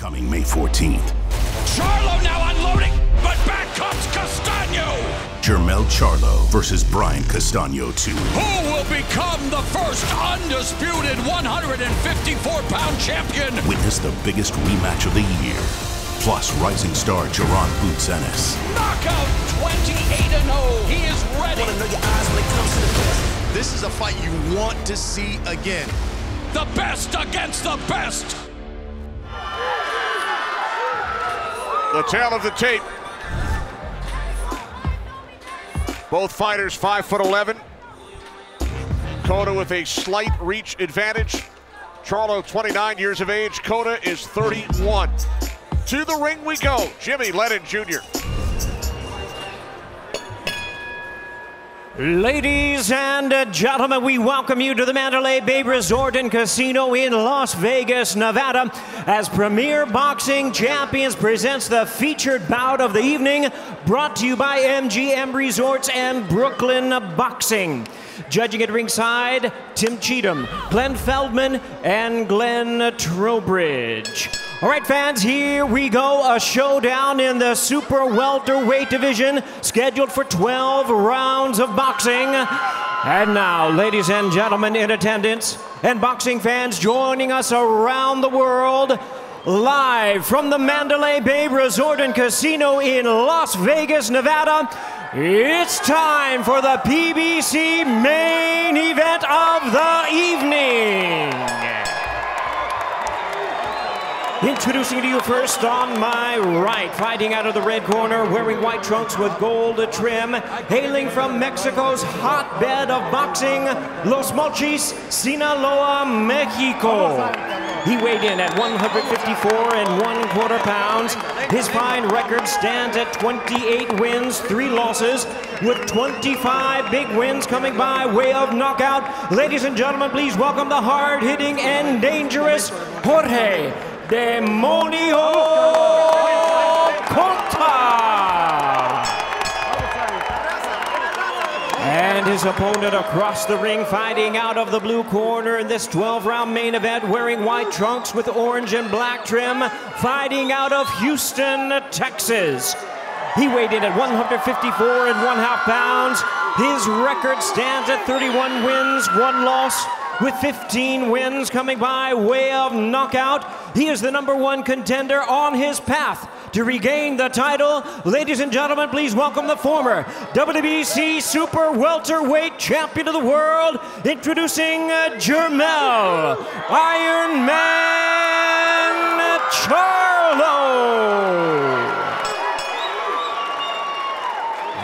Coming May 14th. Charlo now unloading, but back comes Castano. Jermell Charlo versus Brian Castano 2. Who will become the first undisputed 154-pound champion? Witness the biggest rematch of the year. Plus rising star Jaron Boots Ennis. Knockout 28-0. He is ready. Want to know your eyes when it comes to the best. This is a fight you want to see again. The best against the best. The tail of the tape. Both fighters 5'11". Cota with a slight reach advantage. Charlo 29 years of age. Cota is 31. To the ring we go. Jimmy Lennon Jr. Ladies and gentlemen, we welcome you to the Mandalay Bay Resort and Casino in Las Vegas, Nevada, as Premier Boxing Champions presents the featured bout of the evening, brought to you by MGM Resorts and Brooklyn Boxing. Judging at ringside, Tim Cheatham, Glenn Feldman, and Glenn Trowbridge. All right, fans, here we go. A showdown in the super welterweight division, scheduled for 12 rounds of boxing. And now, ladies and gentlemen in attendance, and boxing fans joining us around the world, live from the Mandalay Bay Resort and Casino in Las Vegas, Nevada, it's time for the PBC main event of the evening. Introducing to you first on my right, fighting out of the red corner, wearing white trunks with gold trim, hailing from Mexico's hotbed of boxing, Los Mochis, Sinaloa, Mexico. He weighed in at 154 1/4 pounds. His fine record stands at 28 wins, 3 losses, with 25 big wins coming by way of knockout. Ladies and gentlemen, please welcome the hard-hitting and dangerous Jorge Demonio Cota. And his opponent across the ring, fighting out of the blue corner in this 12-round main event, wearing white trunks with orange and black trim, fighting out of Houston, Texas. He weighed in at 154 1/2 pounds. His record stands at 31 wins, 1 loss, with 15 wins coming by way of knockout. He is the #1 contender on his path to regain the title. Ladies and gentlemen, please welcome the former WBC Super Welterweight Champion of the World, introducing Jermell Iron Man Charlo.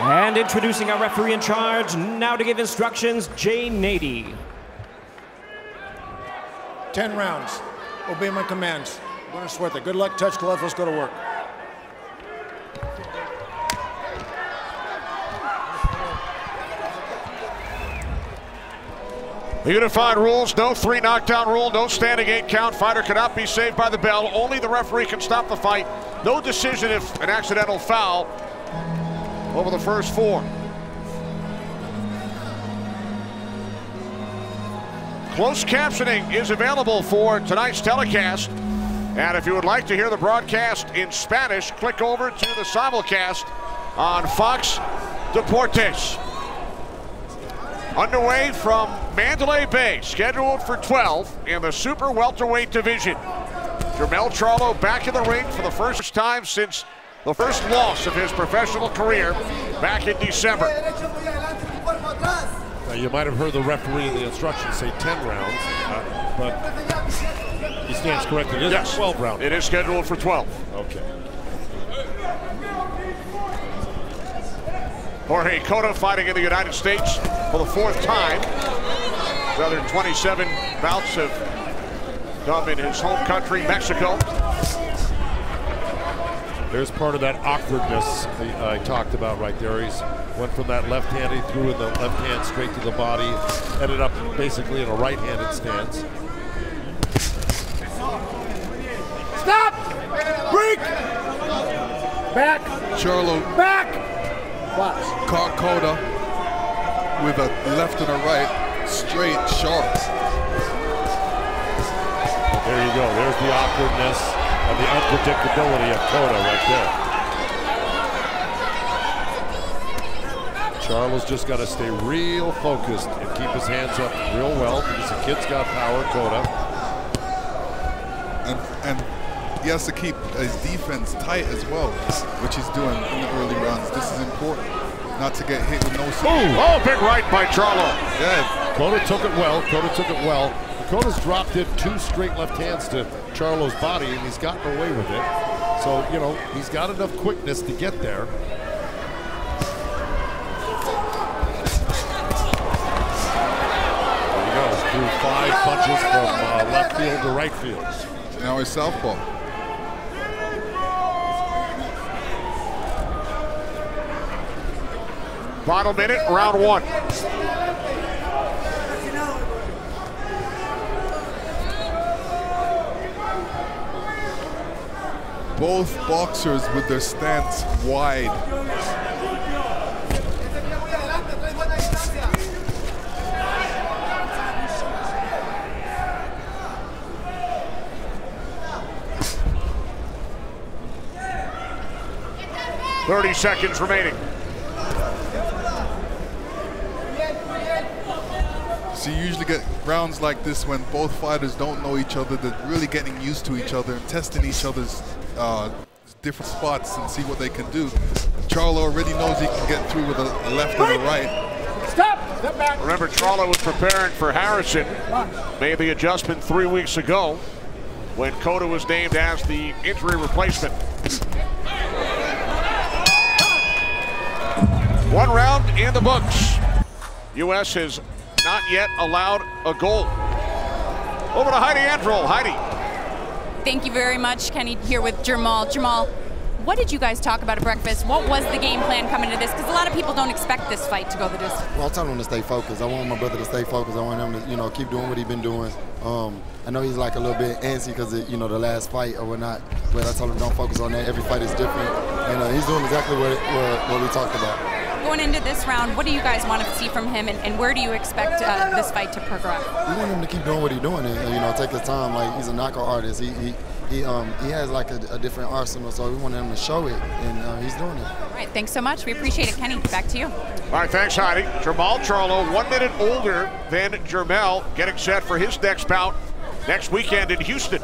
And introducing our referee in charge, now to give instructions, Jay Nady. 10 rounds. Obey my commands. I'm gonna sweat that. Good luck, touch glove, let's go to work. The unified rules, no 3 knockdown rule, no standing 8 count. Fighter cannot be saved by the bell. Only the referee can stop the fight. No decision if an accidental foul over the first 4. Closed captioning is available for tonight's telecast. And if you would like to hear the broadcast in Spanish, click over to the simulcast on Fox Deportes. Underway from Mandalay Bay, scheduled for 12 in the super welterweight division. Jermell Charlo back in the ring for the first time since the first loss of his professional career back in December. Now, you might have heard the referee in the instructions say 10 rounds, but he stands corrected. It is 12 rounds. It is scheduled for 12. Okay. Jorge Cota fighting in the United States for the 4th time. The other 27 bouts have come in his home country, Mexico. There's part of that awkwardness I talked about right there. He's went from that left hand, he threw in the left hand straight to the body, ended up basically in a right-handed stance. Stop! Break! Back! Charlo Back! Watch. caught Cota with a left and a right, straight, sharp. There you go, there's the awkwardness. and the unpredictability of Cota right there. Charlo's just got to stay real focused and keep his hands up real well because the kid's got power, Cota. And he has to keep his defense tight as well, which he's doing in the early rounds. This is important, not to get hit with no support. Oh, big right by Charlo. Yeah. Cota took it well. Cota took it well. Cota's dropped in 2 straight left hands to Charlo's body, and he's gotten away with it. So, you know, he's got enough quickness to get there. There he goes, threw 5 punches from left field to right field. Now he's southpaw. Final minute, round 1. Both boxers with their stance wide. .30 seconds remaining. So you usually get rounds like this when both fighters don't know each other. They're really getting used to each other and testing each other's different spots and see what they can do. Charlo already knows he can get through with a left and a right. Stop! Step back. Remember, Charlo was preparing for Harrison. Made the adjustment 3 weeks ago when Cota was named as the injury replacement. 1 round in the books. U.S. has not yet allowed a goal. Over to Heidi Androl. Heidi. Thank you very much. Kenny here with Jermall. Jermall, what did you guys talk about at breakfast? What was the game plan coming to this? Because a lot of people don't expect this fight to go the distance. Well, I told him to stay focused. I want my brother to stay focused. I want him to, you know, keep doing what he's been doing. I know he's like a little bit antsy because of, you know, the last fight or whatnot, but I told him don't focus on that. Every fight is different, and he's doing exactly what we talked about. Going into this round, what do you guys want to see from him, and where do you expect this fight to progress? We want him to keep doing what he's doing and you know, take his time. Like, he's a knockout artist. He has like a different arsenal, so we want him to show it, and he's doing it. All right, thanks so much. We appreciate it, Kenny. Back to you. All right, thanks, Heidi. Jermall Charlo, 1 minute older than Jermell, getting set for his next bout next weekend in Houston.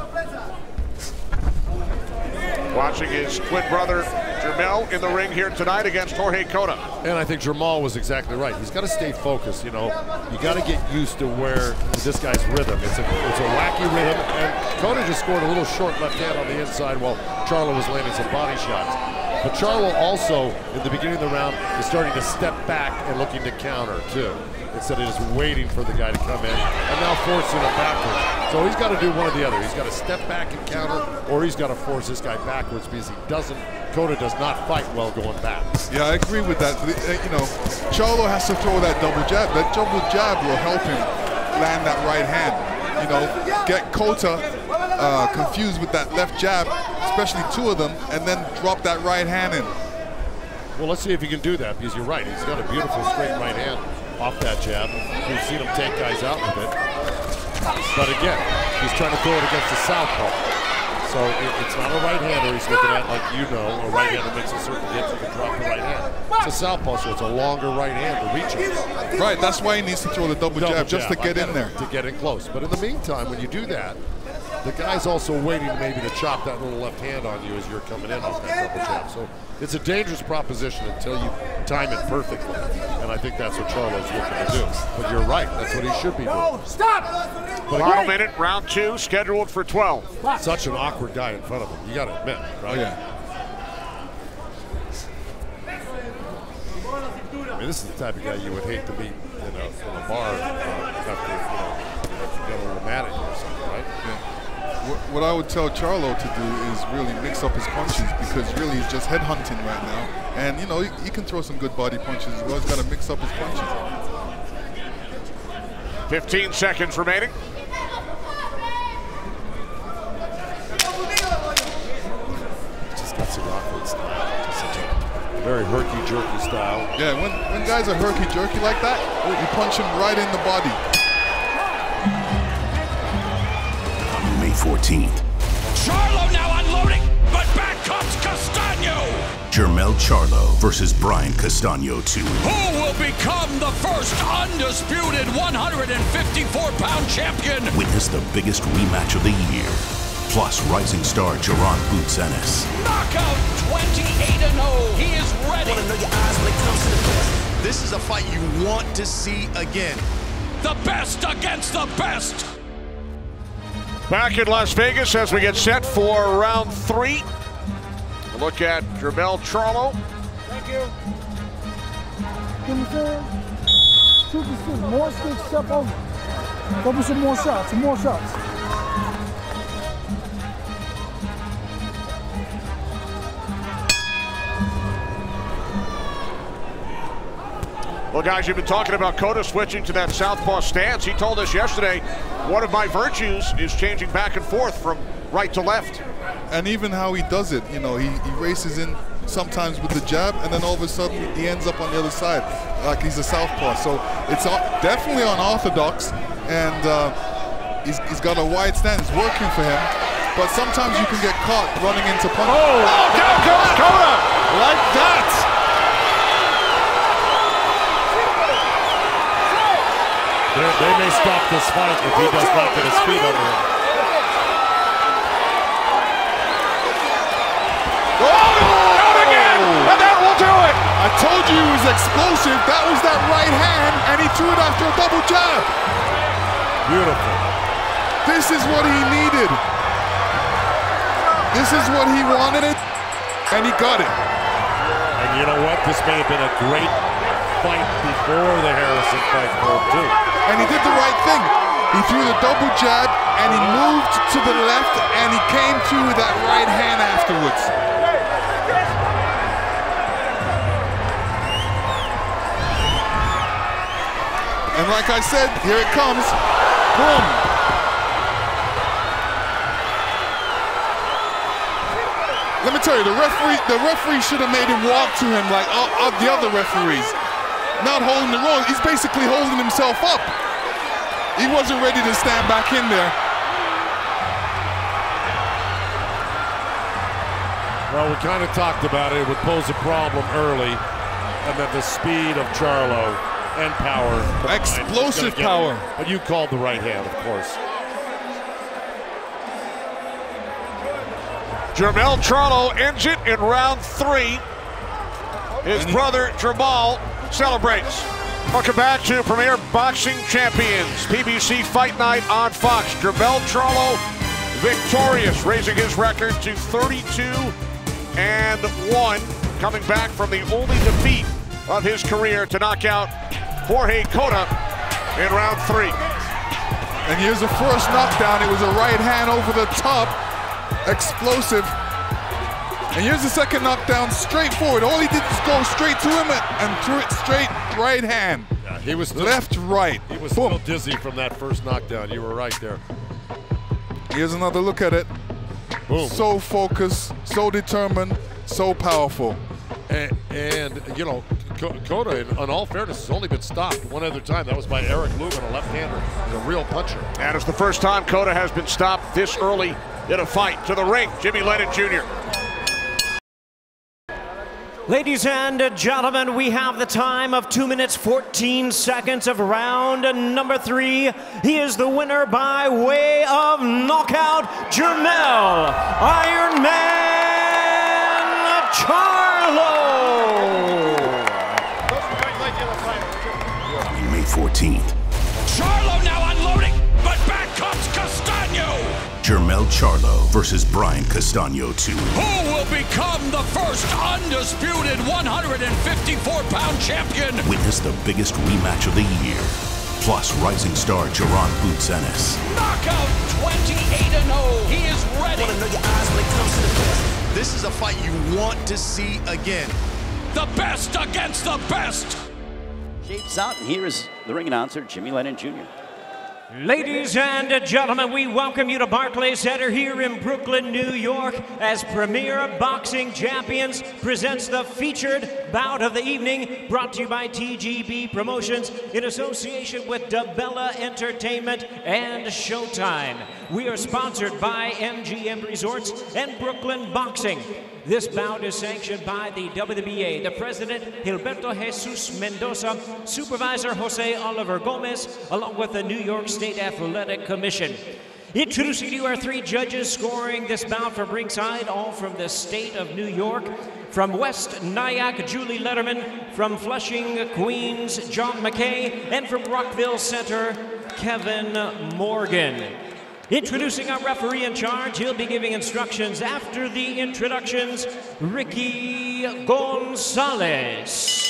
Watching his twin brother Jermell in the ring here tonight against Jorge Cota. And I think Jermall was exactly right. He's got to stay focused, you know. You got to get used to where this guy's rhythm. It's a wacky rhythm, and Cota just scored a little short left hand on the inside while Charlo was landing some body shots. But Charlo also, in the beginning of the round, is starting to step back and looking to counter, too, instead of just waiting for the guy to come in, and now forcing him backwards. So he's got to do one or the other. He's got to step back and counter, or he's got to force this guy backwards, because he doesn't, Cota does not fight well going back. Yeah, I agree with that. You know, Charlo has to throw that double jab. That double jab will help him land that right hand. You know, get Cota confused with that left jab, especially 2 of them, and then drop that right hand in. Well, let's see if he can do that, because you're right. He's got a beautiful straight right hand off that jab. We've seen him take guys out with it. But again, he's trying to throw it against the southpaw. So it's not a right-hander he's looking at, like you know, a right-hander makes a certain hit, you can drop the right hand. It's a southpaw, so it's a longer right hand to reach it. Right, that's why he needs to throw the double jab, just to get in there. To get in close. But in the meantime, when you do that, the guy's also waiting maybe to chop that little left hand on you as you're coming in off that double jab. So it's a dangerous proposition until you time it perfectly. And I think that's what Charlo's looking to do. But you're right, that's what he should be doing. Stop! Final minute, round 2, scheduled for 12. Such an awkward guy in front of him, you got to admit, right? Oh, yeah. I mean, this is the type of guy you would hate to meet in a bar after, you get a little mad at you or something, right? Yeah. What I would tell Charlo to do is really mix up his punches, because really he's just headhunting right now. And, you know, he can throw some good body punches as well. He's got to mix up his punches. 15 seconds remaining. Just got some awkward style. Just such a very herky-jerky style. Yeah, when guys are herky-jerky like that, you punch him right in the body. May 14th. Charlo now unloading. Jermell Charlo versus Brian Castano 2. Who will become the first undisputed 154-pound champion? Witness the biggest rematch of the year. Plus rising star Jaron Boots Ennis. Knockout 28-0. He is ready. Want to know your eyes when it comes to the best. This is a fight you want to see again. The best against the best. Back in Las Vegas as we get set for round 3. Look at Jermell Charlo. Thank you. Give me four. Shoot the stick. More sticks, step over. Go for some more shots. Some more shots. Well, guys, you've been talking about Cotto switching to that southpaw stance. He told us yesterday, one of my virtues is changing back and forth from right to left. And even how he does it, you know, he races in sometimes with the jab, and then all of a sudden he ends up on the other side, like he's a southpaw. So it's definitely unorthodox, and he's got a wide stance. It's working for him, but sometimes you can get caught running into punches. Oh, down goes Cotto! Like that! They may stop this fight if he does not get his feet under him. Oh, down again! And that will do it! I told you he was explosive. That was that right hand, and he threw it after a double jab. Beautiful. This is what he needed. This is what he wanted it, and he got it. And you know what? This may have been a great fight before the Harrison fight for him too. And he did the right thing. He threw the double jab, and he moved to the left, and he came through with that right hand afterwards. And like I said, here it comes. Boom. Let me tell you, the referee should have made him walk to him like the other referees. Not holding the roll. He's basically holding himself up. He wasn't ready to stand back in there. Well, we kind of talked about it. It would pose a problem early, and then the speed of Charlo and power. Explosive power. But you called the right hand, of course. Jermell Charlo ends it in round 3. His brother Jermall celebrates. Welcome back to Premier Boxing Champions, PBC Fight Night on Fox. Jermell Charlo victorious, raising his record to 32-1, coming back from the only defeat of his career to knock out Jorge Cota in round 3. And here's the first knockdown. It was a right hand over the top, explosive. And here's the second knockdown, straightforward. All he did was go straight to him and threw it straight right hand. Yeah, he was left, right. He was still dizzy from that first knockdown. You were right there. Here's another look at it. Boom. So focused, so determined, so powerful. And you know, Cota, in all fairness, has only been stopped one other time. That was by Eric Lubin, a left-hander. He's a real puncher. And it's the first time Cota has been stopped this early in a fight. To the ring, Jimmy Lennon Jr. Ladies and gentlemen, we have the time of 2 minutes, 14 seconds of round number 3. He is the winner by way of knockout, Jermell Iron Man Charlo. May 14th. Charlo now unloading, but back comes Castano. Jermell Charlo versus Brian Castano 2. Who will become the first undisputed 154-pound champion? Witness the biggest rematch of the year. Plus rising star Jaron Boots Ennis. Knockout 28-0. He is ready. Want to know your eyes when it comes to the best. This is a fight you want to see again. The best against the best. Shapes out, and here is the ring announcer, Jimmy Lennon Jr. Ladies and gentlemen, we welcome you to Barclays Center here in Brooklyn, New York, as Premier Boxing Champions presents the featured bout of the evening, brought to you by TGB Promotions in association with DeBella Entertainment and Showtime. We are sponsored by MGM Resorts and Brooklyn Boxing. This bout is sanctioned by the WBA, the president, Gilberto Jesus Mendoza, supervisor, Jose Oliver Gomez, along with the New York State Athletic Commission. Introducing to you our 3 judges scoring this bout from ringside, all from the state of New York. From West Nyack, Julie Letterman. From Flushing, Queens, John McKay. And from Rockville Center, Kevin Morgan. Introducing our referee in charge, he'll be giving instructions after the introductions, Ricky Gonzalez.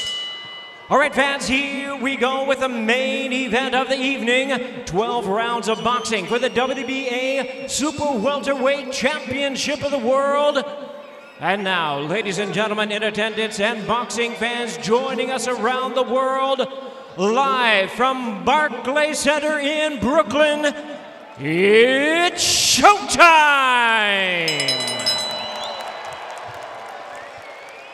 All right, fans, here we go with the main event of the evening. 12 rounds of boxing for the WBA Super Welterweight Championship of the World. And now, ladies and gentlemen in attendance and boxing fans joining us around the world, live from Barclays Center in Brooklyn, it's showtime!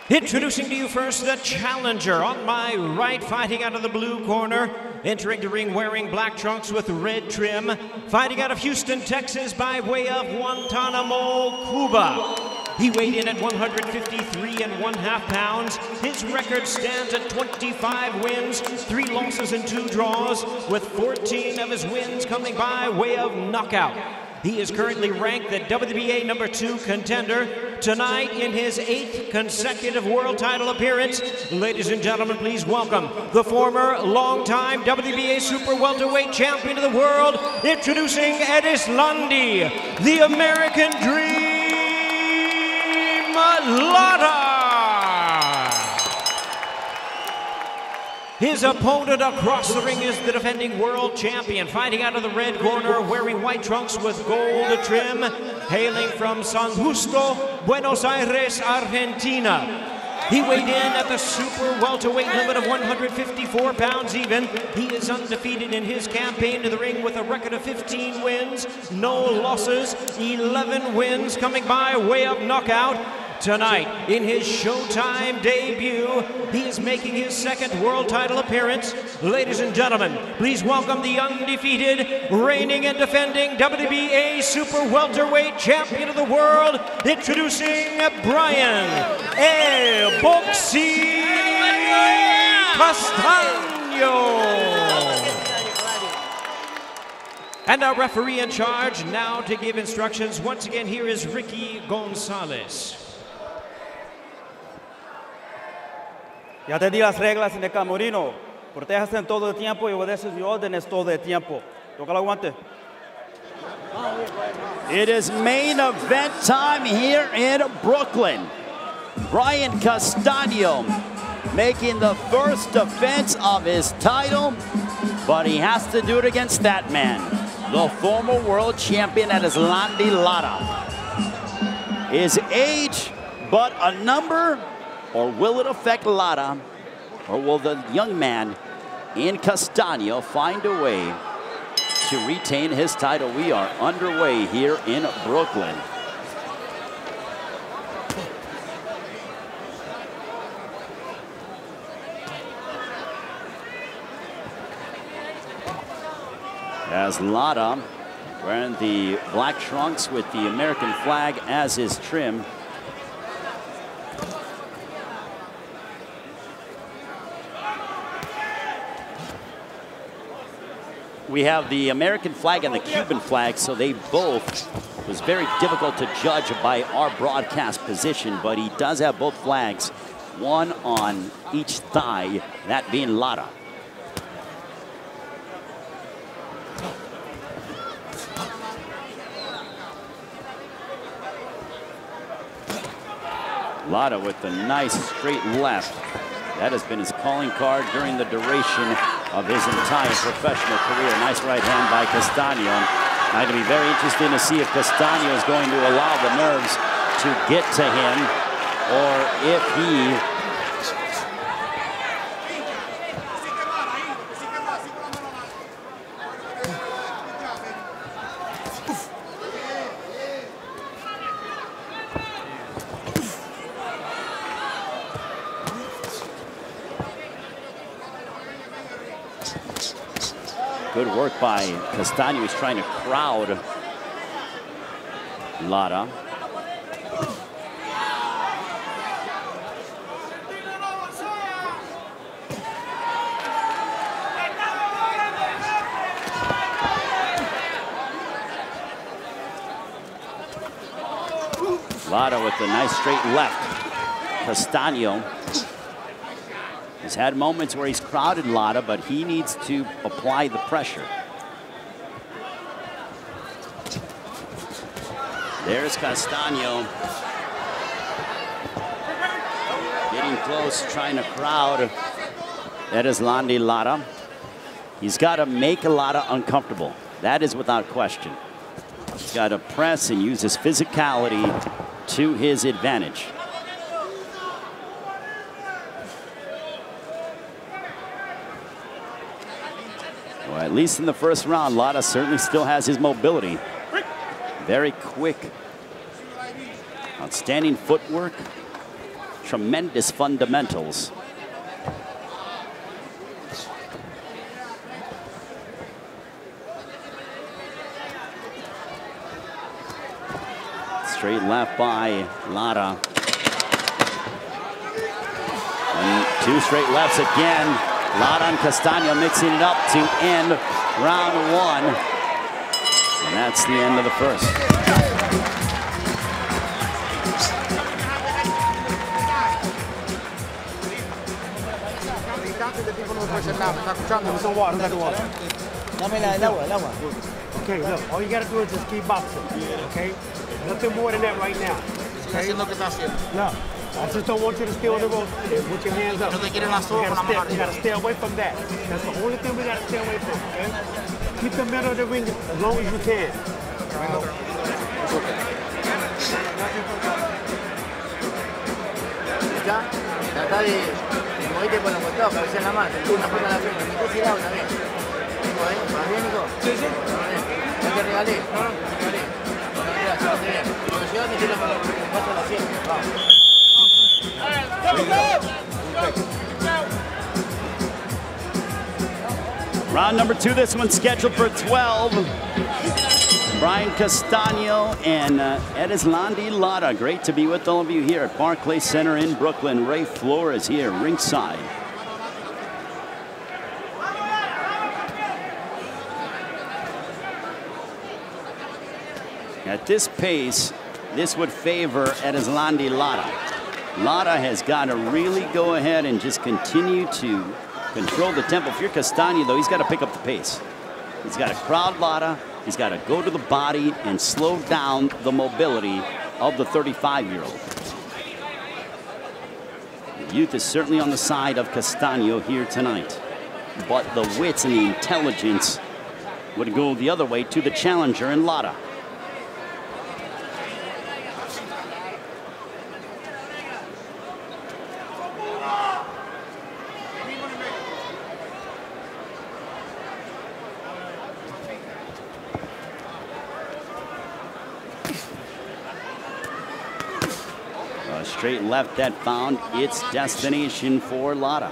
Introducing to you first the challenger. On my right, fighting out of the blue corner, entering the ring wearing black trunks with red trim, fighting out of Houston, Texas by way of Guantanamo, Cuba. He weighed in at 153.5 pounds. His record stands at 25 wins, 3 losses and 2 draws, with 14 of his wins coming by way of knockout. He is currently ranked the WBA #2 contender. Tonight, in his 8th consecutive world title appearance, ladies and gentlemen, please welcome the former longtime WBA Super Welterweight Champion of the world, introducing Erislandy, the American Dream, Lara. His opponent across the ring is the defending world champion, fighting out of the red corner, wearing white trunks with gold trim, hailing from San Justo, Buenos Aires, Argentina. He weighed in at the super welterweight limit of 154 pounds even. He is undefeated in his campaign to the ring with a record of 15 wins, no losses, 11 wins coming by way of knockout. Tonight, in his Showtime debut, he is making his 2nd world title appearance. Ladies and gentlemen, please welcome the undefeated, reigning and defending WBA Super Welterweight Champion of the World, introducing Brian El Boxy Castaño. And our referee in charge now to give instructions. Once again, here is Ricky Gonzalez. Ya te di las reglas en el camerino. Protéjase en todo el tiempo y obedece mis órdenes todo el tiempo. Toca el aguante. It is main event time here in Brooklyn. Brian Castaño making the first defense of his title, but he has to do it against that man, the former world champion Erislandy Lara. His age, but a number. Or will it affect Lara? Or will the young man in Castaño find a way to retain his title? We are underway here in Brooklyn. As Lara, wearing the black trunks with the American flag as his trim. We have the American flag and the Cuban flag, so they both, it was very difficult to judge by our broadcast position, but he does have both flags, one on each thigh, that being Lara. Lara with the nice straight left. That has been his calling card during the duration of his entire professional career. Nice right hand by Castaño. Now it'll be very interesting to see if Castaño is going to allow the nerves to get to him, or if he Good work by Castaño. He's trying to crowd Lara. Lara with a nice straight left. Castaño has had moments where he's crowded Lara, but he needs to apply the pressure. There's Castaño. Getting close, trying to crowd Erislandy Lara. He's got to make Lara uncomfortable. That is without question. He's got to press and use his physicality to his advantage. Well, at least in the first round, Lara certainly still has his mobility. Very quick. Outstanding footwork. Tremendous fundamentals. Straight left by Lara. And two straight lefts again. Lara and Castaño mixing it up to end round one. And that's the end of the first. Okay, look, all you gotta do is just keep boxing, okay? Nothing more than that right now. Okay? No, I just don't want you to stay on the rope with your hands up. You gotta stay away from that. That's the only thing we gotta stay away from, okay? Keep the middle of the ring as long as you can. Trata de moverte por los costados, cabeza en la mano, una puerta a la frente, metés tirado también. ¿Vas bien, Nico? Sí, sí. No te regalé, no te regalé. Cuando llegas, te tiro por los pasos a la siempre. Vamos. Round number two, this one's scheduled for 12. Brian Castaño and Erislandy Lara. Great to be with all of you here at Barclays Center in Brooklyn. Ray Flores here ringside. At this pace, this would favor Erislandy Lara. Lara has got to really go ahead and just continue to control the tempo. If you're Castaño, though, he's got to pick up the pace. He's got to crowd Lara. He's got to go to the body and slow down the mobility of the 35-year-old. The youth is certainly on the side of Castaño here tonight. But the wits and the intelligence would go the other way to the challenger in Lara. Straight left that found its destination for Lara.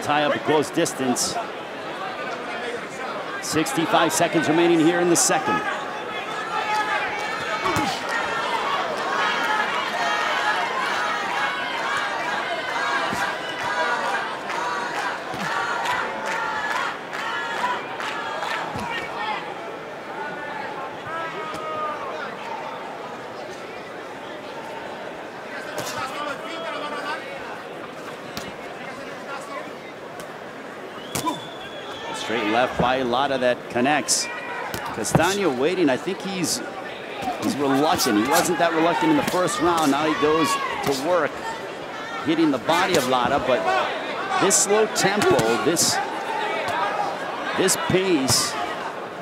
Tie up a close distance. 65 seconds remaining here in the second. Straight left by Lara that connects. Castaño waiting. I think he's He's reluctant. He wasn't that reluctant in the first round. Now he goes to work, hitting the body of Lara. But this slow tempo, this pace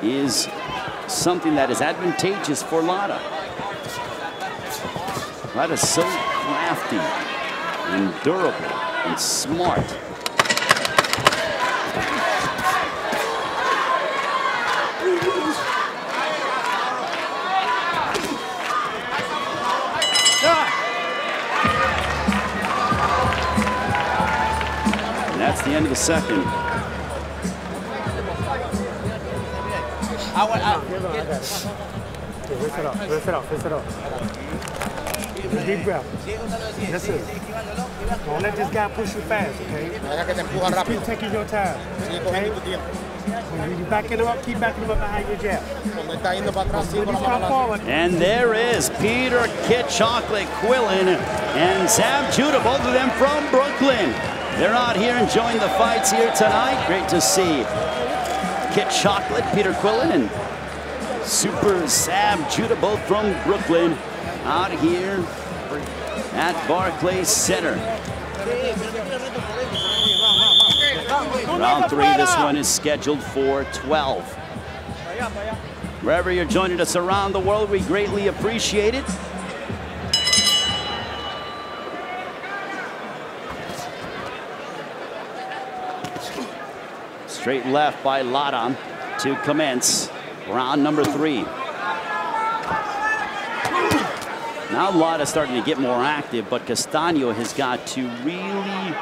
is something that is advantageous for Lara. Lara's so crafty and durable and smart. And that's the end of the second. Rinse it up, rinse it up, rinse it up. Deep breath. Listen. Don't let this guy push you fast, okay? Just keep taking your time. Okay? When you backing him up, keep backing him up behind your jab. And there is Peter Kit Chocolate Quillin and Zab Judah, both of them from Brooklyn. They're out here enjoying the fights here tonight. Great to see Kit Chocolate, Peter Quillin, and Super Zab Judah, both from Brooklyn, out here at Barclays Center. Round 3, this one is scheduled for 12. Wherever you're joining us around the world, we greatly appreciate it. Straight left by Lara to commence round number 3. Now Lara's starting to get more active, but Castaño has got to really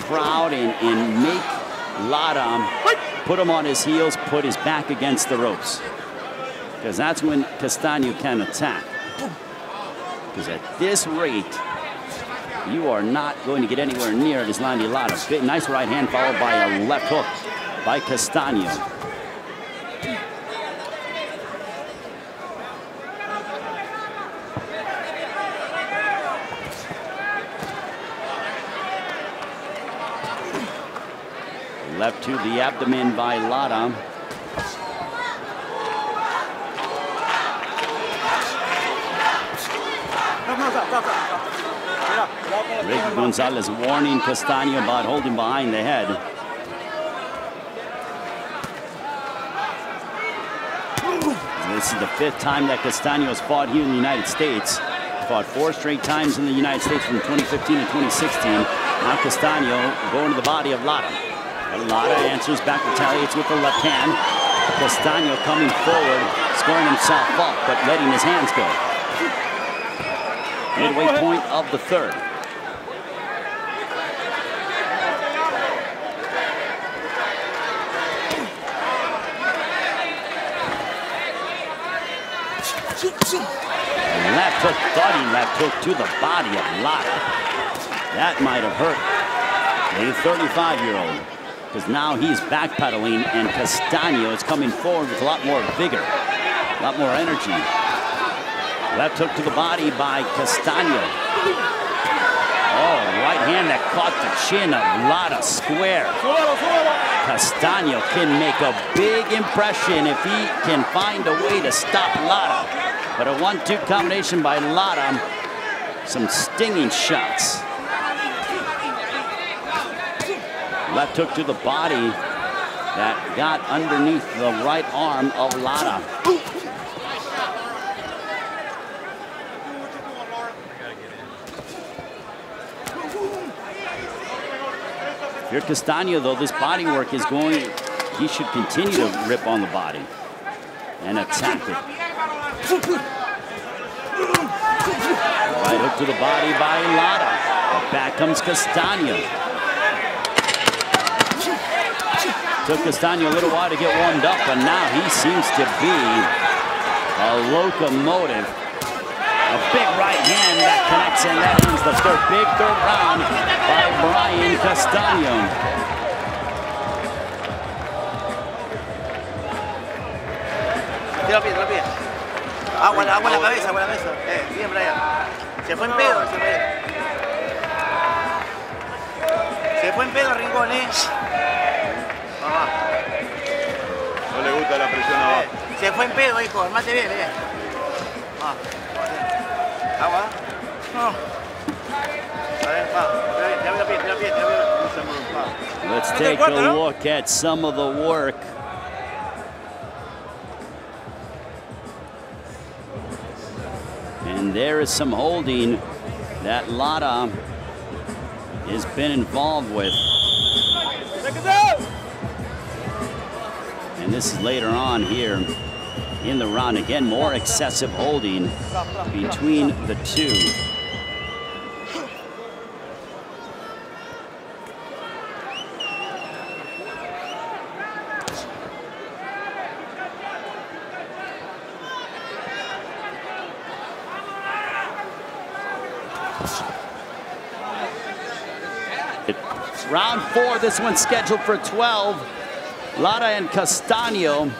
crowd and make Lara put him on his heels, put his back against the ropes. Because that's when Castaño can attack. Because at this rate, you are not going to get anywhere near Erislandy Lara. Nice right hand followed by a left hook by Castaño. Left to the abdomen by Lara. Ricky Gonzalez warning Castaño about holding behind the head. This is the 5th time that Castaño has fought here in the United States. He fought 4 straight times in the United States from 2015 and 2016. Now Castaño going to the body of Lara. Lara answers back, retaliates with the left hand. Castaño coming forward, scoring himself up, but letting his hands go. Midway point of the 3rd. Left hook, thudding left hook to the body of Lara. That might have hurt the 35-year-old. Because now he's backpedaling, and Castaño is coming forward with a lot more vigor, a lot more energy. Left hook to the body by Castaño. Oh, right hand that caught the chin of Lara square. Castaño can make a big impression if he can find a way to stop Lara. But a 1-2 combination by Lara, some stinging shots. Left hook to the body that got underneath the right arm of Lara. If you're Castaño, though, this body work is going, he should continue to rip on the body and attack it. Right hook to the body by Lara. But back comes Castaño. Took Castaño a little while to get warmed up, but now he seems to be a locomotive. A big right hand that connects, and that ends the big third round by Brian Castaño. Tira pie, tira pie. Agua la cabeza, agua la cabeza. Bien, Brian. Se fue en pedo, se fue en pedo Rincón, No le gusta la presión abajo. Se fue en pedo, hijo, armate bien, Agua. No. Let's take a look at some of the work. And there is some holding that Lara has been involved with. And this is later on here in the round. Again, more excessive holding between the two. Round 4, this one's scheduled for 12. Lara and Castaño.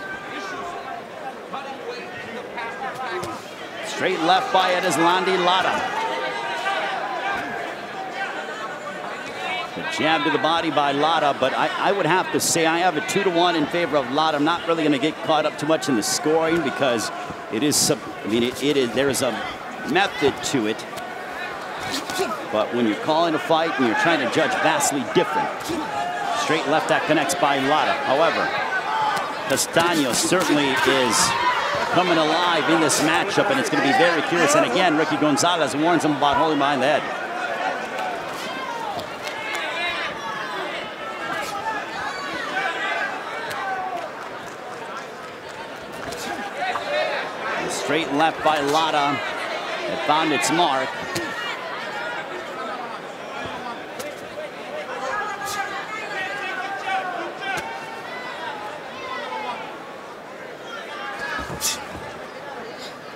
Straight left by Erislandy Lara. The jab to the body by Lara, but I would have to say I have a 2-1 in favor of Lara. I'm not really going to get caught up too much in the scoring because it is, there is a method to it. But when you're calling a fight and you're trying to judge vastly different. Straight left that connects by Lara. However, Castaño certainly is coming alive in this matchup, and it's going to be very curious. And again, Ricky Gonzalez warns him about holding behind the head. The straight left by Lara that found its mark.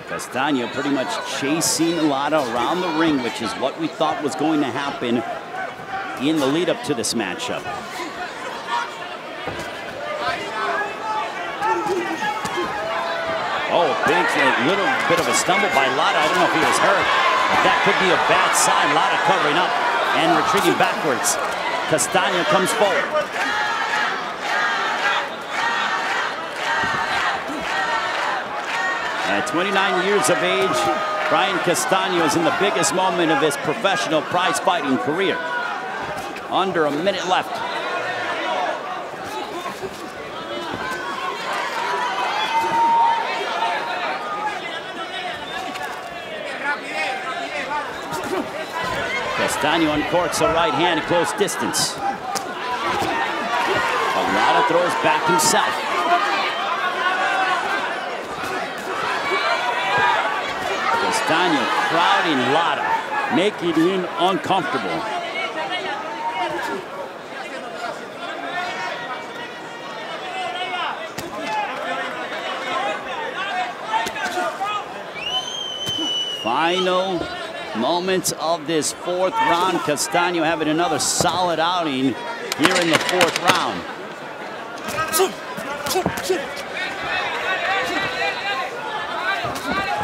Castaño pretty much chasing Lara around the ring, which is what we thought was going to happen in the lead up to this matchup. Oh, big, little bit of a stumble by Lara. I don't know if he was hurt, but that could be a bad sign. Lara covering up and retreating backwards. Castaño comes forward. At 29 years of age, Brian Castaño is in the biggest moment of his professional prize fighting career. Under a minute left. Castaño uncorks a right hand at close distance. Lara throws back himself. Castaño crowding Lara, making him uncomfortable. Final moments of this 4th round. Castaño having another solid outing here in the 4th round.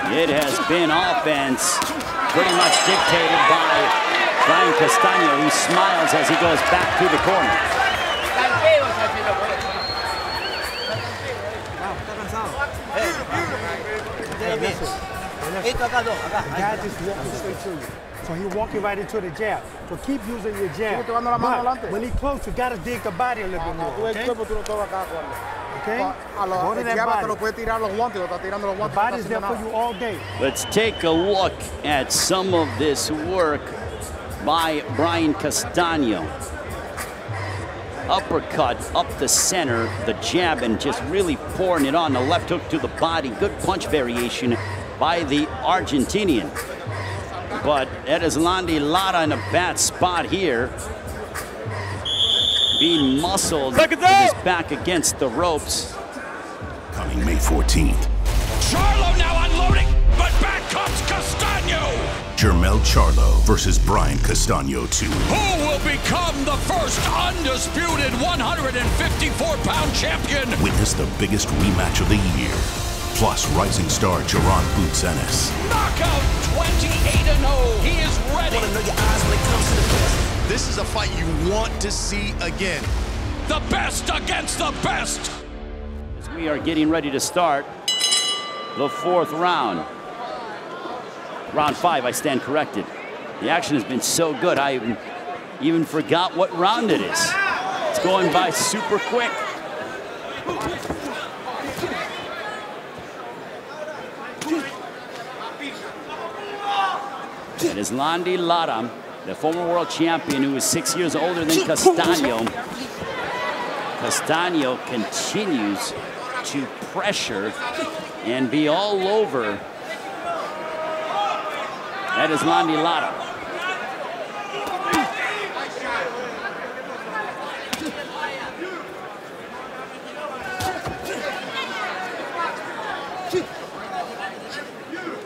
It has been offense pretty much dictated by Brian Castaño, who smiles as he goes back to the corner. The guy just walking straight to you. So he's walking right into the jab. So keep using your jab. But when he's close, you got to dig the body a little bit more. Okay? Okay? Go to that body. The body's there for you all day. Let's take a look at some of this work by Brian Castaño. Uppercut up the center, the jab, and just really pouring it on. The left hook to the body. Good punch variation by the Argentinian. But Erislandy Lara in a bad spot here. Being muscled with his back against the ropes. Coming May 14th. Charlo now unloading, but back comes Castaño. Jermell Charlo versus Brian Castaño 2. Who will become the first undisputed 154-pound champion? Witness the biggest rematch of the year. Plus rising star Jaron Boots Ennis. Knockout 28-0. He is ready. Want to know your eyes when it comes to the best. This is a fight you want to see again. The best against the best. As we are getting ready to start the 4th round. Round 5, I stand corrected. The action has been so good, I even forgot what round it is. It's going by super quick. It is Landy Lara, the former world champion, who is 6 years older than Castaño. Castaño continues to pressure and be all over. That is Landy Lara.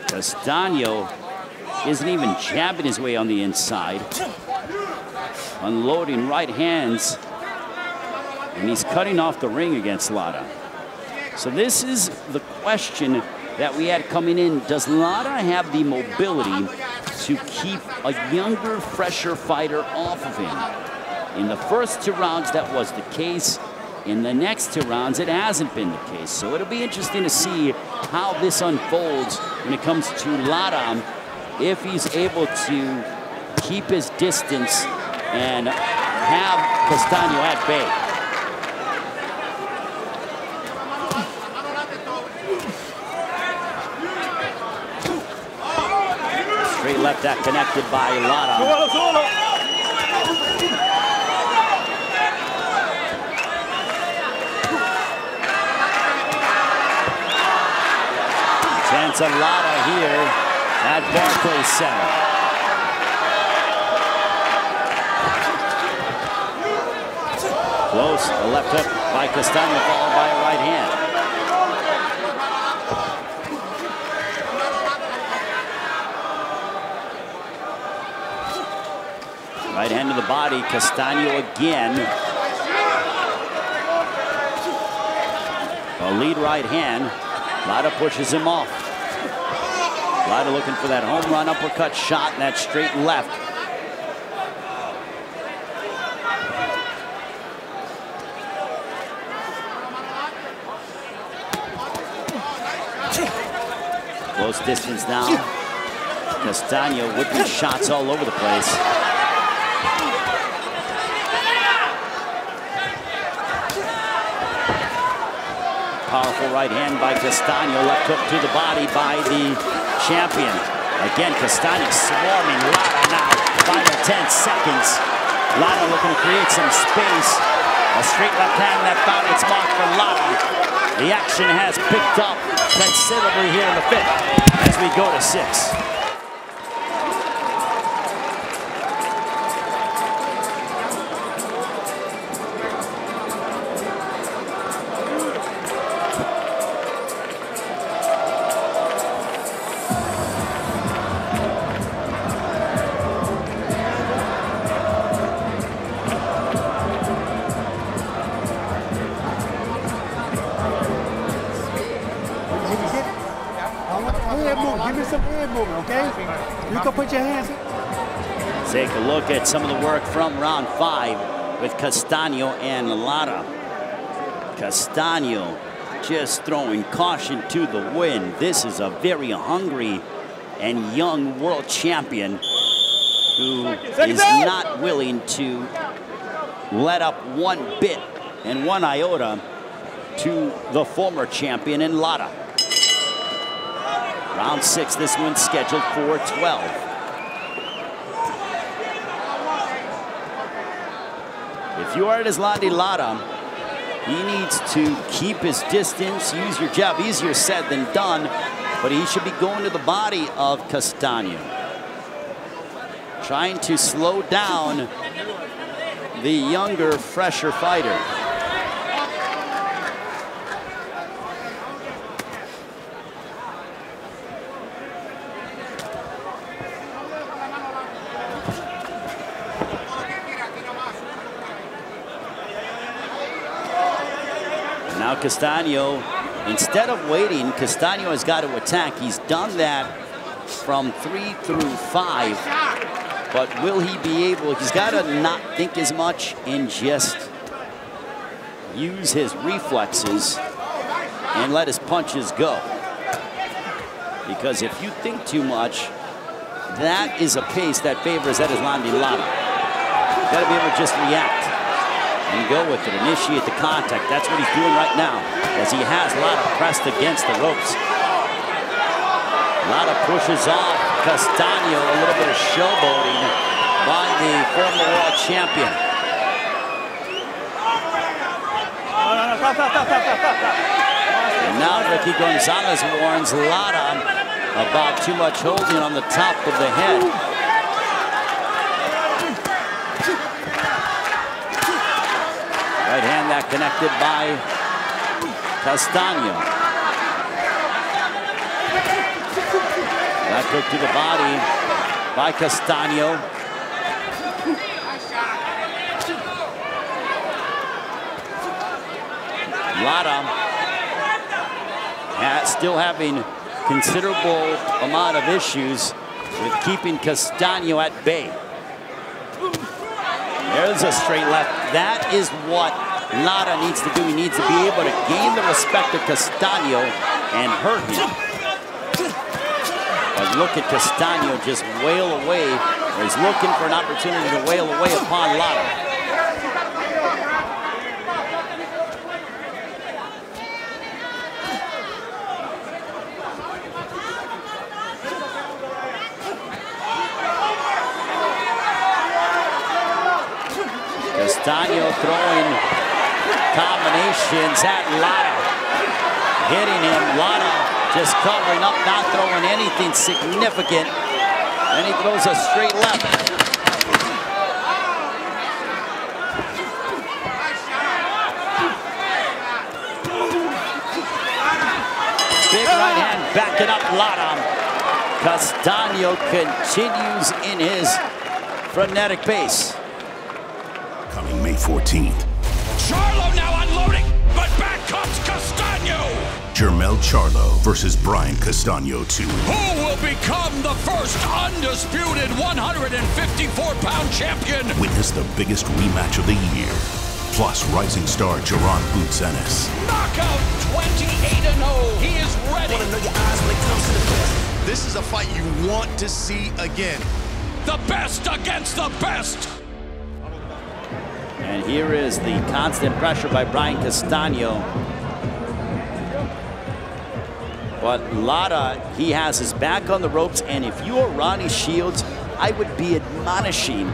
Castaño isn't even jabbing his way on the inside. Unloading right hands. And he's cutting off the ring against Lara. So this is the question that we had coming in. Does Lara have the mobility to keep a younger, fresher fighter off of him? In the first 2 rounds, that was the case. In the next 2 rounds, it hasn't been the case. So it'll be interesting to see how this unfolds when it comes to Lara, if he's able to keep his distance and have Castaño at bay. Straight left that connected by Lara. Chance of Lara here at Barclays Center. Close, a left hook by Castaño, followed by a right hand. Right hand to the body, Castaño again. A lead right hand. Lara pushes him off. Lara looking for that home run uppercut shot and that straight left. Close distance now. Castaño whipping shots all over the place. Powerful right hand by Castaño. Left hook to the body by the champion. Again, Castaño swarming Lara now. Final 10 seconds. Lara looking to create some space. A straight left hand that found its mark for Lara. The action has picked up considerably here in the 5th as we go to 6. Take a look at some of the work from round 5 with Castaño and Lara. Castaño just throwing caution to the wind. This is a very hungry and young world champion who is not willing to let up one bit and one iota to the former champion in Lara. Round 6, this one's scheduled for 12. If you are Landy Lara, he needs to keep his distance, use your jab. Easier said than done, but he should be going to the body of Castaño. Trying to slow down the younger, fresher fighter. Now Castaño, instead of waiting, Castaño has got to attack. He's done that from 3 through 5. But will he be able, he's got to not think as much and just use his reflexes and let his punches go. Because if you think too much, that is a pace that favors Erislandy Lara. You gotta be able to just react and go with it, initiate the contact. That's what he's doing right now, as he has Lara pressed against the ropes. Lara pushes off Castaño, a little bit of showboating by the former world champion. And now Ricky Gonzalez warns Lara about too much holding on the top of the head. Right hand that connected by Castaño. That hook to the body by Castaño. Lara still having considerable amount of issues with keeping Castaño at bay. There's a straight left. That is what Lara needs to do. He needs to be able to gain the respect of Castaño and hurt him. But look at Castaño just wail away. He's looking for an opportunity to wail away upon Lara. Castaño throwing combinations at Lara. Hitting him, Lara just covering up, not throwing anything significant. And he throws a straight left. Big right hand backing up Lara. Castaño continues in his frenetic pace. Coming May 14th. Charlo now unloading, but back comes Castaño. Jermell Charlo versus Brian Castaño 2. Who will become the first undisputed 154-pound champion? Witness the biggest rematch of the year. Plus rising star Jaron Boots Ennis. Knockout 28-0. He is ready. This is a fight you want to see again. The best against the best. And here is the constant pressure by Brian Castaño. But Lara, he has his back on the ropes, and if you are Ronnie Shields, I would be admonishing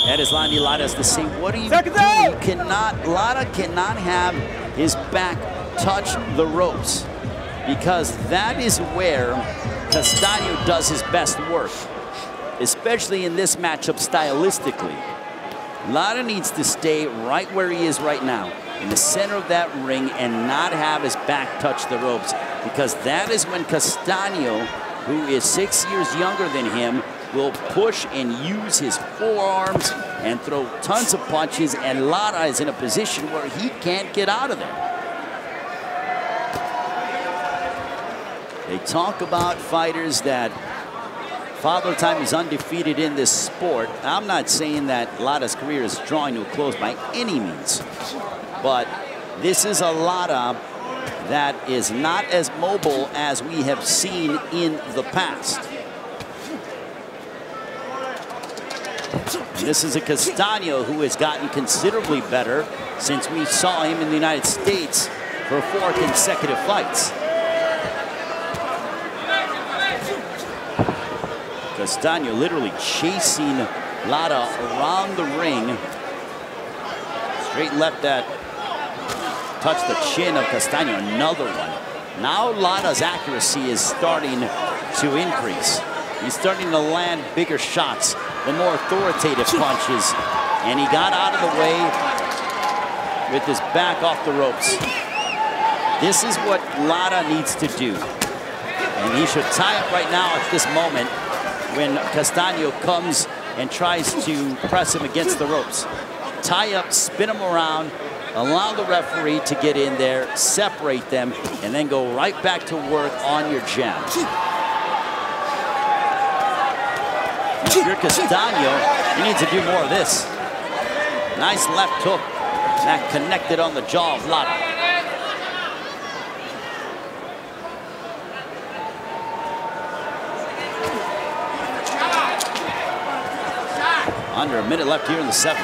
Erislandy Lara to say, what are you doing? You cannot, Lara cannot have his back touch the ropes, because that is where Castaño does his best work, especially in this matchup stylistically. Lara needs to stay right where he is right now, in the center of that ring, and not have his back touch the ropes, because that is when Castaño, who is 6 years younger than him, will push and use his forearms and throw tons of punches, and Lara is in a position where he can't get out of there. They talk about fighters that Father Time is undefeated in this sport. I'm not saying that Lara's career is drawing to a close by any means, but this is a Lara that is not as mobile as we have seen in the past. And this is a Castaño who has gotten considerably better since we saw him in the United States for 4 consecutive fights. Castaño literally chasing Lara around the ring. Straight left that touched the chin of Castaño, another one. Now Lara's accuracy is starting to increase. He's starting to land bigger shots, the more authoritative punches, and he got out of the way with his back off the ropes. This is what Lara needs to do, and he should tie up right now at this moment when Castaño comes and tries to press him against the ropes. Tie up, spin him around, allow the referee to get in there, separate them, and then go right back to work on your jab. If you're Castaño, you need to do more of this. Nice left hook that connected on the jaw of Lara. Under a minute left here in the 7th.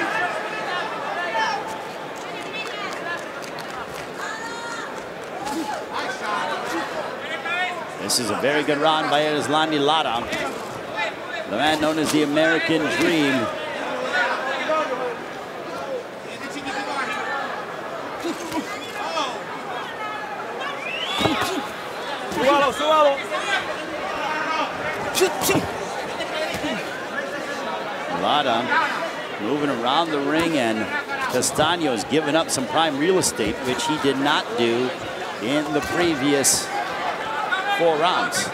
This is a very good round by Erislandy Lara, the man known as the American Dream. Lara moving around the ring, and Castaño has given up some prime real estate, which he did not do in the previous 4 rounds.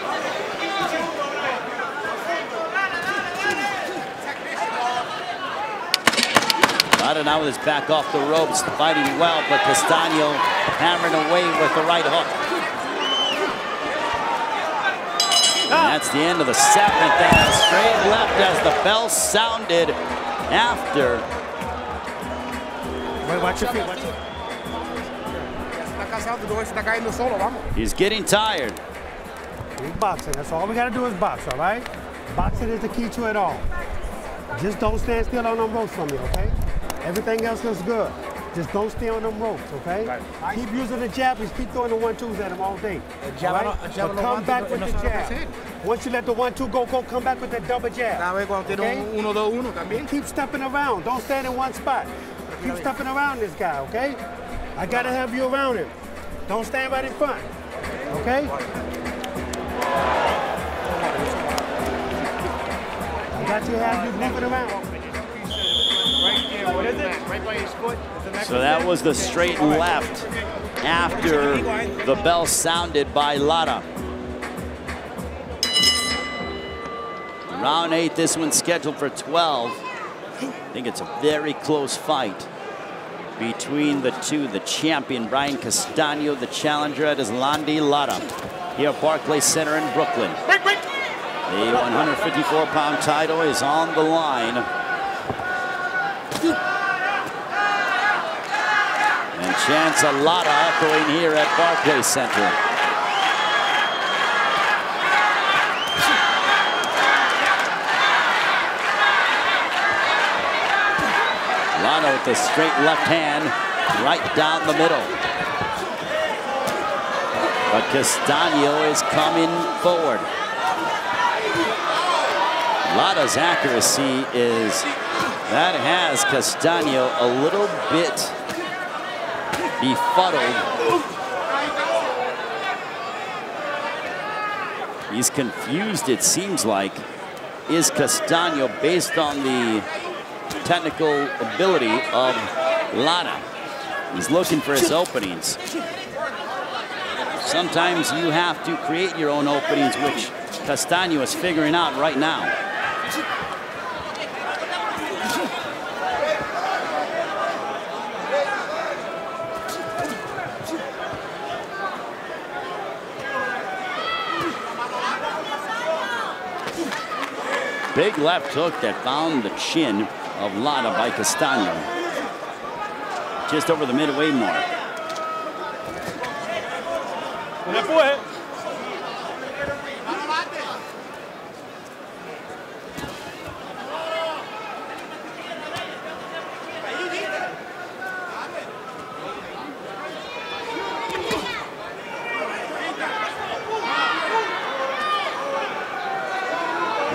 Lara now with his back off the ropes, fighting well, but Castaño hammering away with the right hook. And that's the end of the 7th, and a straight left as the bell sounded after. Watch your feet, He's getting tired. Keep boxing. That's all we got to do is box, all right? Boxing is the key to it all. Just don't stand still on them ropes for me, okay? Everything else looks good. Just don't stay on them ropes, okay? Right. Keep using the jab. Just keep throwing the 1-2s at him all day. All right? But come back with the jab. Once you let the 1-2 go, come back with that double jab. Okay? Keep stepping around. Don't stand in one spot. Keep stepping around this guy, okay? I got to have you around him. Don't stand right in front, okay? I got to have you moving around. What is it? Right by his foot. So that was the straight left after the bell sounded by Lara. Round 8, this one's scheduled for 12. I think it's a very close fight between the two, the champion Brian Castaño, the challenger Erislandy Lara, here at Barclays Center in Brooklyn. The 154-pound title is on the line. And chants a lot echoing here at Barclays Center. Lara with the straight left hand right down the middle. But Castaño is coming forward. Lara's accuracy that has Castaño a little bit befuddled. He's confused, it seems like. Is Castaño, based on the technical ability of Lara? He's looking for his openings. Sometimes you have to create your own openings, which Castaño is figuring out right now. Big left hook that found the chin of Lara by Castaño. Just over the midway mark.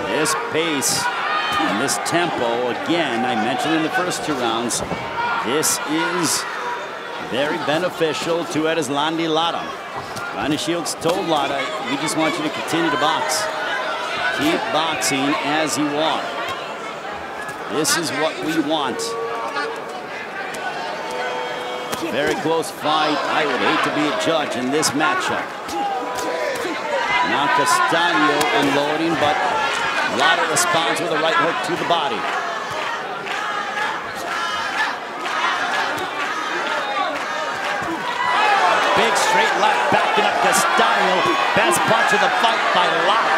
This pace and this tempo, again, I mentioned in the first 2 rounds, this is very beneficial to Erislandy Lara. Ronnie Shields told Lara, we just want you to continue to box. Keep boxing as you are. This is what we want. Very close fight. I would hate to be a judge in this matchup. Now Castaño unloading, but Lara responds with a right hook to the body. Big straight left backing up Castaño. Best punch of the fight by Lara.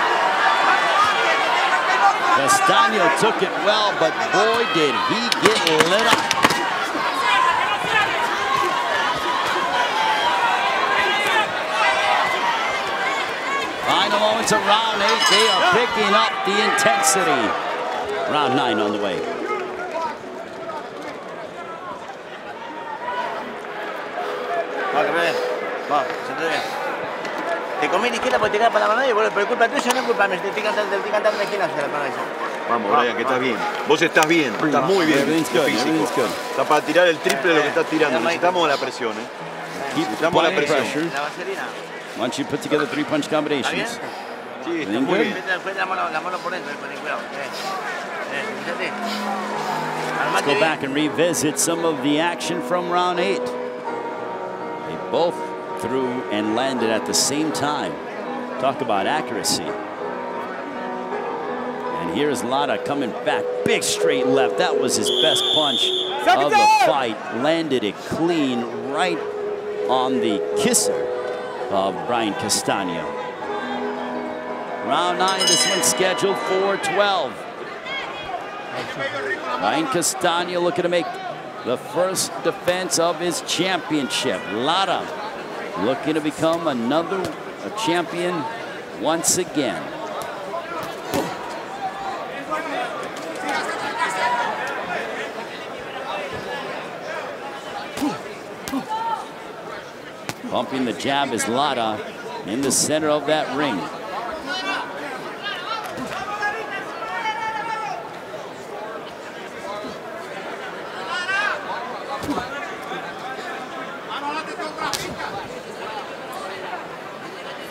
Castaño took it well, but boy did he get lit up. Final moments of round 8, they are picking up the intensity. Round 9 on the way. Va, que bien. Va, siéntate bien. Te comí la izquierda porque te quedas para la mano y por culpa tuya, no es culpa mía. Te estoy cantando la esquina hacia la mano. Vamos, Brian, que estás bien. Vos estás bien, estás muy bien. Físico. Está para tirar el triple de lo que estás tirando. Necesitamos la presión, Necesitamos la presión. La vaselina. Once you put together 3-punch combinations. Sí, está muy bien. Fue la mano por dentro, cuidado. Fíjate. Let's go back and revisit some of the action from round 8. They both threw and landed at the same time. Talk about accuracy. And here's Lara coming back. Big straight left. That was his best punch of the fight. Landed it clean right on the kisser of Brian Castano. Round 9, this one's scheduled for 12. Brian Castano looking to make the first defense of his championship. Lara looking to become a champion once again. Bumping the jab is Lara in the center of that ring.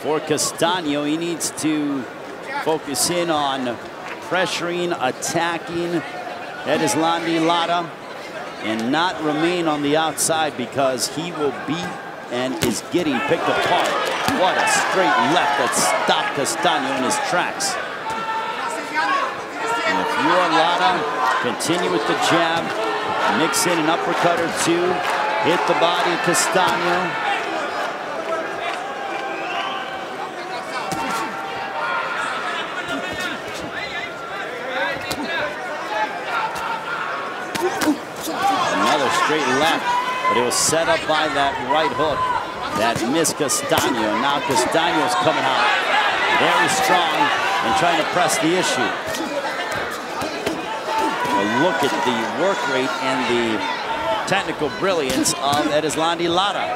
For Castano, he needs to focus in on pressuring, attacking Erislandy Lara, and not remain on the outside because he will be and is getting picked apart. What a straight left that stopped Castano in his tracks. And if you are Lara, continue with the jab, mix in an uppercut or two, hit the body of Castano. Another straight left, but it was set up by that right hook that missed Castano. Now Castano's coming out very strong and trying to press the issue. A look at the work rate and the technical brilliance of Erislandy Lara.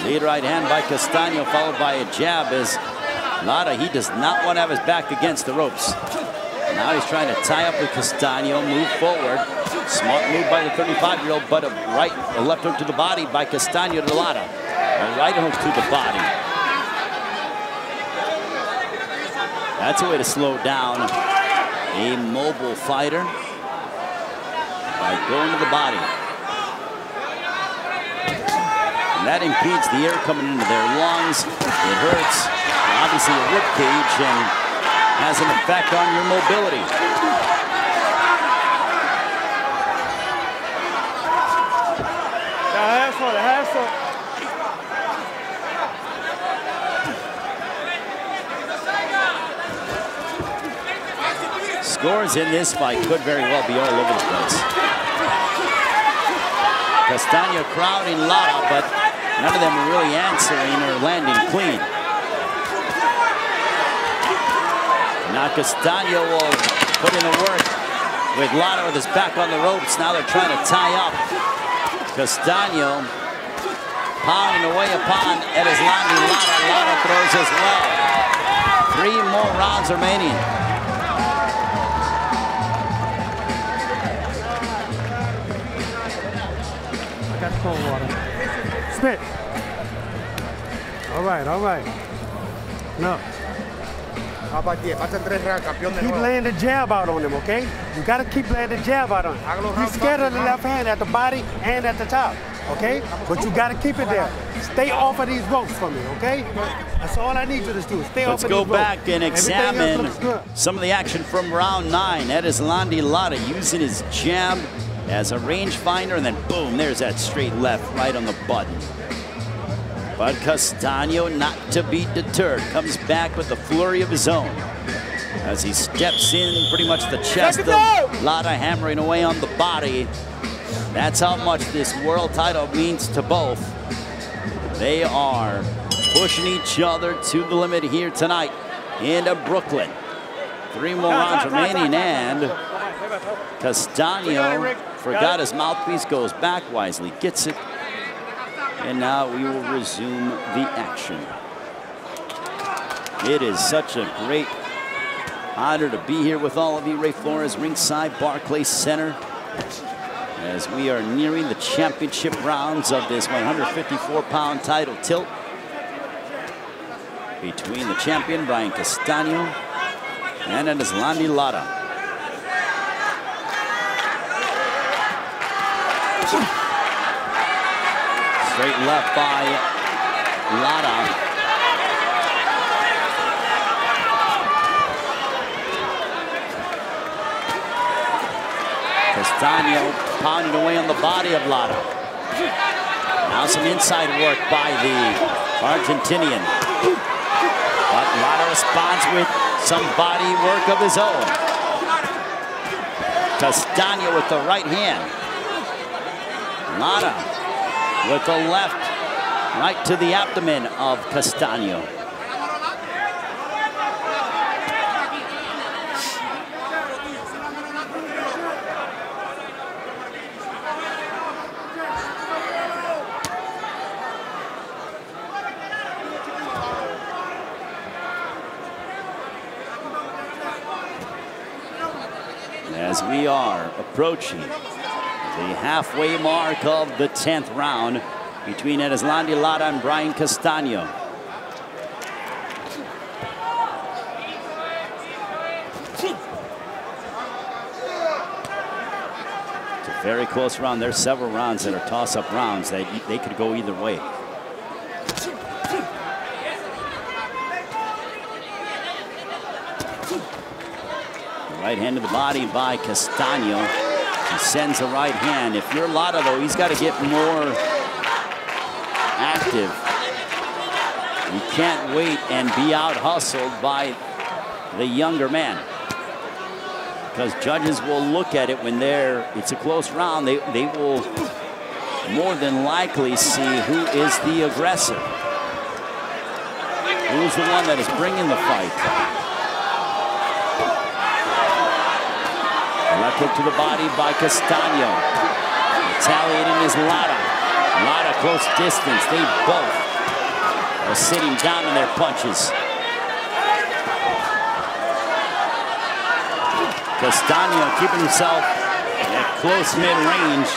Lead right hand by Castano, followed by a jab as Lara, he does not want to have his back against the ropes. Now he's trying to tie up with Castano, move forward. Smart move by the 35-year-old, but a left hook to the body by Castano to Lara. A right hook to the body. That's a way to slow down a mobile fighter by going to the body. And that impedes the air coming into their lungs. It hurts, obviously, a rib cage and has an effect on your mobility. Scores in this fight could very well be all over the place. Castano crowding Lara, but none of them are really answering or landing clean. Now Castano will put in the work with Lara with his back on the ropes. Now they're trying to tie up. Castano pounding away upon Erislandy Lara. Lara throws as well. 3 more rounds remaining. I got cold water. Spit. All right. No. Keep laying the jab out on him, okay? You gotta keep laying the jab out on him. He's scared of the left hand at the body and at the top, okay? But you gotta keep it there. Stay off of these ropes for me, okay? That's all I need you to do. Stay off of these ropes. Let's go back and examine some of the action from round 9. Erislandy Lara using his jab as a rangefinder, and then boom, there's that straight left right on the button. But Castano, not to be deterred, comes back with a flurry of his own as he steps in pretty much the chest of Lara, hammering away on the body. That's how much this world title means to both. They are pushing each other to the limit here tonight in Brooklyn. 3 more rounds remaining, and Castaño forgot his mouthpiece, goes back wisely, gets it. And now we will resume the action. It is such a great honor to be here with all of you. Ray Flores, ringside, Barclays Center, as we are nearing the championship rounds of this 154-pound title tilt between the champion, Brian Castaño, and Erislandy Lara. Straight left by Lara. Castaño pounding away on the body of Lara. Now some inside work by the Argentinian. But Lara responds with some body work of his own. Castaño with the right hand. Lara with the left, right to the abdomen of Castaño. As we are approaching the halfway mark of the 10th round between Erislandy Lara and Brian Castaño. It's a very close round. There's several rounds that are toss-up rounds that they could go either way. Right hand to the body by Castaño. He sends the right hand. If you're Lara, though, he's got to get more active. You can't wait and be out-hustled by the younger man. Because judges will look at it when it's a close round. They will more than likely see who is the aggressor. Who's the one that is bringing the fight. Left hook to the body by Castaño. Retaliating is Lara. Lara close distance. They both are sitting down in their punches. Castaño keeping himself at close mid-range.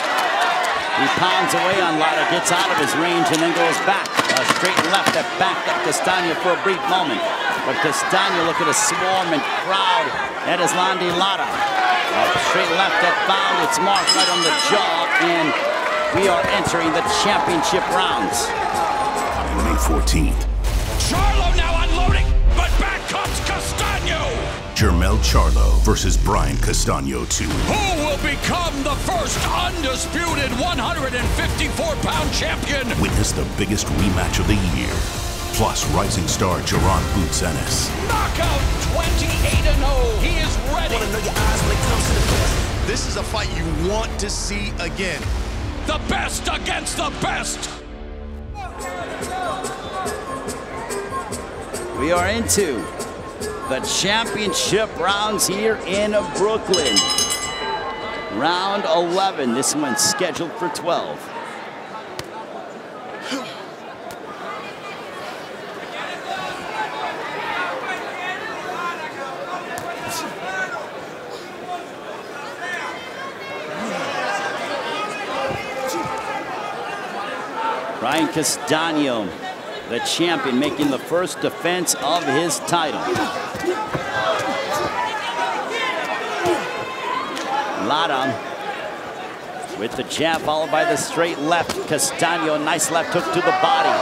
He pounds away on Lara, gets out of his range, and then goes back. A straight left that backed up Castaño for a brief moment. But Castaño, look at a swarming crowd. Erislandy Lara. Straight left that found its mark right on the jaw, and we are entering the championship rounds. May 14th. Charlo now unloading, but back comes Castaño. Jermell Charlo versus Brian Castaño 2. Who will become the first undisputed 154-pound champion? Witness the biggest rematch of the year. Plus rising star Jaron Boots Ennis. Knockout 28-0. He is ready. This is a fight you want to see again. The best against the best. We are into the championship rounds here in Brooklyn. Round 11. This one's scheduled for 12. Brian Castaño, the champion, making the first defense of his title. Lara with the jab followed by the straight left. Castaño, nice left hook to the body.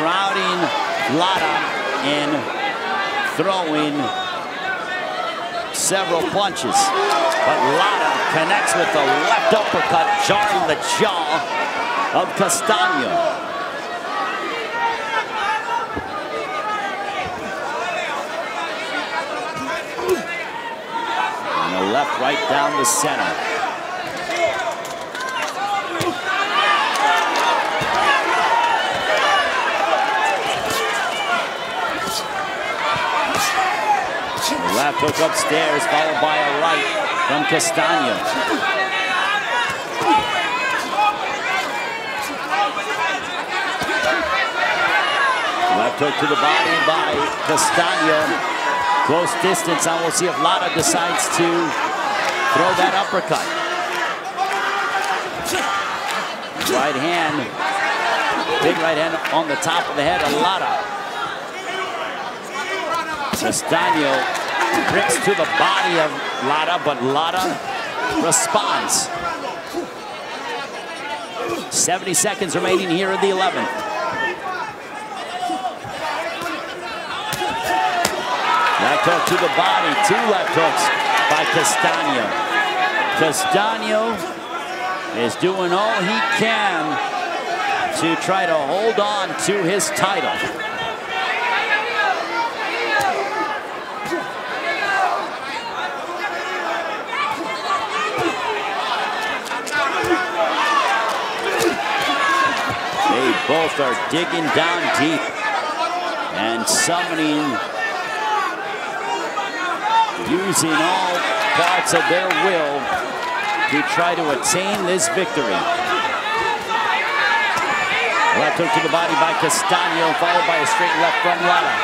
Crowding Lara and throwing several punches. But Lara connects with the left uppercut, jarring the jaw of Castaño. And a left right down the center. The left hook upstairs, followed by a right. from Castaño. Left hook to the body by Castaño. Close distance, and we'll see if Lara decides to throw that uppercut. Right hand, big right hand on the top of the head of Lara. Castaño bricks to the body of Lara, but Lara responds. 70 seconds remaining here in the 11th. Left hook to the body, 2 left hooks by Castaño. Castaño is doing all he can to try to hold on to his title. They both are digging down deep and summoning, using all parts of their will to try to attain this victory. Left hook to the body by Castaño, followed by a straight left from Lara.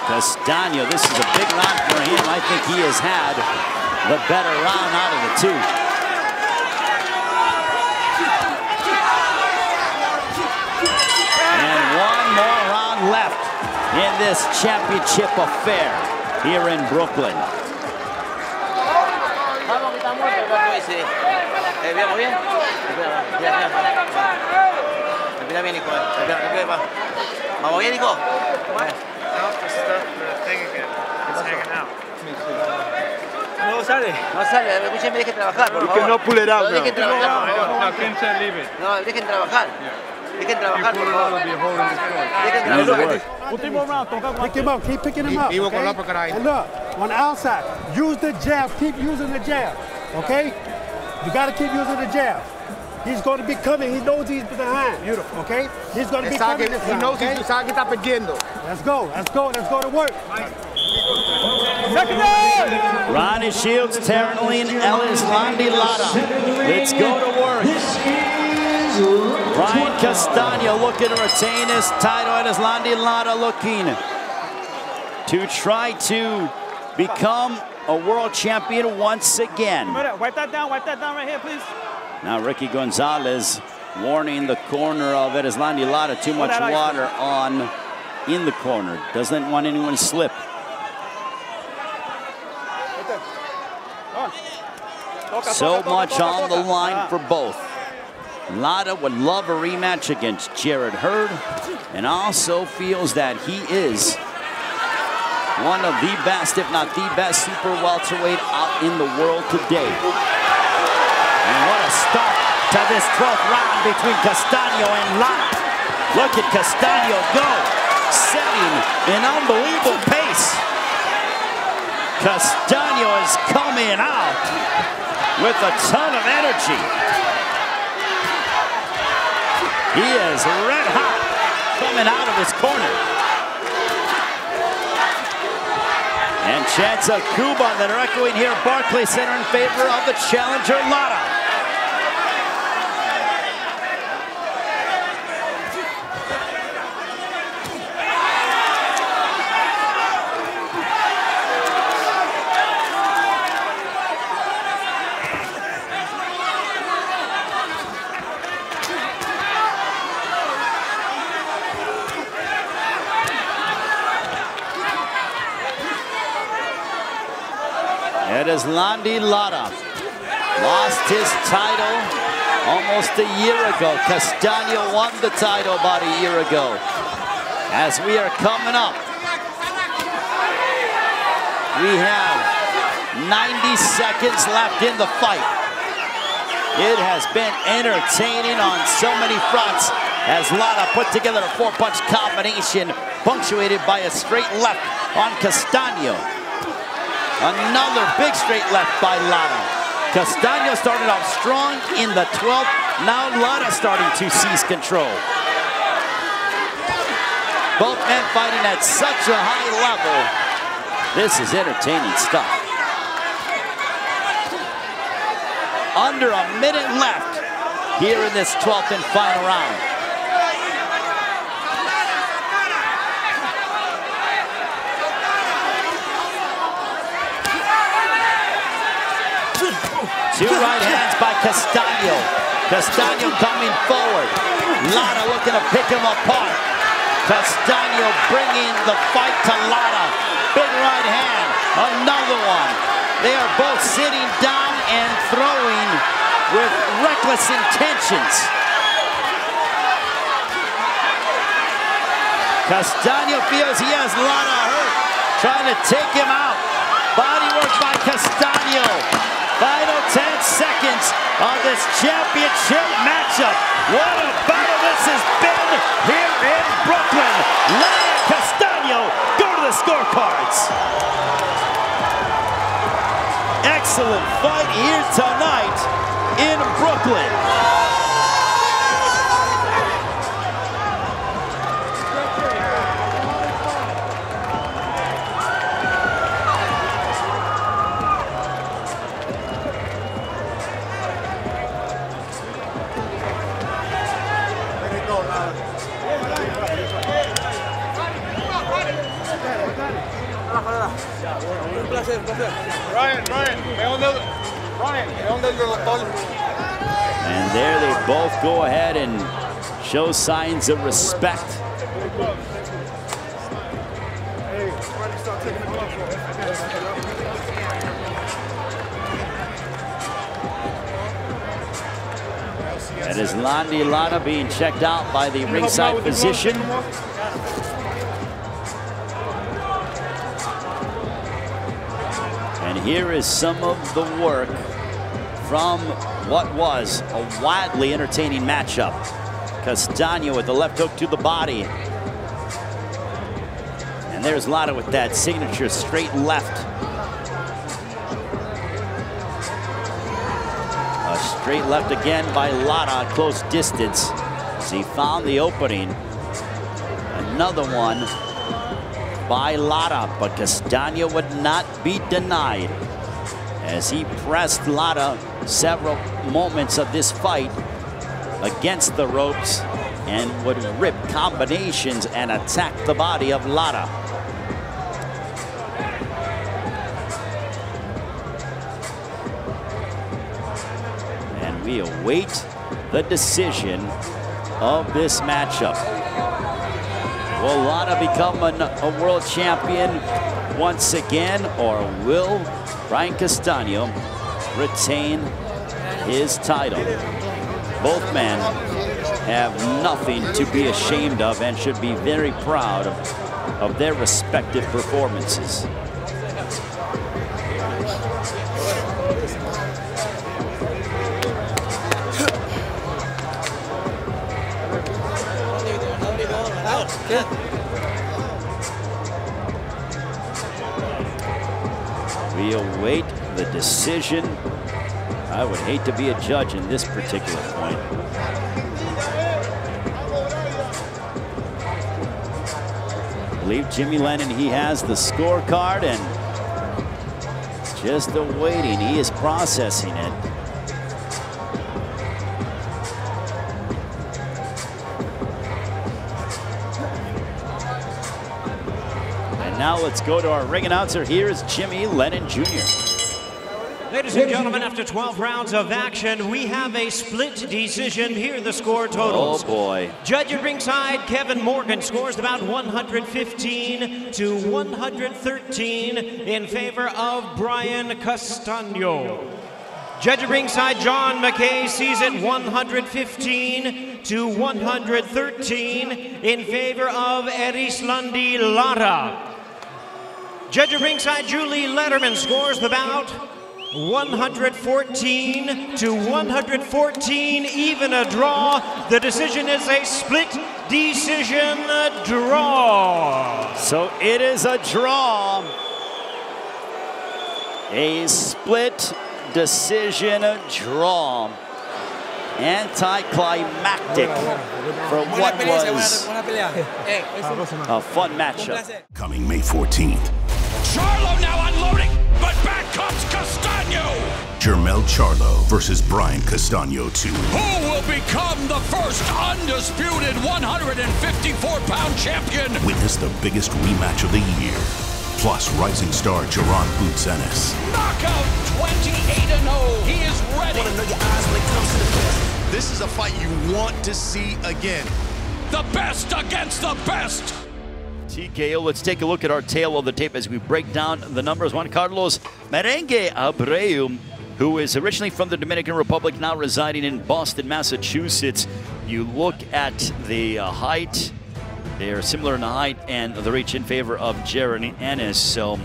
Castaño, this is a big round for him. I think he has had the better round out of the 2. And one more round left in this championship affair here in Brooklyn. Vamos, que está muerto el gato ese. ¿Vemos bien? Respira bien, hijo. Respira. ¿Vamos bien, hijo? No sale. No sale, escúcheme, dejen trabajar, por favor. You cannot pull it out now. Dejen trabajar. No, Kim said leave it. No, dejen trabajar. Dejen trabajar, por favor. Dejen trabajar. Pick him up, keep picking him up. Okay? And look, on the outside, use the jab, keep using the jab, okay? You gotta keep using the jab. He's going to be coming, he knows he's behind. Beautiful. Okay? He's going to be coming this time, okay? sabe que está perdiendo. Let's go to work. Ronnie Shields, Terrence Erislandy Lara. Let's go to work. Brian Castaño looking to retain his title. Erislandy Lara looking to try to become a world champion once again. Wipe that down right here, please. Now Ricky Gonzalez warning the corner of Erislandy Lara. Too much water in the corner. Doesn't want anyone to slip. So much on the line for both. Lara would love a rematch against Jarrett Hurd, and also feels that he is one of the best, if not the best, super welterweight out in the world today. And what a start to this 12th round between Castaño and Lara. Look at Castaño go, setting an unbelievable pace. Castaño is coming out with a ton of energy. He is red hot coming out of his corner. And chants of Cuba that are echoing here at Barclays Center in favor of the challenger, Lara. Erislandy Lara lost his title almost a year ago. Castaño won the title about a year ago. As we are coming up, we have 90 seconds left in the fight. It has been entertaining on so many fronts as Lara put together a 4-punch combination punctuated by a straight left on Castaño. Another big straight left by Lara. Castaño started off strong in the 12th. Now Lara starting to seize control. Both men fighting at such a high level. This is entertaining stuff. Under a minute left here in this 12th and final round. Two right hands by Castaño. Castaño coming forward. Lara looking to pick him apart. Castaño bringing the fight to Lara. Big right hand. Another one. They are both sitting down and throwing with reckless intentions. Castaño feels he has Lara hurt. Trying to take him out. Body work by Castaño. Final 10 seconds of this championship matchup. What a battle this has been here in Brooklyn. Lara and Castaño go to the scorecards. Excellent fight here tonight in Brooklyn. And there they both go ahead and show signs of respect. That is Landy Lara being checked out by the ringside physician. And here is some of the work from what was a wildly entertaining matchup. Castaño with the left hook to the body. And there's Lara with that signature straight left. A straight left again by Lara, close distance. As he found the opening. Another one by Lara, but Castaño would not be denied as he pressed Lara several moments of this fight against the ropes and would rip combinations and attack the body of Lara. And we await the decision of this matchup. Will Lara become a world champion once again, or will Brian Castaño retain his title? Both men have nothing to be ashamed of and should be very proud of their respective performances. We await the decision. I would hate to be a judge in this particular point. I believe Jimmy Lennon, he has the scorecard and just awaiting. He is processing it. Now let's go to our ring announcer. Here is Jimmy Lennon Jr. Ladies and gentlemen, after 12 rounds of action, we have a split decision. Here are the score totals. Oh boy. Judge at ringside, Kevin Morgan, scores about 115 to 113 in favor of Brian Castaño. Judge at ringside, John McKay, sees it 115 to 113 in favor of Erislandy Lara. Judge at ringside, Julie Letterman, scores the bout 114 to 114, even a draw. The decision is a split decision draw. So it is a draw. A split decision draw. anticlimactic for what was a fun matchup. Coming May 14th, Charlo now unloading, but back comes Castano. Jermell Charlo versus Brian Castano 2. Who will become the first undisputed 154-pound champion? Witness the biggest rematch of the year. Plus rising star Jaron Boots Ennis. Knockout 28-0. He is ready. Want to know your eyes when it comes to the best. This is a fight you want to see again. The best against the best. TKO, let's take a look at our tail of the tape as we break down the numbers. Juan Carlos Merengue Abreu, who is originally from the Dominican Republic, now residing in Boston, Massachusetts. You look at the height, they're similar in height and the reach in favor of Jaron Ennis. So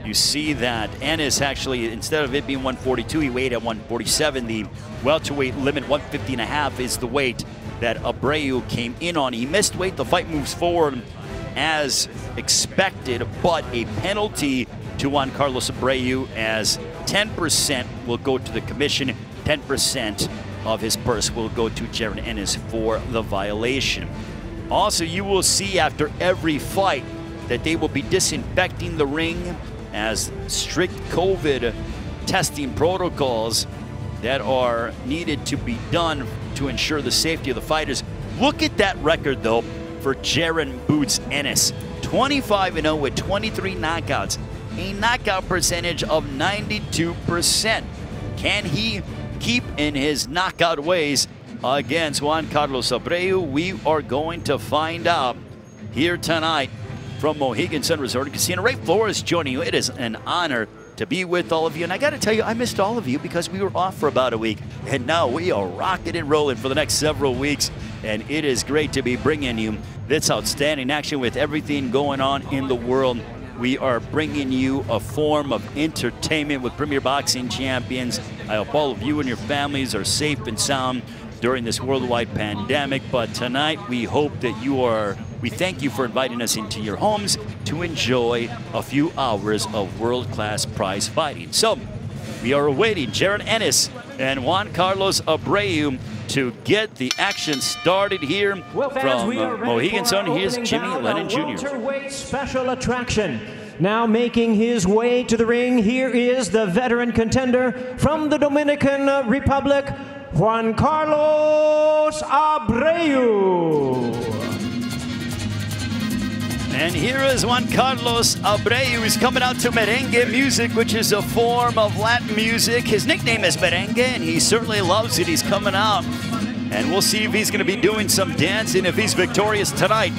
you see that Ennis actually, instead of it being 142, he weighed at 147. The welterweight limit, 150.5, is the weight that Abreu came in on. He missed weight, the fight moves forward as expected, but a penalty to Juan Carlos Abreu, as 10% will go to the commission, 10% of his purse will go to Jaron Ennis for the violation. Also, you will see after every fight that they will be disinfecting the ring, as strict COVID testing protocols that are needed to be done to ensure the safety of the fighters. Look at that record, though, for Jaron Boots Ennis. 25-0 with 23 knockouts, a knockout percentage of 92%. Can he keep in his knockout ways against Juan Carlos Abreu? We are going to find out here tonight from Mohegan Sun Resort and Casino. Ray Flores joining you. It is an honor to be with all of you. And I got to tell you, I missed all of you because we were off for about a week. And now we are rocking and rolling for the next several weeks. And it is great to be bringing you this outstanding action with everything going on in the world. We are bringing you a form of entertainment with Premier Boxing Champions. I hope all of you and your families are safe and sound during this worldwide pandemic. But tonight, we hope that we thank you for inviting us into your homes to enjoy a few hours of world-class prize fighting. So, we are awaiting Jaron Ennis and Juan Carlos Abreu to get the action started here from Mohegan Sun. Here's Jimmy Lennon Jr. Welterweight special attraction. Now making his way to the ring, here is the veteran contender from the Dominican Republic, Juan Carlos Abreu. And here is Juan Carlos Abreu. He's coming out to merengue music, which is a form of Latin music. His nickname is Merengue, and he certainly loves it. He's coming out, and we'll see if he's going to be doing some dancing if he's victorious tonight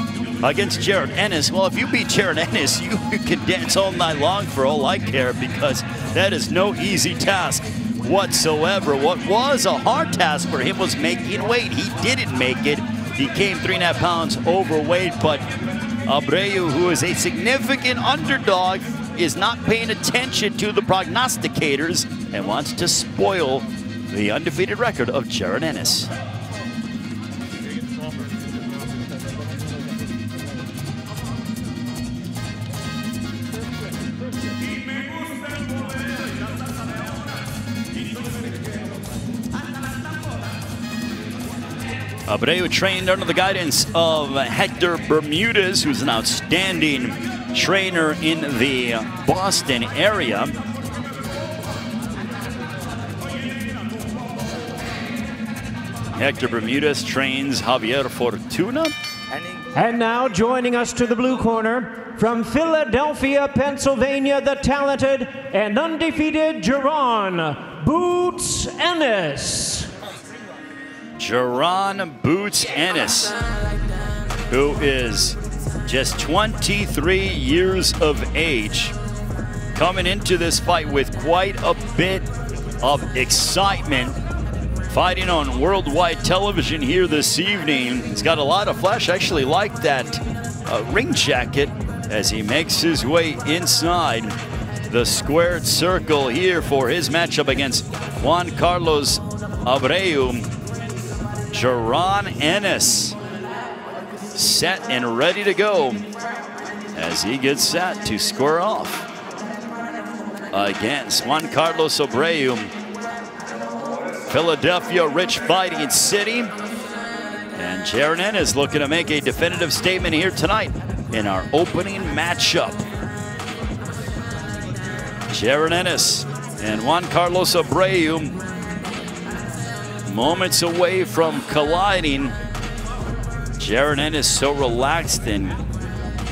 against Jaron Ennis. Well, if you beat Jaron Ennis, you can dance all night long for all I care, because that is no easy task whatsoever. What was a hard task for him was making weight. He didn't make it. He came 3.5 pounds overweight, but Abreu, who is a significant underdog, is not paying attention to the prognosticators and wants to spoil the undefeated record of Jaron Ennis. Abreu trained under the guidance of Hector Bermudez, who's an outstanding trainer in the Boston area. Hector Bermudez trains Javier Fortuna. And now joining us to the blue corner, from Philadelphia, Pennsylvania, the talented and undefeated Jaron Boots Ennis. Jaron Boots Ennis, who is just 23 years of age, coming into this fight with quite a bit of excitement, fighting on worldwide television here this evening. He's got a lot of flash. I actually like that ring jacket as he makes his way inside the squared circle here for his matchup against Juan Carlos Abreu. Jaron Ennis set and ready to go as he gets set to square off against Juan Carlos Abreu. Philadelphia, rich fighting city. And Jaron Ennis looking to make a definitive statement here tonight in our opening matchup. Jaron Ennis and Juan Carlos Abreu moments away from colliding. Jaron Ennis so relaxed and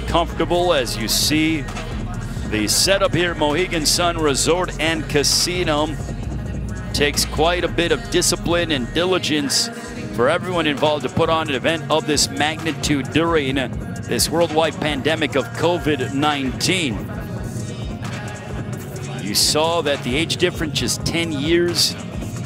comfortable as you see the setup here at Mohegan Sun Resort and Casino. Takes quite a bit of discipline and diligence for everyone involved to put on an event of this magnitude during this worldwide pandemic of COVID-19. You saw that the age difference is 10 years.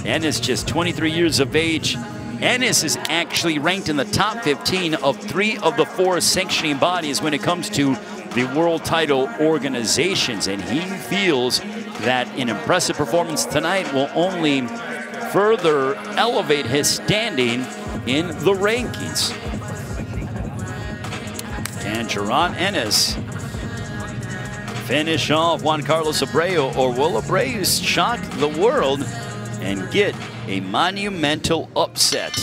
Ennis just 23 years of age. Ennis is actually ranked in the top 15 of 3 of the 4 sanctioning bodies when it comes to the world title organizations. And he feels that an impressive performance tonight will only further elevate his standing in the rankings. Can Jaron Ennis finish off Juan Carlos Abreu, or will Abreu shock the world and get a monumental upset?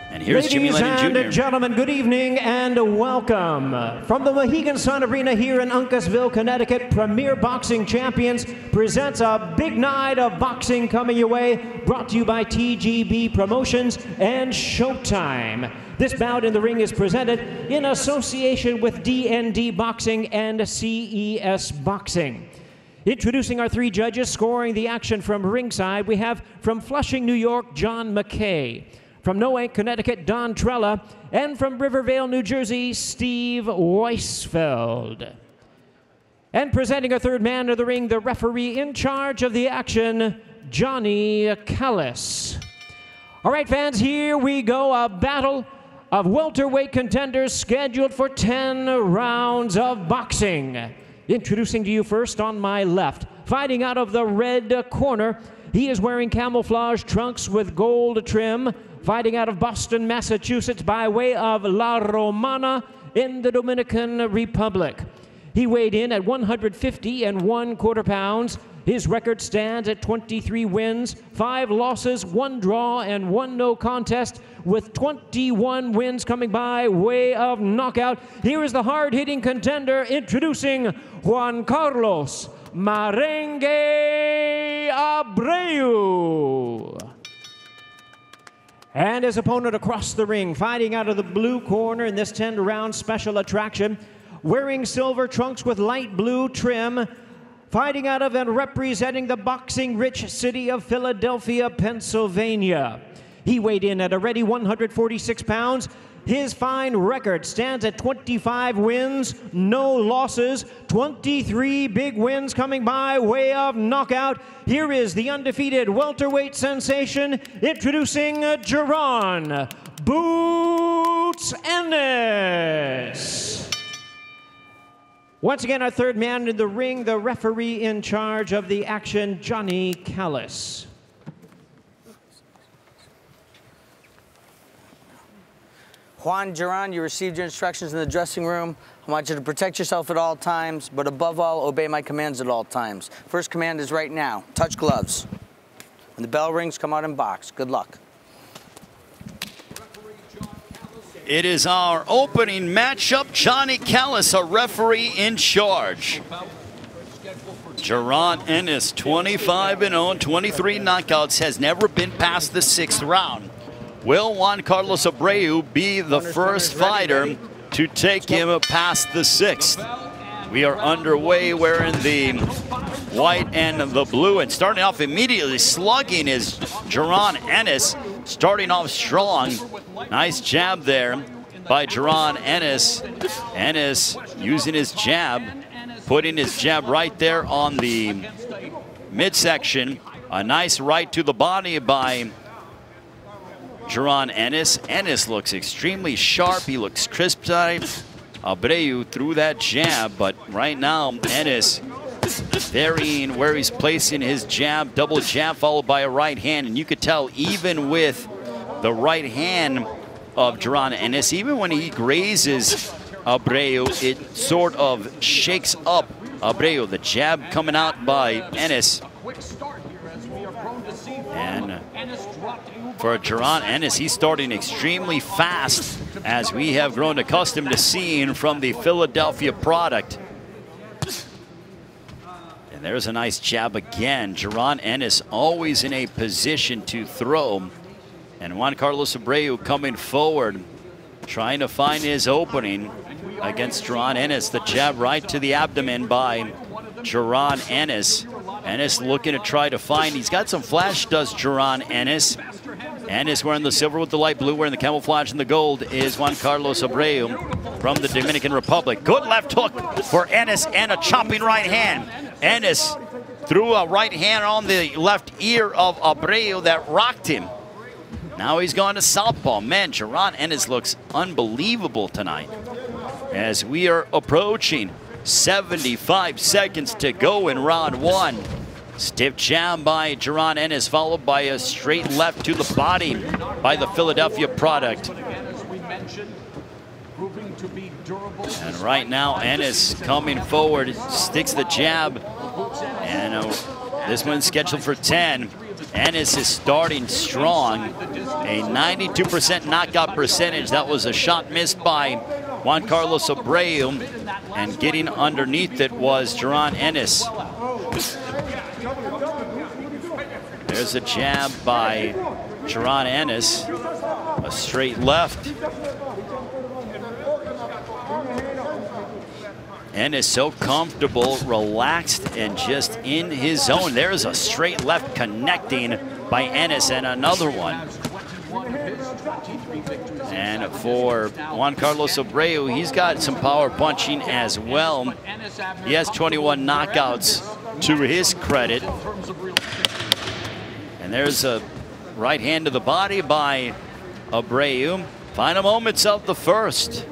And here's Jimmy Lennon Jr. Ladies and gentlemen, good evening and welcome. From the Mohegan Sun Arena here in Uncasville, Connecticut, Premier Boxing Champions presents a big night of boxing coming your way, brought to you by TGB Promotions and Showtime. This bout in the ring is presented in association with DND Boxing and CES Boxing. Introducing our 3 judges scoring the action from ringside, we have from Flushing, New York, John McKay. From Noank, Connecticut, Don Trella. And from Rivervale, New Jersey, Steve Weisfeld. And presenting our 3rd man of the ring, the referee in charge of the action, Johnny Callis. All right, fans, here we go. A battle of welterweight contenders scheduled for 10 rounds of boxing. Introducing to you first on my left, fighting out of the red corner. He is wearing camouflage trunks with gold trim, fighting out of Boston, Massachusetts by way of La Romana in the Dominican Republic. He weighed in at 150 1/4 pounds. His record stands at 23 wins, 5 losses, 1 draw, and 1 no contest, with 21 wins coming by way of knockout. Here is the hard-hitting contender, introducing Juan Carlos Merengue Abreu. And his opponent across the ring, fighting out of the blue corner in this 10-round special attraction, wearing silver trunks with light blue trim, fighting out of and representing the boxing-rich city of Philadelphia, Pennsylvania. He weighed in at a ready 146 pounds. His fine record stands at 25 wins, no losses, 23 big wins coming by way of knockout. Here is the undefeated welterweight sensation, introducing Jaron Boots Ennis. Once again, our 3rd man in the ring, the referee in charge of the action, Johnny Callis. Juan, Jaron, you received your instructions in the dressing room. I want you to protect yourself at all times, but above all, obey my commands at all times. First command is right now. Touch gloves. When the bell rings, come out and box. Good luck. It is our opening matchup. Johnny Callis, a referee in charge. Jaron Ennis, 25-0, 23 knockouts, has never been past the 6th round. Will Juan Carlos Abreu be the first fighter to take him past the 6th? We are underway wearing the white and the blue, and starting off immediately slugging is Jaron Ennis, starting off strong. Nice jab there by Jaron Ennis. Ennis using his jab, putting his jab right there on the midsection. A nice right to the body by Jaron Ennis. Ennis looks extremely sharp. He looks crisp-eyed. Abreu threw that jab, but right now Ennis varying where he's placing his jab. Double jab followed by a right hand, and you could tell even with the right hand of Jaron Ennis, even when he grazes Abreu, it sort of shakes up Abreu. The jab coming out by Ennis. And for Jaron Ennis. He's starting extremely fast, as we have grown accustomed to seeing from the Philadelphia product. And there's a nice jab again. Jaron Ennis always in a position to throw. And Juan Carlos Abreu coming forward, trying to find his opening against Jaron Ennis. The jab right to the abdomen by Jaron Ennis. Ennis looking to try to find. He's got some flash, does Jaron Ennis. Ennis wearing the silver with the light blue, wearing the camouflage and the gold is Juan Carlos Abreu from the Dominican Republic. Good left hook for Ennis and a chopping right hand. Ennis threw a right hand on the left ear of Abreu that rocked him. Now he's gone to southpaw. Man, Jaron Ennis looks unbelievable tonight. As we are approaching 75 seconds to go in round one. Stiff jab by Jaron Ennis, followed by a straight left to the body by the Philadelphia product. And right now, Ennis coming forward, sticks the jab, and this one's scheduled for 10. Ennis is starting strong, a 92% knockout percentage. That was a shot missed by Juan Carlos Abreu, and getting underneath it was Jaron Ennis. There's a jab by Jaron Ennis, a straight left. Ennis so comfortable, relaxed, and just in his zone. There's a straight left connecting by Ennis, and another one. And for Juan Carlos Abreu, he's got some power punching as well. He has 21 knockouts to his credit. And there's a right hand to the body by Abreu. Final moments of the first.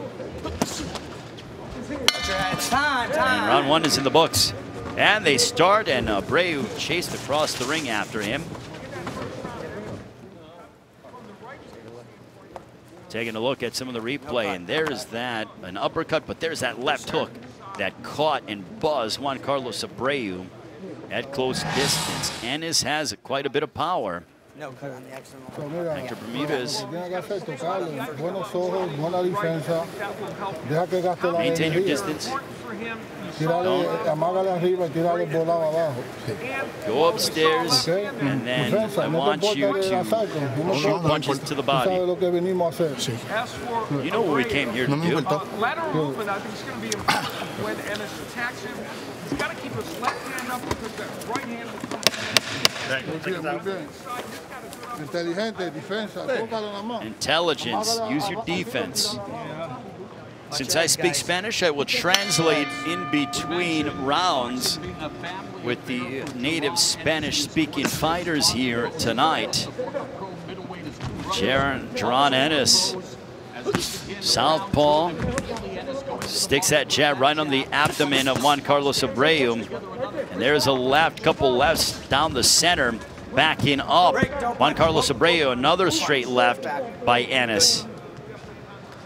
And round one is in the books. And they start, and Abreu chased across the ring after him. Taking a look at some of the replay, and there's that, an uppercut, but there's that left hook that caught and buzzed Juan Carlos Abreu at close distance. Ennis has quite a bit of power. Hector Bermudez. Maintain your distance. Go upstairs, and then I want you to shoot punches to the body. You know what we came here to do. Lateral movement, I think, is going to be important when Ennis attacks him. He's got to keep his left hand up because that right hand will come. Intelligence, use your defense. Since I speak Spanish, I will translate in between rounds with the native Spanish-speaking fighters here tonight. Jaron Ennis, southpaw, sticks that jab right on the abdomen of Juan Carlos Abreu. And there's a left, couple lefts down the center, backing up. Juan Carlos Abreu, another straight left by Ennis.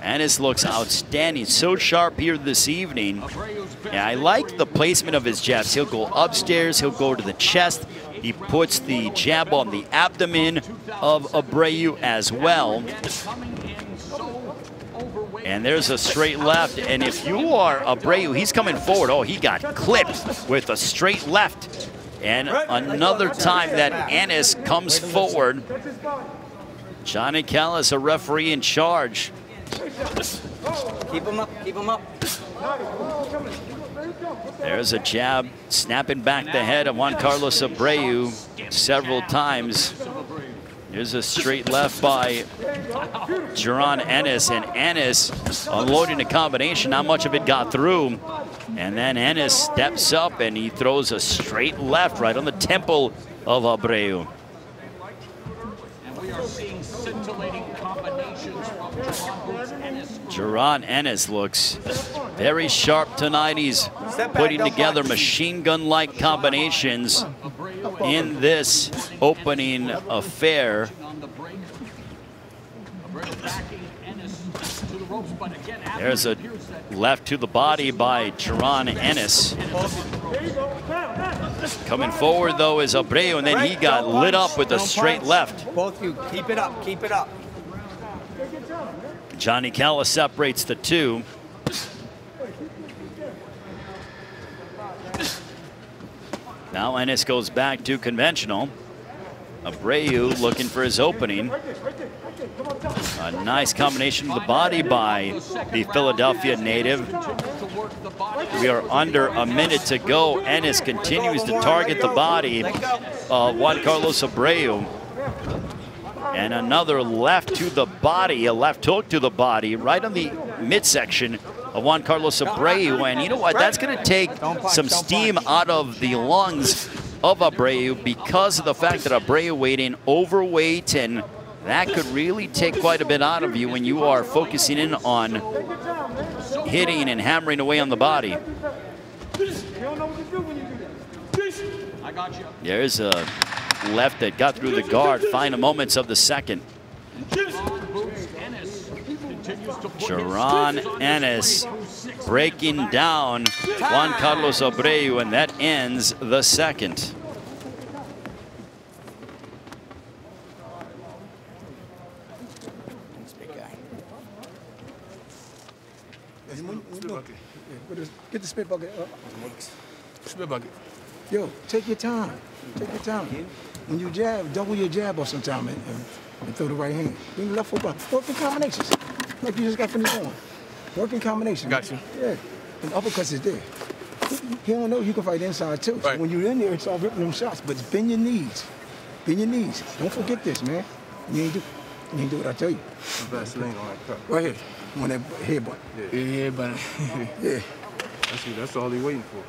Ennis looks outstanding, so sharp here this evening. Yeah, I like the placement of his jabs. He'll go upstairs, he'll go to the chest. He puts the jab on the abdomen of Abreu as well. And there's a straight left, and if you are Abreu, he's coming forward. Oh, he got clipped with a straight left. And another time that Ennis comes forward. Johnny Callis, a referee in charge. Keep him up, keep him up. There's a jab, snapping back the head of Juan Carlos Abreu several times. There's a straight left by Jaron Ennis, and Ennis unloading a combination. Not much of it got through. And then Ennis steps up and he throws a straight left right on the temple of Abreu. And we are seeing scintillating combinations from Jaron Ennis. Jaron Ennis looks very sharp tonight. He's putting together machine gun-like combinations in this opening affair. There's a left to the body by Jaron Ennis. Coming forward, though, is Abreu, and then he got lit up with a straight left. Both of you, keep it up, keep it up. Johnny Callis separates the two. Now Ennis goes back to conventional. Abreu looking for his opening. A nice combination of the body by the Philadelphia native. We are under a minute to go. Ennis continues to target the body of Juan Carlos Abreu. And another left to the body, a left hook to the body, right on the midsection of Juan Carlos Abreu. And you know what? That's going to take some steam out of the lungs of Abreu because of the fact that Abreu weighed in overweight, and that could really take quite a bit out of you when you are focusing in on hitting and hammering away on the body. There's a left that got through the guard, final moments of the second. Jaron Ennis breaking down Juan Carlos Abreu, and that ends the second. Get the spit bucket up. Spit bucket. Yo, take your time. Take your time. When you jab, double your jab off sometime and throw the right hand. Bring the left foot back. Working combinations. Like you just got finished going. Working combination. Got you. Yeah. And uppercuts is there. He don't know you can fight inside too. Right. So when you're in there, it's all ripping them shots. But bend your knees. Bend your knees. Don't forget this, man. You ain't do what I tell you. Vaseline on that cup. Right here. On that headbutt. Yeah, but yeah. That's all he waiting for.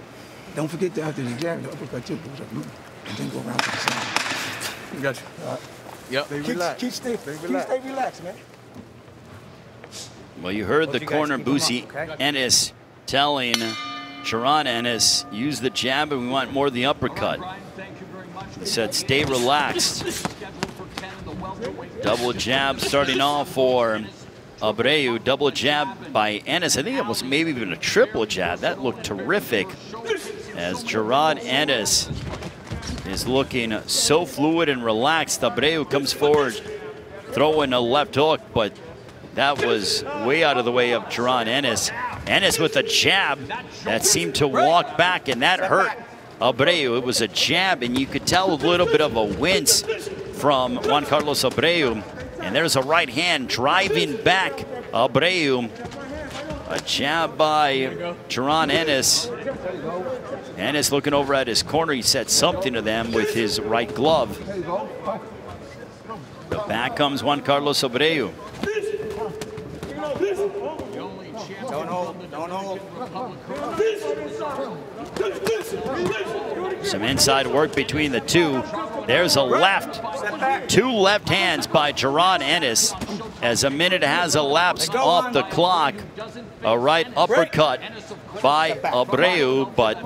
Don't forget that after the jab, the uppercut too goes up, and then go around to the side. Got you. Yep. Stay relaxed. Stay relaxed, man. Well, you heard the corner Boosie Ennis telling Jaron Ennis, use the jab and we want more of the uppercut. He said, stay relaxed. Double jab starting off for Abreu. Double jab by Ennis. I think it was maybe even a triple jab. That looked terrific as Jaron Ennis is looking so fluid and relaxed. Abreu comes forward, throwing a left hook, but that was way out of the way of Jaron Ennis. Ennis with a jab that seemed to walk back, and that hurt Abreu. It was a jab, and you could tell a little bit of a wince from Juan Carlos Abreu. And there's a right hand driving back Abreu. A jab by Jaron Ennis. Ennis looking over at his corner. He said something to them with his right glove. But back comes Juan Carlos Abreu. Don't hold. Some inside work between the two. There's a left. Two left hands by Jaron Ennis as a minute has elapsed off the clock. A right uppercut by Abreu, but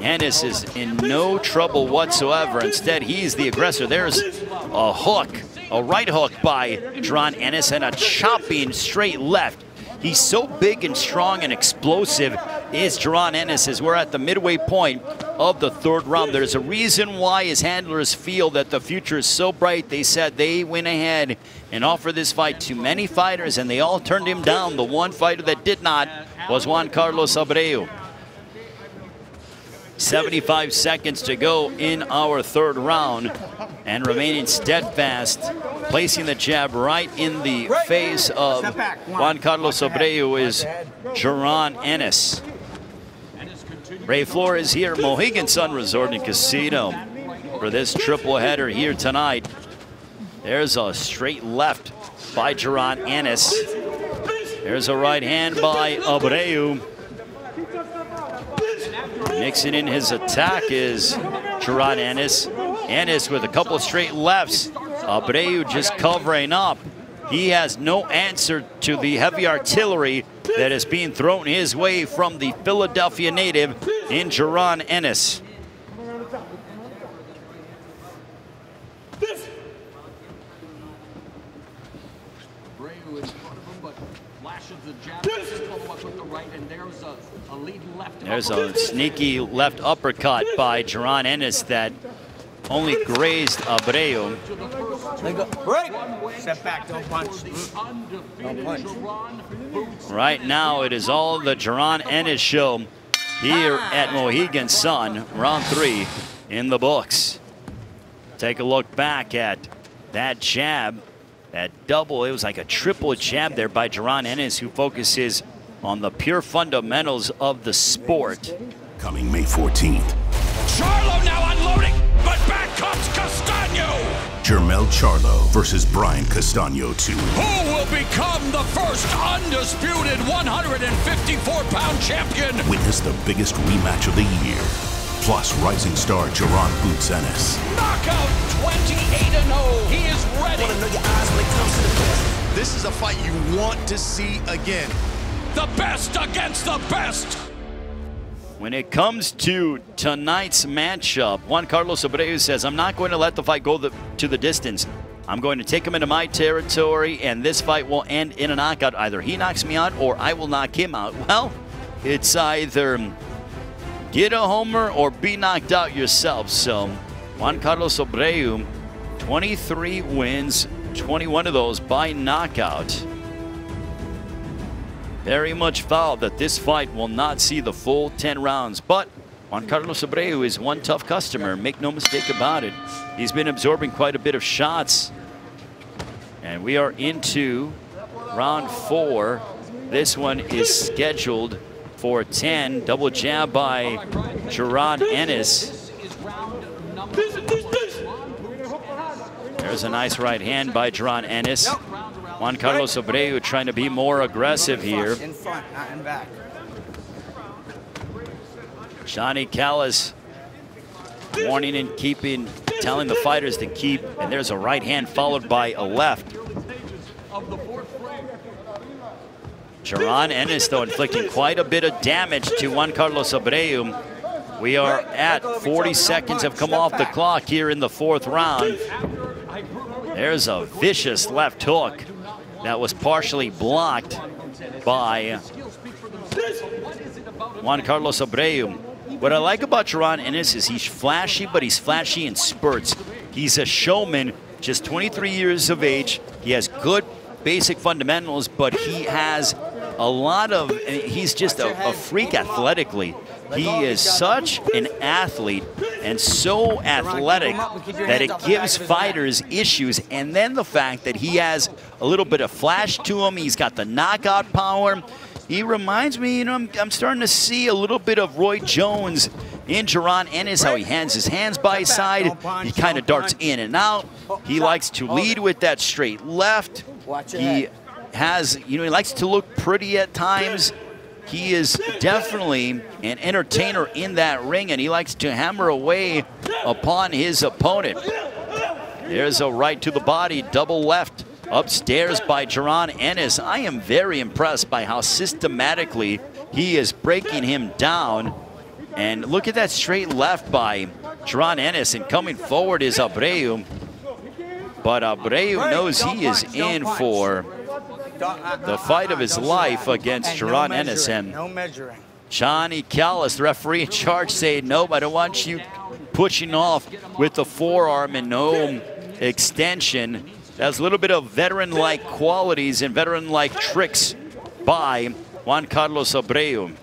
Ennis is in no trouble whatsoever. Instead, he's the aggressor. There's a hook, a right hook by Jaron Ennis, and a chopping straight left. He's so big and strong and explosive is Jaron Ennis as we're at the midway point of the third round. There's a reason why his handlers feel that the future is so bright. They said they went ahead and offered this fight to many fighters, and they all turned him down. The one fighter that did not was Juan Carlos Abreu. 75 seconds to go in our third round, and remaining steadfast, placing the jab right in the face of Juan Carlos Abreu is Jaron Ennis. Ray Flores here, Mohegan Sun Resort and Casino, for this triple header here tonight. There's a straight left by Jaron Ennis. There's a right hand by Abreu. Mixing in his attack is Jaron Ennis. Ennis with a couple of straight lefts. Abreu just covering up. He has no answer to the heavy artillery that is being thrown his way from the Philadelphia native in Jaron Ennis. Abreu in front of him, but flashes the jab, follow up with the right, and There's a sneaky left uppercut by Jaron Ennis that only grazed Abreu. Break. Step back. Don't punch. Don't punch. Right now, it is all the Jaron Ennis show here at Mohegan Sun. Round 3 in the books. Take a look back at that jab, that double. It was like a triple jab there by Jaron Ennis, who focuses on the pure fundamentals of the sport. Coming May 14th. Charlo now unloading, but back comes Castano. Jermell Charlo versus Brian Castano 2. Who will become the first undisputed 154-pound champion? Witness the biggest rematch of the year. Plus rising star Jaron Boots Ennis. Knockout 28-0. He is ready. This is a fight you want to see again. The best against the best. When it comes to tonight's matchup, Juan Carlos Abreu says, I'm not going to let the fight go to the distance. I'm going to take him into my territory, and this fight will end in a knockout. Either he knocks me out or I will knock him out. Well, it's either get a homer or be knocked out yourself. So Juan Carlos Abreu, 23 wins, 21 of those by knockout. Very much foul that this fight will not see the full 10 rounds. But Juan Carlos Abreu is one tough customer. Make no mistake about it. He's been absorbing quite a bit of shots. And we are into round 4. This one is scheduled for 10. Double jab by Jaron Ennis. There's a nice right hand by Jaron Ennis. Juan Carlos Abreu trying to be more aggressive here. In front, not in back. Johnny Callis warning and telling the fighters to keep, and there's a right hand followed by a left. Jaron Ennis, though, inflicting quite a bit of damage to Juan Carlos Abreu. We are at 40 seconds have come off the clock here in the 4th round. There's a vicious left hook that was partially blocked by Juan Carlos Abreu. What I like about Jaron Ennis is he's flashy, but he's flashy in spurts. He's a showman, just 23 years of age. He has good basic fundamentals, but he has a lot of, he's just a freak athletically. He is such an athlete and so athletic that it gives fighters issues. And then the fact that he has a little bit of flash to him. He's got the knockout power. He reminds me, you know, I'm starting to see a little bit of Roy Jones in Jaron Ennis, how he hands his hands by his side. He kind of darts in and out. He likes to lead with that straight left. He has, you know, he likes to look pretty at times. He is definitely an entertainer in that ring, and he likes to hammer away upon his opponent. There's a right to the body, double left upstairs by Jaron Ennis. I am very impressed by how systematically he is breaking him down. And look at that straight left by Jaron Ennis, and coming forward is Abreu. But Abreu knows he is in for the fight of his life against Jaron Ennis. And no measuring. Johnny Callis, the referee in charge, saying, nope, I don't want you pushing off with the forearm and no extension. That's a little bit of veteran-like qualities and veteran-like tricks by Juan Carlos Abreu.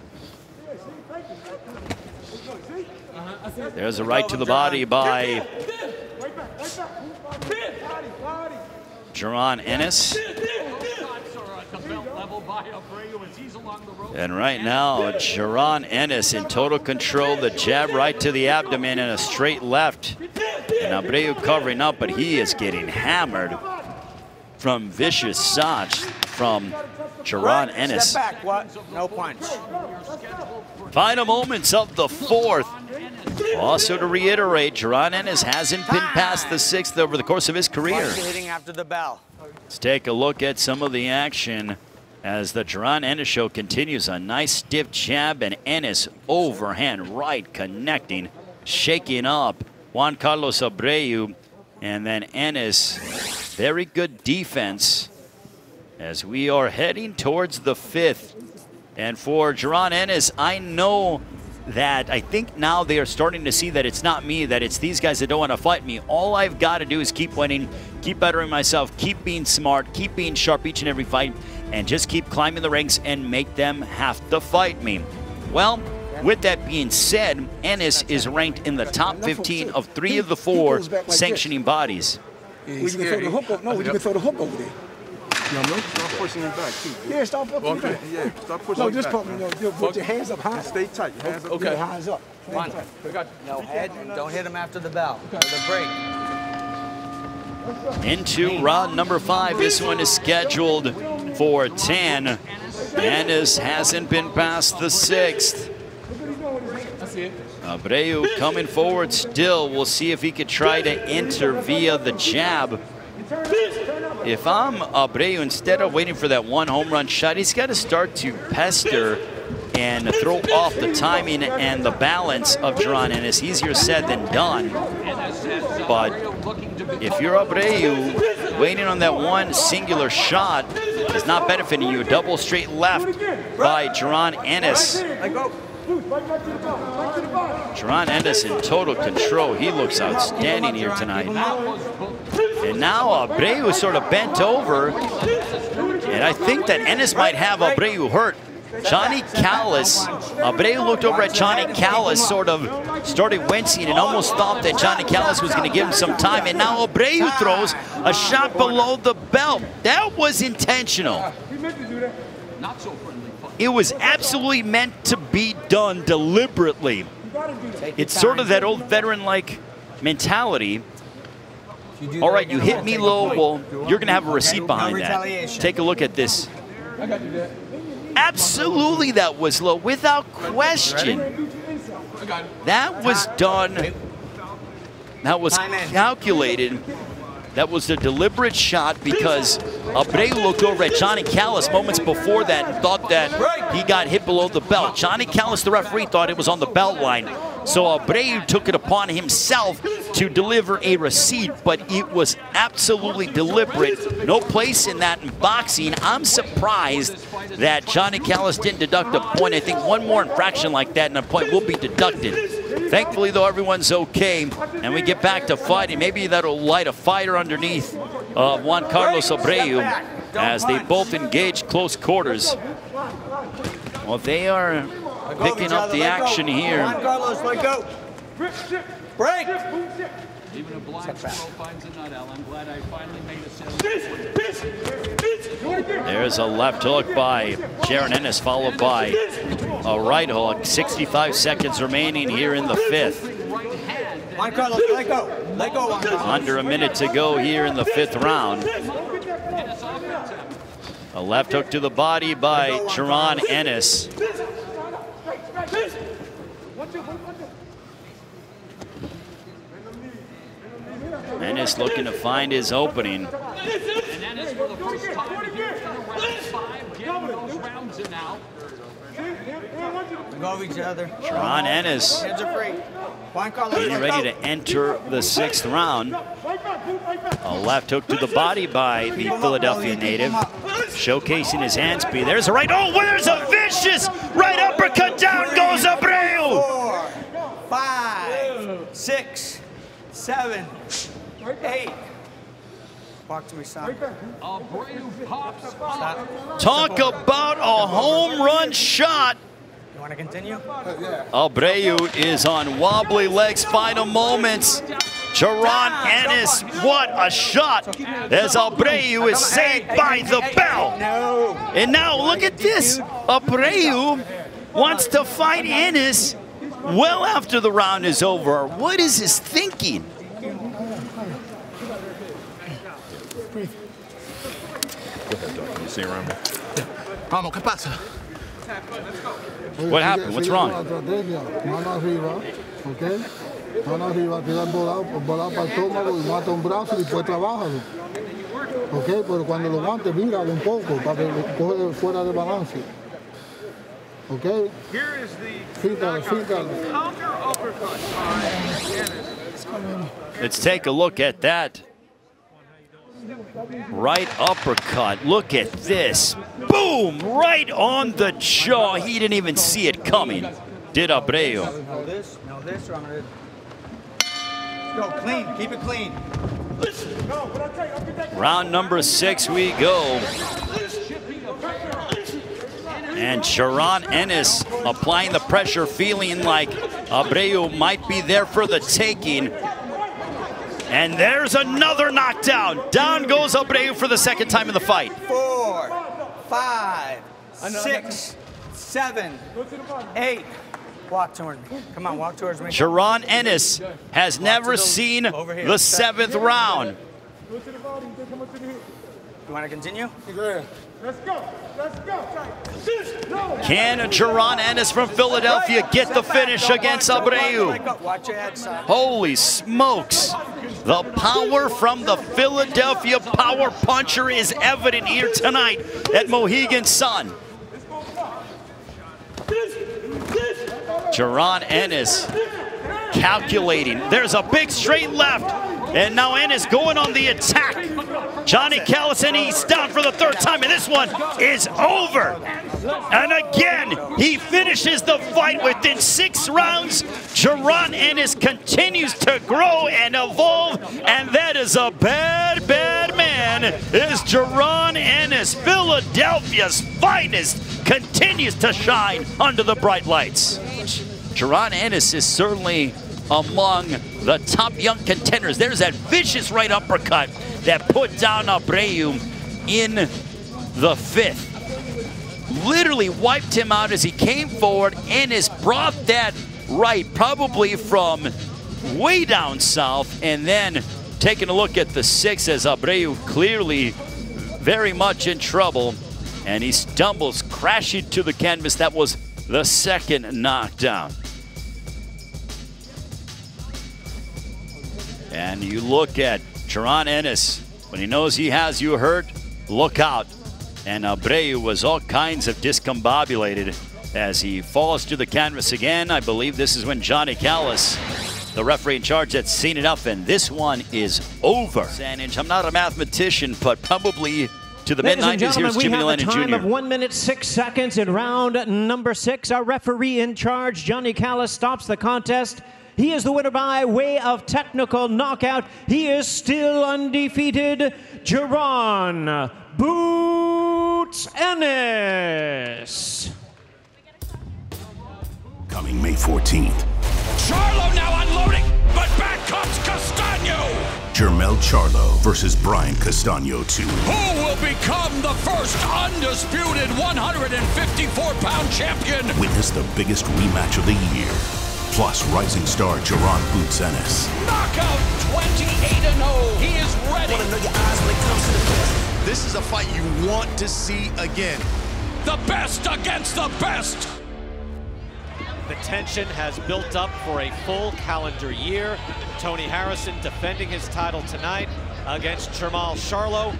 There's a right to the body by Jaron Ennis. And right now, Jaron Ennis in total control. The jab right to the abdomen and a straight left. And Abreu covering up, but he is getting hammered from vicious shots from Jaron Ennis. Step back, what? No punch. Final moments of the 4th. Also to reiterate, Jaron Ennis hasn't been past the 6th over the course of his career. Hitting after the bell. Let's take a look at some of the action as the Jaron Ennis show continues. A nice stiff jab, and Ennis overhand right connecting, shaking up Juan Carlos Abreu. And then Ennis, very good defense as we are heading towards the 5th. And for Jaron Ennis, I know that I think now they are starting to see that it's not me, that it's these guys that don't want to fight me. All I've got to do is keep winning, keep bettering myself, keep being smart, keep being sharp each and every fight, and just keep climbing the ranks and make them have to fight me. Well, with that being said, Ennis is ranked in the top 15 of 3 of the 4 sanctioning bodies. We can throw the hook over. No, we can throw the hook over there. No, start pushing him back, too. Yeah, start pushing him back. Yeah, start pushing no, him just back. put your hands up high. Stay tight. Your hands up. Okay. Hands up. One. No head. Don't hit him after the bell. Or the break. Into round number 5. This one is scheduled for 10. Ennis hasn't been past the 6th. Abreu coming forward still. We'll see if he could try to enter via the jab. If I'm Abreu, instead of waiting for that one home run shot, he's got to start to pester and throw off the timing and the balance of Jaron Ennis. Easier said than done. But if you're Abreu, waiting on that one singular shot is not benefiting you. Double straight left by Jaron Ennis. Jaron Ennis in total control. He looks outstanding here tonight. And now Abreu is sort of bent over. And I think that Ennis might have Abreu hurt. Johnny Callis, Abreu looked over at Johnny Callis, sort of started wincing and almost thought that Johnny Callis was going to give him some time. And now Abreu throws a shot below the belt. That was intentional. It was absolutely meant to be done deliberately. It's sort of that old veteran-like mentality. All right, you hit me low, well, you're going to have a receipt behind that. Take a look at this. Absolutely, that was low, without question. That was done. That was calculated. That was a deliberate shot because Abreu looked over at Johnny Callis moments before that and thought that he got hit below the belt. Johnny Callis, the referee, thought it was on the belt line. So Abreu took it upon himself to deliver a receipt, but it was absolutely deliberate. No place in that in boxing. I'm surprised that Johnny Callis didn't deduct a point. I think one more infraction like that and a point will be deducted. Thankfully, though, everyone's okay, and we get back to fighting. Maybe that'll light a fire underneath Juan Carlos Abreu as they both engage close quarters. Well, they are picking up the action here. Juan Carlos, let go. Break. Even a blind throw finds a nut, Al. I'm glad I finally made a sale. There's a left hook by Jaron Ennis, followed by a right hook. 65 seconds remaining here in the 5th. Juan Carlos, let go. Let go, Juan Carlos. Under a minute to go here in the 5th round. A left hook to the body by Jaron Ennis. Ennis looking to find his opening. And Ennis for the first time here in round 5, getting those rounds in now. Go over each other. Jaron Ennis Hands are free. Juan Carlos, getting ready to enter the 6th round. A left hook to the body by the Philadelphia native, showcasing his hand speed. There's a right. Oh, there's a vicious right uppercut. Down goes Abreu. 4, 5, 6, 7, 8. Walk to me, son. Talk about a home run shot. You want to continue? Abreu is on wobbly legs, final moments. Jaron Ennis, what a shot as Abreu is saved by the bell. And now look at this. Abreu wants to fight Ennis well after the round is over. What is his thinking? Vamos, ¿qué pasa? What happened? What's wrong? Mano arriba, ¿ok? Mano arriba, tira el volado para el estómago y mata un brazo y después trabájalo. ¿Ok? Pero cuando lo mate, míralo un poco para que coge fuera de balance. ¿Ok? Fíjate. Let's take a look at that. Right uppercut. Look at this. Boom! Right on the jaw. He didn't even see it coming. Did Abreu. Now this, or I'm gonna... Go clean, keep it clean. Round number 6 we go. And Jaron Ennis applying the pressure, feeling like Abreu might be there for the taking. And there's another knockdown. Down goes Abreu for the second time in the fight. 4, 5, 6, 7, 8. Walk towards me. Come on, walk towards me. Jaron Ennis has never seen the 7th round. You want to continue? Let's go. Let's go. Can Jaron Ennis from Philadelphia get the finish against Abreu? Watch your head, son. Holy smokes. The power from the Philadelphia Power Puncher is evident here tonight at Mohegan Sun. Jaron Ennis calculating. There's a big straight left. And now Ennis going on the attack. Johnny Callis, and he's down for the 3rd time, and this one is over. And again, he finishes the fight within 6 rounds. Jaron Ennis continues to grow and evolve, and that is a bad, bad man. Is Jaron Ennis, Philadelphia's finest, continues to shine under the bright lights. Jaron Ennis is certainly among the top young contenders. There's that vicious right uppercut that put down Abreu in the 5th. Literally wiped him out as he came forward. Ennis brought that right, probably from way down south, and then taking a look at the 6th as Abreu clearly very much in trouble, and he stumbles, crashing to the canvas. That was the 2nd knockdown. And you look at Jaron Ennis, when he knows he has you hurt, look out. And Abreu was all kinds of discombobulated as he falls to the canvas again. I believe this is when Johnny Callis, the referee in charge, had seen enough, and this one is over. I'm not a mathematician, but probably to the mid-90s, here's Jimmy Lennon Jr. We have a time of 1 minute 6 seconds in round number 6. Our referee in charge, Johnny Callis, stops the contest. He is the winner by way of technical knockout. He is still undefeated, Jaron Boots Ennis. Coming May 14th. Charlo now unloading, but back comes Castaño. Jermell Charlo versus Brian Castaño 2. Who will become the first undisputed 154-pound champion? Witness the biggest rematch of the year. Plus rising star Jaron Boots Ennis. Knockout 28-0. He is ready. Want to know your eyes when it comes to the best. This is a fight you want to see again. The best against the best. The tension has built up for a full calendar year. Tony Harrison defending his title tonight against Jermall Charlo.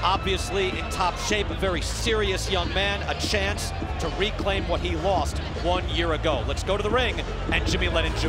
Obviously in top shape, a very serious young man, a chance to reclaim what he lost 1 year ago. Let's go to the ring and Jimmy Lennon Jr.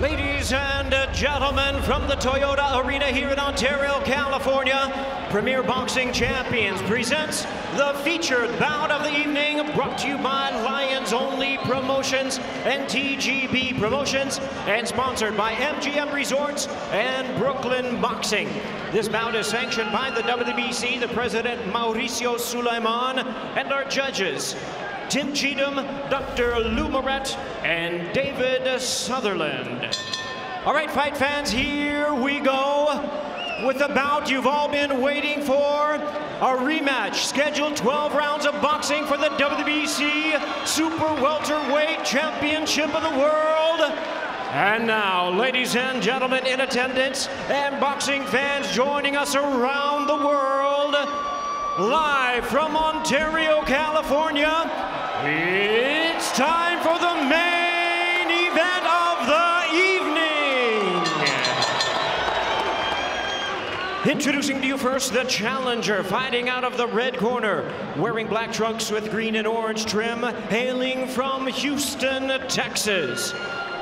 Ladies and gentlemen, from the Toyota Arena here in Ontario, California, Premier Boxing Champions presents the featured bout of the evening, brought to you by Lions Only Promotions and TGB Promotions, and sponsored by MGM Resorts and Brooklyn Boxing. This bout is sanctioned by the WBC, the president Mauricio Sulaiman, and our judges, Tim Cheatham, Dr. Lou Moret, and David Sutherland. All right, fight fans, here we go with the bout you've all been waiting for. A rematch, scheduled 12 rounds of boxing for the WBC Super Welterweight Championship of the World. And now, ladies and gentlemen in attendance and boxing fans joining us around the world, live from Ontario, California, it's time for the main event of the evening. Introducing to you first the challenger, fighting out of the red corner, wearing black trunks with green and orange trim, hailing from Houston, Texas.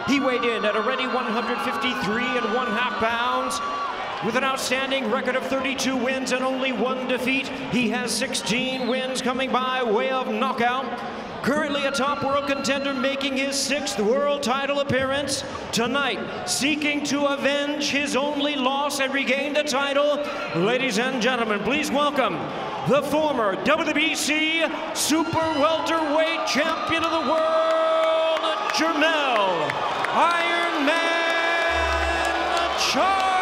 He weighed in at already 153 1/2 pounds. With an outstanding record of 32 wins and only 1 defeat, he has 16 wins coming by way of knockout. Currently a top world contender making his 6th world title appearance. Tonight, seeking to avenge his only loss and regain the title. Ladies and gentlemen, please welcome the former WBC Super Welterweight Champion of the World, Jermell Iron Man Charlo.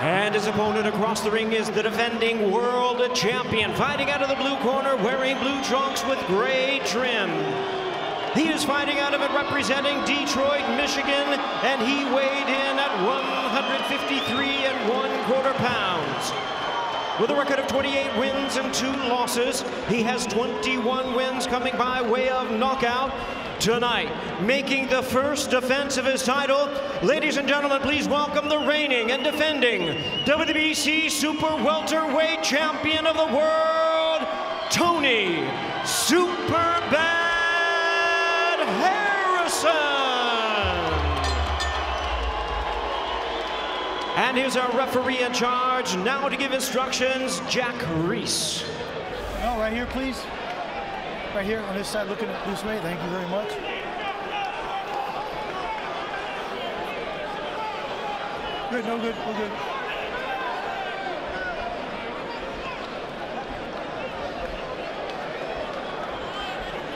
And his opponent across the ring is the defending world champion, fighting out of the blue corner, wearing blue trunks with gray trim. He is fighting out of it representing Detroit, Michigan, and he weighed in at 153 1/4 pounds. With a record of 28 wins and 2 losses, he has 21 wins coming by way of knockout. Tonight, making the first defense of his title, ladies and gentlemen, please welcome the reigning and defending WBC Super Welterweight Champion of the World, Tony Superbad Harrison. And here's our referee in charge, now to give instructions, Jack Reese. No, right here, please. Right here on this side, looking this way. Thank you very much. Good, no good, we're good.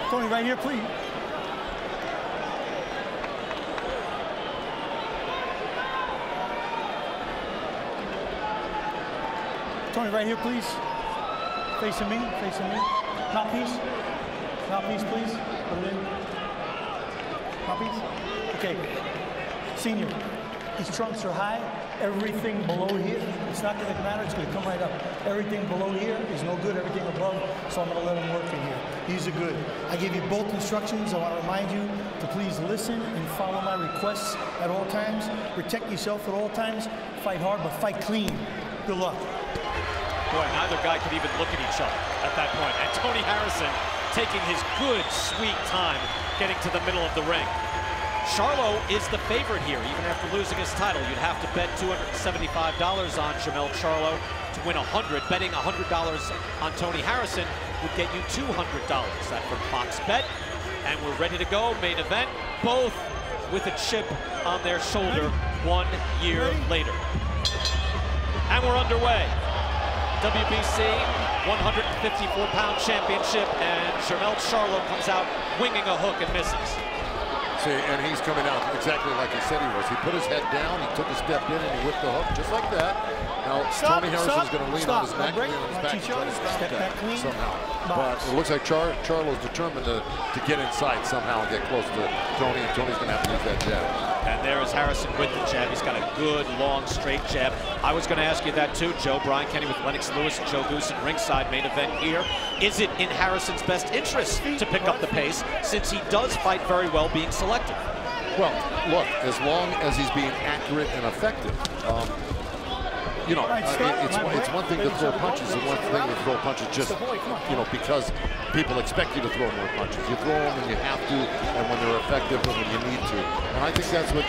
Tony, right here, please. Tony, right here, please. Facing me, facing me. Mouthpiece. Mouthpiece, please. Put it in. Mouthpiece. Okay. Senior, his trunks are high. Everything below here, it's not going to matter. It's going to come right up. Everything below here is no good. Everything above, so I'm going to let him work in here. These are good. I gave you both instructions. I want to remind you to please listen and follow my requests at all times. Protect yourself at all times. Fight hard, but fight clean. Good luck. Boy, neither guy could even look at each other at that point. And Tony Harrison taking his good, sweet time getting to the middle of the ring. Charlo is the favorite here, even after losing his title. You'd have to bet $275 on Jermell Charlo to win 100. Betting $100 on Tony Harrison would get you $200. That from Fox Bet. And we're ready to go. Main event, both with a chip on their shoulder 1 year later. And we're underway. WBC 154-pound championship, and Jermell Charlo comes out winging a hook and misses. See, and he's coming out exactly like he said he was. He put his head down, he took a step in, and he whipped the hook just like that. Now, Tony Harrison's going to lean on his neck, lean on his back, and try to stop that somehow. But it looks like Charlo's determined to get inside somehow and get close to Tony, and Tony's going to have to use that jab. And there is Harrison with the jab. He's got a good, long, straight jab. I was going to ask you that too, Joe. Brian Kenny with Lennox Lewis and Joe Goose at ringside. Main event here. Is it in Harrison's best interest to pick up the pace, since he does fight very well being selective? Well, look, as long as he's being accurate and effective, you know, it's one thing to throw punches and one thing to throw punches just, you know, because people expect you to throw more punches. You throw them when you have to, and when they're effective, and when you need to. And I think that's what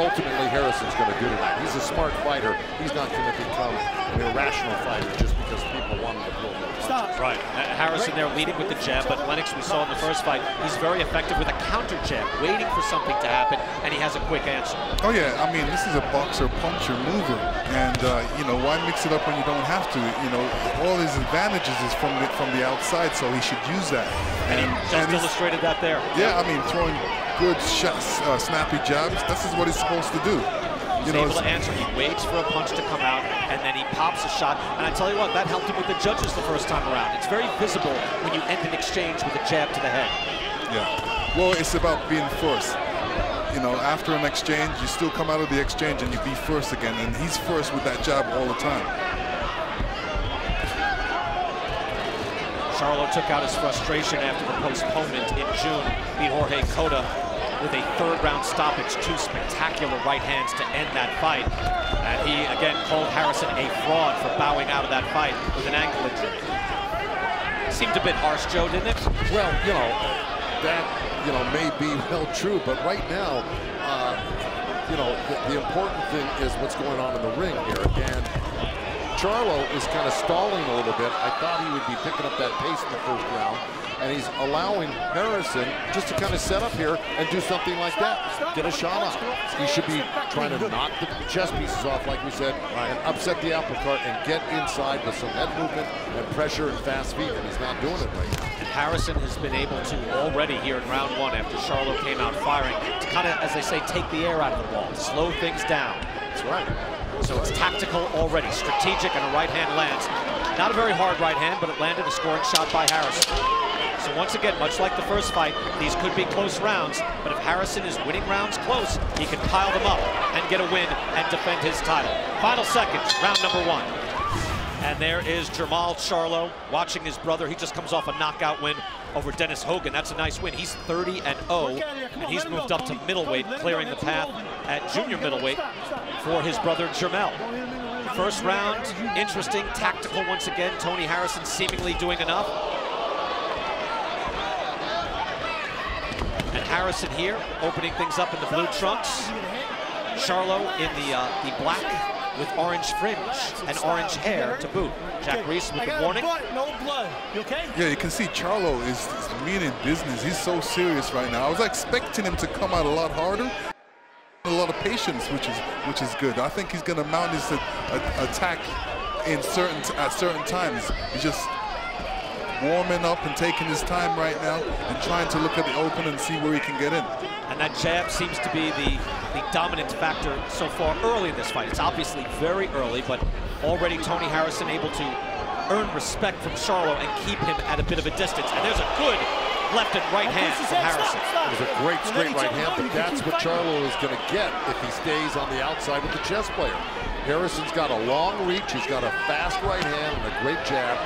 ultimately Harrison's going to do tonight. He's a smart fighter. He's not going to become an irrational fighter just because people want him to throw more punches. Right. Harrison there leading with the jab, but Lennox, we saw in the first fight, he's very effective with a counter jab, waiting for something to happen, and he has a quick answer. Oh yeah, I mean, this is a boxer, puncher, mover, and you know, why mix it up when you don't have to? You know, all his advantages is from the outside, so he should use that. And he just illustrated that there. Yeah, I mean, throwing good shots, snappy jabs. This is what he's supposed to do. He's able to answer. He waits for a punch to come out, and then he pops a shot. And I tell you what, that helped him with the judges the first time around. It's very visible when you end an exchange with a jab to the head. Yeah. Well, it's about being first. You know, after an exchange, you still come out of the exchange and you be first again. And he's first with that jab all the time. Charlo took out his frustration after the postponement in June. Beat Jorge Cota with a third-round stoppage, 2 spectacular right hands to end that fight. And he, again, called Harrison a fraud for bowing out of that fight with an ankle injury. Seemed a bit harsh, Joe, didn't it? Well, you know, that you know, may be well true, but right now, you know, the important thing is what's going on in the ring here. And Charlo is kind of stalling a little bit. I thought he would be picking up that pace in the first round, and he's allowing Harrison just to kind of set up here and do something like that. Get a shot on. He should be trying to knock the chest pieces off, like we said, and upset the apple cart and get inside with some head movement and pressure and fast feet, and he's not doing it right now. And Harrison has been able to already here in round 1 after Charlo came out firing to kind of, as they say, take the air out of the ball, slow things down. That's right. So it's tactical already, strategic, and a right hand lands. Not a very hard right hand, but it landed a scoring shot by Harrison. So once again, much like the first fight, these could be close rounds, but if Harrison is winning rounds close, he can pile them up and get a win and defend his title. Final seconds, round number 1. And there is Jermall Charlo watching his brother. He just comes off a knockout win over Dennis Hogan. That's a nice win. He's 30-0, and he's moved up to middleweight, clearing the path at junior middleweight for his brother Jermell. First round, interesting, tactical once again. Tony Harrison seemingly doing enough. And Harrison here, opening things up in the blue trunks. Charlo in the black with orange fringe and orange hair to boot. Jack Reese with the warning. No blood. You okay? Yeah, you can see Charlo is meaning business. He's so serious right now. I was expecting him to come out a lot harder. A lot of patience, which is good. I think he's going to mount his attack at certain times. He's just warming up and taking his time right now and trying to look at the open and see where he can get in. And that jab seems to be the dominant factor so far early in this fight. It's obviously very early, but already Tony Harrison able to earn respect from Charlo and keep him at a bit of a distance. And there's a good left and right hand from Harrison. It was a great straight right hand, but that's what Charlo is going to get if he stays on the outside with the chess player. Harrison's got a long reach, he's got a fast right hand and a great jab.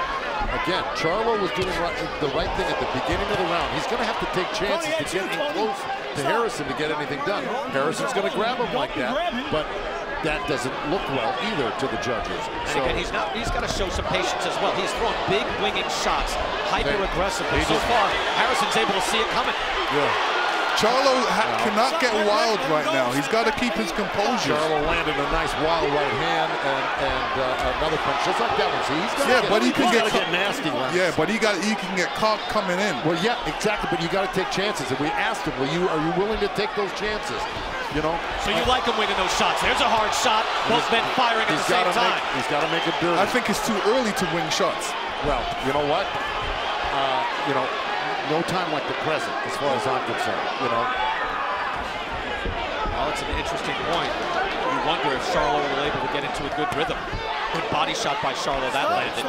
Again, Charlo was doing the right thing at the beginning of the round. He's going to have to take chances to get in close to Harrison to get anything done. Harrison's going to grab him like that, but that doesn't look well either to the judges. And again, he's got to show some patience as well. He's throwing big winging shots, hyper-aggressively. So far, Harrison's able to see it coming. Yeah. Charlo cannot get wild right now. He's got to keep his composure. Charlo landed a nice wild right hand and another punch just like that one. See, he's but he can get nasty. Yeah, but he can get caught coming in. Well, yeah, exactly. But you got to take chances. And we asked him, are you willing to take those chances? You know. So you like him winning those shots. There's a hard shot. Both men firing at the same time. He's got to make it dirty. I think it's too early to win shots. Well, you know what? You know. No time like the present, as far as I'm concerned, you know. Well, it's an interesting point. You wonder if Charlo will be able to get into a good rhythm. Good body shot by Charlo, that landed.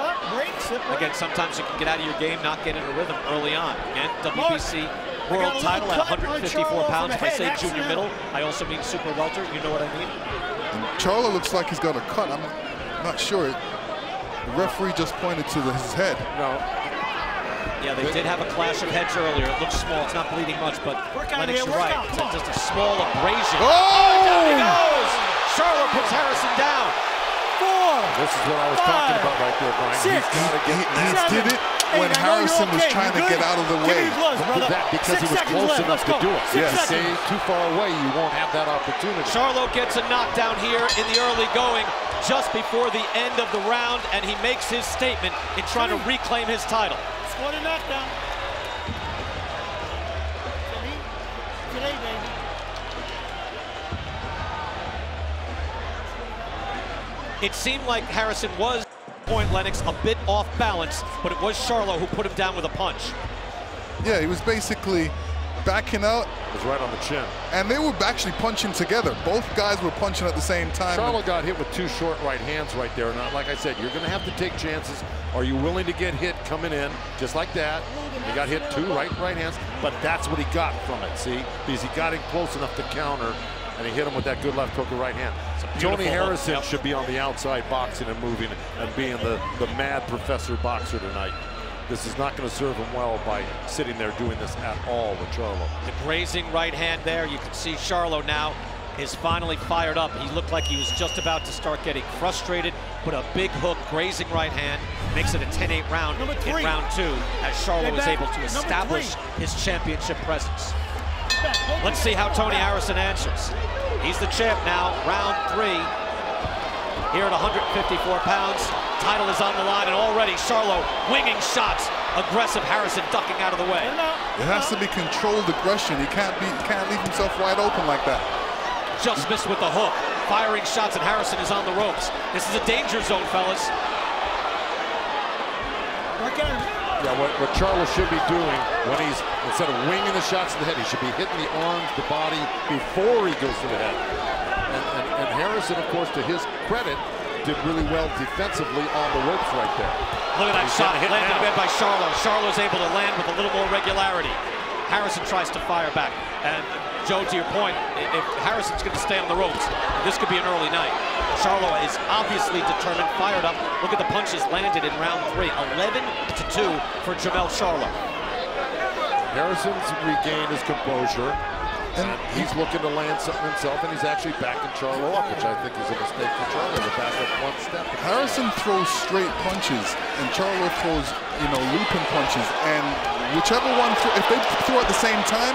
Again, sometimes you can get out of your game, not get in a rhythm early on. Again, WBC world title at 154 pounds. If I say junior middle, I also mean super welter. You know what I mean? And Charlo looks like he's got a cut. I'm not sure. The referee just pointed to his head. No. Yeah, they did have a clash of heads earlier. It looks small. It's not bleeding much, but Lennox, you're right. It's just a small abrasion. Oh! Down he goes! Charlo puts Harrison down. 4. This is what I was talking about right there, Brian. 6. He did it when Harrison was trying to get out of the way. Because he was close enough to do it. If you stay too far away, you won't have that opportunity. Charlo gets a knockdown here in the early going, just before the end of the round, and he makes his statement in trying to reclaim his title. What a knockdown. Today, baby. It seemed like Harrison was, point Lennox, a bit off balance, but it was Charlo who put him down with a punch. Yeah, he was basically backing out. It was right on the chin. And they were actually punching together. Both guys were punching at the same time. Charlo got hit with 2 short right hands right there. Now, like I said, you're going to have to take chances. Are you willing to get hit coming in just like that? He got hit 2 right hands, but that's what he got from it, see? Because he got in close enough to counter, and he hit him with that good left hook or right hand. Tony Harrison should be on the outside boxing and moving and being the mad professor boxer tonight. This is not going to serve him well by sitting there doing this at all with Charlo. The grazing right hand there. You can see Charlo now is finally fired up. He looked like he was just about to start getting frustrated, but a big hook, grazing right hand, makes it a 10-8 round in round 2, as Charlo is able to establish his championship presence. Let's see how Tony Harrison answers. He's the champ now, round 3. Here at 154 pounds, title is on the line, and already Charlo winging shots. Aggressive Harrison ducking out of the way. It has to be controlled aggression. He can't leave himself wide open like that. Just missed with the hook. Firing shots, and Harrison is on the ropes. This is a danger zone, fellas. Yeah, what Charlo should be doing when he's, instead of winging the shots to the head, he should be hitting the arms, the body, before he goes to the head. And Harrison, of course, to his credit, did really well defensively on the ropes right there. Look at that shot, landed in by Charlo. Charlo's able to land with a little more regularity. Harrison tries to fire back. And Joe, to your point, if Harrison's going to stay on the ropes, this could be an early night. Charlo is obviously determined, fired up. Look at the punches landed in round 3. 11-2 for Jermell Charlo. Harrison's regained his composure, and he's looking to land something himself, and he's actually backing Charlo up, which I think is a mistake for Charlo to back up one step. Harrison throws straight punches, and Charlo throws, looping punches, and whichever one, if they throw at the same time,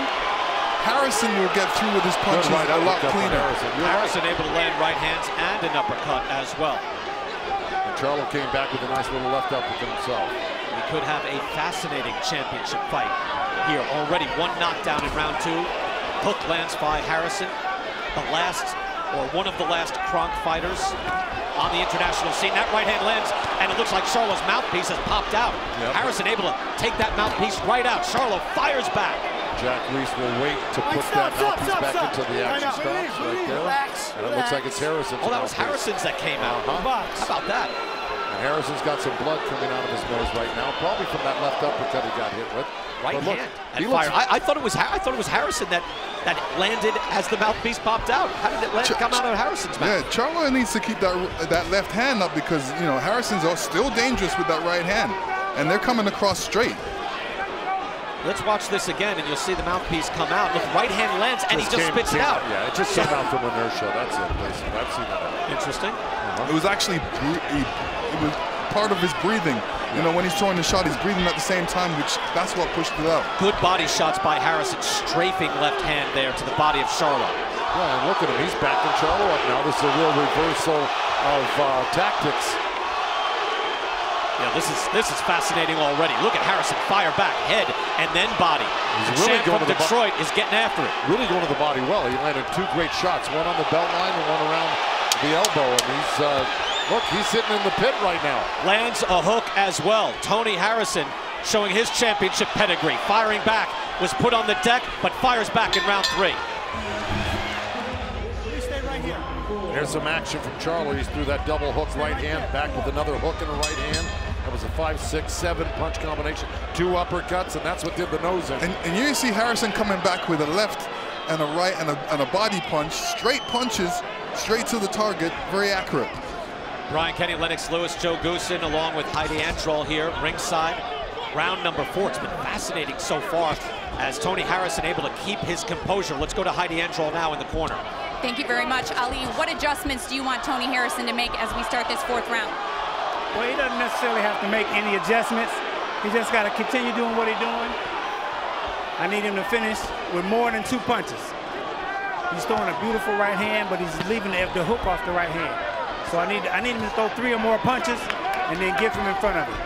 Harrison will get through with his punches a lot cleaner. Harrison able to land right hands and an uppercut as well. And Charlo came back with a nice little left uppercut himself. We could have a fascinating championship fight here. Already one knockdown in round 2. Hook lands by Harrison, the last, or one of the last Kronk fighters on the international scene. That right hand lands, and it looks like Charlo's mouthpiece has popped out. Yep. Harrison able to take that mouthpiece right out. Charlo fires back. Jack Reese will wait to put that mouthpiece back until the action stops right there. And it looks like it's Harrison's. Oh, that was Harrison's that came out. How about that? And Harrison's got some blood coming out of his nose right now, probably from that left uppercut he got hit with. Right hand and fire. I thought it was Harrison that landed as the mouthpiece popped out. How did it come out of Harrison's mouth? Yeah, Charlo needs to keep that left hand up, because Harrison's still dangerous with that right hand, and they're coming across straight. Let's watch this again, and you'll see the mouthpiece come out. Look, right hand lands, and he just spits it out. Yeah, it just came out from inertia. That's it, basically. I've seen that. Interesting. It was actually it was part of his breathing. When he's throwing the shot, he's breathing at the same time, which that's what pushed it out. Good body shots by Harrison, strafing left hand there to the body of Charlo. Yeah, and look at him. He's backing Charlo up now. This is a real reversal of tactics. Yeah, this is fascinating already. Look at Harrison fire back, head, and then body. He's really going from to Detroit is getting after it. Really going to the body well. He landed 2 great shots, one on the belt line and one around the elbow. And he's, look, he's sitting in the pit right now. Lands a hook as well. Tony Harrison showing his championship pedigree. Firing back, was put on the deck, but fires back in round 3. There's some action from Charlo. He's through that double hook right hand, back with another hook in the right hand. That was a 5, 6, 7 punch combination. 2 uppercuts, and that's what did the nose in. And you see Harrison coming back with a left and a right and a body punch. Straight punches, straight to the target, very accurate. Brian Kenny, Lennox Lewis, Joe Goosen, along with Heidi Androl here, ringside. Round number 4. It's been fascinating so far as Tony Harrison able to keep his composure. Let's go to Heidi Androl now in the corner. Thank you very much, Ali. What adjustments do you want Tony Harrison to make as we start this 4th round? Well, he doesn't necessarily have to make any adjustments. He just got to continue doing what he's doing. I need him to finish with more than 2 punches. He's throwing a beautiful right hand, but he's leaving the hook off the right hand. So I need him to throw 3 or more punches and then get him in front of him.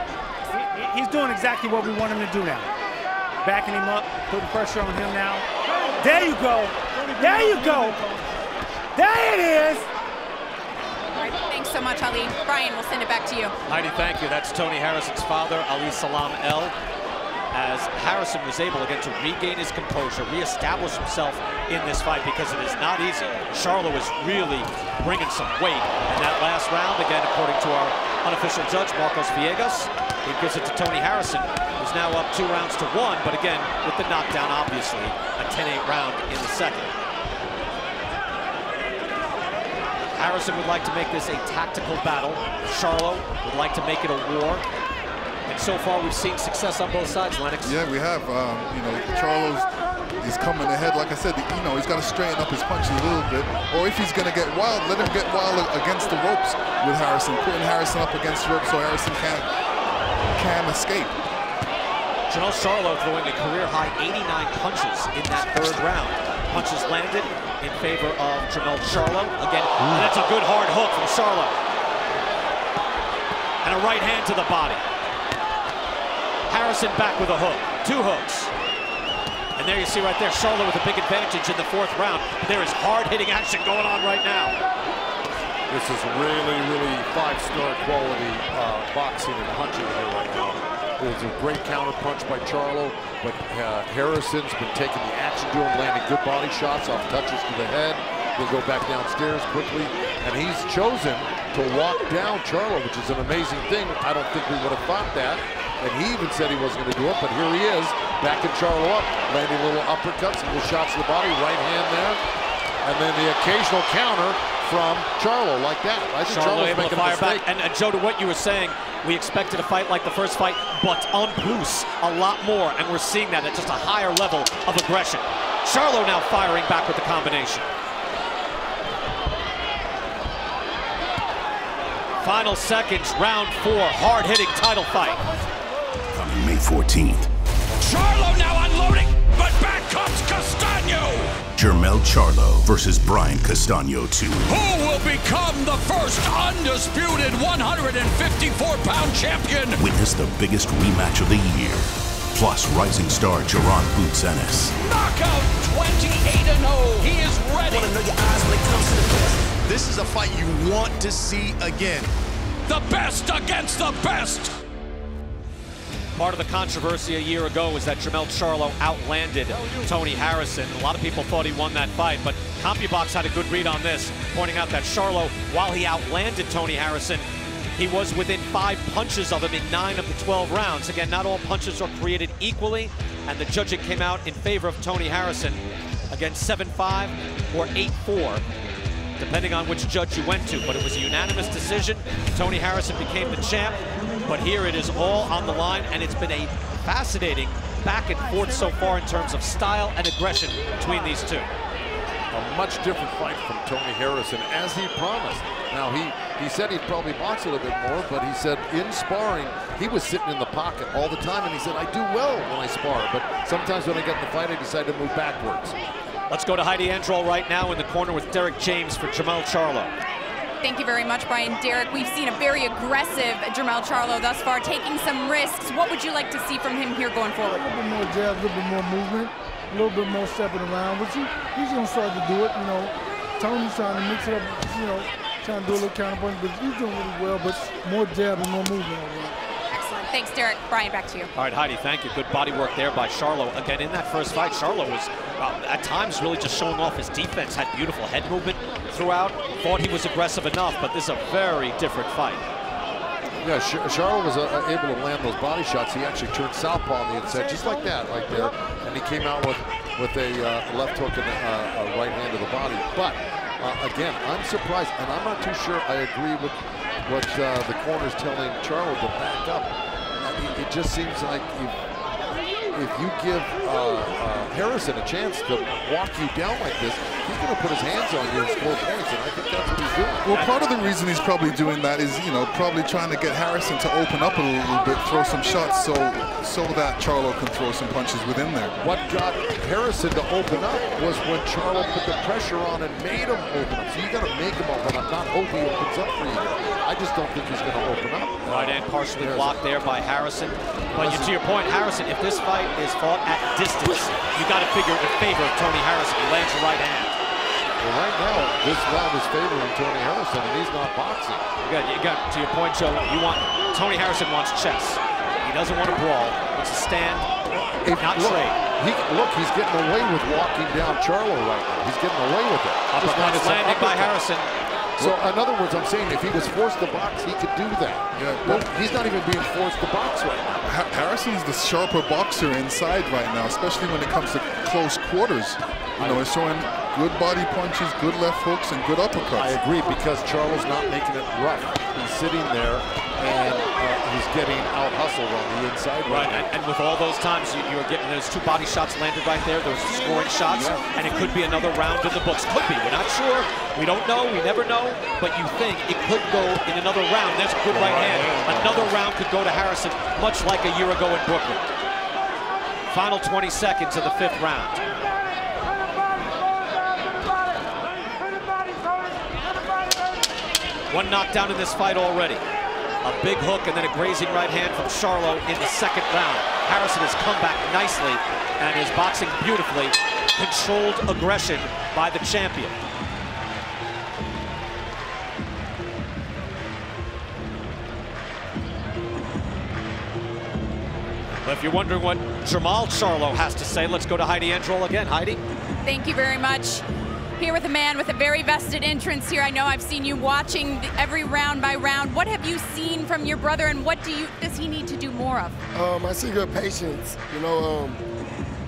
He's doing exactly what we want him to do now. Backing him up, putting pressure on him now. There you go. There you go. There it is. All right, thanks so much, Ali. Brian, we'll send it back to you. Heidi, thank you. That's Tony Harrison's father, Ali Salam El. As Harrison was able again to regain his composure, reestablish himself in this fight, because it is not easy. Charlo is really bringing some weight. And that last round, again, according to our unofficial judge, Marcos Villegas, he gives it to Tony Harrison, who's now up 2 rounds to 1, but again, with the knockdown, obviously, a 10-8 round in the second. Harrison would like to make this a tactical battle. Charlo would like to make it a war. And so far, we've seen success on both sides, Lennox. Yeah, we have. Charlo's, is coming ahead. Like I said, you know, he's got to straighten up his punches a little bit. Or if he's going to get wild, let him get wild against the ropes with Harrison, putting Harrison up against the ropes so Harrison can escape. Jermell Charlo throwing a career-high 89 punches in that third round. Punches landed in favor of Jermell Charlo. Again, and that's a good hard hook from Charlo. And a right hand to the body. Harrison back with a hook. 2 hooks. And there you see right there, Charlo with a big advantage in the 4th round. There is hard-hitting action going on right now. This is really, really 5-star quality boxing and punching here right now. There's a great counter punch by Charlo, but Harrison's been taking the action to him, landing good body shots off touches to the head. He'll go back downstairs quickly, and he's chosen to walk down Charlo, which is an amazing thing. I don't think we would have thought that. And he even said he wasn't going to do it, but here he is, backing Charlo up, landing little uppercuts, little shots to the body, right hand there. And then the occasional counter from Charlo like that. I think Charlo's able to making a fire mistake. back. And Joe, to what you were saying, we expected a fight like the first fight, but on Bruce a lot more, and we're seeing that at just a higher level of aggression. Charlo now firing back with the combination. Final seconds, round 4, hard-hitting title fight. Coming May 14th. Charlo now unloading, but back comes Castaño. Jermell Charlo versus Brian Castaño 2. Who will become the first undisputed 154-pound champion? Witness the biggest rematch of the year. Plus rising star Jaron Boots Ennis. Knockout 28-0. He is ready. Wanna know your eyes when it comes to the best. This is a fight you want to see again. The best against the best. Part of the controversy a year ago was that Jermell Charlo outlanded Tony Harrison. A lot of people thought he won that fight, but CompuBox had a good read on this, pointing out that Charlo, while he outlanded Tony Harrison, he was within 5 punches of him in 9 of the 12 rounds. Again, not all punches are created equally, and the judging came out in favor of Tony Harrison. Again, 7-5 or 8-4. Depending on which judge you went to, but it was a unanimous decision. Tony Harrison became the champ, but here it is all on the line, and it's been a fascinating back and forth so far in terms of style and aggression between these two. A much different fight from Tony Harrison, as he promised. Now, he said he'd probably box a little bit more, but he said in sparring, he was sitting in the pocket all the time, and he said, I do well when I spar, but sometimes when I get in the fight, I decide to move backwards. Let's go to Heidi Androl right now in the corner with Derek James for Jermell Charlo. Thank you very much, Brian. Derek, we've seen a very aggressive Jermell Charlo thus far, taking some risks. What would you like to see from him here going forward? A little bit more jab, a little bit more movement, a little bit more stepping around, which he's going to start to do it. You know, Tony's trying to mix it up, you know, trying to do a little counterpunch, but he's doing really well, but more jab and more movement. Excellent. Thanks, Derek. Brian, back to you. All right, Heidi, thank you. Good body work there by Charlo. Again, in that first fight, Charlo was at times really just showing off his defense, had beautiful head movement throughout, thought he was aggressive enough, but this is a very different fight. Yeah, Charlo was able to land those body shots. He actually turned southpaw on the inside, just like that, right there. And he came out with a left hook and a right hand to the body. But again, I'm surprised, and I'm not too sure I agree with what the corner's telling Charlo to back up. It just seems like if you give Harrison a chance to walk you down like this, he's going to put his hands on you and score points, and I think that's what he's doing. Well, part of the reason he's probably doing that is, you know, probably trying to get Harrison to open up a little bit, throw some shots so that Charlo can throw some punches within there. What got Harrison to open up was when Charlo put the pressure on and made him open up. So you got to make him open up, not hope he opens up for you. I just don't think he's going to open up. Right hand partially blocked there by Harrison. But to your point, Harrison, if this fight is fought at distance, you got to figure in favor of Tony Harrison. He lands the right hand. Well, right now, this round is favoring Tony Harrison, and he's not boxing. You got to your point, Joe. Tony Harrison wants chess. He doesn't want to brawl. It's a stand, not trade. Look, he's getting away with walking down Charlo right now. He's getting away with it. Uppercut is landing by Harrison. So, in other words, I'm saying if he was forced to box, he could do that. Yeah, but he's not even being forced to box right now. Harrison's the sharper boxer inside right now, especially when it comes to close quarters. You know, he's throwing good body punches, good left hooks, and good uppercuts. I agree, because Charlo's not making it rough. He's sitting there, and he's getting out-hustled on the inside. Right, and with all those times you were getting those 2 body shots landed right there, those scoring shots, and it could be another round in the books. Could be, we're not sure, we don't know, we never know, but you think it could go in another round. There's a good right hand. Another round could go to Harrison, much like a year ago in Brooklyn. Final 20 seconds of the 5th round. One knockdown in this fight already. A big hook and then a grazing right hand from Charlo in the 2nd round. Harrison has come back nicely and is boxing beautifully. Controlled aggression by the champion. But if you're wondering what Jermall Charlo has to say, let's go to Heidi Androl again. Heidi? Thank you very much. Here with a man with a very vested interest here. I know I've seen you watching every round by round. What have you seen from your brother, and what does he need to do more of? I see good patience. You know,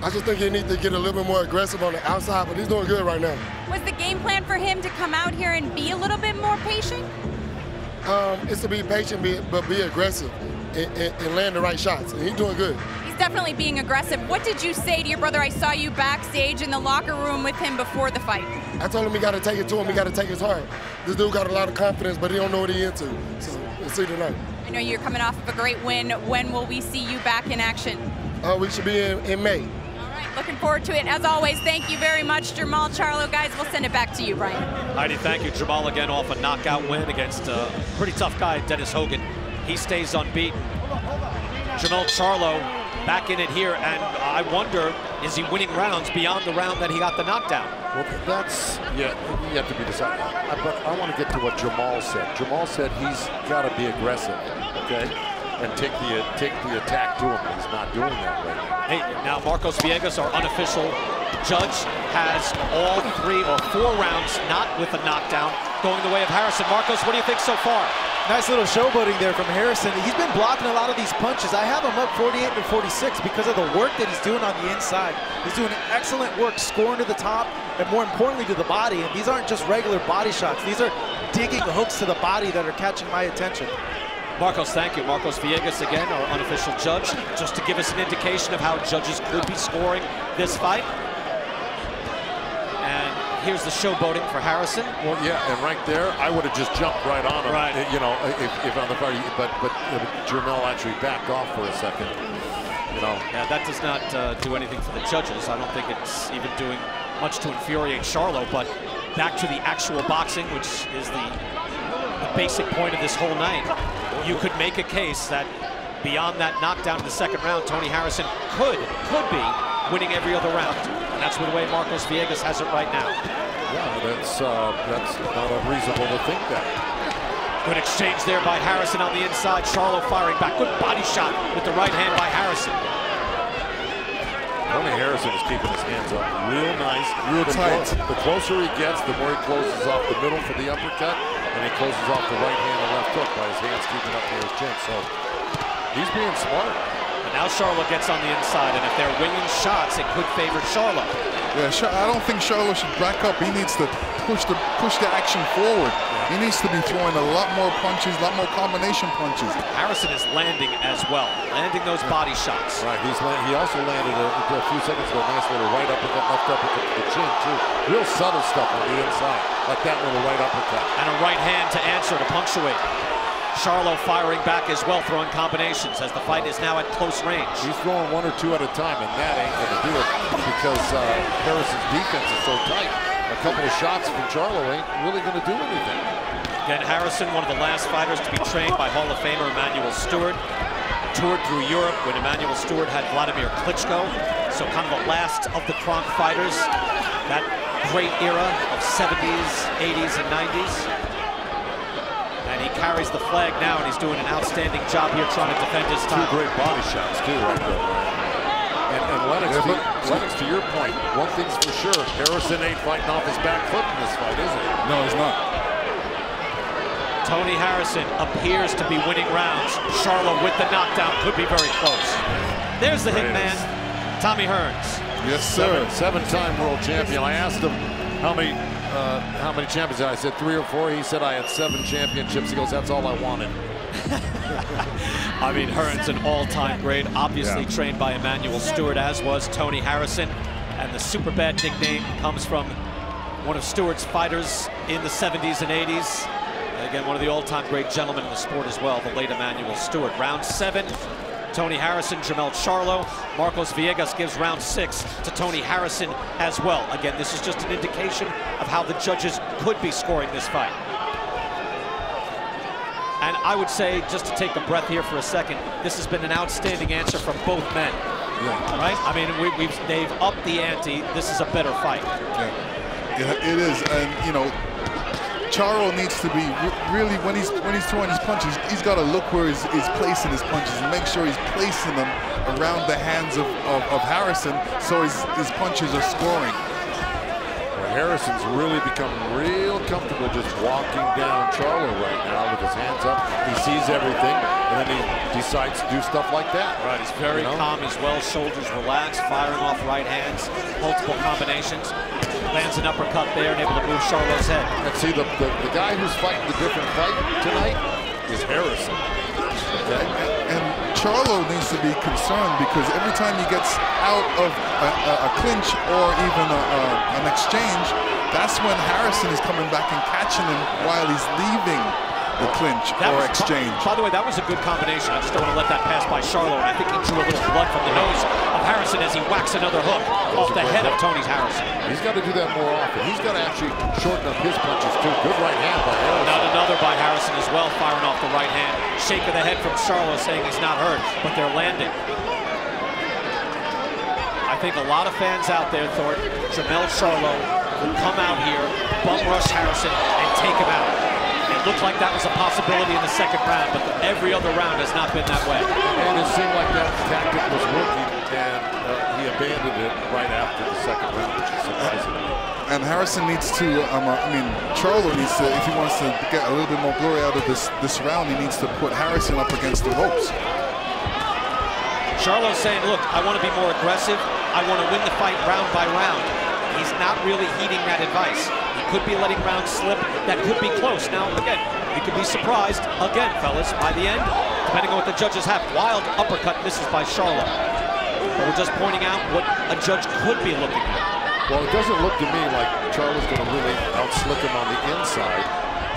I just think he needs to get a little bit more aggressive on the outside, but he's doing good right now. Was the game plan for him to come out here and be a little bit more patient? It's to be patient, but be aggressive and land the right shots, and he's doing good. Definitely being aggressive. What did you say to your brother? I saw you backstage in the locker room with him before the fight. I told him he got to take it to him. He got to take his heart. This dude got a lot of confidence, but he don't know what he's into. So we'll see tonight. I know you're coming off of a great win. When will we see you back in action? We should be in May. All right, looking forward to it. As always, thank you very much, Jermall Charlo. Guys, we'll send it back to you, Brian. Heidi, thank you. Jermall again off a knockout win against a pretty tough guy, Dennis Hogan. He stays unbeaten. Jermall Charlo back in it here, and I wonder, is he winning rounds beyond the round that he got the knockdown? Well, that's yet to be decided. But I want to get to what Jermall said. Jermall said he's got to be aggressive, okay, and take the attack to him. He's not doing that right now. Hey, now Marcos Villegas, our unofficial judge, has all 3 or 4 rounds not with a knockdown going the way of Harrison. Marcos, what do you think so far? Nice little showboating there from Harrison. He's been blocking a lot of these punches. I have him up 48-46 because of the work that he's doing on the inside. He's doing excellent work scoring to the top and, more importantly, to the body. And these aren't just regular body shots. These are digging hooks to the body that are catching my attention. Marcos, thank you. Marcos Villegas again, our unofficial judge, just to give us an indication of how judges could be scoring this fight. And here's the showboating for Harrison. Well, yeah, and right there, I would have just jumped right on him. Right. You know, if on the party, but Jermall actually backed off for a second. You know. Yeah, that does not do anything for the judges. I don't think it's even doing much to infuriate Charlo. But back to the actual boxing, which is the basic point of this whole night. You could make a case that beyond that knockdown in the 2nd round, Tony Harrison could be winning every other round. And that's the way Marcos Villegas has it right now. Yeah, that's not unreasonable to think that. Good exchange there by Harrison on the inside. Charlo firing back. Good body shot with the right hand by Harrison. Tony Harrison is keeping his hands up real nice, real tight. The closer he gets, the more he closes off the middle for the uppercut, and he closes off the right hand and left hook by his hands keeping up near his chin. So he's being smart. And now Charlo gets on the inside, and if they're winging shots, it could favor Charlo. Yeah, I don't think Charlo should back up. He needs to push the action forward. He needs to be throwing a lot more punches, a lot more combination punches. Harrison is landing as well, landing those body shots. Right, he also landed a few seconds ago, a nice little right uppercut, left uppercut to the chin too. Real subtle stuff on the inside, like that little right uppercut. And a right hand to answer, to punctuate. Charlo firing back as well, throwing combinations as the fight is now at close range. He's throwing 1 or 2 at a time, and that ain't going to do it because Harrison's defense is so tight. A couple of shots from Charlo ain't really going to do anything. Again, Harrison, one of the last fighters to be trained by Hall of Famer Emanuel Steward. Toured through Europe when Emanuel Steward had Vladimir Klitschko. So kind of the last of the Kronk fighters. That great era of 70s, 80s, and 90s. And he carries the flag now, and he's doing an outstanding job here trying to defend his title. 2 great body shots, too, right there. And Lennox, to your point, one thing's for sure, Harrison ain't fighting off his back foot in this fight, is he? No, he's not. Tony Harrison appears to be winning rounds. Charlo with the knockdown could be very close. There's the hitman, Tommy Hearns. Yes, sir. Seven-time world champion. I asked him how many champions. I said 3 or 4. He said I had 7 championships. He goes, that's all I wanted. I mean, Hearn's an all-time great, obviously trained by Emanuel Stewart, as was Tony Harrison. And the Super Bad nickname comes from one of Stewart's fighters in the 70s and 80s. And again, one of the all-time great gentlemen in the sport as well, the late Emanuel Stewart. Round 7, Tony Harrison, Jermell Charlo. Marcos Villegas gives round 6 to Tony Harrison as well. Again, this is just an indication of how the judges could be scoring this fight. And I would say, just to take a breath here for a second, this has been an outstanding answer from both men. Yeah. Right? I mean, they've upped the ante. This is a better fight. Yeah, it is. And, you know, Charlo needs to be really, when he's throwing his punches, he's got to look where he's placing his punches and make sure he's placing them around the hands of Harrison so his punches are scoring. Harrison's really become real comfortable just walking down Charlo right now with his hands up. He sees everything, and then he decides to do stuff like that. Right, he's very calm as well, shoulders relaxed, firing off right hands, multiple combinations. Lands an uppercut there and able to move Charlo's head. And see, the guy who's fighting the different fight tonight is Harrison. Okay? And Charlo needs to be concerned because every time he gets out of a clinch or even an exchange, that's when Harrison is coming back and catching him while he's leaving the clinch or exchange. By the way, that was a good combination. I just don't want to let that pass by Charlo. And I think he drew a little blood from the nose of Harrison as he whacks another hook off the head of Tony Harrison. He's got to do that more often. He's got to actually shorten up his punches too. Good right hand by Harrison. Another by Harrison as well, firing off the right hand. Shake of the head from Charlo saying he's not hurt, but they're landing. I think a lot of fans out there thought Jermell Charlo would come out here, bum rush Harrison, and take him out. It looked like that was a possibility in the second round, but every other round has not been that way. And it seemed like that tactic was working, and he abandoned it right after the second round, which is surprising. And Harrison needs to, Charlo needs to, if he wants to get a little bit more glory out of this round, he needs to put Harrison up against the ropes. Charlo's saying, look, I want to be more aggressive. I want to win the fight round by round. He's not really heeding that advice. He could be letting rounds slip. That could be close. Now, again, we could be surprised, again, fellas, by the end, depending on what the judges have. Wild uppercut misses by Charlo. But we're just pointing out what a judge could be looking at. Well, it doesn't look to me like Charlo's going to really outslick him on the inside,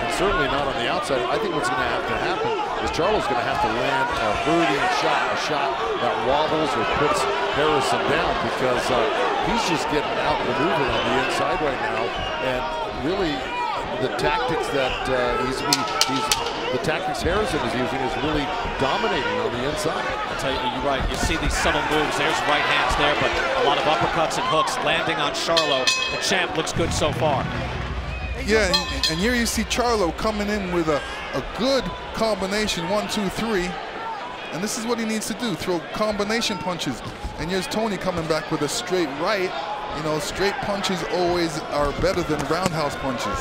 and certainly not on the outside. I think what's going to have to happen is Charlo's going to have to land a hurting shot, a shot that wobbles or puts Harrison down, because he's just getting outmaneuvered on the inside right now, and really the tactics that the tactics Harrison is using is really dominating on the inside. I'll tell you, you're right. You see these subtle moves. There's right hands there, but a lot of uppercuts and hooks landing on Charlo. The champ looks good so far. Yeah, and here you see Charlo coming in with a good combination, 1, 2, 3. And this is what he needs to do, throw combination punches. And here's Tony coming back with a straight right. You know, straight punches always are better than roundhouse punches.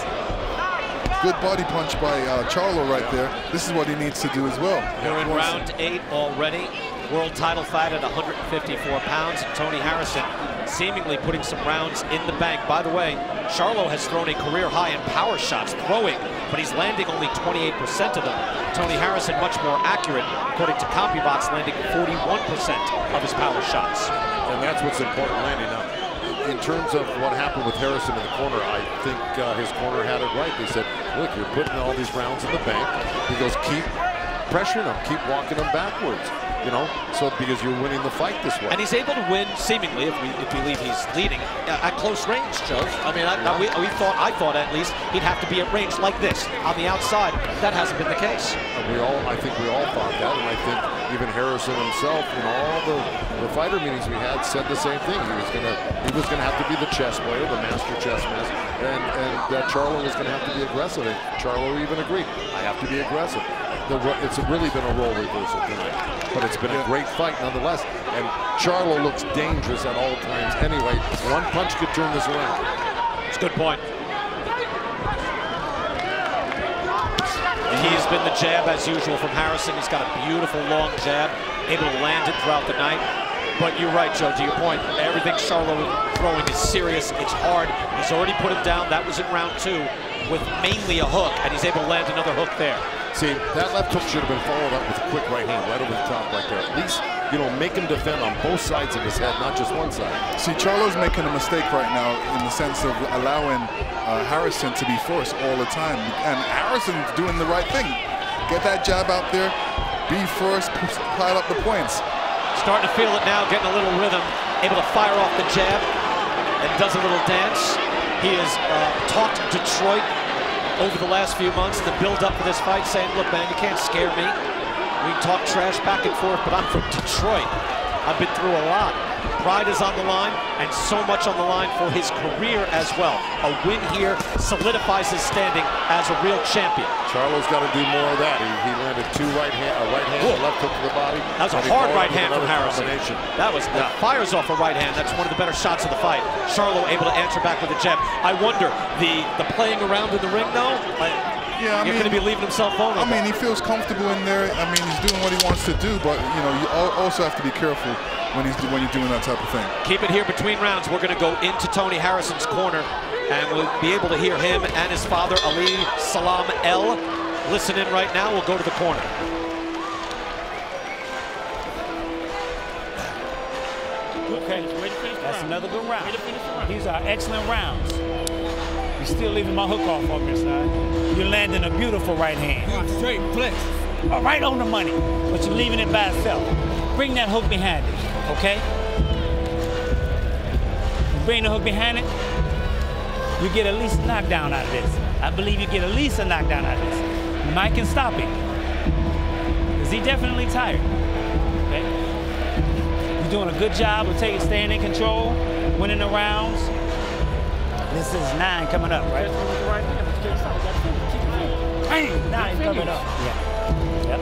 Good body punch by Charlo right there. This is what he needs to do as well. We're in round 8 already. World title fight at 154 pounds. And Tony Harrison seemingly putting some rounds in the bank. By the way, Charlo has thrown a career high in power shots, throwing, but he's landing only 28% of them. Tony Harrison much more accurate, according to CompuBox, landing 41% of his power shots. And that's what's important, landing up. In terms of what happened with Harrison in the corner, I think his corner had it right. They said, look, you're putting all these rounds in the bank. He goes, keep pressuring them, keep walking them backwards. You know, so because you're winning the fight this way. And he's able to win, seemingly, if we believe he's leading, at close range, Joe. I mean, I thought at least he'd have to be at range like this on the outside. That hasn't been the case. I think we all thought that, and I think even Harrison himself, in all the fighter meetings we had, said the same thing. He was gonna have to be the chess player, the master chess master, and that Charlo was gonna have to be aggressive. And Charlo even agreed, I have to be aggressive. It's really been a role reversal tonight, but it's been a great fight nonetheless. And Charlo looks dangerous at all times anyway. One punch could turn this around. It's a good point. He's been the jab as usual from Harrison. He's got a beautiful long jab, able to land it throughout the night. But you're right, Joe, to your point. Everything Charlo is throwing is serious. It's hard. He's already put him down. That was in round 2 with mainly a hook, and he's able to land another hook there. See, that left hook should have been followed up with a quick right hand right over the top right there. At least, you know, make him defend on both sides of his head, not just one side. See, Charlo's making a mistake right now in the sense of allowing Harrison to be first all the time. And Harrison's doing the right thing. Get that jab out there, be first, pile up the points. Starting to feel it now, getting a little rhythm, able to fire off the jab and does a little dance. He has talked Detroit over the last few months, the build-up for this fight, saying, look, man, you can't scare me. We can talk trash back and forth, but I'm from Detroit. I've been through a lot. Pride is on the line, and so much on the line for his career as well. A win here solidifies his standing as a real champion. Charlo's got to do more of that. He landed two right hand, a left hook to the body. That was a hard right hand from Harrison. That was that fires off a right hand. That's one of the better shots of the fight. Charlo able to answer back with a jab. I wonder, the playing around in the ring though. Yeah, I mean, going to be leaving himself vulnerable. I mean, he feels comfortable in there. I mean, he's doing what he wants to do, but you know, you also have to be careful when you're doing that type of thing. Keep it here between rounds. We're going to go into Tony Harrison's corner, and we'll be able to hear him and his father, Ali Salam El. Listen in right now. We'll go to the corner. Okay, that's another good round. These are excellent rounds. You're still leaving my hook off on your side. You're landing a beautiful right hand. Straight flex. Right on the money, but you're leaving it by itself. Bring that hook behind it, okay? Bring the hook behind it, you get at least a knockdown out of this. I believe you get at least a knockdown out of this. Mike can stop him, because he's definitely tired, okay? You're doing a good job of staying in control, winning the rounds. This is 9 coming up, right? 9 coming up. Yeah. Yep.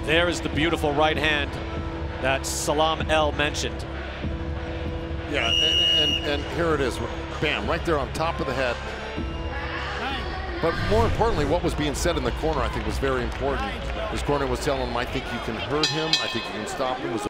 There is the beautiful right hand that Salam El mentioned. Yeah, and here it is. Bam, right there on top of the head. But more importantly, what was being said in the corner, I think, was very important. His corner was telling him, I think you can hurt him. I think you can stop him.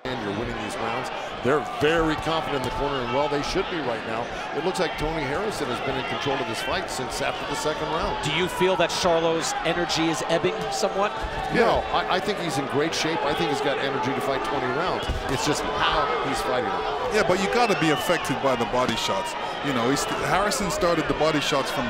And you're winning these rounds. They're very confident in the corner, and well, they should be right now. It looks like Tony Harrison has been in control of this fight since after the second round. Do you feel that Charlo's energy is ebbing somewhat? No, I think he's in great shape. I think he's got energy to fight 20 rounds. It's just how he's fighting them. Yeah, but you got to be affected by the body shots. You know, Harrison started the body shots from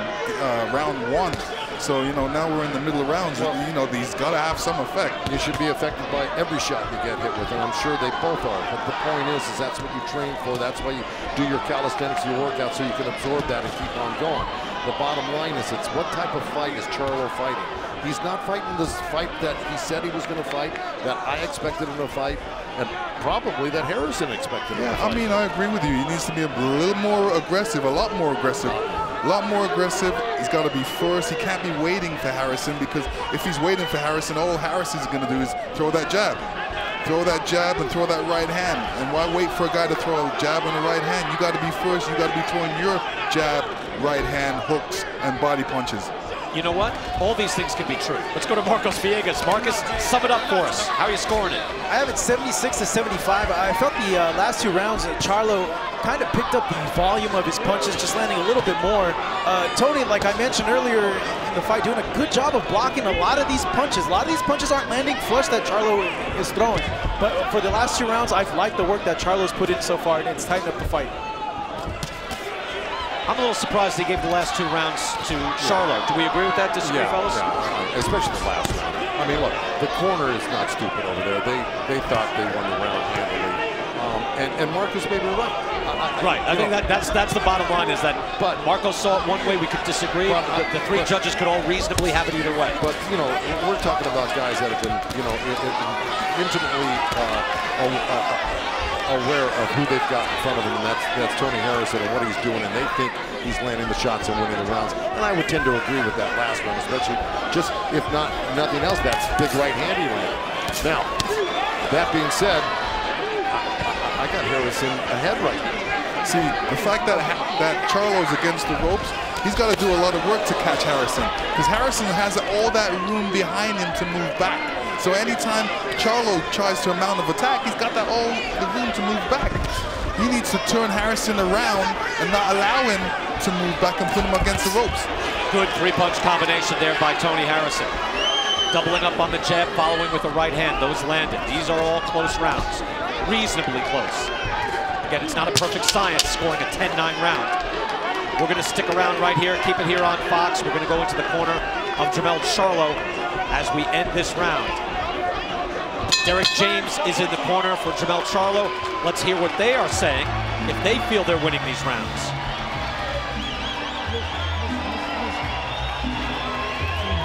round 1. So, you know, now we're in the middle of rounds, and, you know, he's got to have some effect. You should be affected by every shot you get hit with, and I'm sure they both are. But the point is that's what you train for. That's why you do your calisthenics, your workout, so you can absorb that and keep on going. The bottom line is it's what type of fight is Charlo fighting? He's not fighting this fight that he said he was going to fight, that I expected him to fight, and probably that Harrison expected him to fight. I mean, I agree with you. He needs to be a little more aggressive, a lot more aggressive. A lot more aggressive. He's got to be first. He can't be waiting for Harrison, because if he's waiting for Harrison, all Harrison's going to do is throw that jab. Throw that jab and throw that right hand. And why wait for a guy to throw a jab on the right hand? You got to be first. You got to be throwing your jab, right hand, hooks, and body punches. You know what? All these things can be true. Let's go to Marcos Villegas. Marcos, sum it up for us. How are you scoring it? I have it 76 to 75. I felt the last 2 rounds, Charlo kind of picked up the volume of his punches, just landing a little bit more. Tony, like I mentioned earlier in the fight, doing a good job of blocking a lot of these punches. A lot of these punches aren't landing flush that Charlo is throwing. But for the last 2 rounds, I've liked the work that Charlo's put in so far, and it's tightened up the fight. I'm a little surprised they gave the last 2 rounds to Charlo. Do we agree with that, disagree, fellas? Yeah, especially the last round. I mean, look, the corner is not stupid over there. They thought they won the round handily. And Marcos may be right. I think that's the bottom line, is that Marcos saw it one way, we could disagree. The 3 judges could all reasonably have it either way. But, you know, we're talking about guys that have been, you know, intimately aware of who they've got in front of them, and that's Tony Harrison and what he's doing, and they think he's landing the shots and winning the rounds. And I would tend to agree with that last one, especially just, if not nothing else, that's big right hand he landed. Now, that being said, I got Harrison ahead right now. See, the fact that Charlo's against the ropes, he's got to do a lot of work to catch Harrison, because Harrison has all that room behind him to move back. So anytime Charlo tries to mount of attack, he's got all the room to move back. He needs to turn Harrison around and not allow him to move back and put him against the ropes. Good three-punch combination there by Tony Harrison. Doubling up on the jab, following with the right hand. Those landed. These are all close rounds. Reasonably close. Again, it's not a perfect science scoring a 10-9 round. We're going to stick around right here, keep it here on Fox. We're going to go into the corner of Jermell Charlo as we end this round. Derek James is in the corner for Jermell Charlo. Let's hear what they are saying if they feel they're winning these rounds.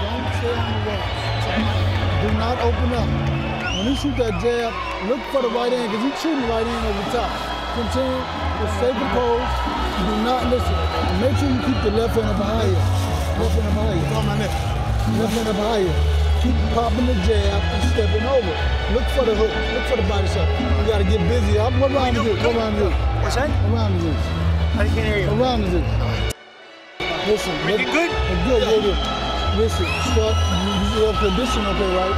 Don't stay on the wall. Do not open up. When you shoot that jab, look for the right hand, because he's shooting the right hand over the top. Continue to stay composed. Do not listen. And make sure you keep the left hand up higher. Left hand up higher. Left hand up higher. Keep popping the jab and stepping over. Look for the hook. Look for the body shot. You got to get busy. What round is this? What round is this? What's that? What round is this? I can't hear you. What round is this? Listen. Making good? Good, good. Listen. Start. You have condition, okay, right?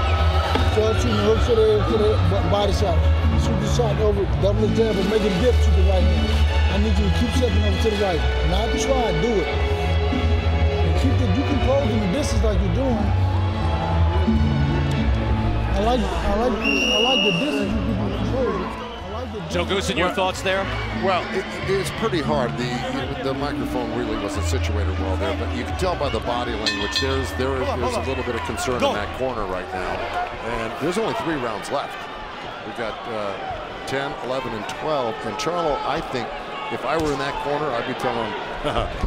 Start shooting the hook for the body shot. Shoot the shot over, double the jab, and make it dip to the right hand. I need you to keep stepping over to the right. Not try, do it. And keep the, you can pose in the distance like you're doing. I like the distance you keep controlling. Joe Goossen, your thoughts there? Well, it's pretty hard. The microphone really wasn't situated well there, but you can tell by the body language there's a little bit of concern in that corner right now. And there's only 3 rounds left. We've got 10, 11, and 12. And Charlo, I think, if I were in that corner, I'd be telling him,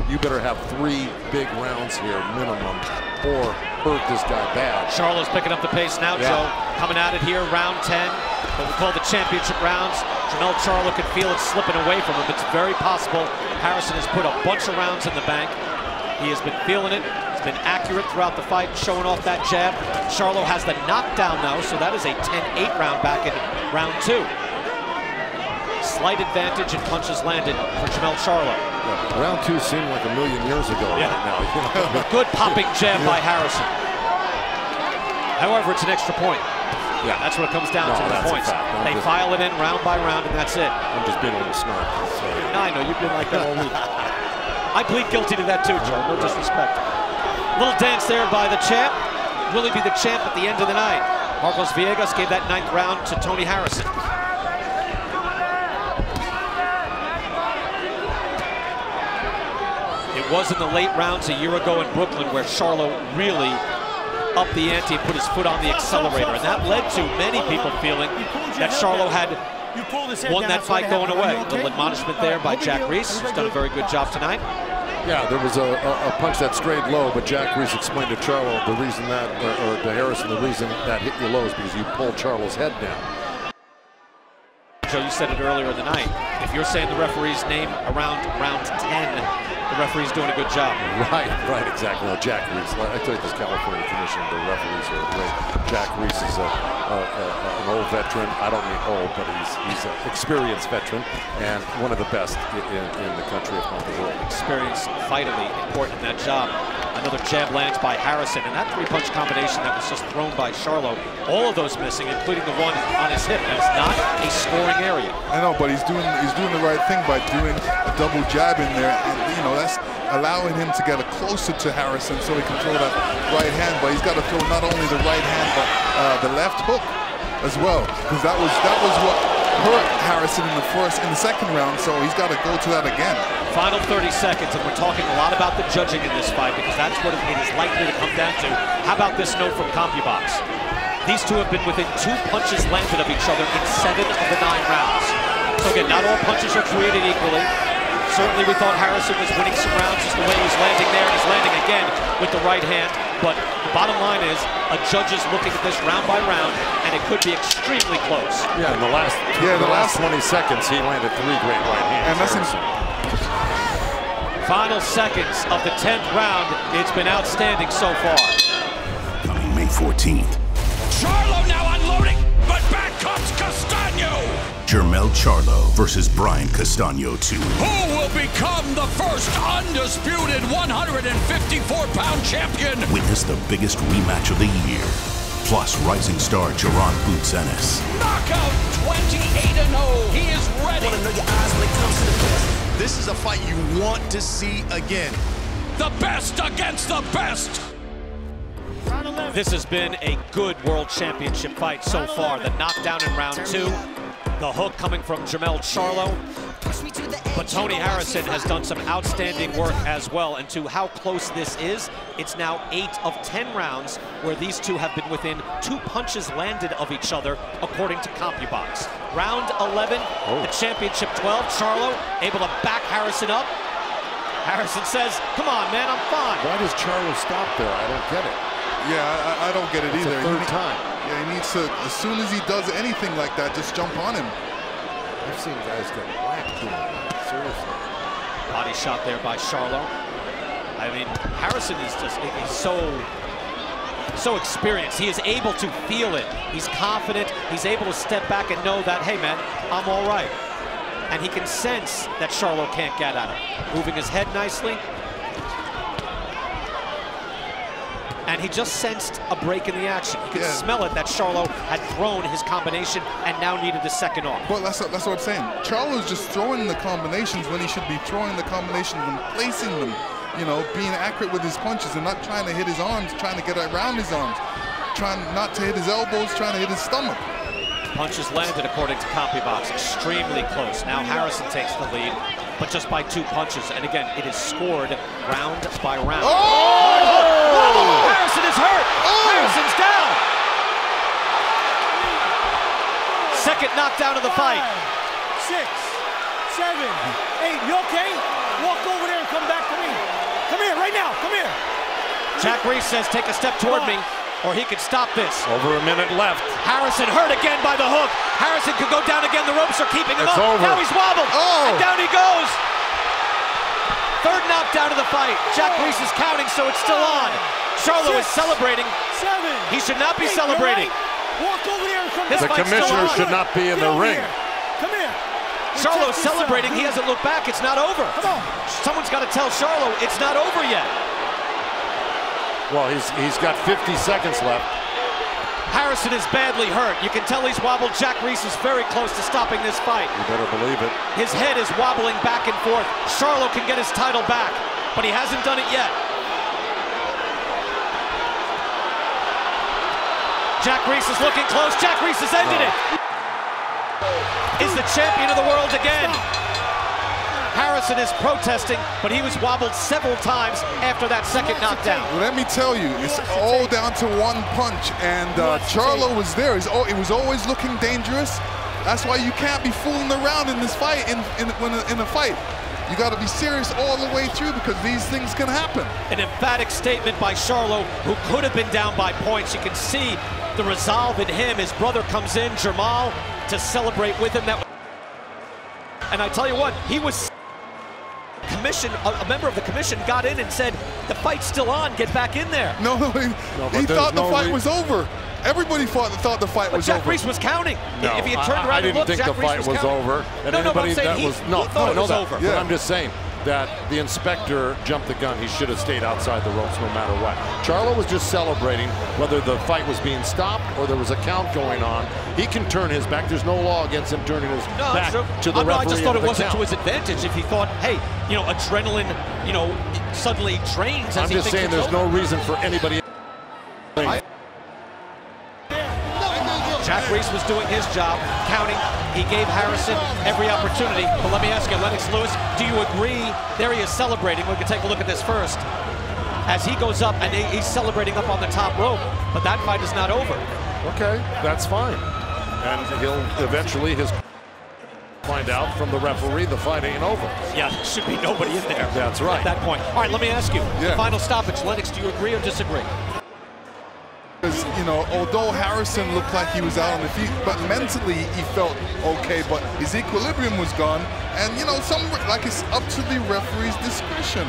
you better have 3 big rounds here, minimum, or hurt this guy bad. Charlo's picking up the pace now, Joe. Coming at it here, round 10. What we call the championship rounds. Jermell Charlo could feel it slipping away from him. It's very possible Harrison has put a bunch of rounds in the bank. He has been feeling it. He's been accurate throughout the fight, showing off that jab. Charlo has the knockdown now, so that is a 10-8 round back in round 2. Slight advantage in punches landed for Jermell Charlo. Yeah, round 2 seemed like a million years ago right now. Good popping jab by Harrison. However, it's an extra point. Yeah, that's what it comes down to, the points. They file it in round by round, and that's it. I'm just being a little snarky. No, I know, you've been like that all week. I plead guilty to that too, Joe. No disrespect. Little dance there by the champ. Will he be the champ at the end of the night? Marcos Villegas gave that 9th round to Tony Harrison. It was in the late rounds a year ago in Brooklyn where Charlo really upped the ante and put his foot on the accelerator. And that led to many people feeling that Charlo had won that fight going away. A little admonishment there by Jack Reese, who's done a very good job tonight. Yeah, there was a punch that strayed low, but Jack Reese explained to Charlo the reason that, or to Harrison, the reason that hit you low is because you pulled Charlo's head down. Joe, you said it earlier in the night. If you're saying the referee's name around round 10, the referee's doing a good job. Right, exactly. No, Jack Reese. I tell you, this California Commission, the referees are great. Jack Reese is an old veteran. I don't mean old, but he's an experienced veteran and one of the best in the country, if not the world. Experience vitally important in that job. Another jab lands by Harrison, and that 3-punch combination that was just thrown by Charlo, all of those missing, including the one on his hip. And it's not a scoring area. I know, but he's doing the right thing by doing a double jab in there, and you know that's allowing him to get closer to Harrison so he can throw that right hand. But he's got to throw not only the right hand but the left hook as well, because that was what hurt Harrison in the second round. So he's got to go to that again. Final 30 seconds, and we're talking a lot about the judging in this fight because that's what it is likely to come down to. How about this note from CompuBox? These two have been within 2 punches landed of each other in 7 of the 9 rounds. So again, not all punches are created equally. Certainly we thought Harrison was winning some rounds just the way he was landing there, and he's landing again with the right hand. But the bottom line is, a judge is looking at this round by round, and it could be extremely close. Yeah, in the last 20 seconds, he landed 3 great right hands. And that's Final seconds of the 10th round. It's been outstanding so far. Coming May 14th. Charlo now unloading, but back comes Castaño. Jermell Charlo versus Brian Castaño 2. Who will become the first undisputed 154-pound champion? Witness the biggest rematch of the year. Plus rising star Jaron Boots Ennis. Knockout 28-0. He is ready. Wanna know your eyes when it comes to the best. This is a fight you want to see again. The best against the best. This has been a good World Championship fight so far. The knockdown in round 2, the hook coming from Jermell Charlo. But Tony Harrison has done some outstanding work as well. And to how close this is, it's now 8 of 10 rounds where these two have been within 2 punches landed of each other, according to CompuBox. Round 11, the championship 12, Charlo able to back Harrison up. Harrison says, come on, man, I'm fine. Why does Charlo stop there? I don't get it. Yeah, I don't get it either. It's the third time. Yeah, he needs to, as soon as he does anything like that, just jump on him. I've seen guys get whacked doing that, seriously. Body shot there by Charlo. I mean, Harrison is just, he's so experienced. He is able to feel it. He's confident. He's able to step back and know that, hey man, I'm all right. And he can sense that Charlo can't get at him. Moving his head nicely. And he just sensed a break in the action. You could smell it that Charlo had thrown his combination and now needed the second off. Well, that's what I'm saying. Charlo's just throwing the combinations when he should be throwing the combinations and placing them. You know, being accurate with his punches and not trying to hit his arms, trying to get around his arms, trying not to hit his elbows, trying to hit his stomach. Punches landed according to CompuBox, extremely close. Now Harrison takes the lead, but just by 2 punches. And again, it is scored round by round. Oh! Harrison is hurt. Harrison's down. Second knockdown of the fight. 6, 7, 8. You okay? Walk over there and come back to me. Come here right now. Come here. Jack Reiss says, take a step toward me, or he could stop this. Over a minute left. Harrison hurt again by the hook. Harrison could go down again. The ropes are keeping him up. Over. Now he's wobbled. And down he goes. Third knockdown of the fight. Jack Reiss is counting, so it's still on. Charlo is celebrating. 7. He should not be celebrating. Walk over there and come This back. The commissioner should not be in the ring. Come here. Charlo's celebrating. He hasn't looked back. It's not over. Come on. Someone's got to tell Charlo it's not over yet. Well, he's got 50 seconds left. Harrison is badly hurt. You can tell he's wobbled. Jack Reiss is very close to stopping this fight. You better believe it. His head is wobbling back and forth. Charlo can get his title back, but he hasn't done it yet. Jack Reiss is looking close. Jack Reiss has ended it. Is the champion of the world again. Harrison is protesting, but he was wobbled several times after that second knockdown. Well, let me tell you, it's all down to one punch, and Charlo was there. He was always looking dangerous. That's why you can't be fooling around in this fight. In a fight, you got to be serious all the way through because these things can happen. An emphatic statement by Charlo, who could have been down by points. You can see the resolve in him. His brother comes in, Jermall, to celebrate with him. And I tell you what, he was a member of the commission got in and said, the fight's still on, get back in there. No, he thought the fight was over. Everybody thought the fight was over. Jack Reiss was counting. No, if he had turned around I didn't think the fight was over. And anybody that was he thought it was over. But I'm just saying that the inspector jumped the gun. He should have stayed outside the ropes no matter what. Charlo was just celebrating whether the fight was being stopped or there was a count going on. He can turn his back. There's no law against him turning his back to the referee. I just thought it wasn't count. to his advantage if he thought, hey, you know, adrenaline, you know, suddenly drains. I'm just saying there's no reason for anybody. Jack Reiss was doing his job, counting. He gave Harrison every opportunity. But let me ask you, Lennox Lewis, do you agree? There he is celebrating. We can take a look at this first. As he goes up, and he's celebrating up on the top rope, but that fight is not over. Okay, that's fine. And he'll eventually find out from the referee the fight ain't over. Yeah, there should be nobody in there. That's right. At that point. All right, let me ask you, the final stoppage. Lennox, do you agree or disagree? Because, you know, although Harrison looked like he was out on the feet, but mentally he felt okay, but his equilibrium was gone. And, you know, it's up to the referee's discretion.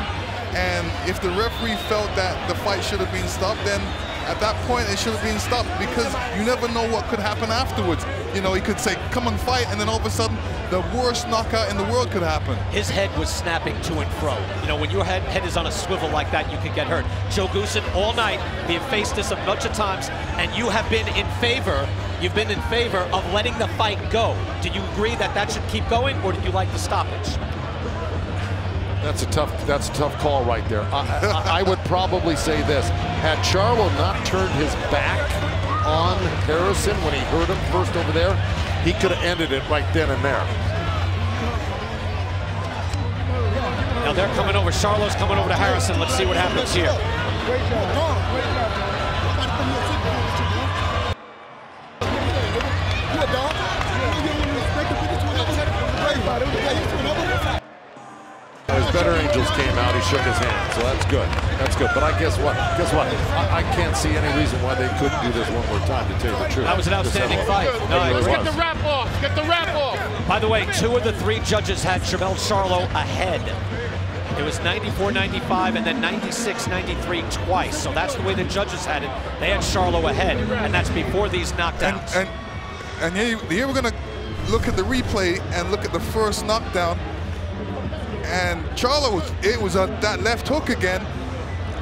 And if the referee felt that the fight should have been stopped, then at that point it should have been stopped, because you never know what could happen afterwards. You know, he could say, come and fight, and then all of a sudden the worst knockout in the world could happen. His head was snapping to and fro. You know, when your head is on a swivel like that, you can get hurt. Joe Goossen, all night, we have faced this a bunch of times, and you have been in favor, of letting the fight go. Do you agree that that should keep going, or do you like the stoppage? That's a tough call right there. I would probably say this: had Charlo not turned his back on Harrison when he hurt him first over there, he could have ended it right then and there. Now they're coming over. Charlo's coming over to Harrison. Let's see what happens here. His better angels came out. He shook his hand, so that's good. That's good. But guess what? I can't see any reason why they couldn't do this one more time, to tell you the truth. That was an outstanding fight. No, get the wrap off. Get the wrap off. By the way, 2 of the 3 judges had Jermell Charlo ahead. It was 94-95 and then 96-93 twice. So that's the way the judges had it. They had Charlo ahead, and that's before these knockdowns. And here we're going to look at the replay and look at the first knockdown. And Charlo, it was that left hook again.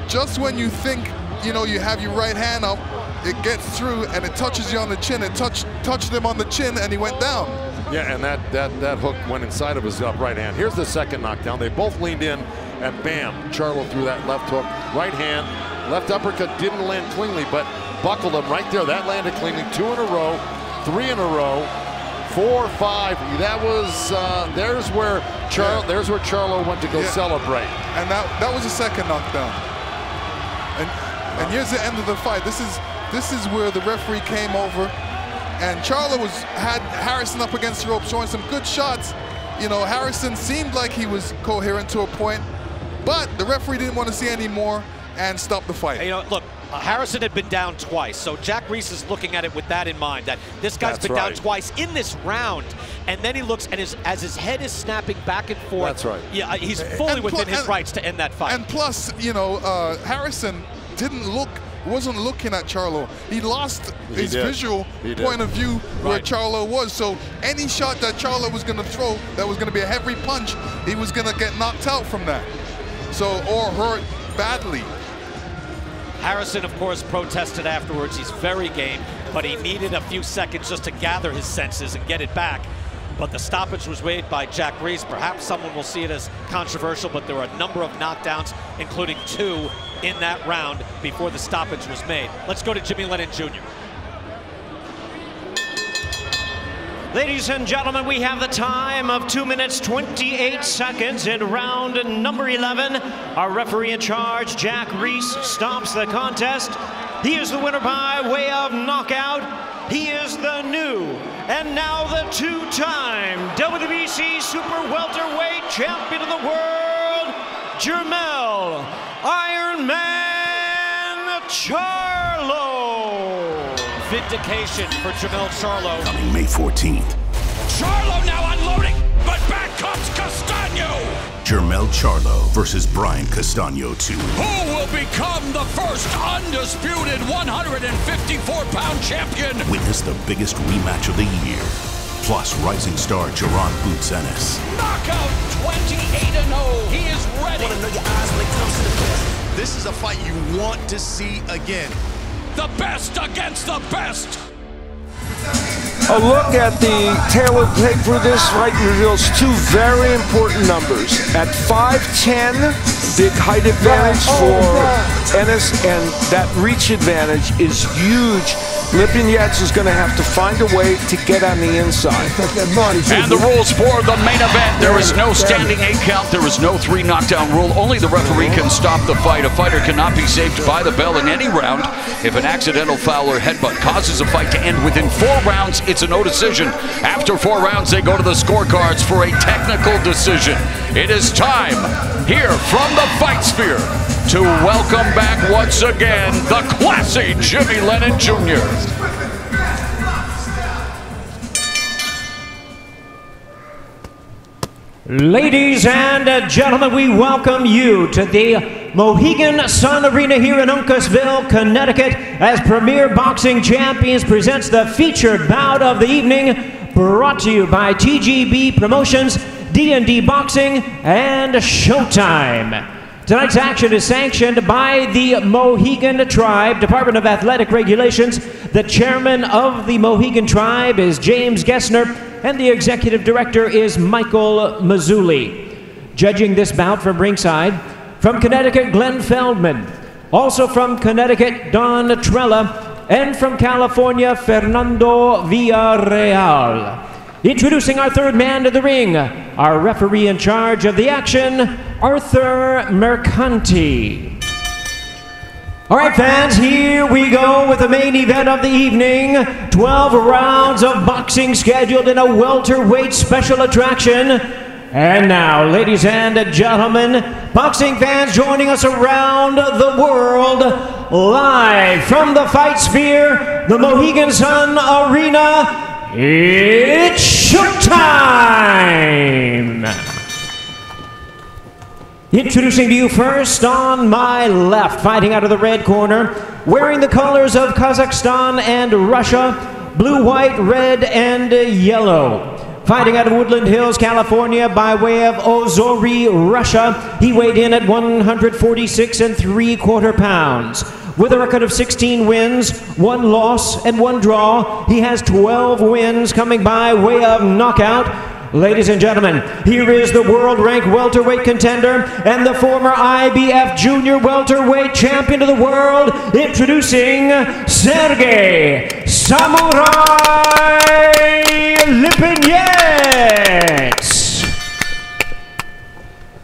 Just when you think, you know, you have your right hand up, it gets through and it touches you on the chin. It touched him on the chin and he went down. Yeah, and that hook went inside of his right hand. Here's the second knockdown. They both leaned in, and bam, Charlo threw that left hook. Right hand, left uppercut didn't land cleanly, but buckled him right there. That landed cleanly. 2 in a row, 3 in a row, 4, 5. That was there's where Charlo went to go celebrate. And that was the second knockdown. And here's the end of the fight. This is where the referee came over. And Charlo had Harrison up against the rope, showing some good shots. You know, Harrison seemed like he was coherent to a point, but the referee didn't want to see any more and stopped the fight. You know, look, Harrison had been down twice, so Jack Reiss is looking at it with that in mind, that this guy's been down twice in this round, and then he looks, and as his head is snapping back and forth. That's right. Yeah, he's fully within his rights to end that fight. And plus, you know, Harrison wasn't looking at Charlo. He lost his visual point of view where Charlo was. So any shot that Charlo was going to throw that was going to be a heavy punch, he was going to get knocked out from that. So, or hurt badly. Harrison, of course, protested afterwards. He's very game, but he needed a few seconds just to gather his senses and get it back. But the stoppage was made by Jack Reiss. Perhaps someone will see it as controversial, but there were a number of knockdowns, including 2 in that round before the stoppage was made. Let's go to Jimmy Lennon Jr. Ladies and gentlemen, we have the time of 2 minutes, 28 seconds in round number 11. Our referee in charge, Jack Reiss, stops the contest. He is the winner by way of knockout. He is the new and now the 2-time WBC Super Welterweight Champion of the World, Jermell Iron Man Charlo. Vindication for Jermell Charlo. Coming May 14th. Charlo now unloading, but back comes Castaño. Jermell Charlo versus Brian Castaño 2. Who will become the first undisputed 154-pound champion? Witness the biggest rematch of the year. Plus rising star Jaron Boots Ennis. Knockout 28-0. He is ready. Want to know your eyes when it comes to the best. This is a fight you want to see again. The best against the best. A look at the tailored tape for this fight reveals 2 very important numbers. At 5'10", big height advantage for Ennis, and that reach advantage is huge. Lipinets is going to have to find a way to get on the inside. And the rules for the main event. There is no standing 8 count. There is no 3 knockdown rule. Only the referee can stop the fight. A fighter cannot be saved by the bell in any round. If an accidental foul or headbutt causes a fight to end within 4 rounds, it's a no decision. After 4 rounds, they go to the scorecards for a technical decision. It is time here from the Fight Sphere to welcome back once again the classy Jimmy Lennon Jr. Ladies and gentlemen, we welcome you to the Mohegan Sun Arena here in Uncasville, Connecticut, as Premier Boxing Champions presents the featured bout of the evening, brought to you by TGB Promotions, D&D Boxing, and Showtime. Tonight's action is sanctioned by the Mohegan Tribe, Department of Athletic Regulations. The chairman of the Mohegan Tribe is James Gessner, and the executive director is Michael Mazzulli. Judging this bout from ringside, from Connecticut, Glenn Feldman. Also from Connecticut, Don Trella. And from California, Fernando Villarreal. Introducing our third man to the ring, our referee in charge of the action, Arthur Mercanti. All right, fans, here we go with the main event of the evening. 12 rounds of boxing scheduled in a welterweight special attraction. And now, ladies and gentlemen, boxing fans joining us around the world, live from the Fight Sphere, the Mohegan Sun Arena, it's showtime! Introducing to you first, on my left, fighting out of the red corner, wearing the colors of Kazakhstan and Russia, blue, white, red, and yellow. Fighting out of Woodland Hills, California, by way of Ozori, Russia, he weighed in at 146 3/4 pounds. With a record of 16 wins, 1 loss, and 1 draw, he has 12 wins coming by way of knockout. Ladies and gentlemen, here is the world-ranked welterweight contender and the former IBF junior welterweight champion of the world, introducing Sergey Samurai Lipinets.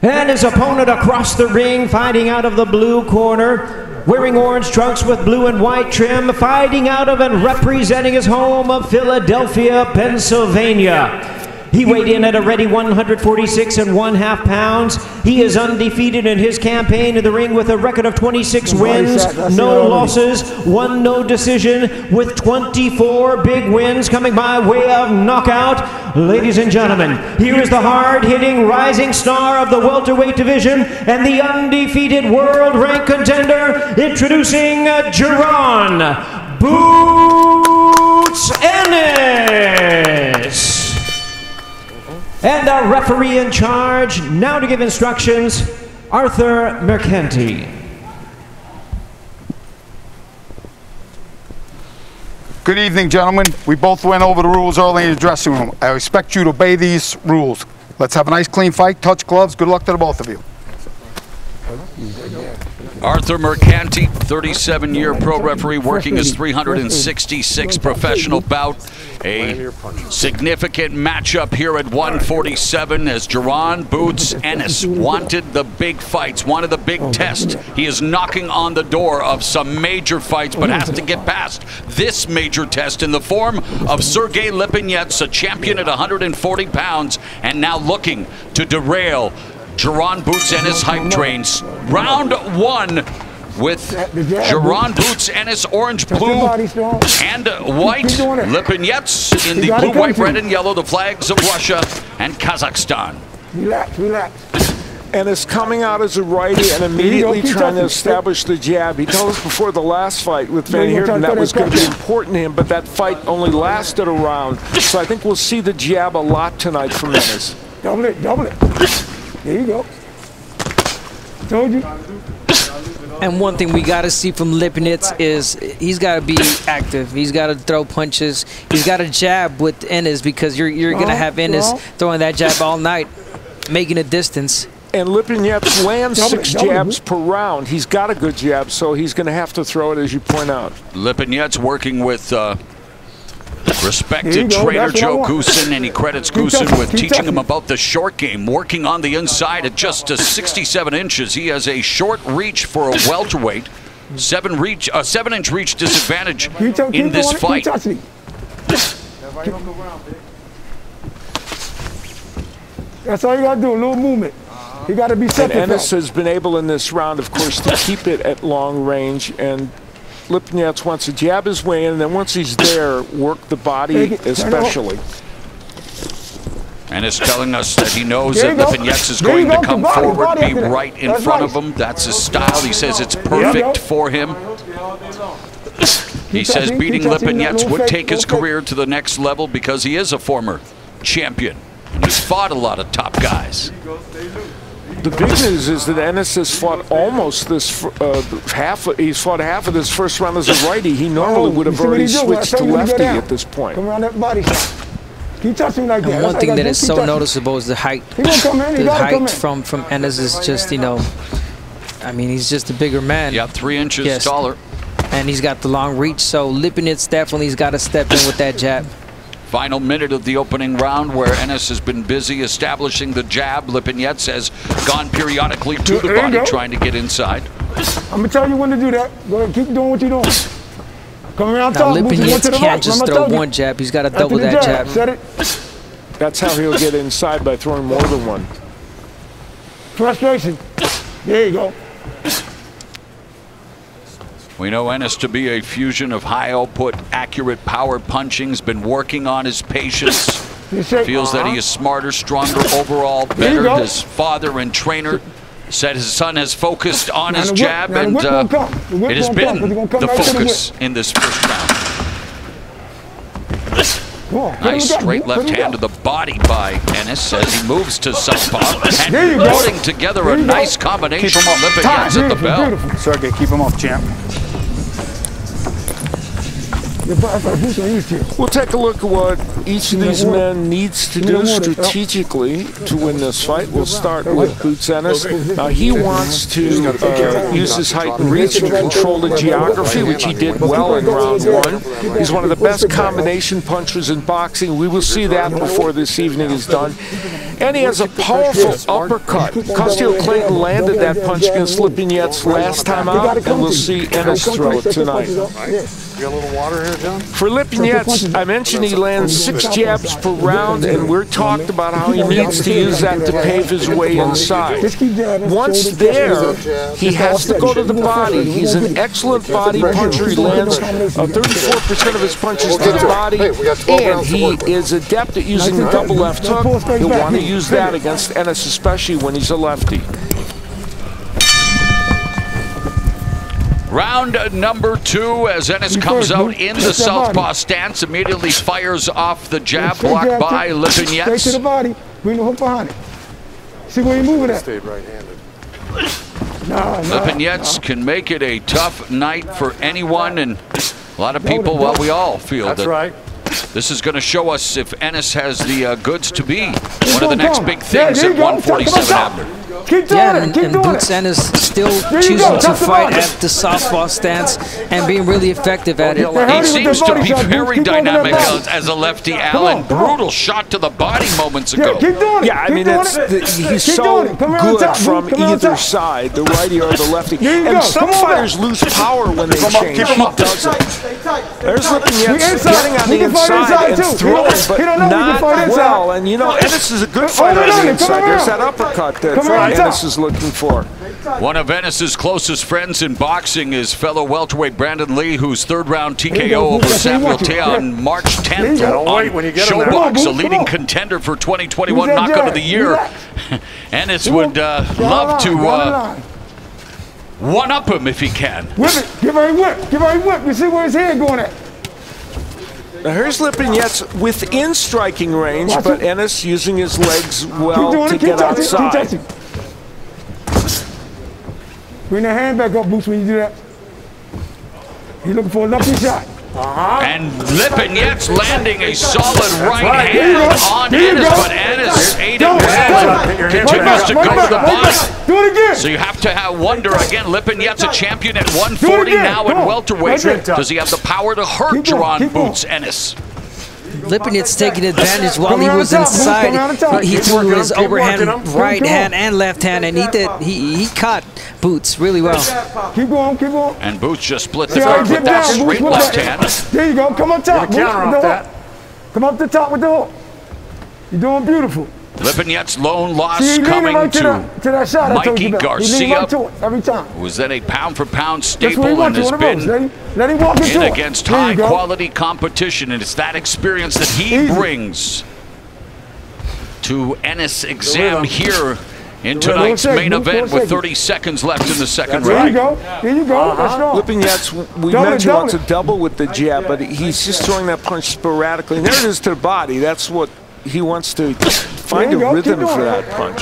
And his opponent across the ring, fighting out of the blue corner, wearing orange trunks with blue and white trim, fighting out of and representing his home of Philadelphia, Pennsylvania. He weighed in at a ready 146 1/2 pounds. He is undefeated in his campaign in the ring with a record of 26 wins, no losses, 1 no decision, with 24 big wins coming by way of knockout. Ladies and gentlemen, here is the hard-hitting rising star of the welterweight division and the undefeated world-ranked contender, introducing Jaron Boots Ennis. And our referee in charge, now to give instructions, Arthur Mercanti. Good evening, gentlemen. We both went over the rules early in the dressing room. I expect you to obey these rules. Let's have a nice, clean fight. Touch gloves. Good luck to the both of you. Arthur Mercanti, 37-year pro referee, working his 366 professional bout. A significant matchup here at 147 as Jaron Boots Ennis wanted the big fights, wanted the big test. He is knocking on the door of some major fights, but has to get past this major test in the form of Sergey Lipinets, a champion at 140 pounds, and now looking to derail Jaron Boots Ennis hype trains. Round 1 with Jaron Boots Ennis, orange, blue, and white. Lipinets in the blue, white, red, and yellow, the flags of Russia and Kazakhstan. Relax, relax. Ennis coming out as a righty and immediately trying to establish the jab. He told us before the last fight with Van Heerden that was going to be important to him, but that fight only lasted a round. So I think we'll see the jab a lot tonight from Ennis. Double it, double it. There you go. Told you. And one thing we got to see from Lipinets is he's got to be active. He's got to throw punches. He's got to jab with Ennis because you're going to have Ennis throwing that jab all night, making a distance. And Lipinets lands 6 jabs per round. He's got a good jab, so he's going to have to throw it, as you point out. Lipinets working with respected trainer Joe Goossen, and he credits Goossen with teaching him about the short game, working on the inside at just 67 inches. He has a short reach for a welterweight, 7-inch reach disadvantage in this fight. That's all you got to do, a little movement. You got to be set. And Ennis has been able in this round, of course, to keep it at long range, and Lipinets wants to jab his way in, and then once he's there, work the body especially. And is telling us that he knows that Lipinets is going to come forward, be right in front of him. That's his style. He says it's perfect for him. He says beating Lipinets would take his career to the next level because he is a former champion. And he's fought a lot of top guys. The big news is that Ennis has fought almost this he's fought half of this first round as a righty. He normally would have already switched to lefty at this point. Come around that body shot. Keep touching like that. And one thing that is so noticeable is the height. The height from Enes is just, you know, I mean, he's just a bigger man. Yeah, 3 inches taller. And he's got the long reach, so Lipinets definitely has got to step in with that jab. Final minute of the opening round where Enes has been busy establishing the jab. Lipinets has gone periodically to the body trying to get inside. I'm going to tell you when to do that. Go ahead, keep doing what you're doing. Come around now, top. Lipinets can't just throw one jab. He's got to double that jab. Set it. That's how he'll get inside, by throwing more than one. Frustration. There you go. We know Enes to be a fusion of high output, accurate power punching. He's been working on his patience. Feels that he is smarter, stronger overall, better. His father and trainer said his son has focused on his jab, and it has been the focus in this first round. Nice straight left hand to the body by Enes as he moves to southpaw and putting together a nice combination of Lipinets at the bell. Sergey, keep him off, champ. We'll take a look at what each of these men needs to do strategically to win this fight. We'll start with Boots Ennis. He wants to use his height and reach and control the geography, which he did well in round 1. He's one of the best combination punchers in boxing. We will see that before this evening is done. And he has a powerful uppercut. Castillo Clayton landed that punch against Lipinets last time out, and we'll see Ennis throw it tonight. You got a little water here, John? For Lipinets, I mentioned he lands 6 jabs per round, and we're talked about how he needs to use that to pave his way inside. Once there, he has to go to the body. He's an excellent body puncher. He lands 34% of his punches to the body, and he is adept at using the double left hook. He'll want to use that against Enes, especially when he's a lefty. Round number 2 as Enes comes out in the southpaw stance, immediately fires off the jab blocked by Lipinets. Straight to the body. Bring the hook behind it. See where you're moving at. Stayed right-handed. Lipinets can make it a tough night for anyone, and a lot of people, well, we all feel that this is going to show us if Enes has the goods to be one of the next big things at 147 after. And Boots Ennis still choosing to fight at the southpaw stance and being really effective at it. He seems to be very dynamic as a lefty, Alan. Brutal shot to the body moments ago. Yeah, I mean, he's so good from either side, the righty or the lefty. And some fighters lose power when they change. He doesn't. There's Lipinets getting on the inside and throwing, but not well. And, you know, Ennis is a good fighter on the inside. There's that uppercut that Ennis is looking for. One of Enes's closest friends in boxing is fellow welterweight Brandon Lee, whose 3rd round TKO over Samuel Tea on March 10th on Showbox, a leading contender for 2021 Knockout of the Year. Ennis would love to one-up him if he can. Whip it. Give her a whip. Give her a whip. You see where his head going at. Now here's Lipinets within striking range, but Ennis using his legs well to get outside. Bring the hand back up, Boots, when you do that. He's looking for a lefty shot. And Lipinets landing a solid right hand on Ennis, but Ennis continues to go to the body. Do it again. So you have to wonder again, Lipinets a champion at 140 now at welterweight. Does he have the power to hurt Jaron Boots Ennis? Lipinets taking advantage while he was inside. He threw his overhand right hand and left hand, and he caught Boots really well. Keep going, keep going. And Boots just split the guard with that straight left hand. There you go. Come up top. Come up the top with the hook. You're doing beautiful. Lipinets' lone loss coming to Mikey Garcia, every time. who was then a pound-for-pound staple and has been in against high-quality competition, and it's that experience that he brings to Enes Exam here in tonight's main event with 30 seconds left in the second round. There you go. There you go. That's strong. Lipinets, we mentioned wants to double with the jab, but he's just throwing that punch sporadically. And there it is to the body. That's what he wants to find a rhythm for that punch.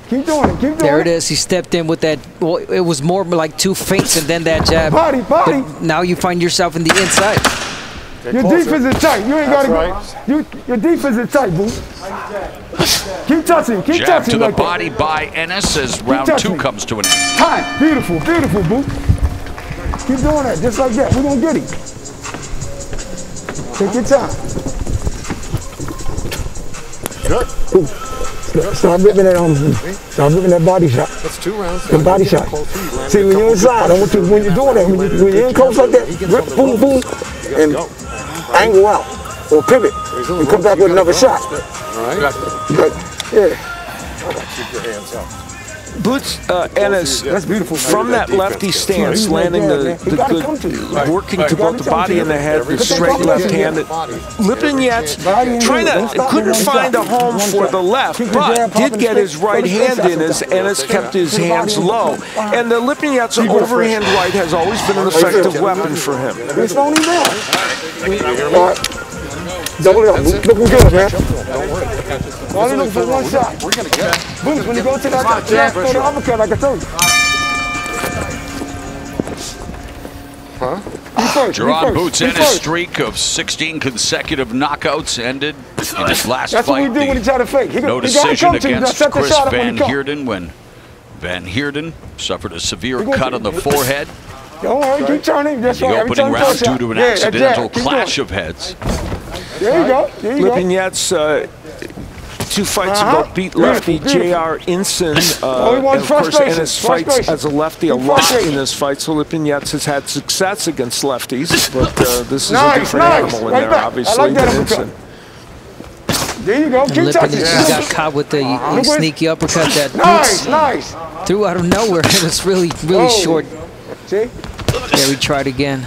Keep doing it. Keep doing it. There it is. He stepped in with that. Well, it was more like 2 feints and then that jab. Body. But now you find yourself in the inside. Your defense is tight. You ain't got to go. Your defense is tight, boo. Keep touching. Keep Jab touching. to the like body by Ennis as round 2 comes to an end. Time. Beautiful, beautiful, boo. Keep doing that, just like that. We're going to get him. Take your time. Good. Ooh. Start ripping that body shot. That's 2 rounds. The body shot. See, when you're inside, when you're doing that, when you're in close like that, rip, boom, boom, and angle out or pivot and come back with another shot. All right. Yeah. Keep your hands up. Boots Ennis, that's beautiful. From that lefty stance, landing the good, working to both the body and the head, the straight left hand. Lipinets couldn't find a home for the left, but did get his right hand in as Ennis kept his hands low. And the Lipinets overhand right has always been an effective weapon for him. It's only there. Double it up. Looking good, man. Only looking for one shot. We're going to get it. Boots, when you go to that jab, throw the uppercut like I told you. Huh? Jaron Boots Ennis' streak of 16 consecutive knockouts ended in his last That's fight. What we do when he try to fake. No decision against Chris Van Heerden when Van Heerden suffered a severe cut on the forehead. Don't worry, keep turning. That's the opening round due to an accidental clash of heads. There you go. There you go. Lipinets, 2 fights ago, beat lefty J.R. Inson. And of course, Ennis fights as a lefty a lot in this fight, so Lipinets has had success against lefties, but this is a different animal in there, obviously, than Inson. There you go. Keep touching. He got caught with the sneaky uppercut that Boots threw out of nowhere. It was really short. See? Yeah, we tried again.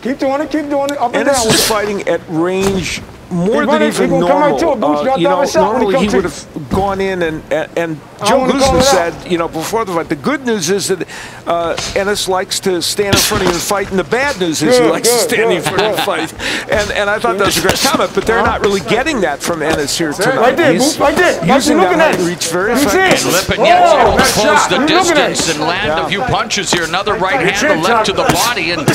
Keep doing it, up and Ennis down. is fighting at range more than even normal. Normally he would have gone in and Joe Guzman said, before the fight, the good news is that Ennis likes to stand in front of you and fight, and the bad news is he likes to stand in front of you and fight. And I thought that was a great comment, but they're not really getting that from Ennis here tonight. Right there, using that height reach very effectively. Lipinets able to close the distance and land a few punches here. Another right hand left to the body, and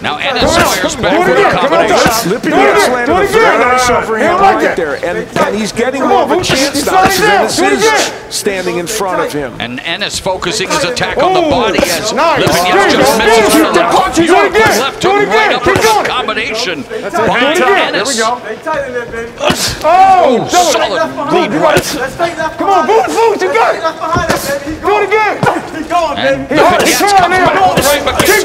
now Ennis fires back with a combination. Lipinets landed a very nice overhand right there, and he's getting more of a chance now because Ennis is standing in front of him. And Ennis focusing his attack on the body as Lipinets just misses with the left to right uppercut combination by Ennis. There we go. Oh, solid lead right. Come on, Boots, you got it. Do it again. Keep going, baby. Lipinets comes back with the right, but gets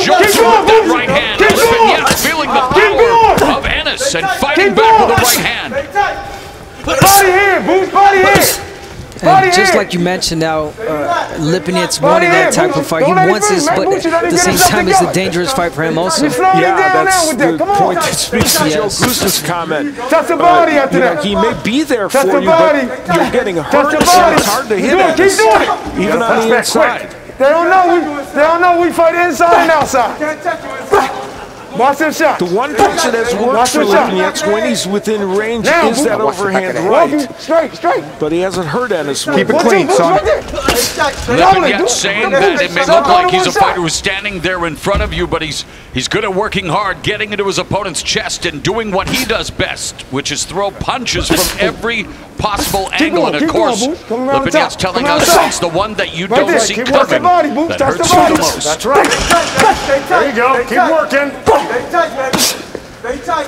jolted with that right hand. Lipinets feeling the power of Ennis and fighting back with the right hand. Body here, Boots, body here. And just like you mentioned now, Lipinets wanting that type of fight. He wants this, but at the same time, it's a dangerous fight for him also. Yeah, that's the point that speaks to Joe Guzman's comment. Touch the body after that. He may be there for you, but you're getting hurt, so it's hard to hit him, even on the inside. They don't know we fight inside and outside. Watch this shot. The one punch that has worked for Lipinets when he's within range is that overhand right. Straight. But he hasn't hurt Ennis. Keep it clean, son. Lipinets saying that it may look like he's a fighter who's standing there in front of you, but he's good at working hard, getting into his opponent's chest and doing what he does best, which is throw punches from every possible angle. And of course, Lipinets telling us it's the one that you don't see coming that hurts you the most. That's right. There you go. Keep working. Stay tight, baby. Stay tight.